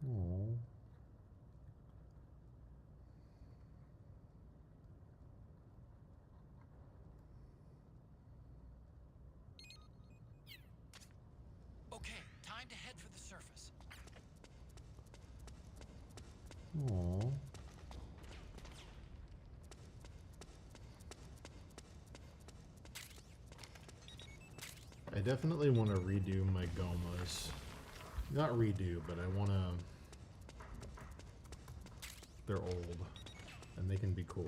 Oh. Okay, time to head for the surface. Oh. I definitely want to redo my gomas. Not redo, but I want to... They're old, and they can be cooler.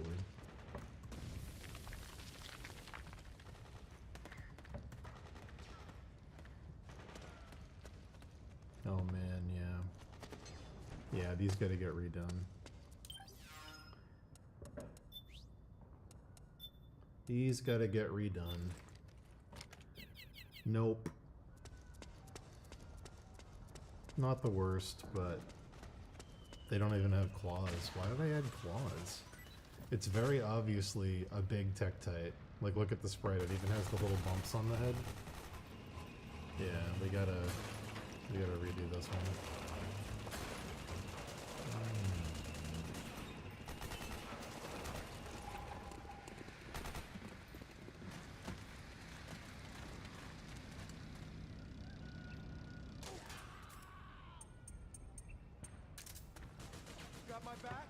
Oh man, yeah. Yeah, these gotta get redone. These gotta get redone. Nope. Not the worst, but they don't even have claws. Why did I add claws? It's very obviously a big Tektite. Like, look at the sprite. It even has the little bumps on the head. Yeah, we gotta redo this one. Got my back?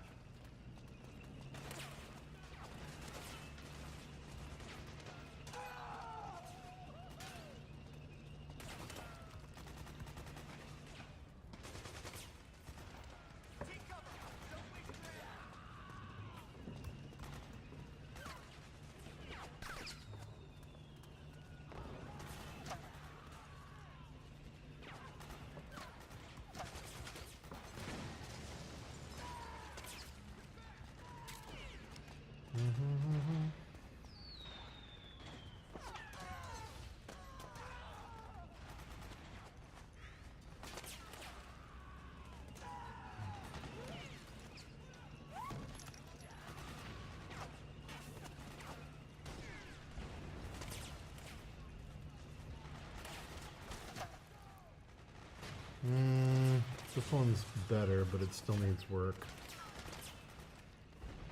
This one's better, but it still needs work.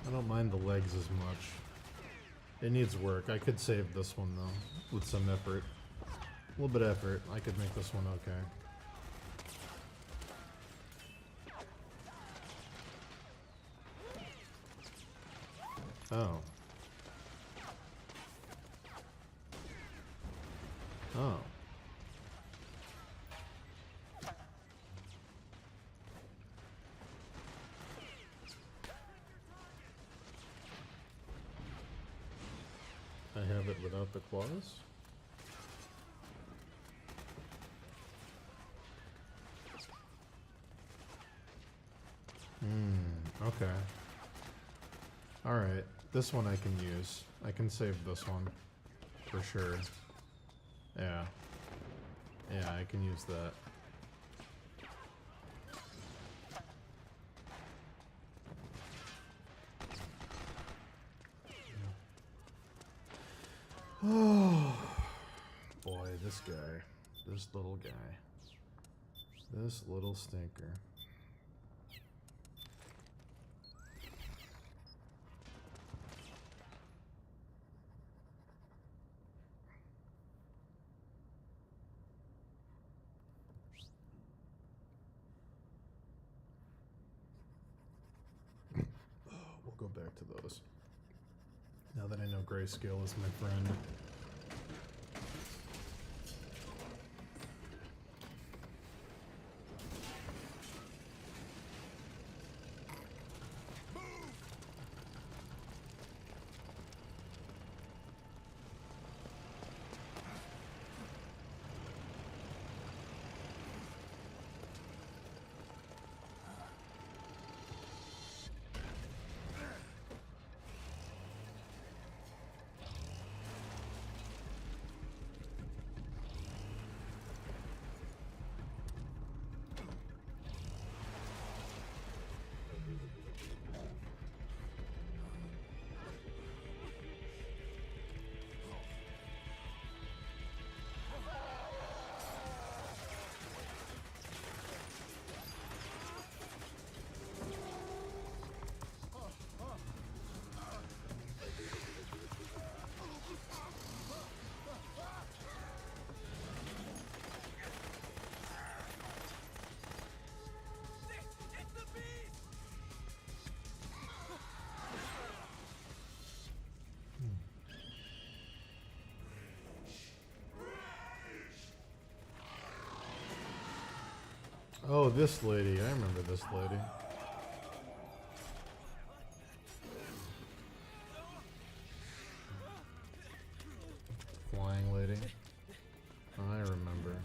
I don't mind the legs as much. It needs work. I could save this one though, with some effort. A little bit of effort. I could make this one okay. Oh. Oh. I have it without the claws? Okay. Alright, this one I can use. I can save this one. For sure. Yeah. Yeah, I can use that. Oh boy, this guy. This little guy. This little stinker. We'll go back to those. Now that I know Grayscale is my friend. Oh, this lady. I remember this lady. Flying lady. I remember.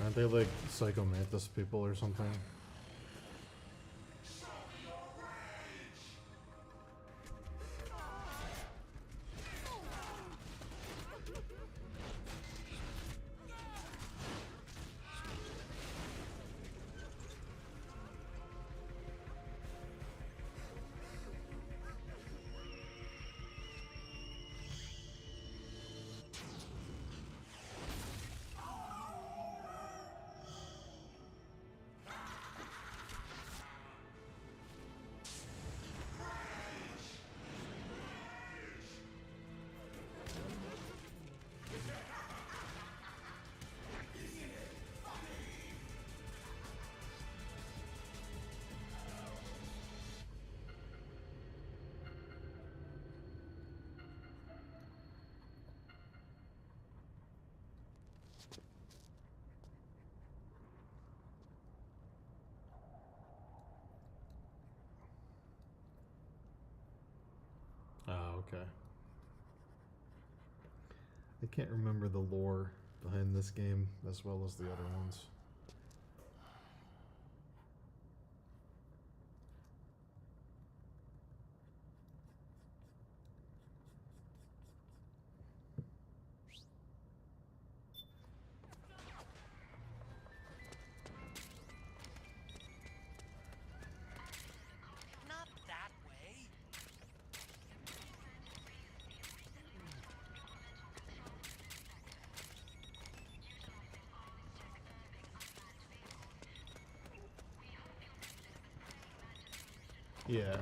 Aren't they like Psycho Mantis people or something? okay. I can't remember the lore behind this game as well as the other ones. Not that way. Yeah.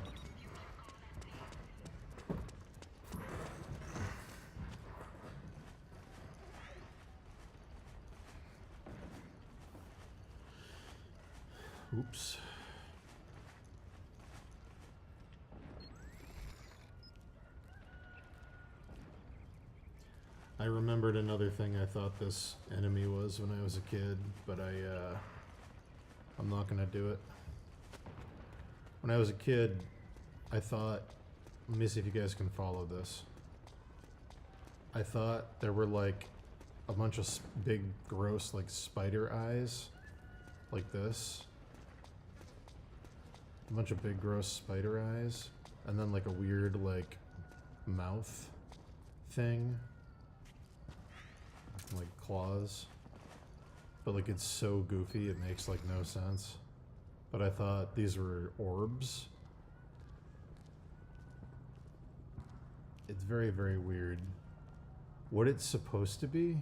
Oops. I remembered another thing I thought this enemy was when I was a kid, but I'm not gonna do it. When I was a kid, I thought, let me see if you guys can follow this. I thought there were like a bunch of big, gross, like spider eyes, like this. A bunch of big, gross spider eyes, and then like a weird, like, mouth thing. Like claws. But like it's so goofy, it makes like no sense. But I thought these were orbs. It's very, very weird. What it's supposed to be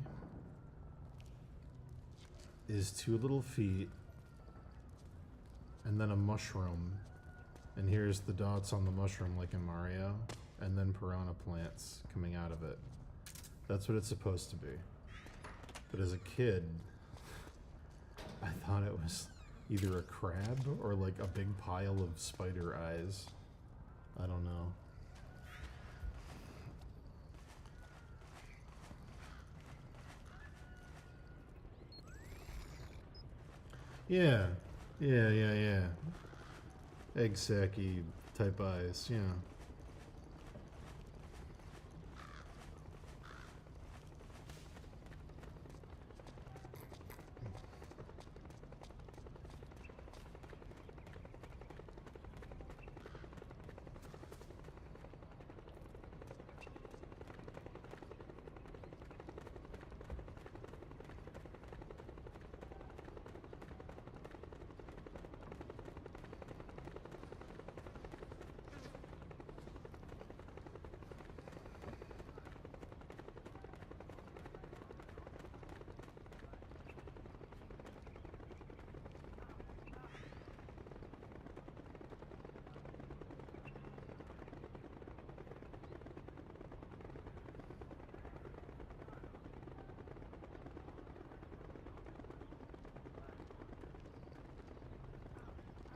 is 2 little feet and then a mushroom. And here's the dots on the mushroom like in Mario. And then piranha plants coming out of it. That's what it's supposed to be. But as a kid, I thought it was either a crab or like a big pile of spider eyes. I don't know. Yeah. Yeah. Egg sacky type eyes, yeah.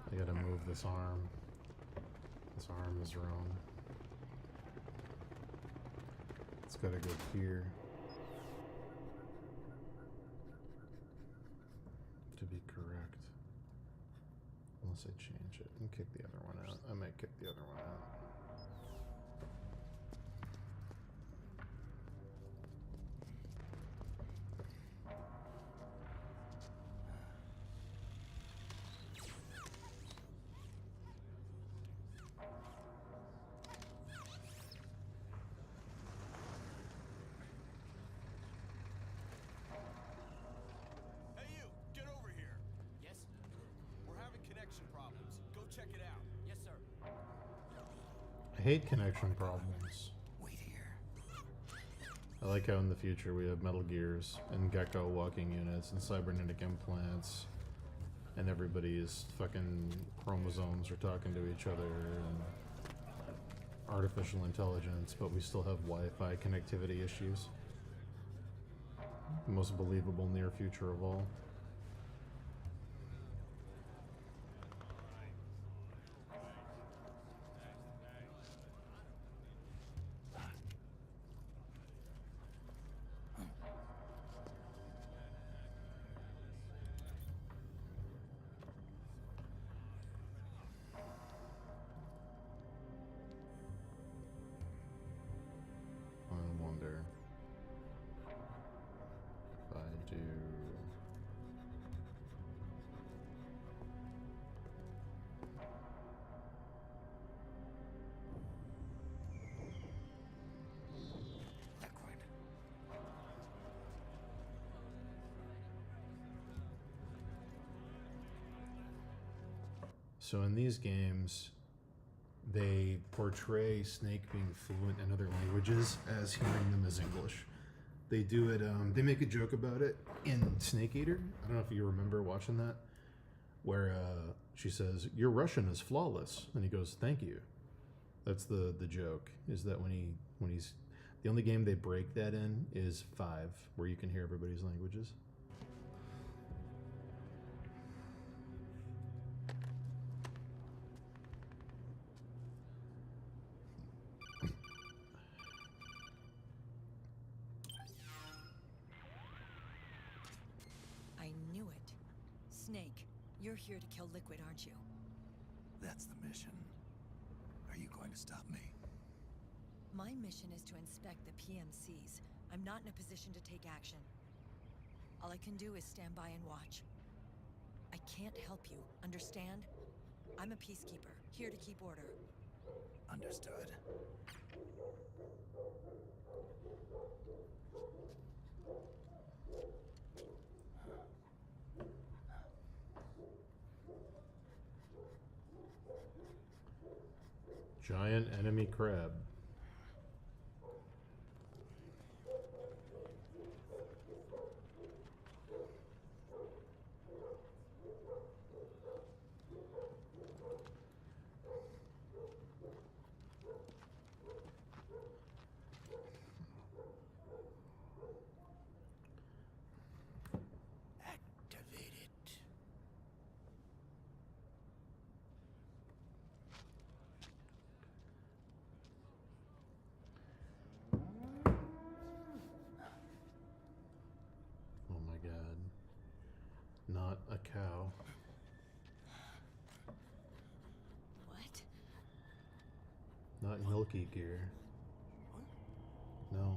I gotta move this arm. This arm is wrong. It's gotta go here. To be correct. Unless I change it and kick the other one out. I might kick the other one out. Hey you, get over here. Yes? We're having connection problems. Go check it out. Yes, sir. I hate connection problems. Wait here. I like how in the future we have Metal Gears and Gecko walking units and cybernetic implants and everybody's fucking chromosomes are talking to each other and artificial intelligence, but we still have Wi-Fi connectivity issues. The most believable near future of all. So in these games, they portray Snake being fluent in other languages as hearing them as English. They do it, they make a joke about it in Snake Eater. I don't know if you remember watching that, where she says, "Your Russian is flawless," and he goes, "Thank you." That's the joke, is that when he's the only game they break that in is 5, where you can hear everybody's languages. I knew it. Snake, you're here to kill Liquid, aren't you? That's the mission. Are you going to stop me? My mission is to inspect the PMCs. I'm not in a position to take action. All I can do is stand by and watch. I can't help you, understand? I'm a peacekeeper, here to keep order. Understood. Giant enemy crab. Activate it. Oh my god. Not a cow. What? Not milky gear. No.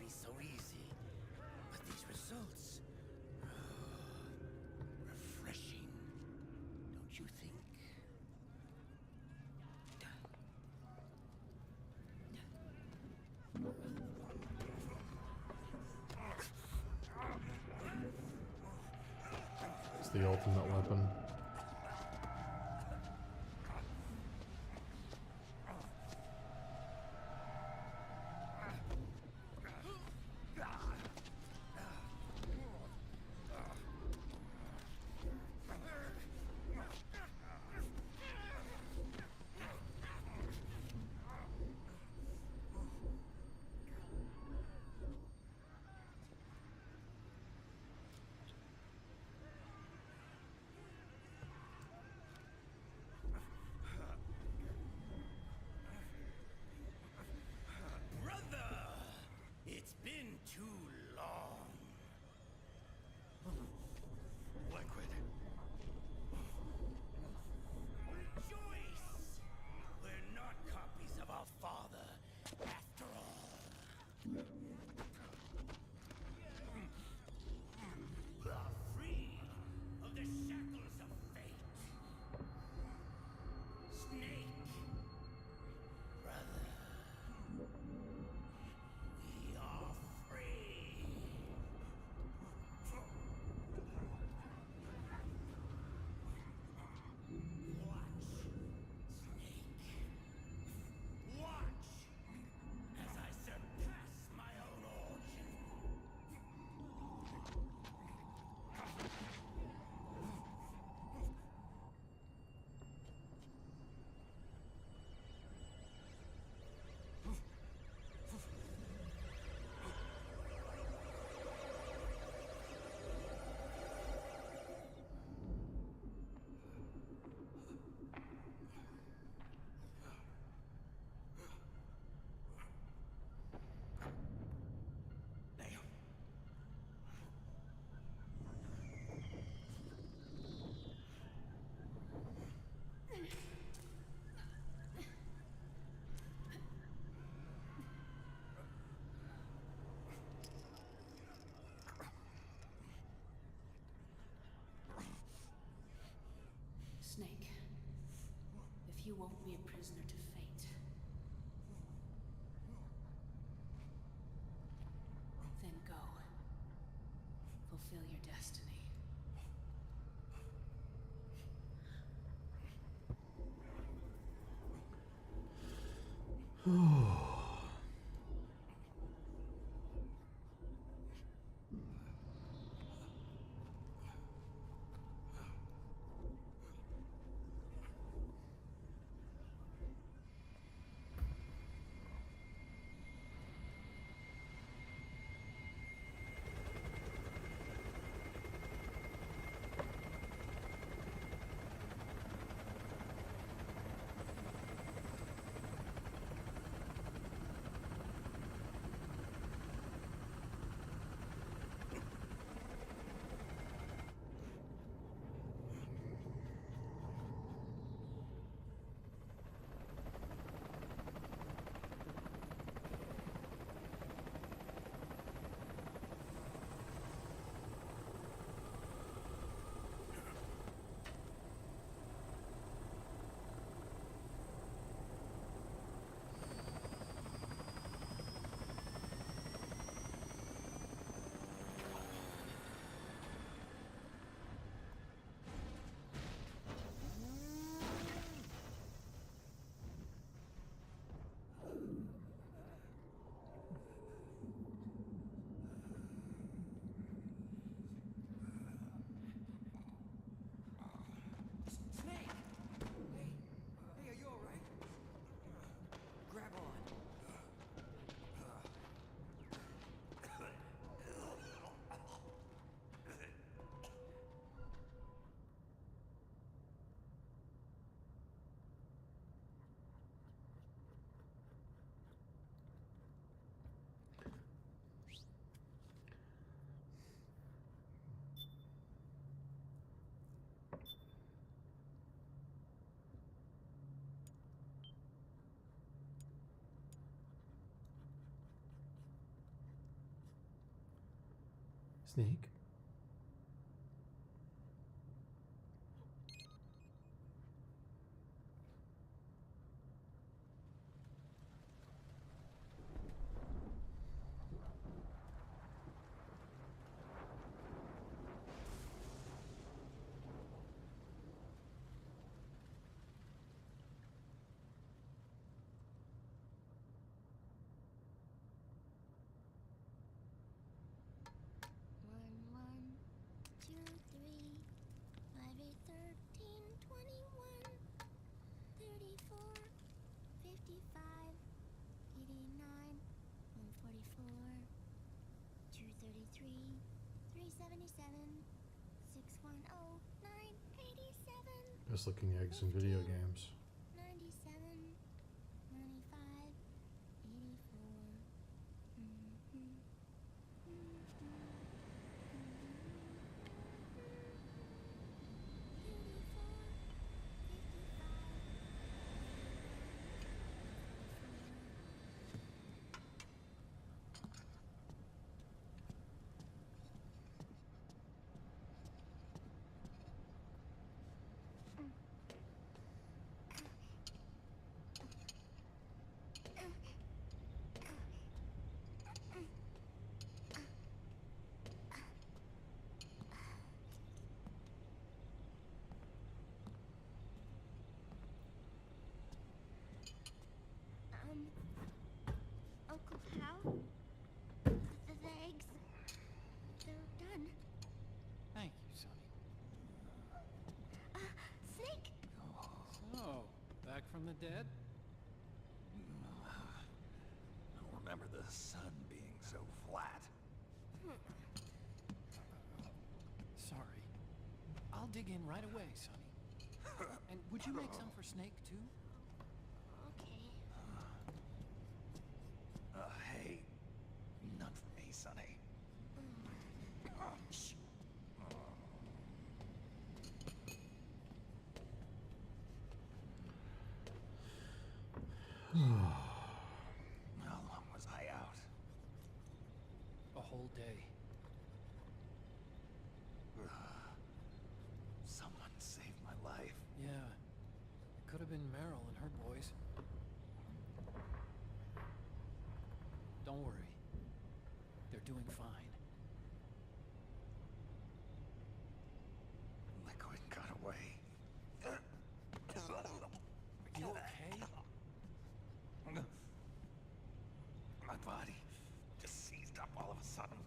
So easy. But these results... refreshing. Don't you think? It's the ultimate weapon. won't be a prisoner to fate. Then go. Fulfill your destiny. Snake? Just looking at some video games. 97, 95, 84. Uncle Hal, the eggs, they're done. Thank you, Sonny. Snake! So, back from the dead? I don't remember the sun being so flat. Sorry. I'll dig in right away, Sonny. And would you make some for Snake, too? Okay. Hey, none for me, Sonny. Shh. How long was I out? A whole day. Someone saved my life. Yeah. It could have have been Meryl and her boys. Don't worry. They're doing fine. Liquid got away. Are you okay? My body just seized up all of a sudden.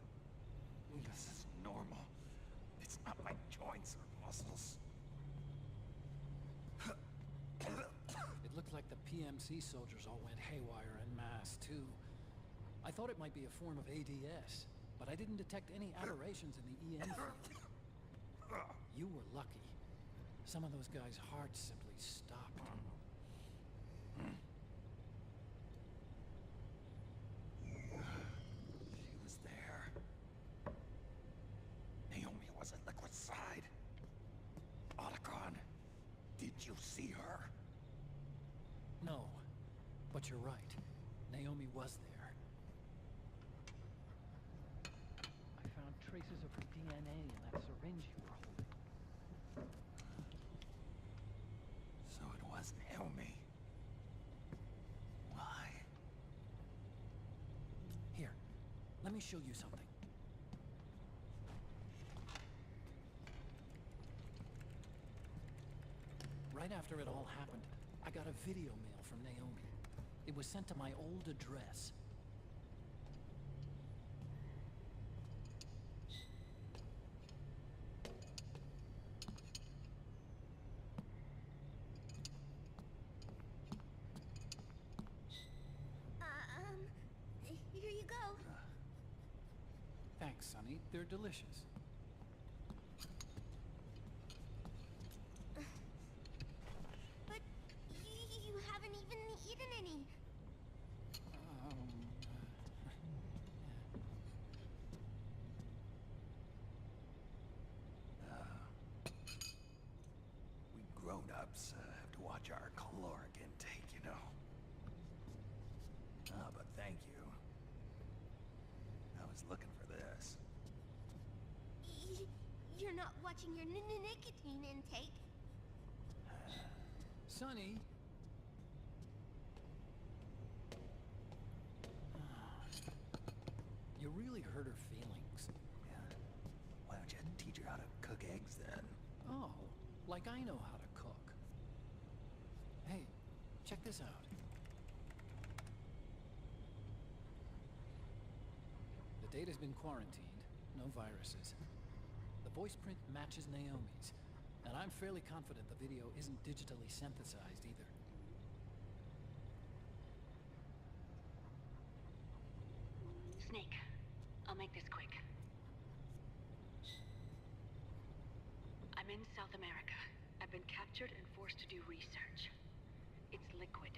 This is normal. It's not my joints or muscles. It looked like the PMC soldiers all went haywire en masse, too. I thought it might be a form of ADS, but I didn't detect any aberrations in the EM field. You were lucky. Some of those guys' hearts simply stopped. She was there. Naomi was at Liquid's side. Otacon, did you see her? No, but you're right. Naomi was there. I found traces of her DNA in that syringe you were holding. So it was Naomi. Why? Here, let me show you something. Right after it all happened, I got a video mail from Naomi. It was sent to my old address. Here you go. Thanks, Sonny. They're delicious. But you haven't even eaten any. We grown-ups have to watch our caloric intake, you know. But thank you. I was looking for this. You're not watching your nicotine intake. Sonny! You really hurt her feelings. Yeah. Why don't you teach her how to cook eggs then? Oh, like I know how to cook. Hey, check this out. The data's been quarantined, no viruses. The voice print matches Naomi's, and I'm fairly confident the video isn't digitally synthesized either. Snake, I'll make this quick. I'm in South America. I've been captured and forced to do research. It's Liquid.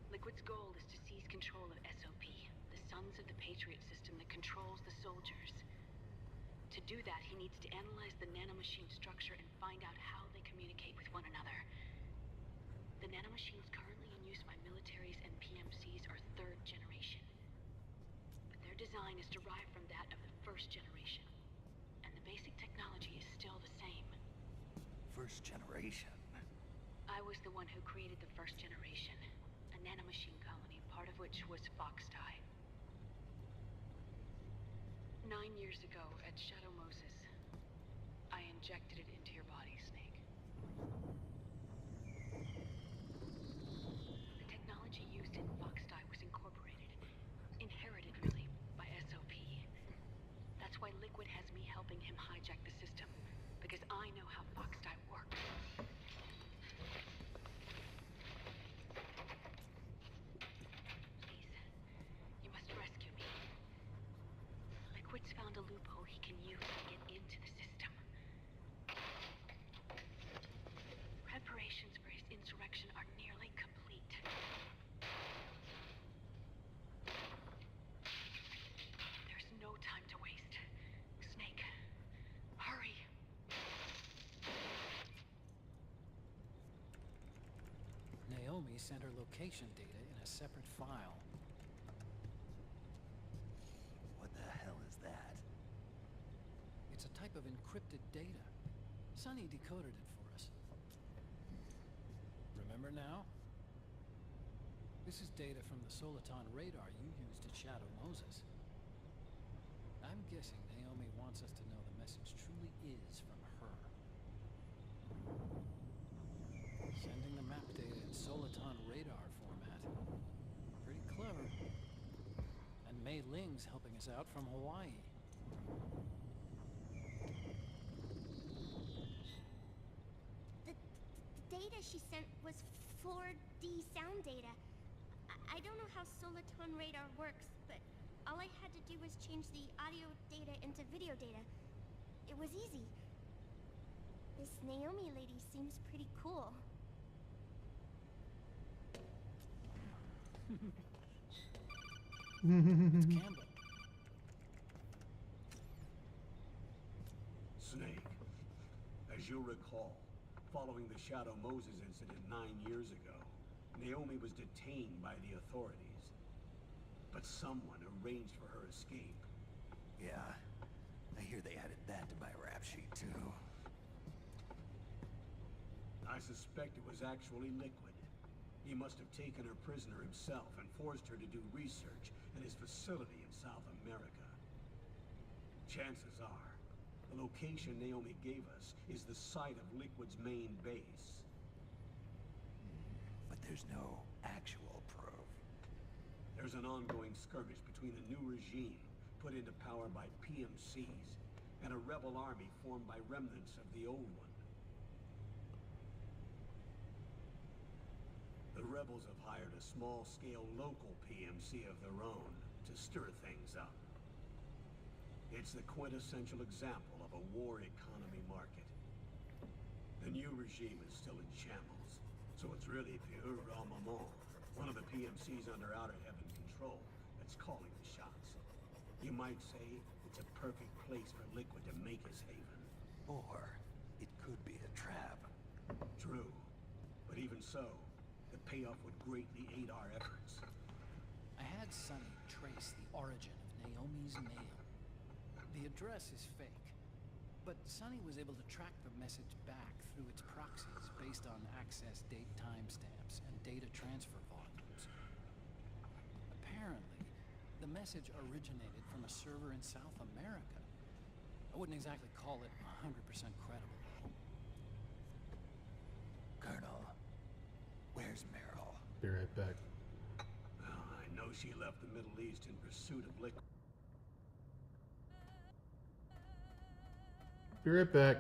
Liquid's goal is to seize control of SOP, the Sons of the Patriot system that controls the soldiers. To do that, he needs to analyze the nanomachine structure and find out how they communicate with one another. The nanomachines currently in use by militaries and PMCs are third generation. But their design is derived from that of the first generation. And the basic technology is still the same. First generation? I was the one who created the first generation, a nanomachine colony, part of which was Foxdie. 9 years ago at Shadow Moses, I injected it into your body, Snake. The technology used in Foxdie was incorporated, inherited really, by SOP. That's why Liquid has me helping him hijack the system, because I know how Foxdie works. Please, you must rescue me. Liquid's found a loophole he can use to get into the system. Preparations for his insurrection are nearly complete. There's no time to waste. Snake, hurry. Naomi sent her location data in a separate file. What the hell is that? It's a type of encrypted data. Sonny decoded it for us. Remember now? This is data from the Soliton radar you used at Shadow Moses. I'm guessing Naomi wants us to know the message truly is from her. Sending the map data in Soliton radar format. Pretty clever. And Mei Ling's helping us out from Hawaii. The data she sent was 4D sound data. I don't know how Soliton radar works, but all I had to do was change the audio data into video data. It was easy. This Naomi lady seems pretty cool. It's Campbell. Snake, as you'll recall, following the Shadow Moses incident 9 years ago, Naomi was detained by the authorities. But someone arranged for her escape. Yeah, I hear they added that to my rap sheet, too. I suspect it was actually Liquid. He must have taken her prisoner himself and forced her to do research at his facility in South America. Chances are, the location Naomi gave us is the site of Liquid's main base. But there's no actual proof. There's an ongoing skirmish between a new regime put into power by PMCs and a rebel army formed by remnants of the old one. The rebels have hired a small-scale local PMC of their own to stir things up. It's the quintessential example of a war economy market. The new regime is still in shambles, so it's really pure moment. One of the PMCs under Outer Heaven control that's calling the shots. You might say it's a perfect place for Liquid to make his haven. Or it could be a trap. True, but even so, the payoff would greatly aid our efforts. I had Sonny trace the origin of Naomi's mail. The address is fake, but Sonny was able to track the message back through its proxies based on access date timestamps and data transfer volumes. Apparently, the message originated from a server in South America. I wouldn't exactly call it 100% credible, though. Colonel, where's Meryl? Be right back. I know she left the Middle East in pursuit of Liquid. Be right back.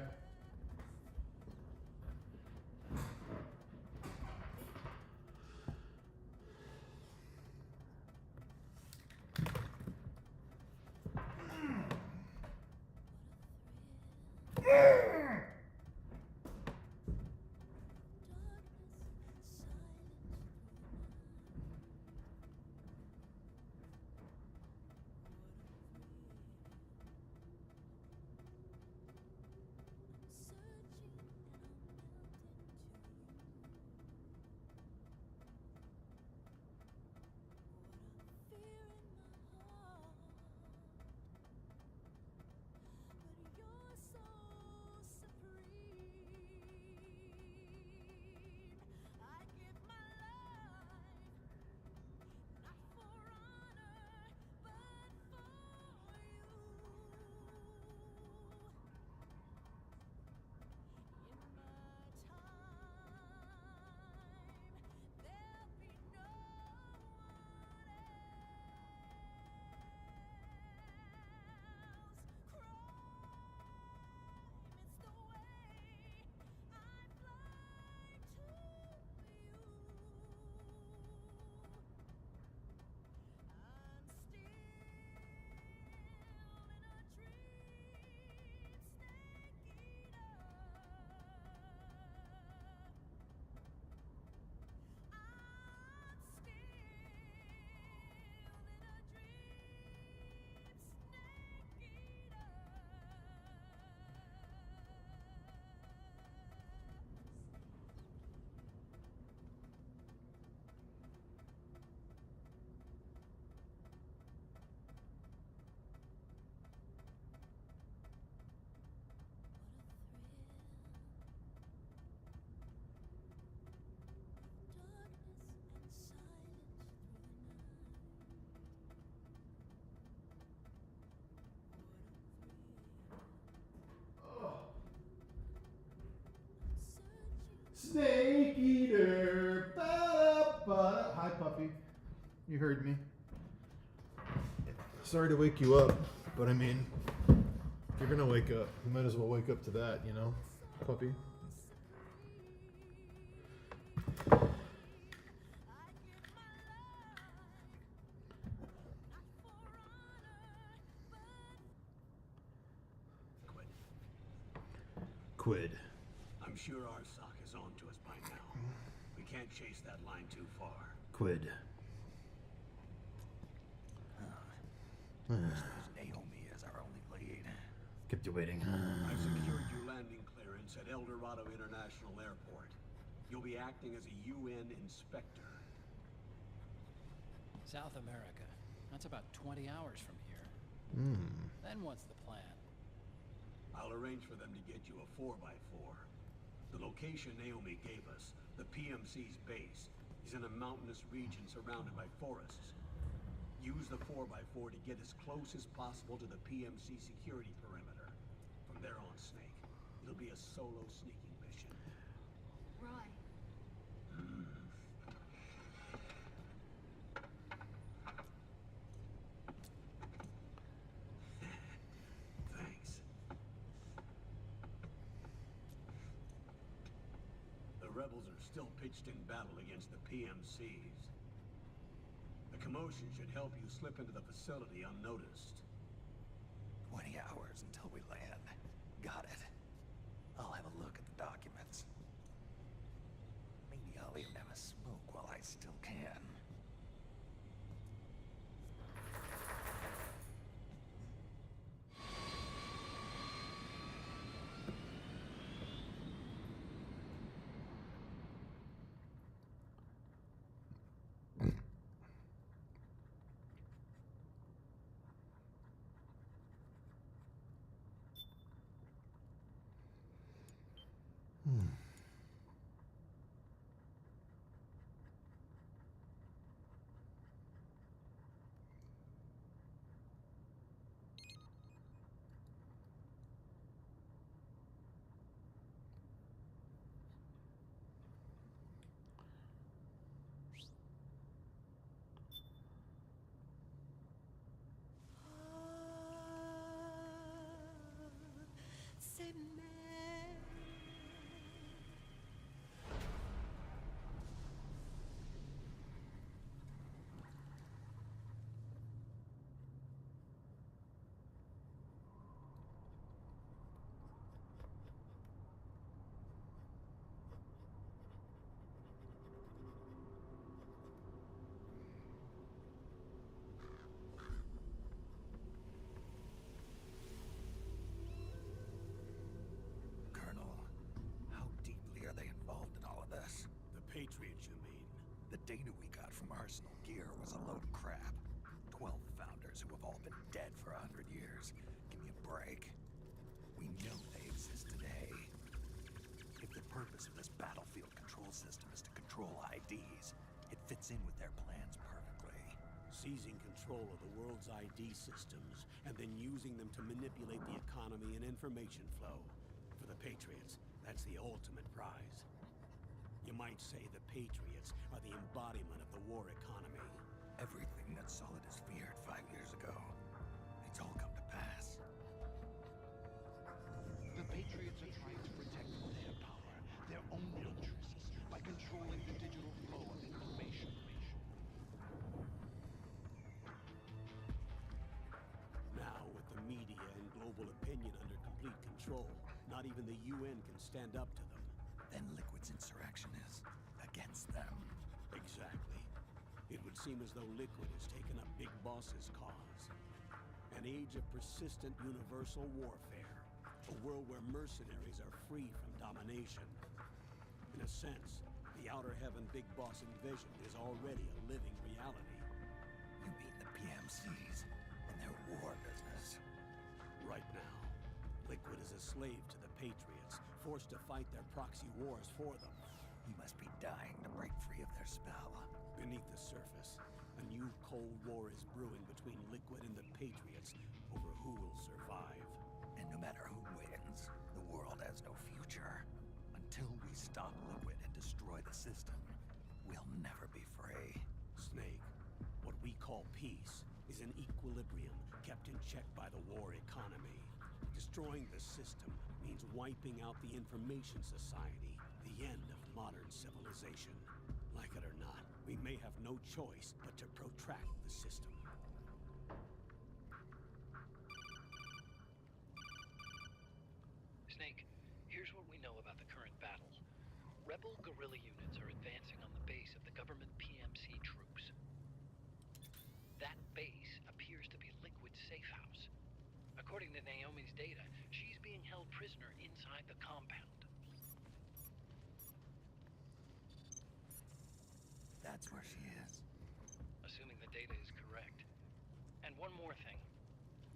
Snake Eater. Ba-da-ba-da. Hi, Puffy. You heard me. Sorry to wake you up, but I mean, if you're gonna wake up, you might as well wake up to that, you know, Puppy. Quid. I'm sure Arsak is on to us by now. We can't chase that line too far. Quid. Naomi is our only lead. Kept you waiting. I've secured your landing clearance at El Dorado International Airport. You'll be acting as a UN inspector. South America. That's about 20 hours from here. Then what's the plan? I'll arrange for them to get you a 4x4. The location Naomi gave us, the PMC's base, is in a mountainous region surrounded by forests. Use the 4x4 to get as close as possible to the PMC security perimeter. From there on, Snake, it'll be a solo sneaking mission. Right. Thanks. The rebels are still pitched in battle against the PMCs. The commotion should help you slip into the facility unnoticed. 20 hours until we land. Got it. I'll have a look at the documents. Maybe I'll even have a smoke while I still can. Patriots, you mean? The data we got from Arsenal Gear was a load of crap. 12 founders who have all been dead for 100 years. Give me a break. We know they exist today. If the purpose of this battlefield control system is to control IDs, it fits in with their plans perfectly. Seizing control of the world's ID systems and then using them to manipulate the economy and information flow. For the Patriots, that's the ultimate prize. You might say the Patriots are the embodiment of the war economy. Everything that Solid has feared 5 years ago, it's all come to pass. The Patriots are trying to protect their power, their own interests, by controlling the digital flow of information. Now, with the media and global opinion under complete control, not even the UN can stand up to them. Then Liquid's insurrection is against them. Exactly. It would seem as though Liquid has taken up Big Boss's cause. An age of persistent universal warfare. A world where mercenaries are free from domination. In a sense, the Outer Heaven Big Boss envisioned is already a living reality. You mean the PMCs and their war business? Right now, Liquid is a slave to the Patriots, forced to fight their proxy wars for them. You must be dying to break free of their spell. Beneath the surface, a new Cold War is brewing between Liquid and the Patriots over who will survive. And no matter who wins, the world has no future. Until we stop Liquid and destroy the system, we'll never be free. Snake, what we call peace is an equilibrium kept in check by the war economy. Destroying the system means wiping out the information society, the end of modern civilization. Like it or not, we may have no choice but to protract the system. Snake, here's what we know about the current battle. Rebel guerrilla units are advancing on the base of the government PMC troops. That base appears to be Liquid's safe house. According to Naomi's data, she's being held prisoner inside the compound. That's where she is. Assuming the data is correct. And one more thing.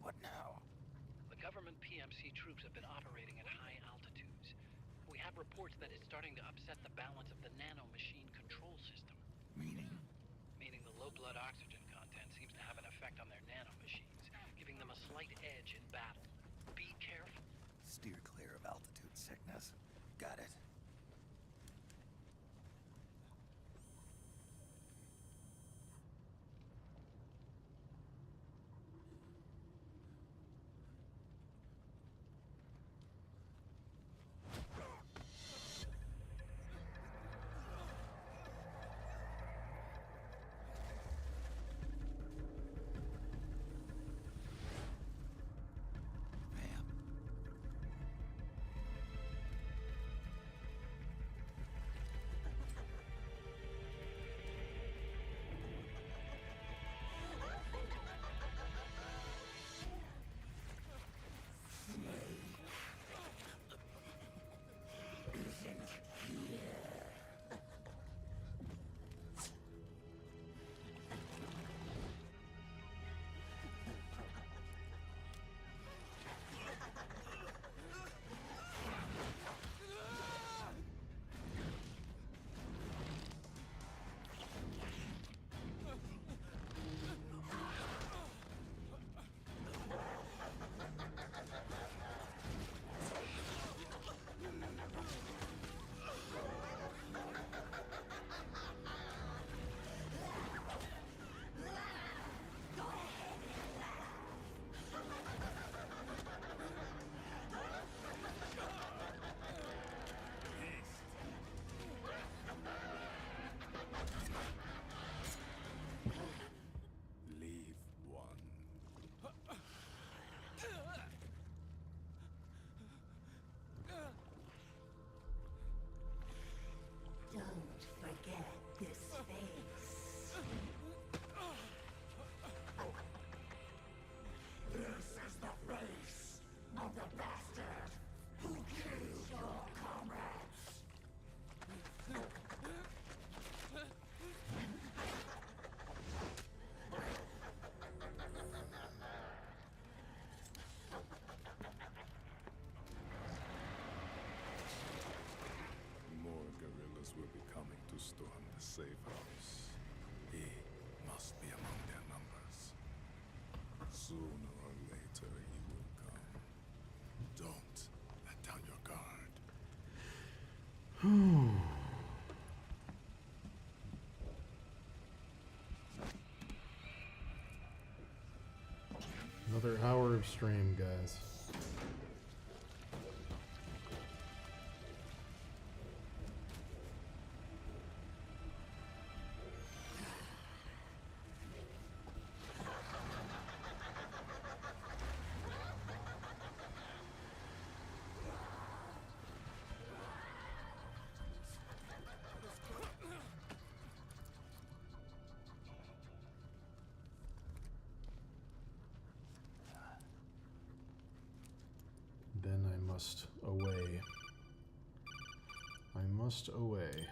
What now? The government PMC troops have been operating at high altitudes. We have reports that it's starting to upset the balance of the nano-machine control system. Meaning? Meaning the low blood oxygen content seems to have an effect on their nano-machines, giving them a slight edge in battle. Be careful. Steer clear of altitude sickness. Got it. Storm the safe house. He must be among their numbers. Sooner or later he will come. Don't let down your guard. Another hour of stream, guys. Then I must away. I must away.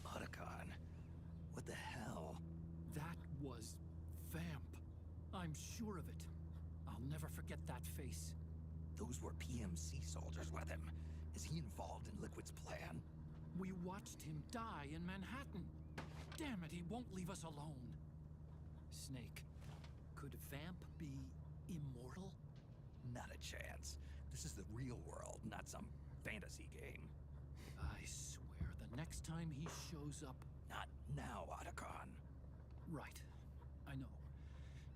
Otacon, what the hell? That was Vamp. I'm sure of it. I'll never forget that face. Those were PMC soldiers with him. Is he involved in Liquid's plan? We watched him die in Manhattan. Damn it, he won't leave us alone. Snake, could Vamp be immortal? Not a chance. This is the real world, not some fantasy game. I swear, the next time he shows up... Not now, Otacon. Right. I know.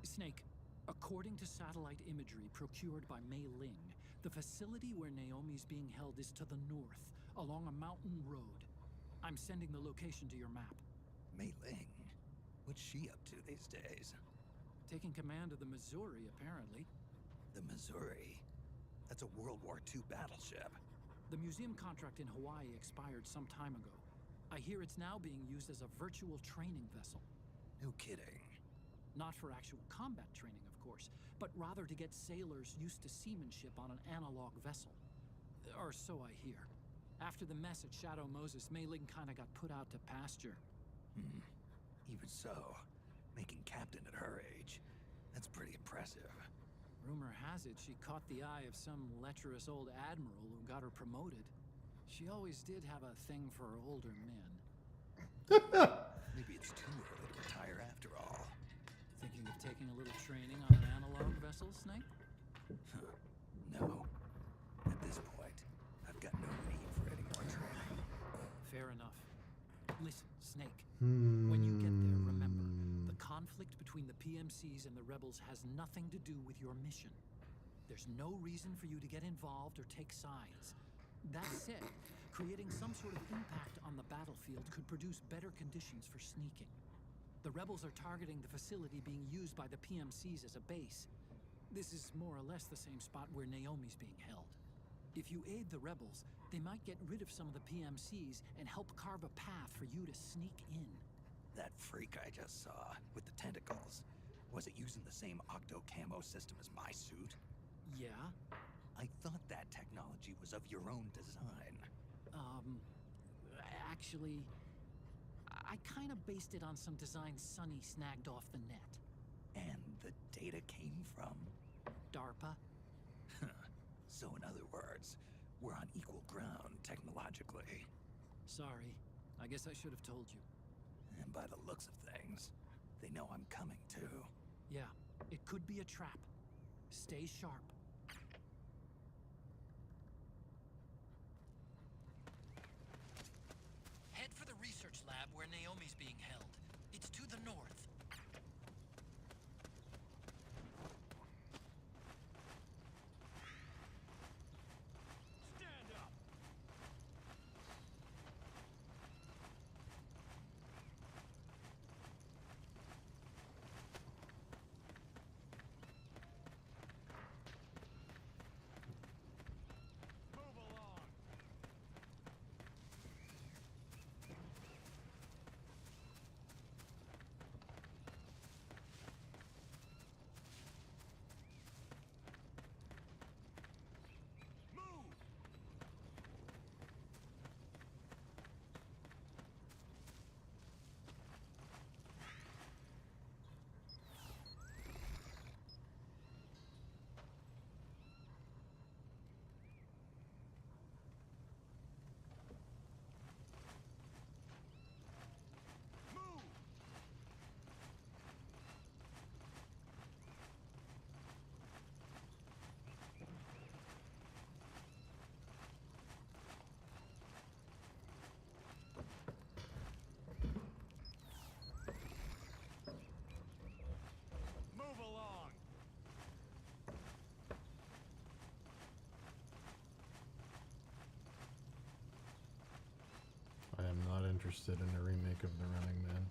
Snake, according to satellite imagery procured by Mei Ling, the facility where Naomi's being held is to the north, along a mountain road. I'm sending the location to your map. Mei Ling? What's she up to these days? Taking command of the Missouri, apparently. The Missouri? That's a World War II battleship. The museum contract in Hawaii expired some time ago. I hear it's now being used as a virtual training vessel. No kidding. Not for actual combat training, of course, but rather to get sailors used to seamanship on an analog vessel. Or so I hear. After the mess at Shadow Moses, Mei Ling kinda got put out to pasture. Even so, making captain at her age, that's pretty impressive. Rumor has it she caught the eye of some lecherous old admiral who got her promoted. She always did have a thing for older men. Maybe it's too early to retire after all. Thinking of taking a little training on an analog vessel, Snake? No. At this point, I've got no need for any more training. Fair enough. Listen, Snake. When you get there, remember, the conflict between the PMCs and the rebels has nothing to do with your mission. There's no reason for you to get involved or take sides. That said, creating some sort of impact on the battlefield could produce better conditions for sneaking. The rebels are targeting the facility being used by the PMCs as a base. This is more or less the same spot where Naomi's being held. If you aid the rebels, they might get rid of some of the PMCs and help carve a path for you to sneak in. That freak I just saw, with the tentacles, was it using the same octo camo system as my suit? Yeah? I thought that technology was of your own design. Actually, I kind of based it on some designs Sonny snagged off the net. And the data came from? DARPA? So in other words, we're on equal ground technologically. Sorry. I guess I should have told you. And by the looks of things, they know I'm coming too. Yeah, it could be a trap. Stay sharp. Head for the research lab where Naomi's being held. It's to the north. Stand up! Move along! Move! Move! Move along! I am not interested in a remake of The Running Man.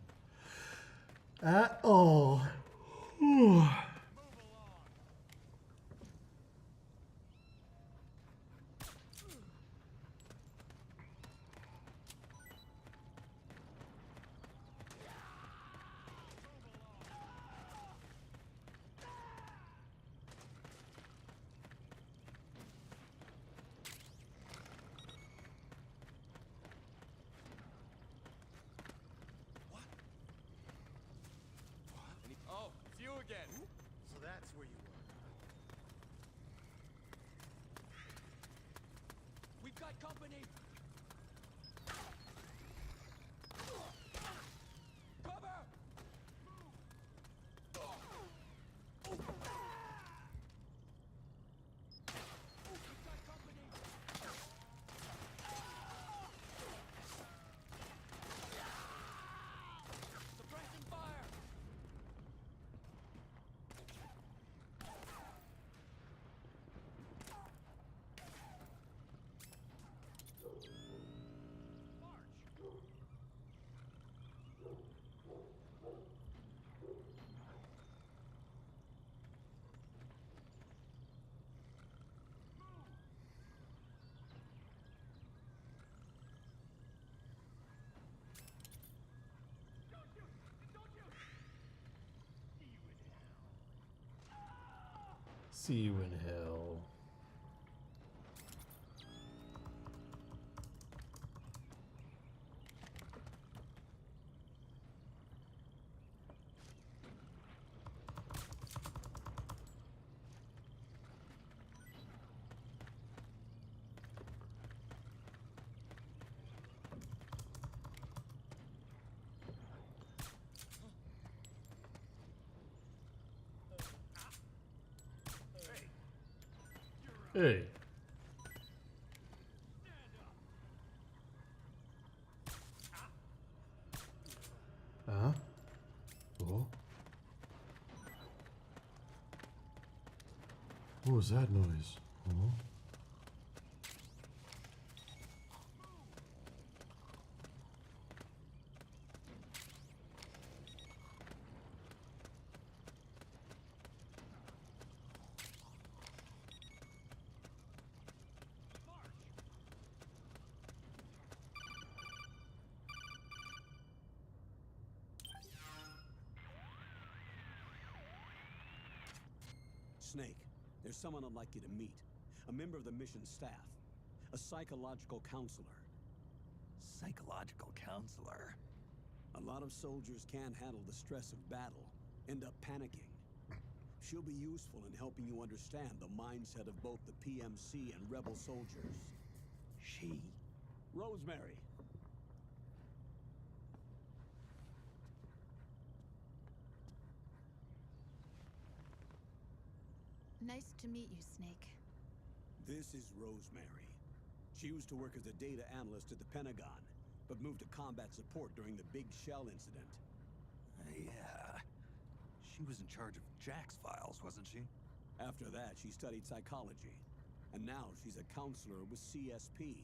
At all. Oh, it's you again. So that's where you were. We've got company. Cover! We've got company. See you in hell. Hey. Huh? Oh. What was that noise? Oh. Snake, there's someone I'd like you to meet. A member of the mission staff. A psychological counselor. Psychological counselor? A lot of soldiers can't handle the stress of battle, end up panicking. She'll be useful in helping you understand the mindset of both the PMC and rebel soldiers. She? Rosemary. Nice to meet you, Snake. This is Rosemary. She used to work as a data analyst at the Pentagon, but moved to combat support during the Big Shell incident. Yeah. She was in charge of Jack's files, wasn't she? After that, she studied psychology. And now she's a counselor with CSP,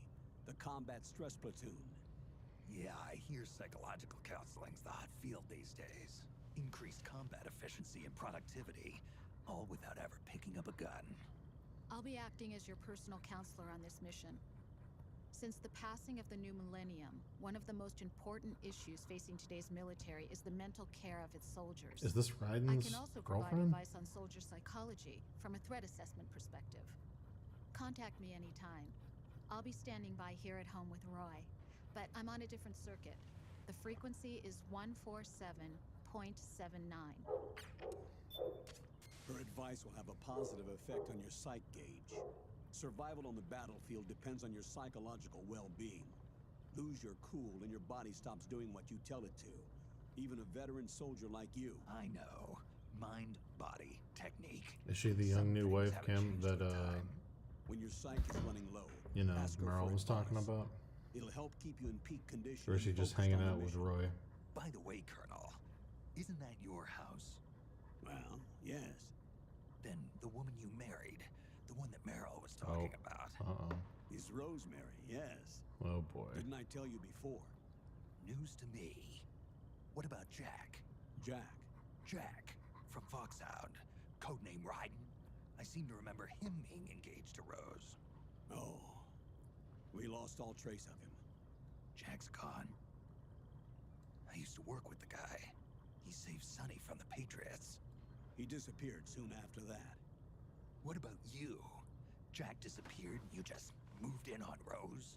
the Combat Stress Platoon. Yeah, I hear psychological counseling's the hot field these days. Increased combat efficiency and productivity, all without ever picking up a gun. I'll be acting as your personal counselor on this mission. Since the passing of the new millennium, one of the most important issues facing today's military is the mental care of its soldiers. Is this I Raiden's can also girlfriend? provide advice on soldier psychology from a threat assessment perspective. Contact me anytime. I'll be standing by here at home with Roy, but I'm on a different circuit. The frequency is 147.79. Her advice will have a positive effect on your psych gauge. Survival on the battlefield depends on your psychological well-being. Lose your cool and your body stops doing what you tell it to. Even a veteran soldier like you. I know. Mind, body, technique. Is she the young new wife, Kim, that when your psyche is running low, you know, ask her Merle for was talking advice. about? It'll help keep you in peak condition. Or is she and just focused hanging on the out with mission. Roy? By the way, Colonel, isn't that your house? Well, yes. Then the woman you married, the one that Merrill was talking about. Uh-oh. Is Rosemary, yes. Oh boy. Didn't I tell you before? News to me. What about Jack? Jack. Jack, from Foxhound. Codename Raiden. I seem to remember him being engaged to Rose. Oh. We lost all trace of him. Jack's gone. I used to work with the guy. He saved Sonny from the Patriots. He disappeared soon after that. What about you? Jack disappeared and you just moved in on Rose?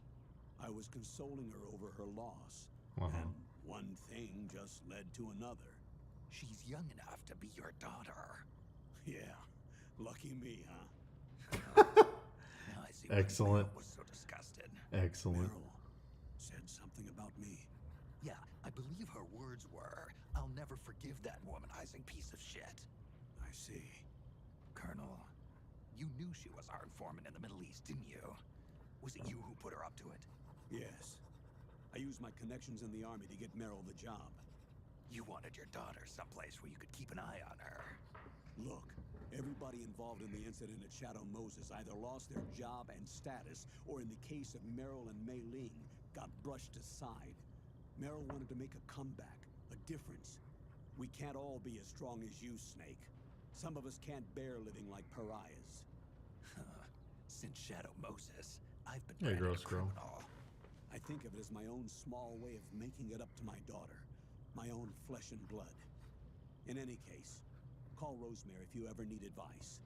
I was consoling her over her loss. And one thing just led to another. She's young enough to be your daughter. Yeah. Lucky me, huh? Now I see why Excellent. Merrill was so disgusted. Excellent. Merrill said something about me. Yeah, I believe her words were, "I'll never forgive that womanizing piece of shit." I see. Colonel, you knew she was our informant in the Middle East, didn't you? Was it you who put her up to it? Yes. I used my connections in the army to get Merrill the job. You wanted your daughter someplace where you could keep an eye on her. Look, everybody involved in the incident at Shadow Moses either lost their job and status, or in the case of Merrill and Mei Ling, got brushed aside. Merrill wanted to make a comeback, a difference. We can't all be as strong as you, Snake. Some of us can't bear living like pariahs. Since Shadow Moses, I've been Hey, branded girl, a scroll. criminal. I think of it as my own small way of making it up to my daughter. My own flesh and blood. In any case, call Rosemary if you ever need advice.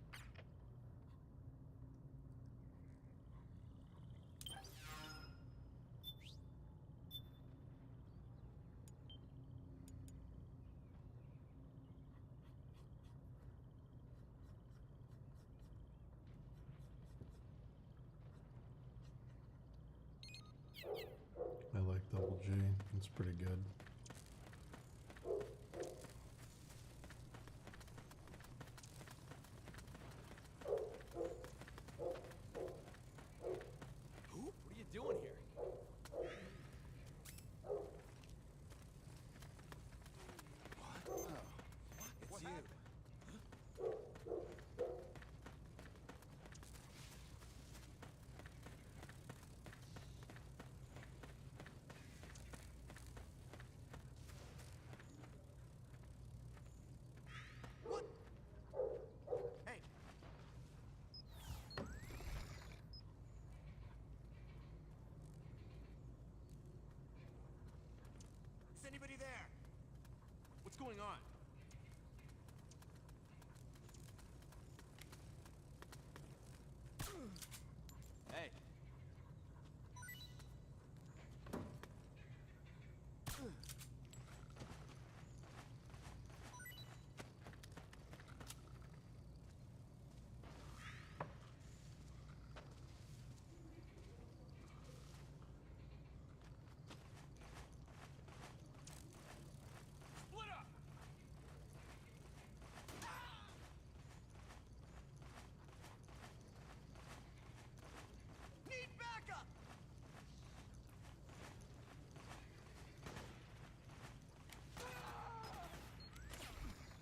I like double G. It's pretty good. Who? What are you doing here? What? Oh. It's What you. happened? What? Hey. Is anybody there? What's going on? Hey. Split up! Need backup!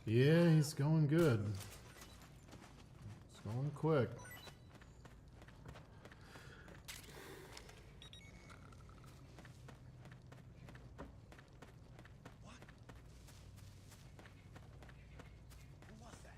Yeah, he's going good. It's going quick. Who was that?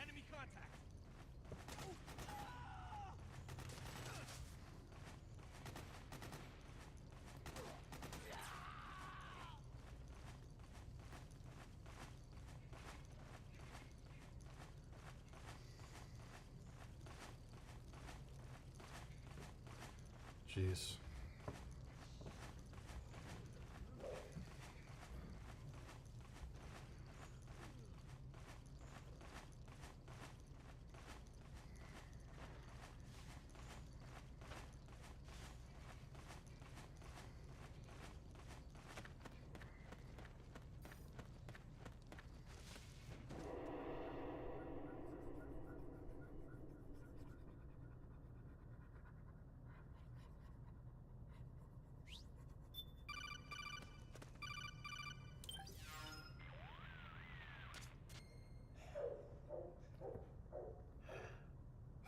Enemy contact! Jeez.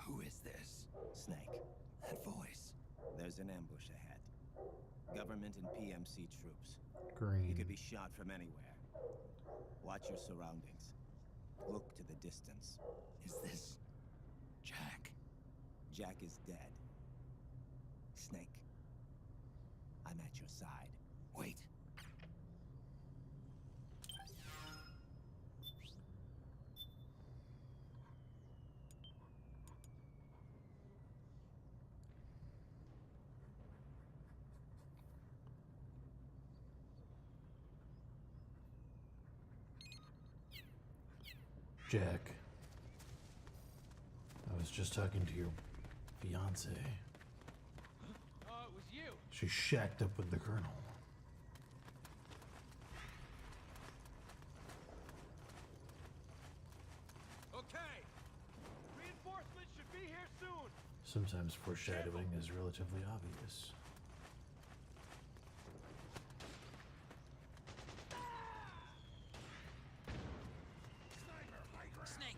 Who is this? Snake. That voice. There's an ambush ahead. Government and PMC troops. Green. You could be shot from anywhere. Watch your surroundings. Look to the distance. Is this Jack? Jack is dead. Snake. I'm at your side. Wait. Jack. I was just talking to your fiance. Oh, it was you. She's shacked up with the colonel. Okay. Reinforcements should be here soon. Sometimes foreshadowing is relatively obvious. Snake,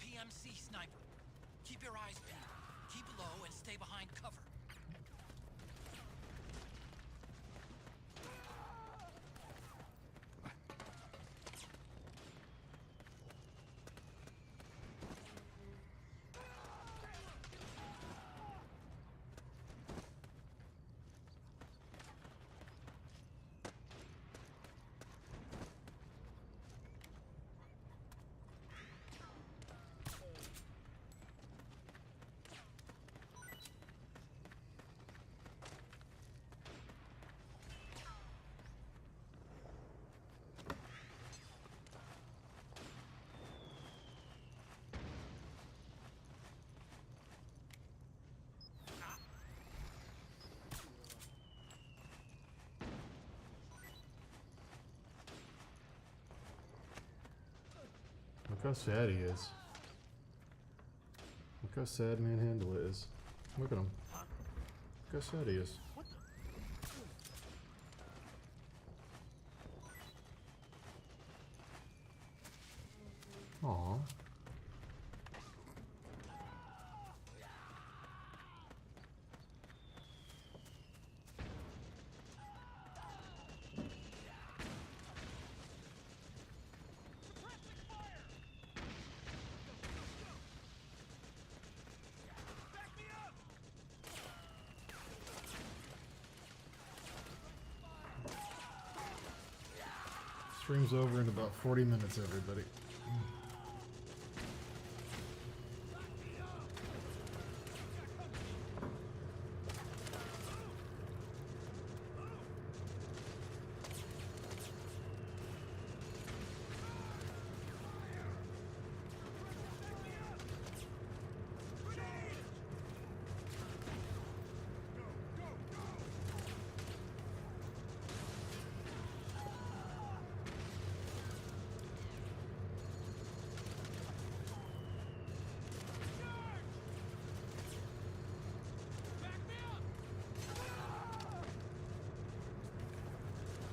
PMC sniper. Keep your eyes peeled. Keep low and stay behind cover. Look how sad he is. Look how sad Manhandla is. Look at him. Look how sad he is. Aww. Stream's over in about 40 minutes, everybody.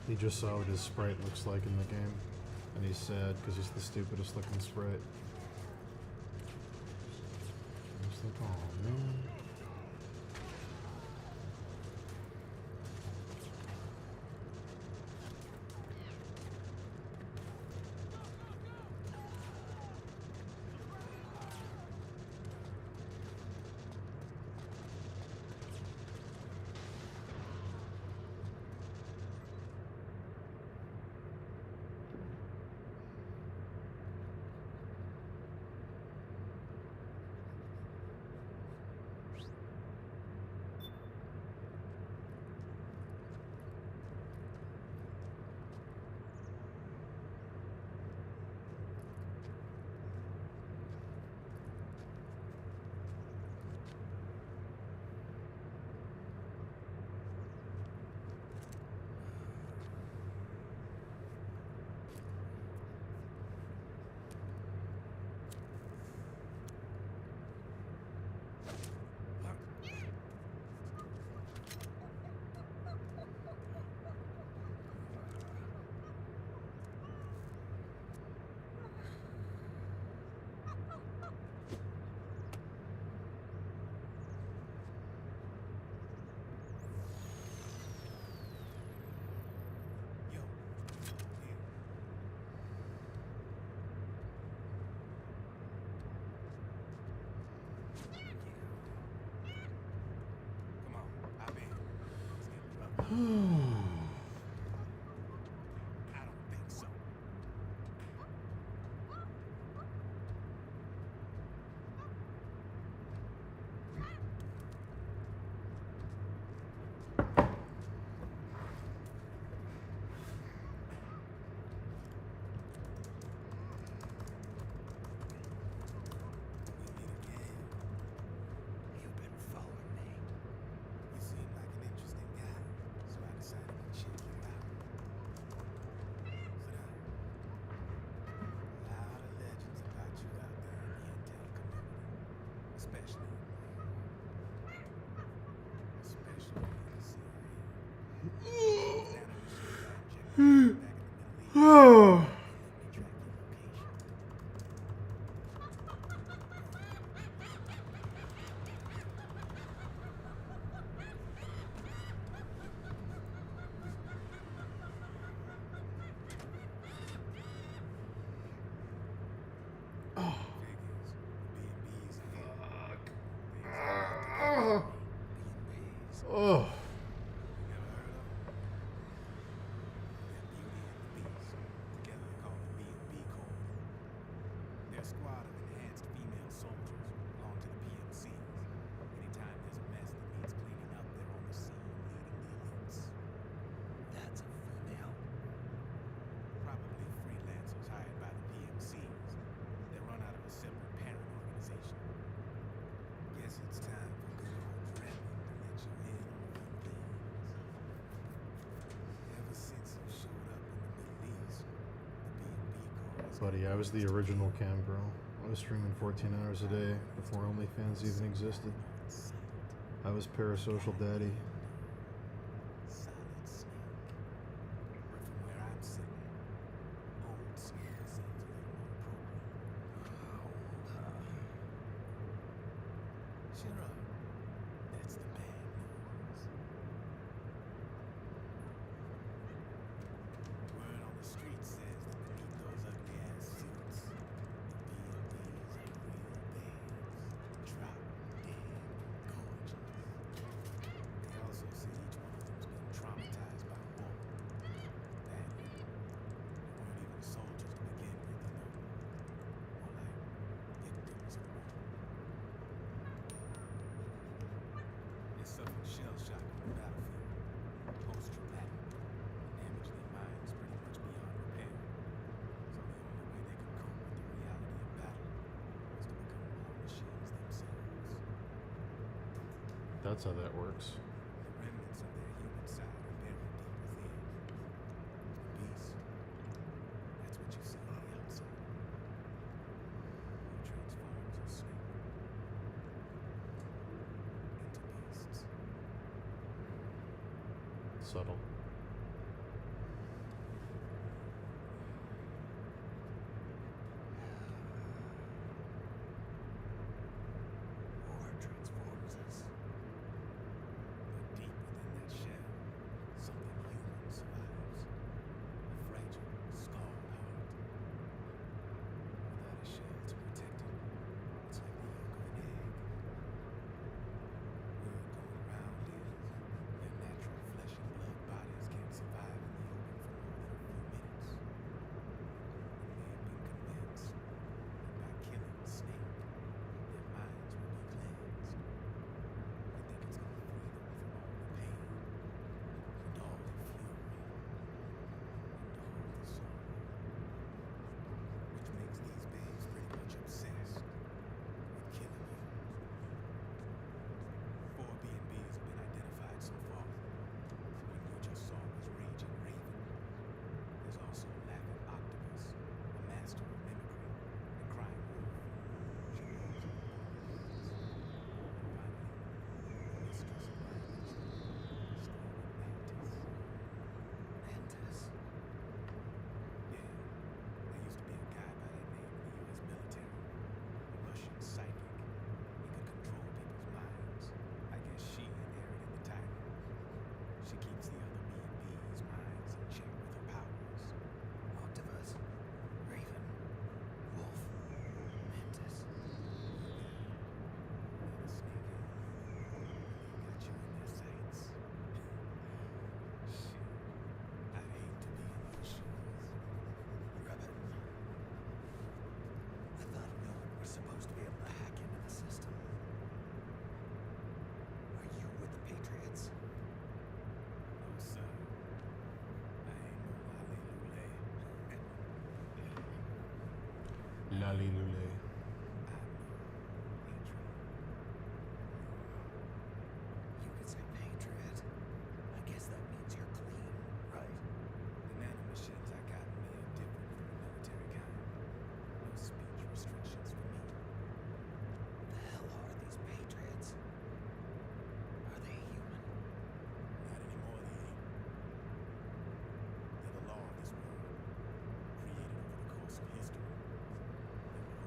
He just saw what his sprite looks like in the game, and he's sad because he's the stupidest looking sprite. He's like, oh man. I don't think so. You've been following me. You seem like an interesting guy, so I decided to check you out. Sit down. A lot of legends about you out there in the intel community, especially in the CIA. Oh. Oh. Their squad of enhanced female soldiers belong to the PMCs. Anytime there's a mess that needs cleaning up, they're on the scene leading the elites. That's a female? Probably freelancers hired by the PMCs. They run out of a separate parent organization. Guess it's time for good old Dragon to let you in on the Buddy, I was the original cam girl. I was streaming 14 hours a day before OnlyFans even existed. I was parasocial daddy. Solid snake. But from where I'm sitting, old snake seems a little more appropriate. Cheer up. That's the bad news. Word on the street says that beneath those ugly ass suits, the PMPs are real babes. Drop dead gorgeous. They also say each one of them's been traumatized by war. Badly. They weren't even soldiers to begin with, you know. More like victims of war. They suffered shell shock on the battlefield. Post-traumatic. Damaged their minds pretty much beyond repair. So the only way they could cope with the reality of battle was to become war machines themselves. That's how that works. The remnants of their human side are buried deep within. The beast. That's what you see on the outside. Who transforms a snake into beasts. Subtle. War transforms us. But deep within that shell, something human survives. A fragile, scarred heart. Without a shell to protect it, it's like the yolk of an egg. Word going round is their natural flesh and blood bodies can't survive in the open for more than a few minutes. And they have been convinced that by killing the snake, their minds will be cleansed. They think it's going to free them from all the pain, and all the fury, and all the sorrow. Which makes these babes pretty much obsessed with killing humans. 4 B&Bs have been identified so far. The one you just saw was Raging Raven. There's also Laughing Octopus, a master of mimicry, and Crying Wolf. She knows all about things. And finally, the mistress of violence, Screaming Mantis. Mantis? Yeah, there used to be a guy by that name in the U.S. military. A Russian psychic. He could control people's minds. I guess she inherited the title. She keeps the other B&B's minds in check with her powers. Octopus, Raven, Wolf, Mantis. Little snake got you in their sights. Shit, I'd hate to be in your shoes. Rabbit. I thought no one was supposed to be able to hack into the system. Are you with the Patriots? No, sir. I ain't no lolly lule. Lali Lule. You could say patriot. I guess that means you're clean, right? The nanomachines I got in me are different from the military kind. No speech restrictions for me. The hell are these patriots? Are they human? Not anymore, they ain't. They're the law of this world, created over the course of history. They were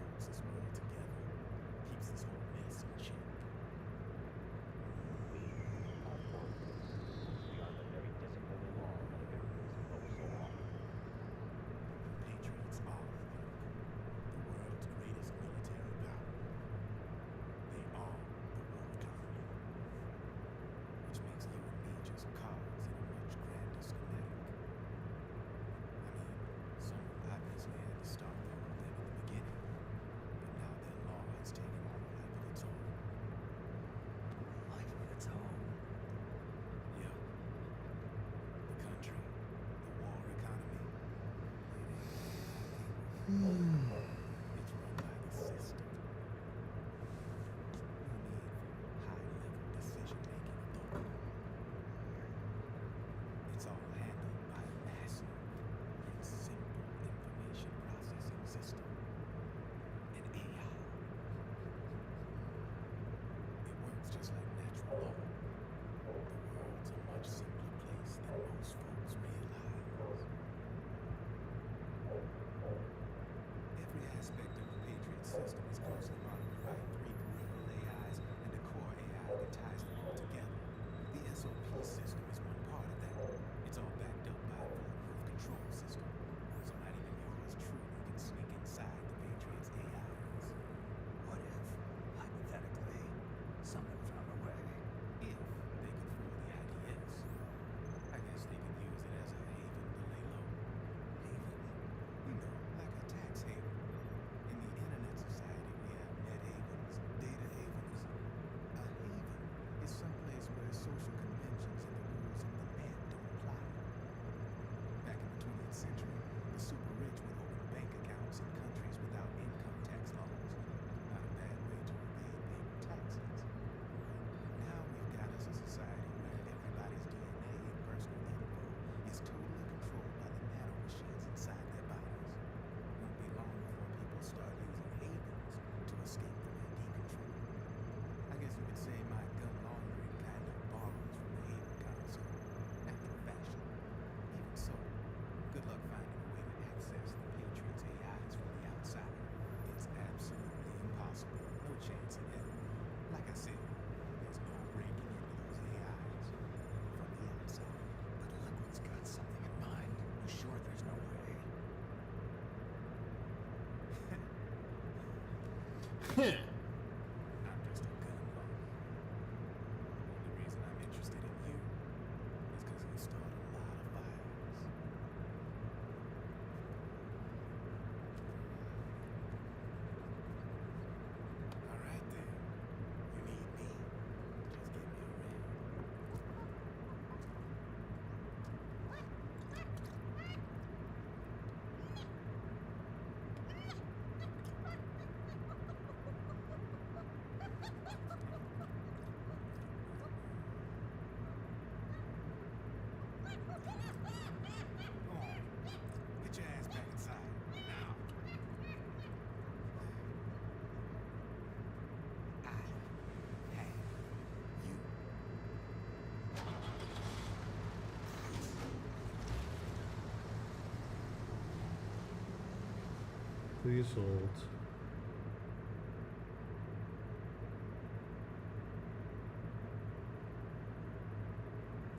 Please hold.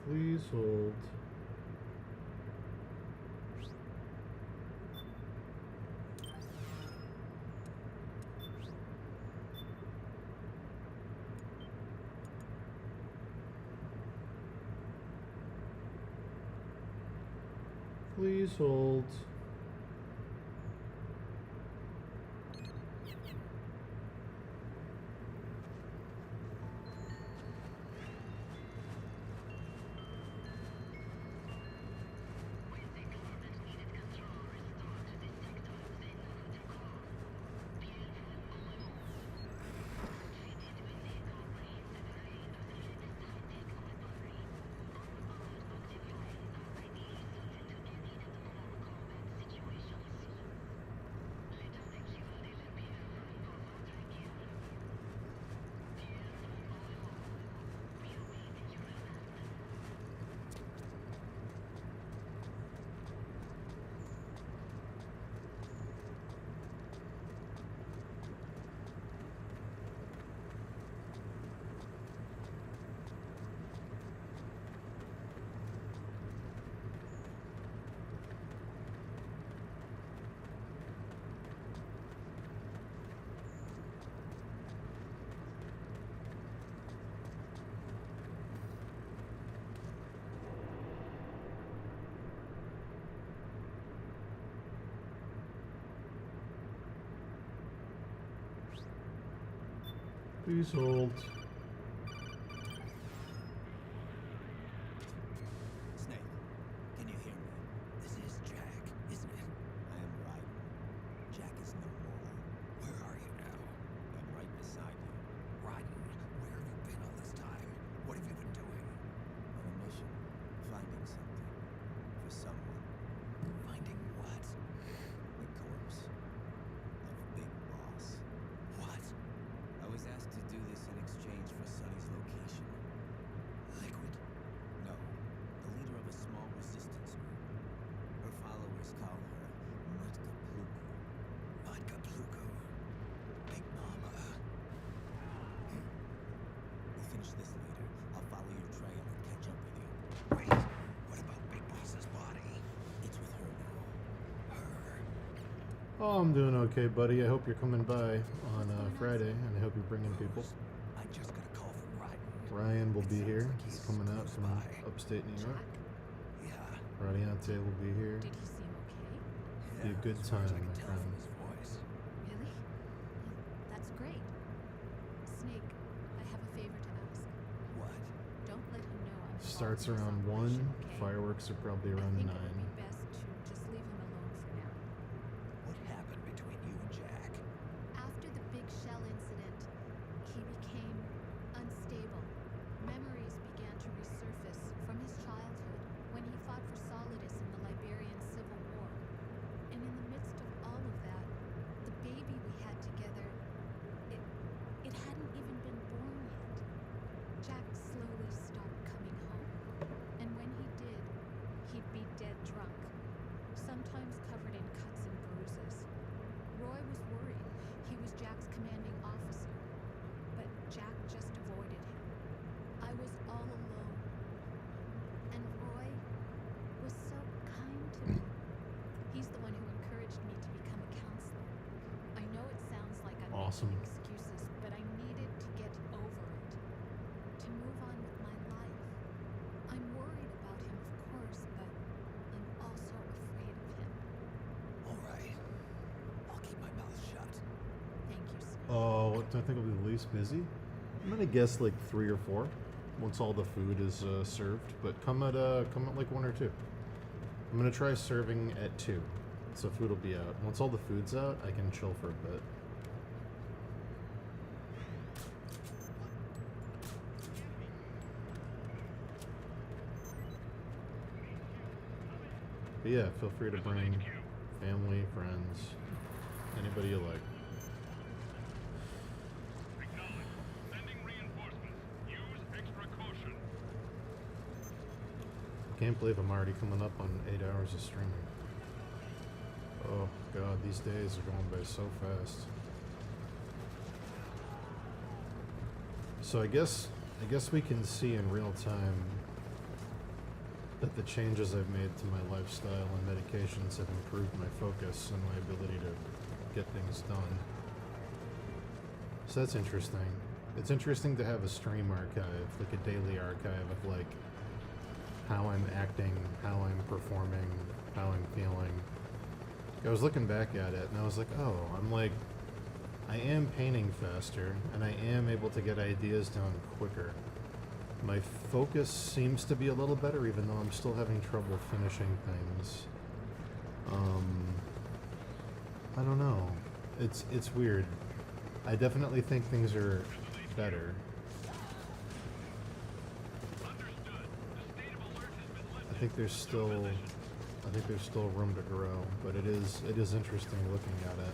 Please hold. Please hold. Please hold. Snake, can you hear me? This is Jack, isn't it? I am Ryden. Jack is no more. Where are you now? I'm right beside you. Ryden, where have you been all this time? What have you been doing? On a mission. Finding something. For someone. Finding what? The corpse. Of Big Boss. What? I was asked to do this in exchange for Sunny's location. Liquid? No. The leader of a small resistance group. Her followers call her Mutka Pluku. Mutka Pluku? Big Mama. We'll finish this later. I'll follow your trail and catch up with you. Wait, what about Big Boss's body? It's with her now. Her. Oh, I'm doing okay, buddy. I hope you're coming by on Friday, and I hope you're bringing people. I just got a call from Ryden. Ryan will be here. He's coming out from upstate New York. Yeah. Radiante will be here. Did he seem okay? Be a good time, my friend. Really? That's great. Snake, I have a favor to ask. What? Don't let him know I'm Starts around 1. Fireworks are probably around 9. It would be best to just leave him alone for now. What happened between you and Jack? After the big shell incident, he became unstable. Memories began to resurface from his childhood when he fought for Solidus in the Liberian Civil War. And in the midst of all of that, the baby we had together, it hadn't even been born yet. Jack slowly stopped coming home. And when he did, he'd be dead drunk, sometimes covered in cuts and bruises. Roy was worried. He was Jack's commanding officer. But Jack just avoided him. I was all alone. And Roy was so kind to me. He's the one who encouraged me to become a counselor. I know it sounds like I'm Awesome. making excuses, but I needed to get over it. To move on with my life. I'm worried about him, of course, but I'm also afraid of him. All right. I'll keep my mouth shut. Thank you, Snake. Oh, what do I think will be the least busy? I'm gonna guess like 3 or 4 once all the food is served. But come at like 1 or 2. I'm gonna try serving at 2, so food will be out. Once all the food's out, I can chill for a bit. But yeah, feel free to bring family, friends, anybody you like. Can't believe I'm already coming up on 8 hours of streaming. Oh. Oh god, these days are going by so fast. So I guess we can see in real time that the changes I've made to my lifestyle and medications have improved my focus and my ability to get things done. So that's interesting. It's interesting to have a stream archive, like a daily archive of like how I'm acting, how I'm performing, how I'm feeling. I was looking back at it and I was like, oh, I am painting faster and I am able to get ideas down quicker. My focus seems to be a little better even though I'm still having trouble finishing things. I don't know. It's weird. I definitely think things are better. I think there's still room to grow, but it is interesting looking at it.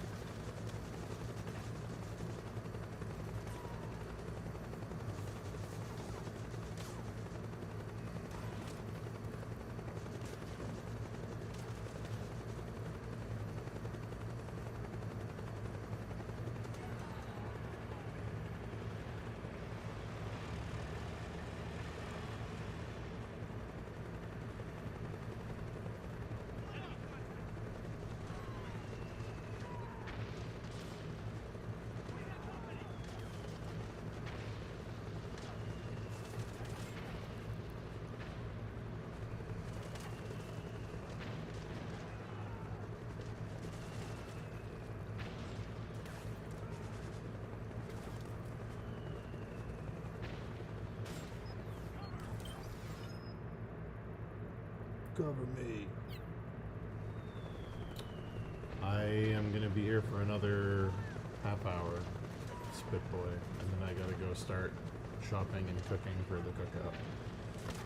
Cover me. I am gonna be here for another half hour, Spit Boy, and then I gotta go start shopping and cooking for the cookout.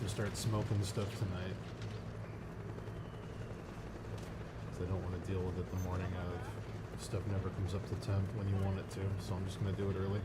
To start smoking stuff tonight. 'Cause I don't want to deal with it the morning of. Stuff never comes up to temp when you want it to, so I'm just gonna do it early.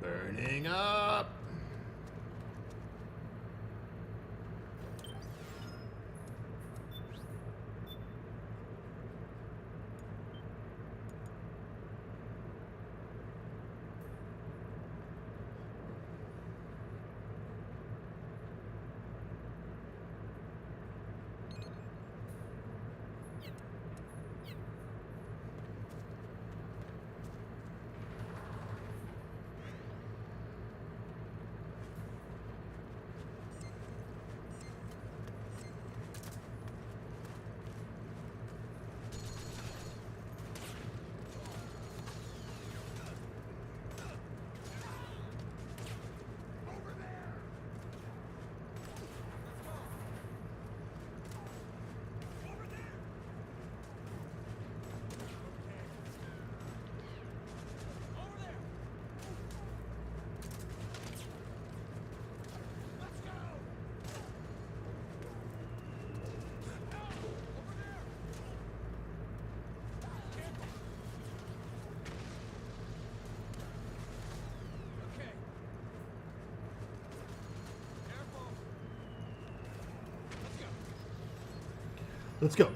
Burning up! Let's go.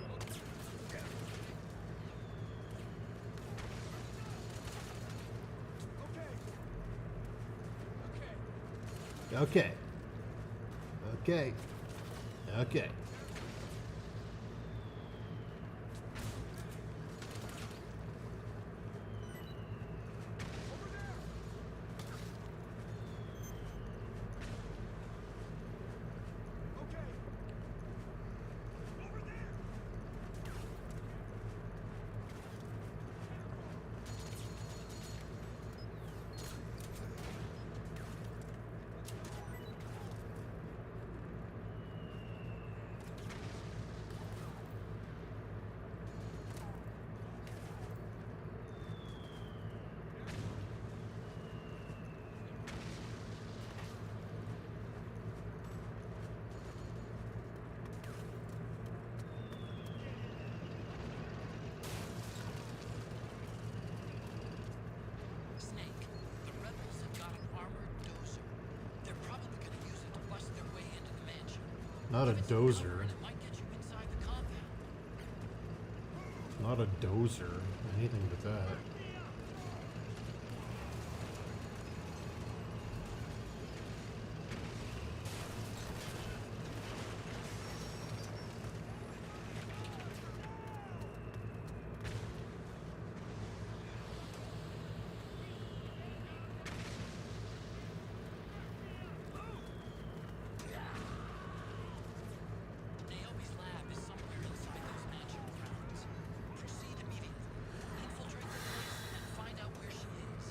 Okay. Okay. Okay. Snake, the rebels have got an armored dozer. They're probably going to use it to bust their way into the mansion. Not a dozer. It might get you inside the compound. Not a dozer. Anything but that. Naomi's lab is somewhere inside those mansion grounds. Proceed immediately. Infiltrate the place and find out where she is.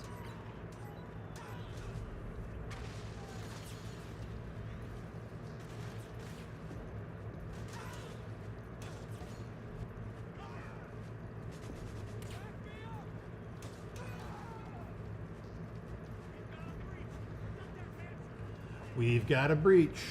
We've got a breach.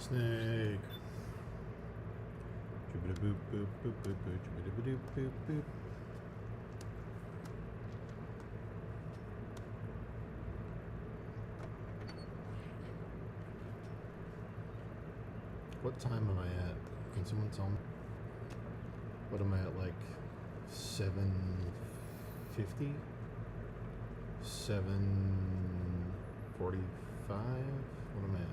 Snake. Boop, boop, boop, boop, boop, boop, boop, boop. What time am I at? Can someone tell me? What am I at, like 7:50? 7:45? What am I at?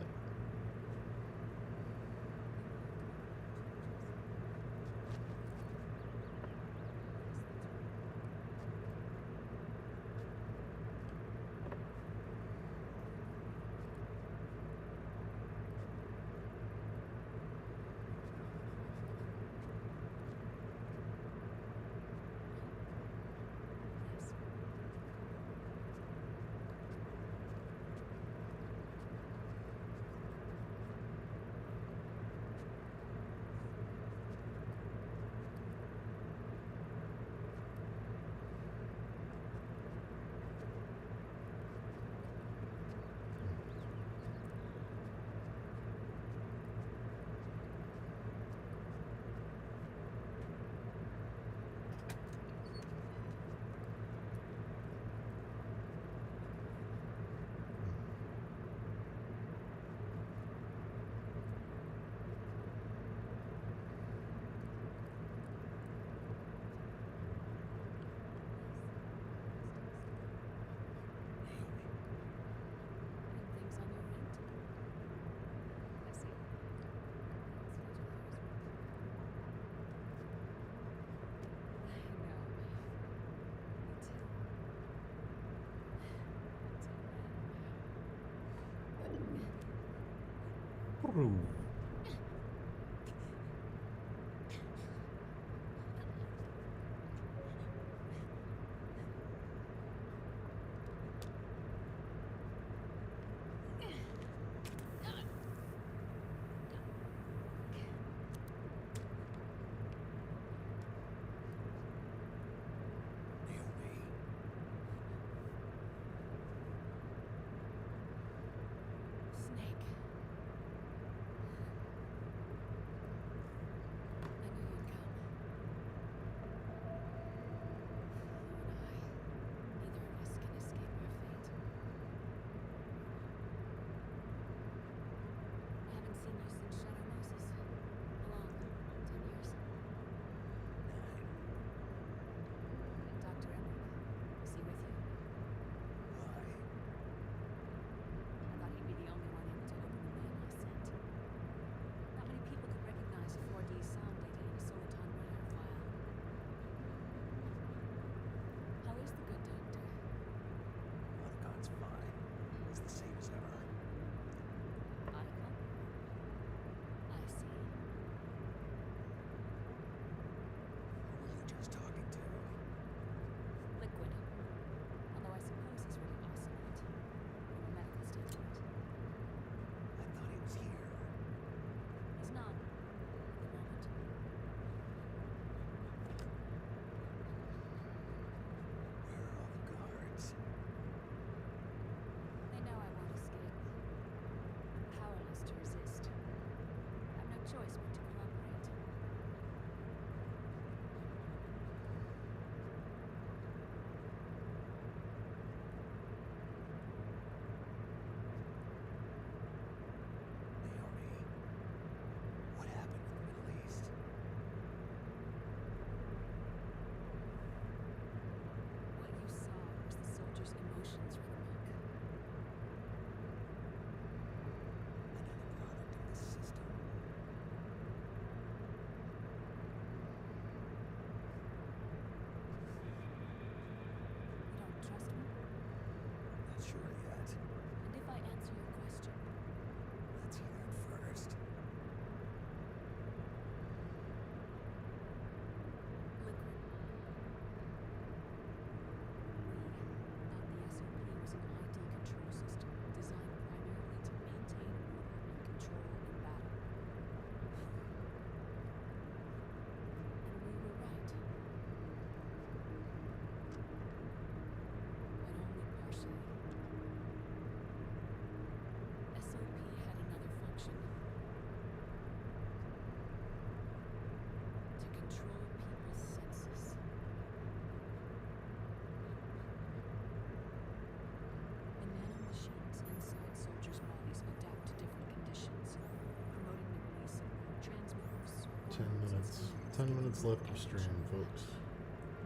minutes. 10 minutes left of stream, folks.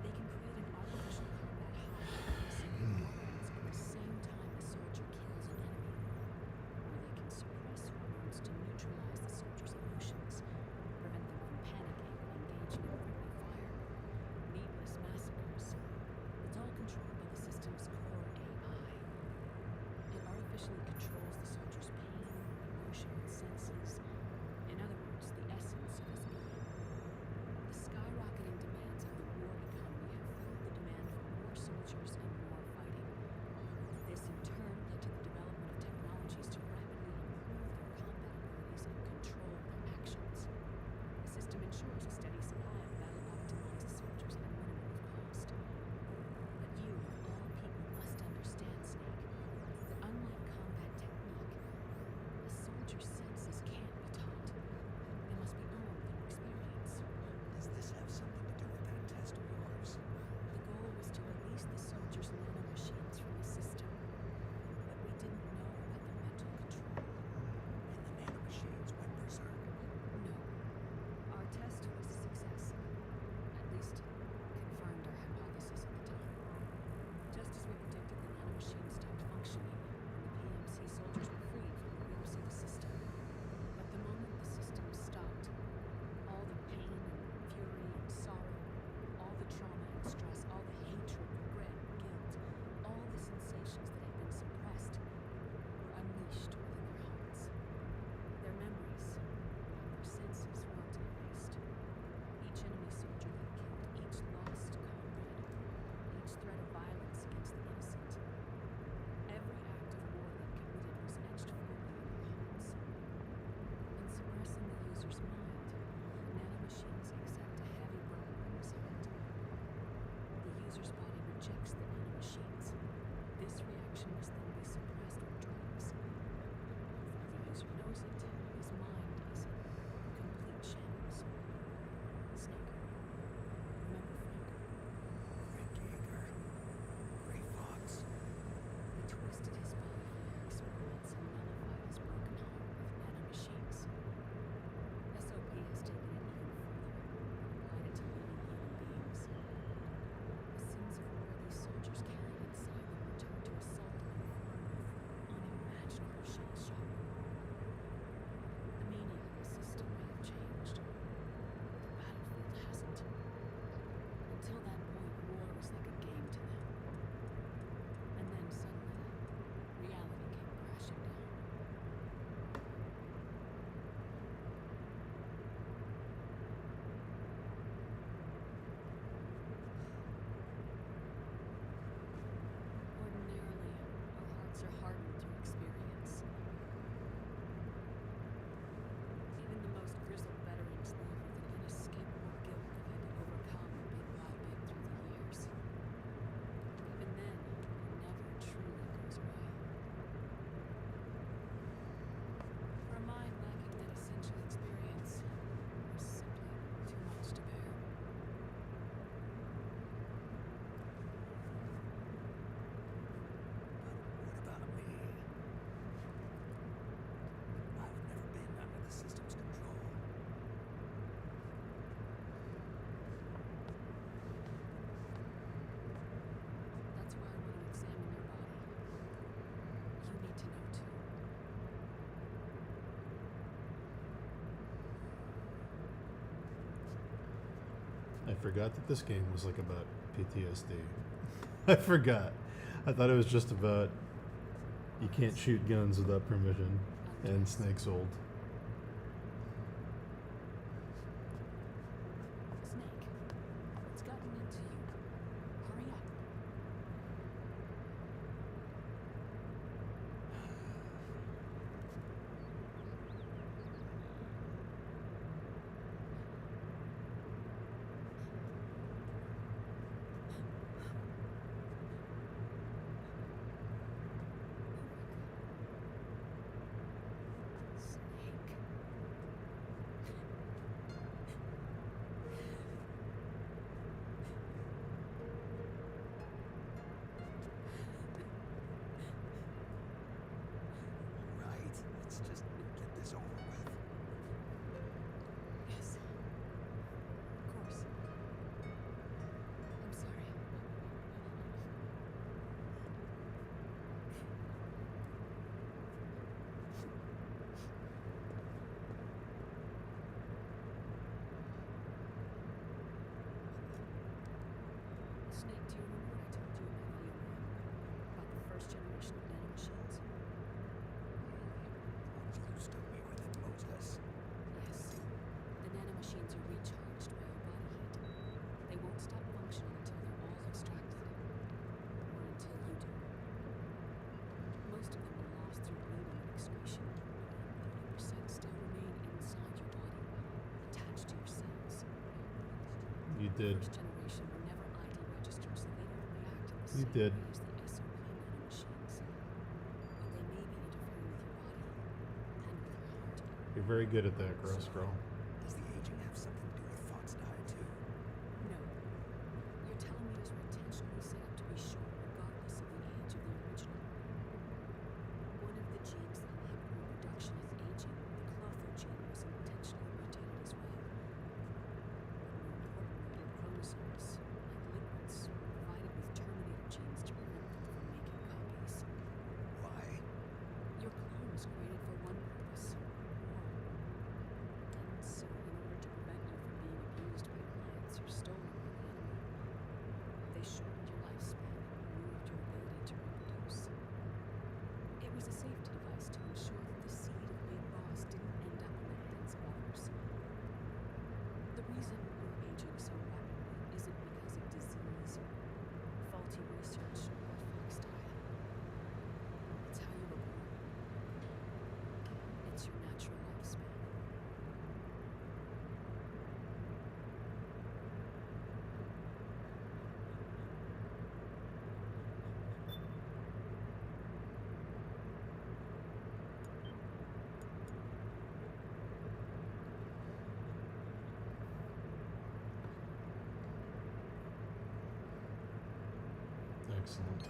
They can create an artificial combat high using weapons at the same time a soldier kills an enemy. Or they can suppress hormones to neutralize the soldier's emotions, prevent them from panicking or engaging in friendly fire. Needless massacres. It's all controlled by the system's core AI. It artificially controls the soldier's pain, emotion, and senses. In other words, the essence of his being. The skyrocketing demands of the war economy have fueled the demand for more soldiers and more fighting. This in turn led to the development of technologies to rapidly improve their combat abilities and control their actions. The system ensures a steady supply of battle-optimized soldiers at a minimum of cost. But you, of all people, must understand, Snake, that unlike combat technique, a soldier's senses can't be taught. They must be earned through experience. Does this have something to do with that test of yours? The goal was to release the soldiers' nanomachines from the system, but we didn't know about the mental control. And the nanomachines went berserk. No. Our test was a success. At least, confirmed our hypothesis at the time. Just as we predicted, the nanomachines stopped functioning, and the PMC soldiers were freed from the grips of the system. But the moment the system stopped, all the pain and fury and sorrow, all the trauma and stress, all the hatred, regret, guilt, all the sensations that had been suppressed were unleashed within their hearts. Their memories and their senses weren't erased. Each enemy soldier they killed, each lost comrade, each threat of violence against the innocent, every act of war they committed was etched firmly in their hearts. In suppressing the user's mind, nanomachines exact a heavy burden on his heart. The user's body rejects the nanomachines. This reaction must then be suppressed with drugs. Before the user knows it, his mind is in complete shambles. Snake. Remember Frank? Frank Yeager. Gray Fox. We twisted his body for their experiments and nullified his broken heart with nanomachines. SOP has taken it even further and applied it to living human beings. The sins of war these soldiers carried inside them returned to assault them in a form of unimaginable shell shock. The meaning of the system may have changed, but the battlefield hasn't. Until that point, war was like a game to them. And then suddenly, reality came crashing down. Ordinarily, our hearts are hardened through experience. Even the most grizzled veterans live with an inescapable guilt they've had to overcome bit by bit through the years. Even then, it never truly goes away. For a mind lacking that essential experience was simply too much to bear. What about me? I've never been under the system's control. That's why I want to examine your body. You need to know too. I forgot that this game was like about PTSD. I forgot. I thought it was just about you can't shoot guns without permission and Snake's old. Snake, what's gotten into you? Hurry up. Snake. Snake, do you remember what I told you in my video about the first generation of nanomachines? You still me with it, Moses. Yes. The nanomachines are recharged by our body heat. They won't stop functioning until they're all extracted. Or until you do. Most of them are lost through bleeding and excretion. 30% still remain inside your body, attached to your cells. You did. First generation were never ID registered, so they don't react in the You same did. way as the SOP nanomachines. But they may be interfering with your body and with your heart. You're very good at that, Gross Girl. Does the aging have something to do with Thought's diet too? No. Your telomeres were intentionally set up to be short regardless of the age of the original. One of the genes that inhibit reproduction as aging, the clotho gene, was intentionally mutated as well. But more importantly, your chromosomes, like liquids, were provided with terminator genes to prevent them from making copies. Why? Your clone was created for one purpose, war. And so, in order to prevent you from being abused by clients or stolen by the enemy, they shortened your lifespan and removed your ability to reproduce. It was a safety device to ensure that the seed of Big Boss didn't end up in the hands of others. The reason you're aging so rapidly isn't because of disease or faulty research or flex diet. It's how you were born. It's your natural lifespan. Excellent.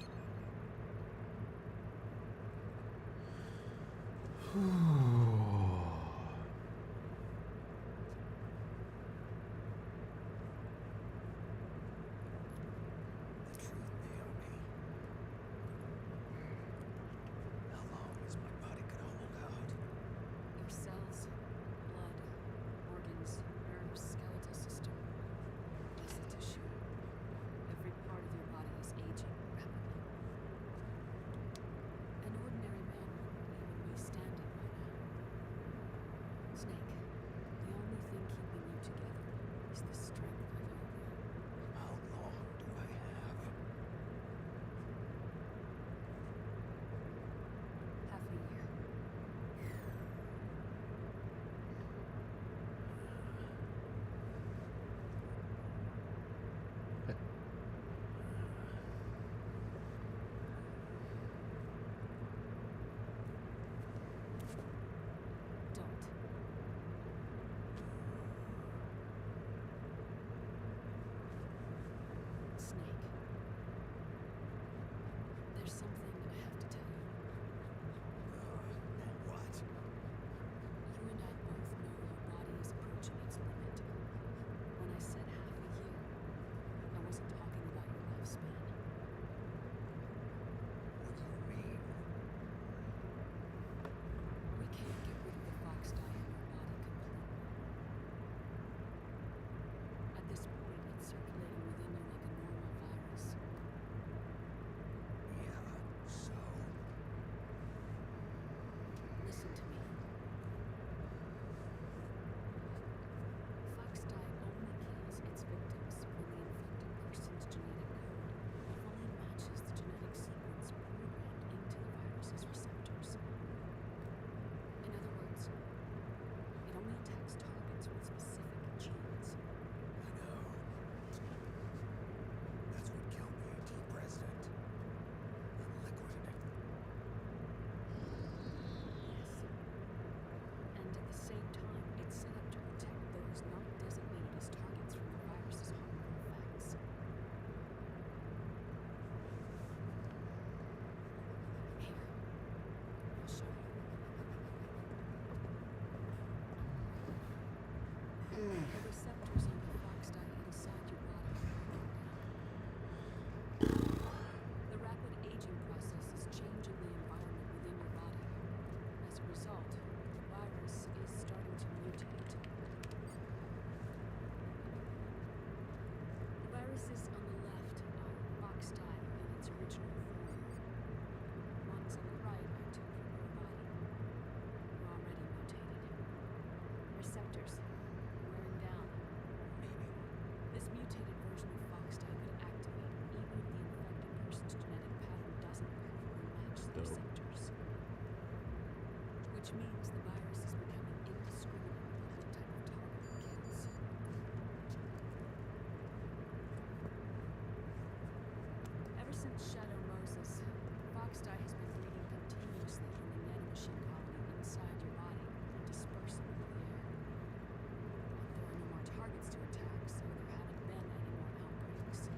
The truth, Naomi. How long is my body gonna hold out? Your cells, blood, organs, nerves, skeletal system, muscle tissue. Every part of your body is aging rapidly. An ordinary man wouldn't even be standing by now. receptors. Wearing down. This mutated version of Foxdie could activate even if the infected person's genetic pattern doesn't perfectly match the Dope. receptors. Which means the virus is becoming indiscriminate with what type of target it kills. Ever since Shadow Moses, Foxdie has been breeding continuously from the nanomachine colony inside your body and dispersing into the air. There are no more targets to attack, so there haven't been any more outbreaks.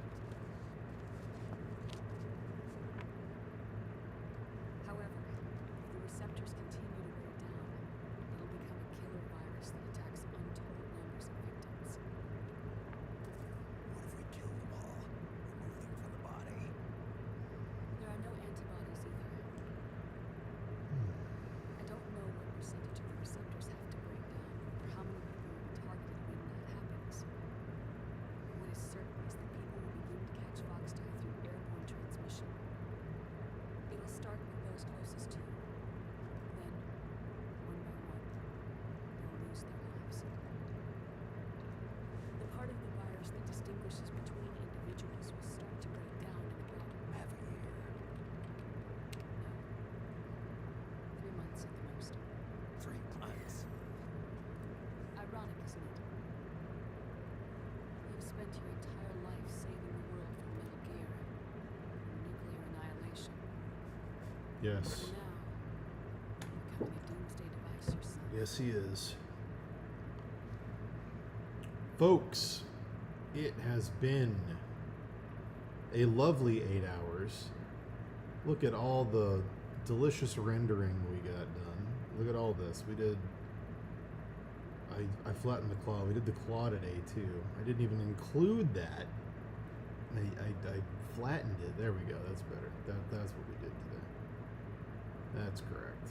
However, if the receptors continue to wear down, it'll become a killer virus that attacks untold numbers of victims. What if we kill them all? Remove them from the body? There are no antibodies either. I don't know what percentage of the receptors have to break down, or how many people will be targeted when that happens. What is certain is that people will begin to catch Foxdie through airborne transmission. It'll start with those closest to you. Then, one by one, they'll lose their lives. The part of the virus that distinguishes between individuals will start to break down in about Half a year. 3 months at the most. 3 months. Ironic, isn't it? You've spent your entire life saving the world from Metal Gear, nuclear annihilation. Yes. And now, you're becoming a doomsday device yourself. Yes, he is. Folks, it has been a lovely 8 hours. Look at all the delicious rendering we got done. Look at all this. We did... I flattened the claw. We did the claw today, too. I didn't even include that. I flattened it. There we go. That's better. That's what we did today. That's correct.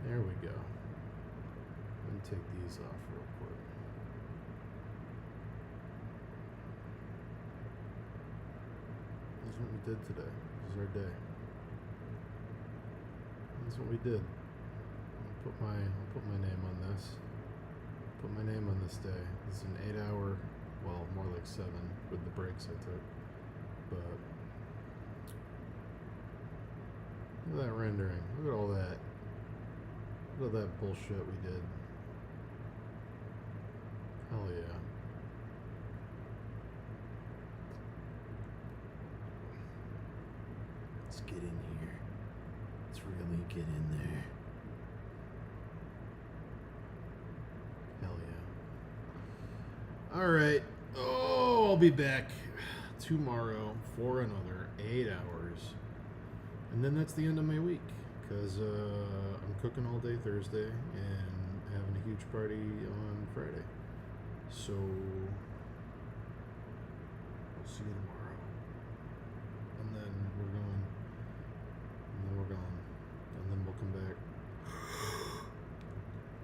There we go. Let me take these off real quick. This is what we did today. This is our day. That's what we did. I'll put my name on this. Put my name on this day. This is an 8-hour, well, more like 7 with the breaks I took. But look at that rendering. Look at all that. Look at that bullshit we did. Hell yeah. Let's get in here. Let's really get in there. Hell yeah. Alright. Oh, I'll be back tomorrow for another 8 hours. And then that's the end of my week. Because I'm cooking all day Thursday and having a huge party on Friday. So, we'll see you tomorrow. And then we're going. And then we're gone. And then we'll come back.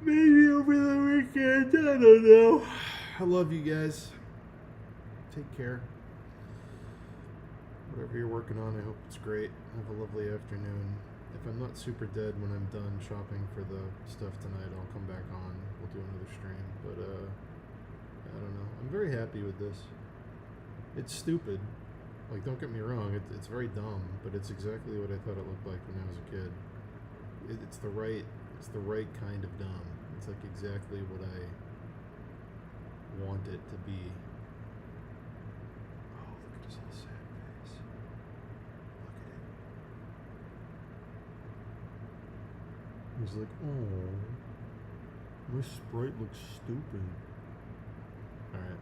Maybe over the weekend. I don't know. I love you guys. Take care. Whatever you're working on, I hope it's great. Have a lovely afternoon. If I'm not super dead when I'm done shopping for the stuff tonight, I'll come back on. We'll do another stream. But, I don't know. I'm very happy with this. It's stupid. Like, don't get me wrong. It's very dumb, but it's exactly what I thought it looked like when I was a kid. It's the right kind of dumb. It's like exactly what I want it to be. Oh, look at his little sad face. Look at it. He's like, oh, my sprite looks stupid. Alright.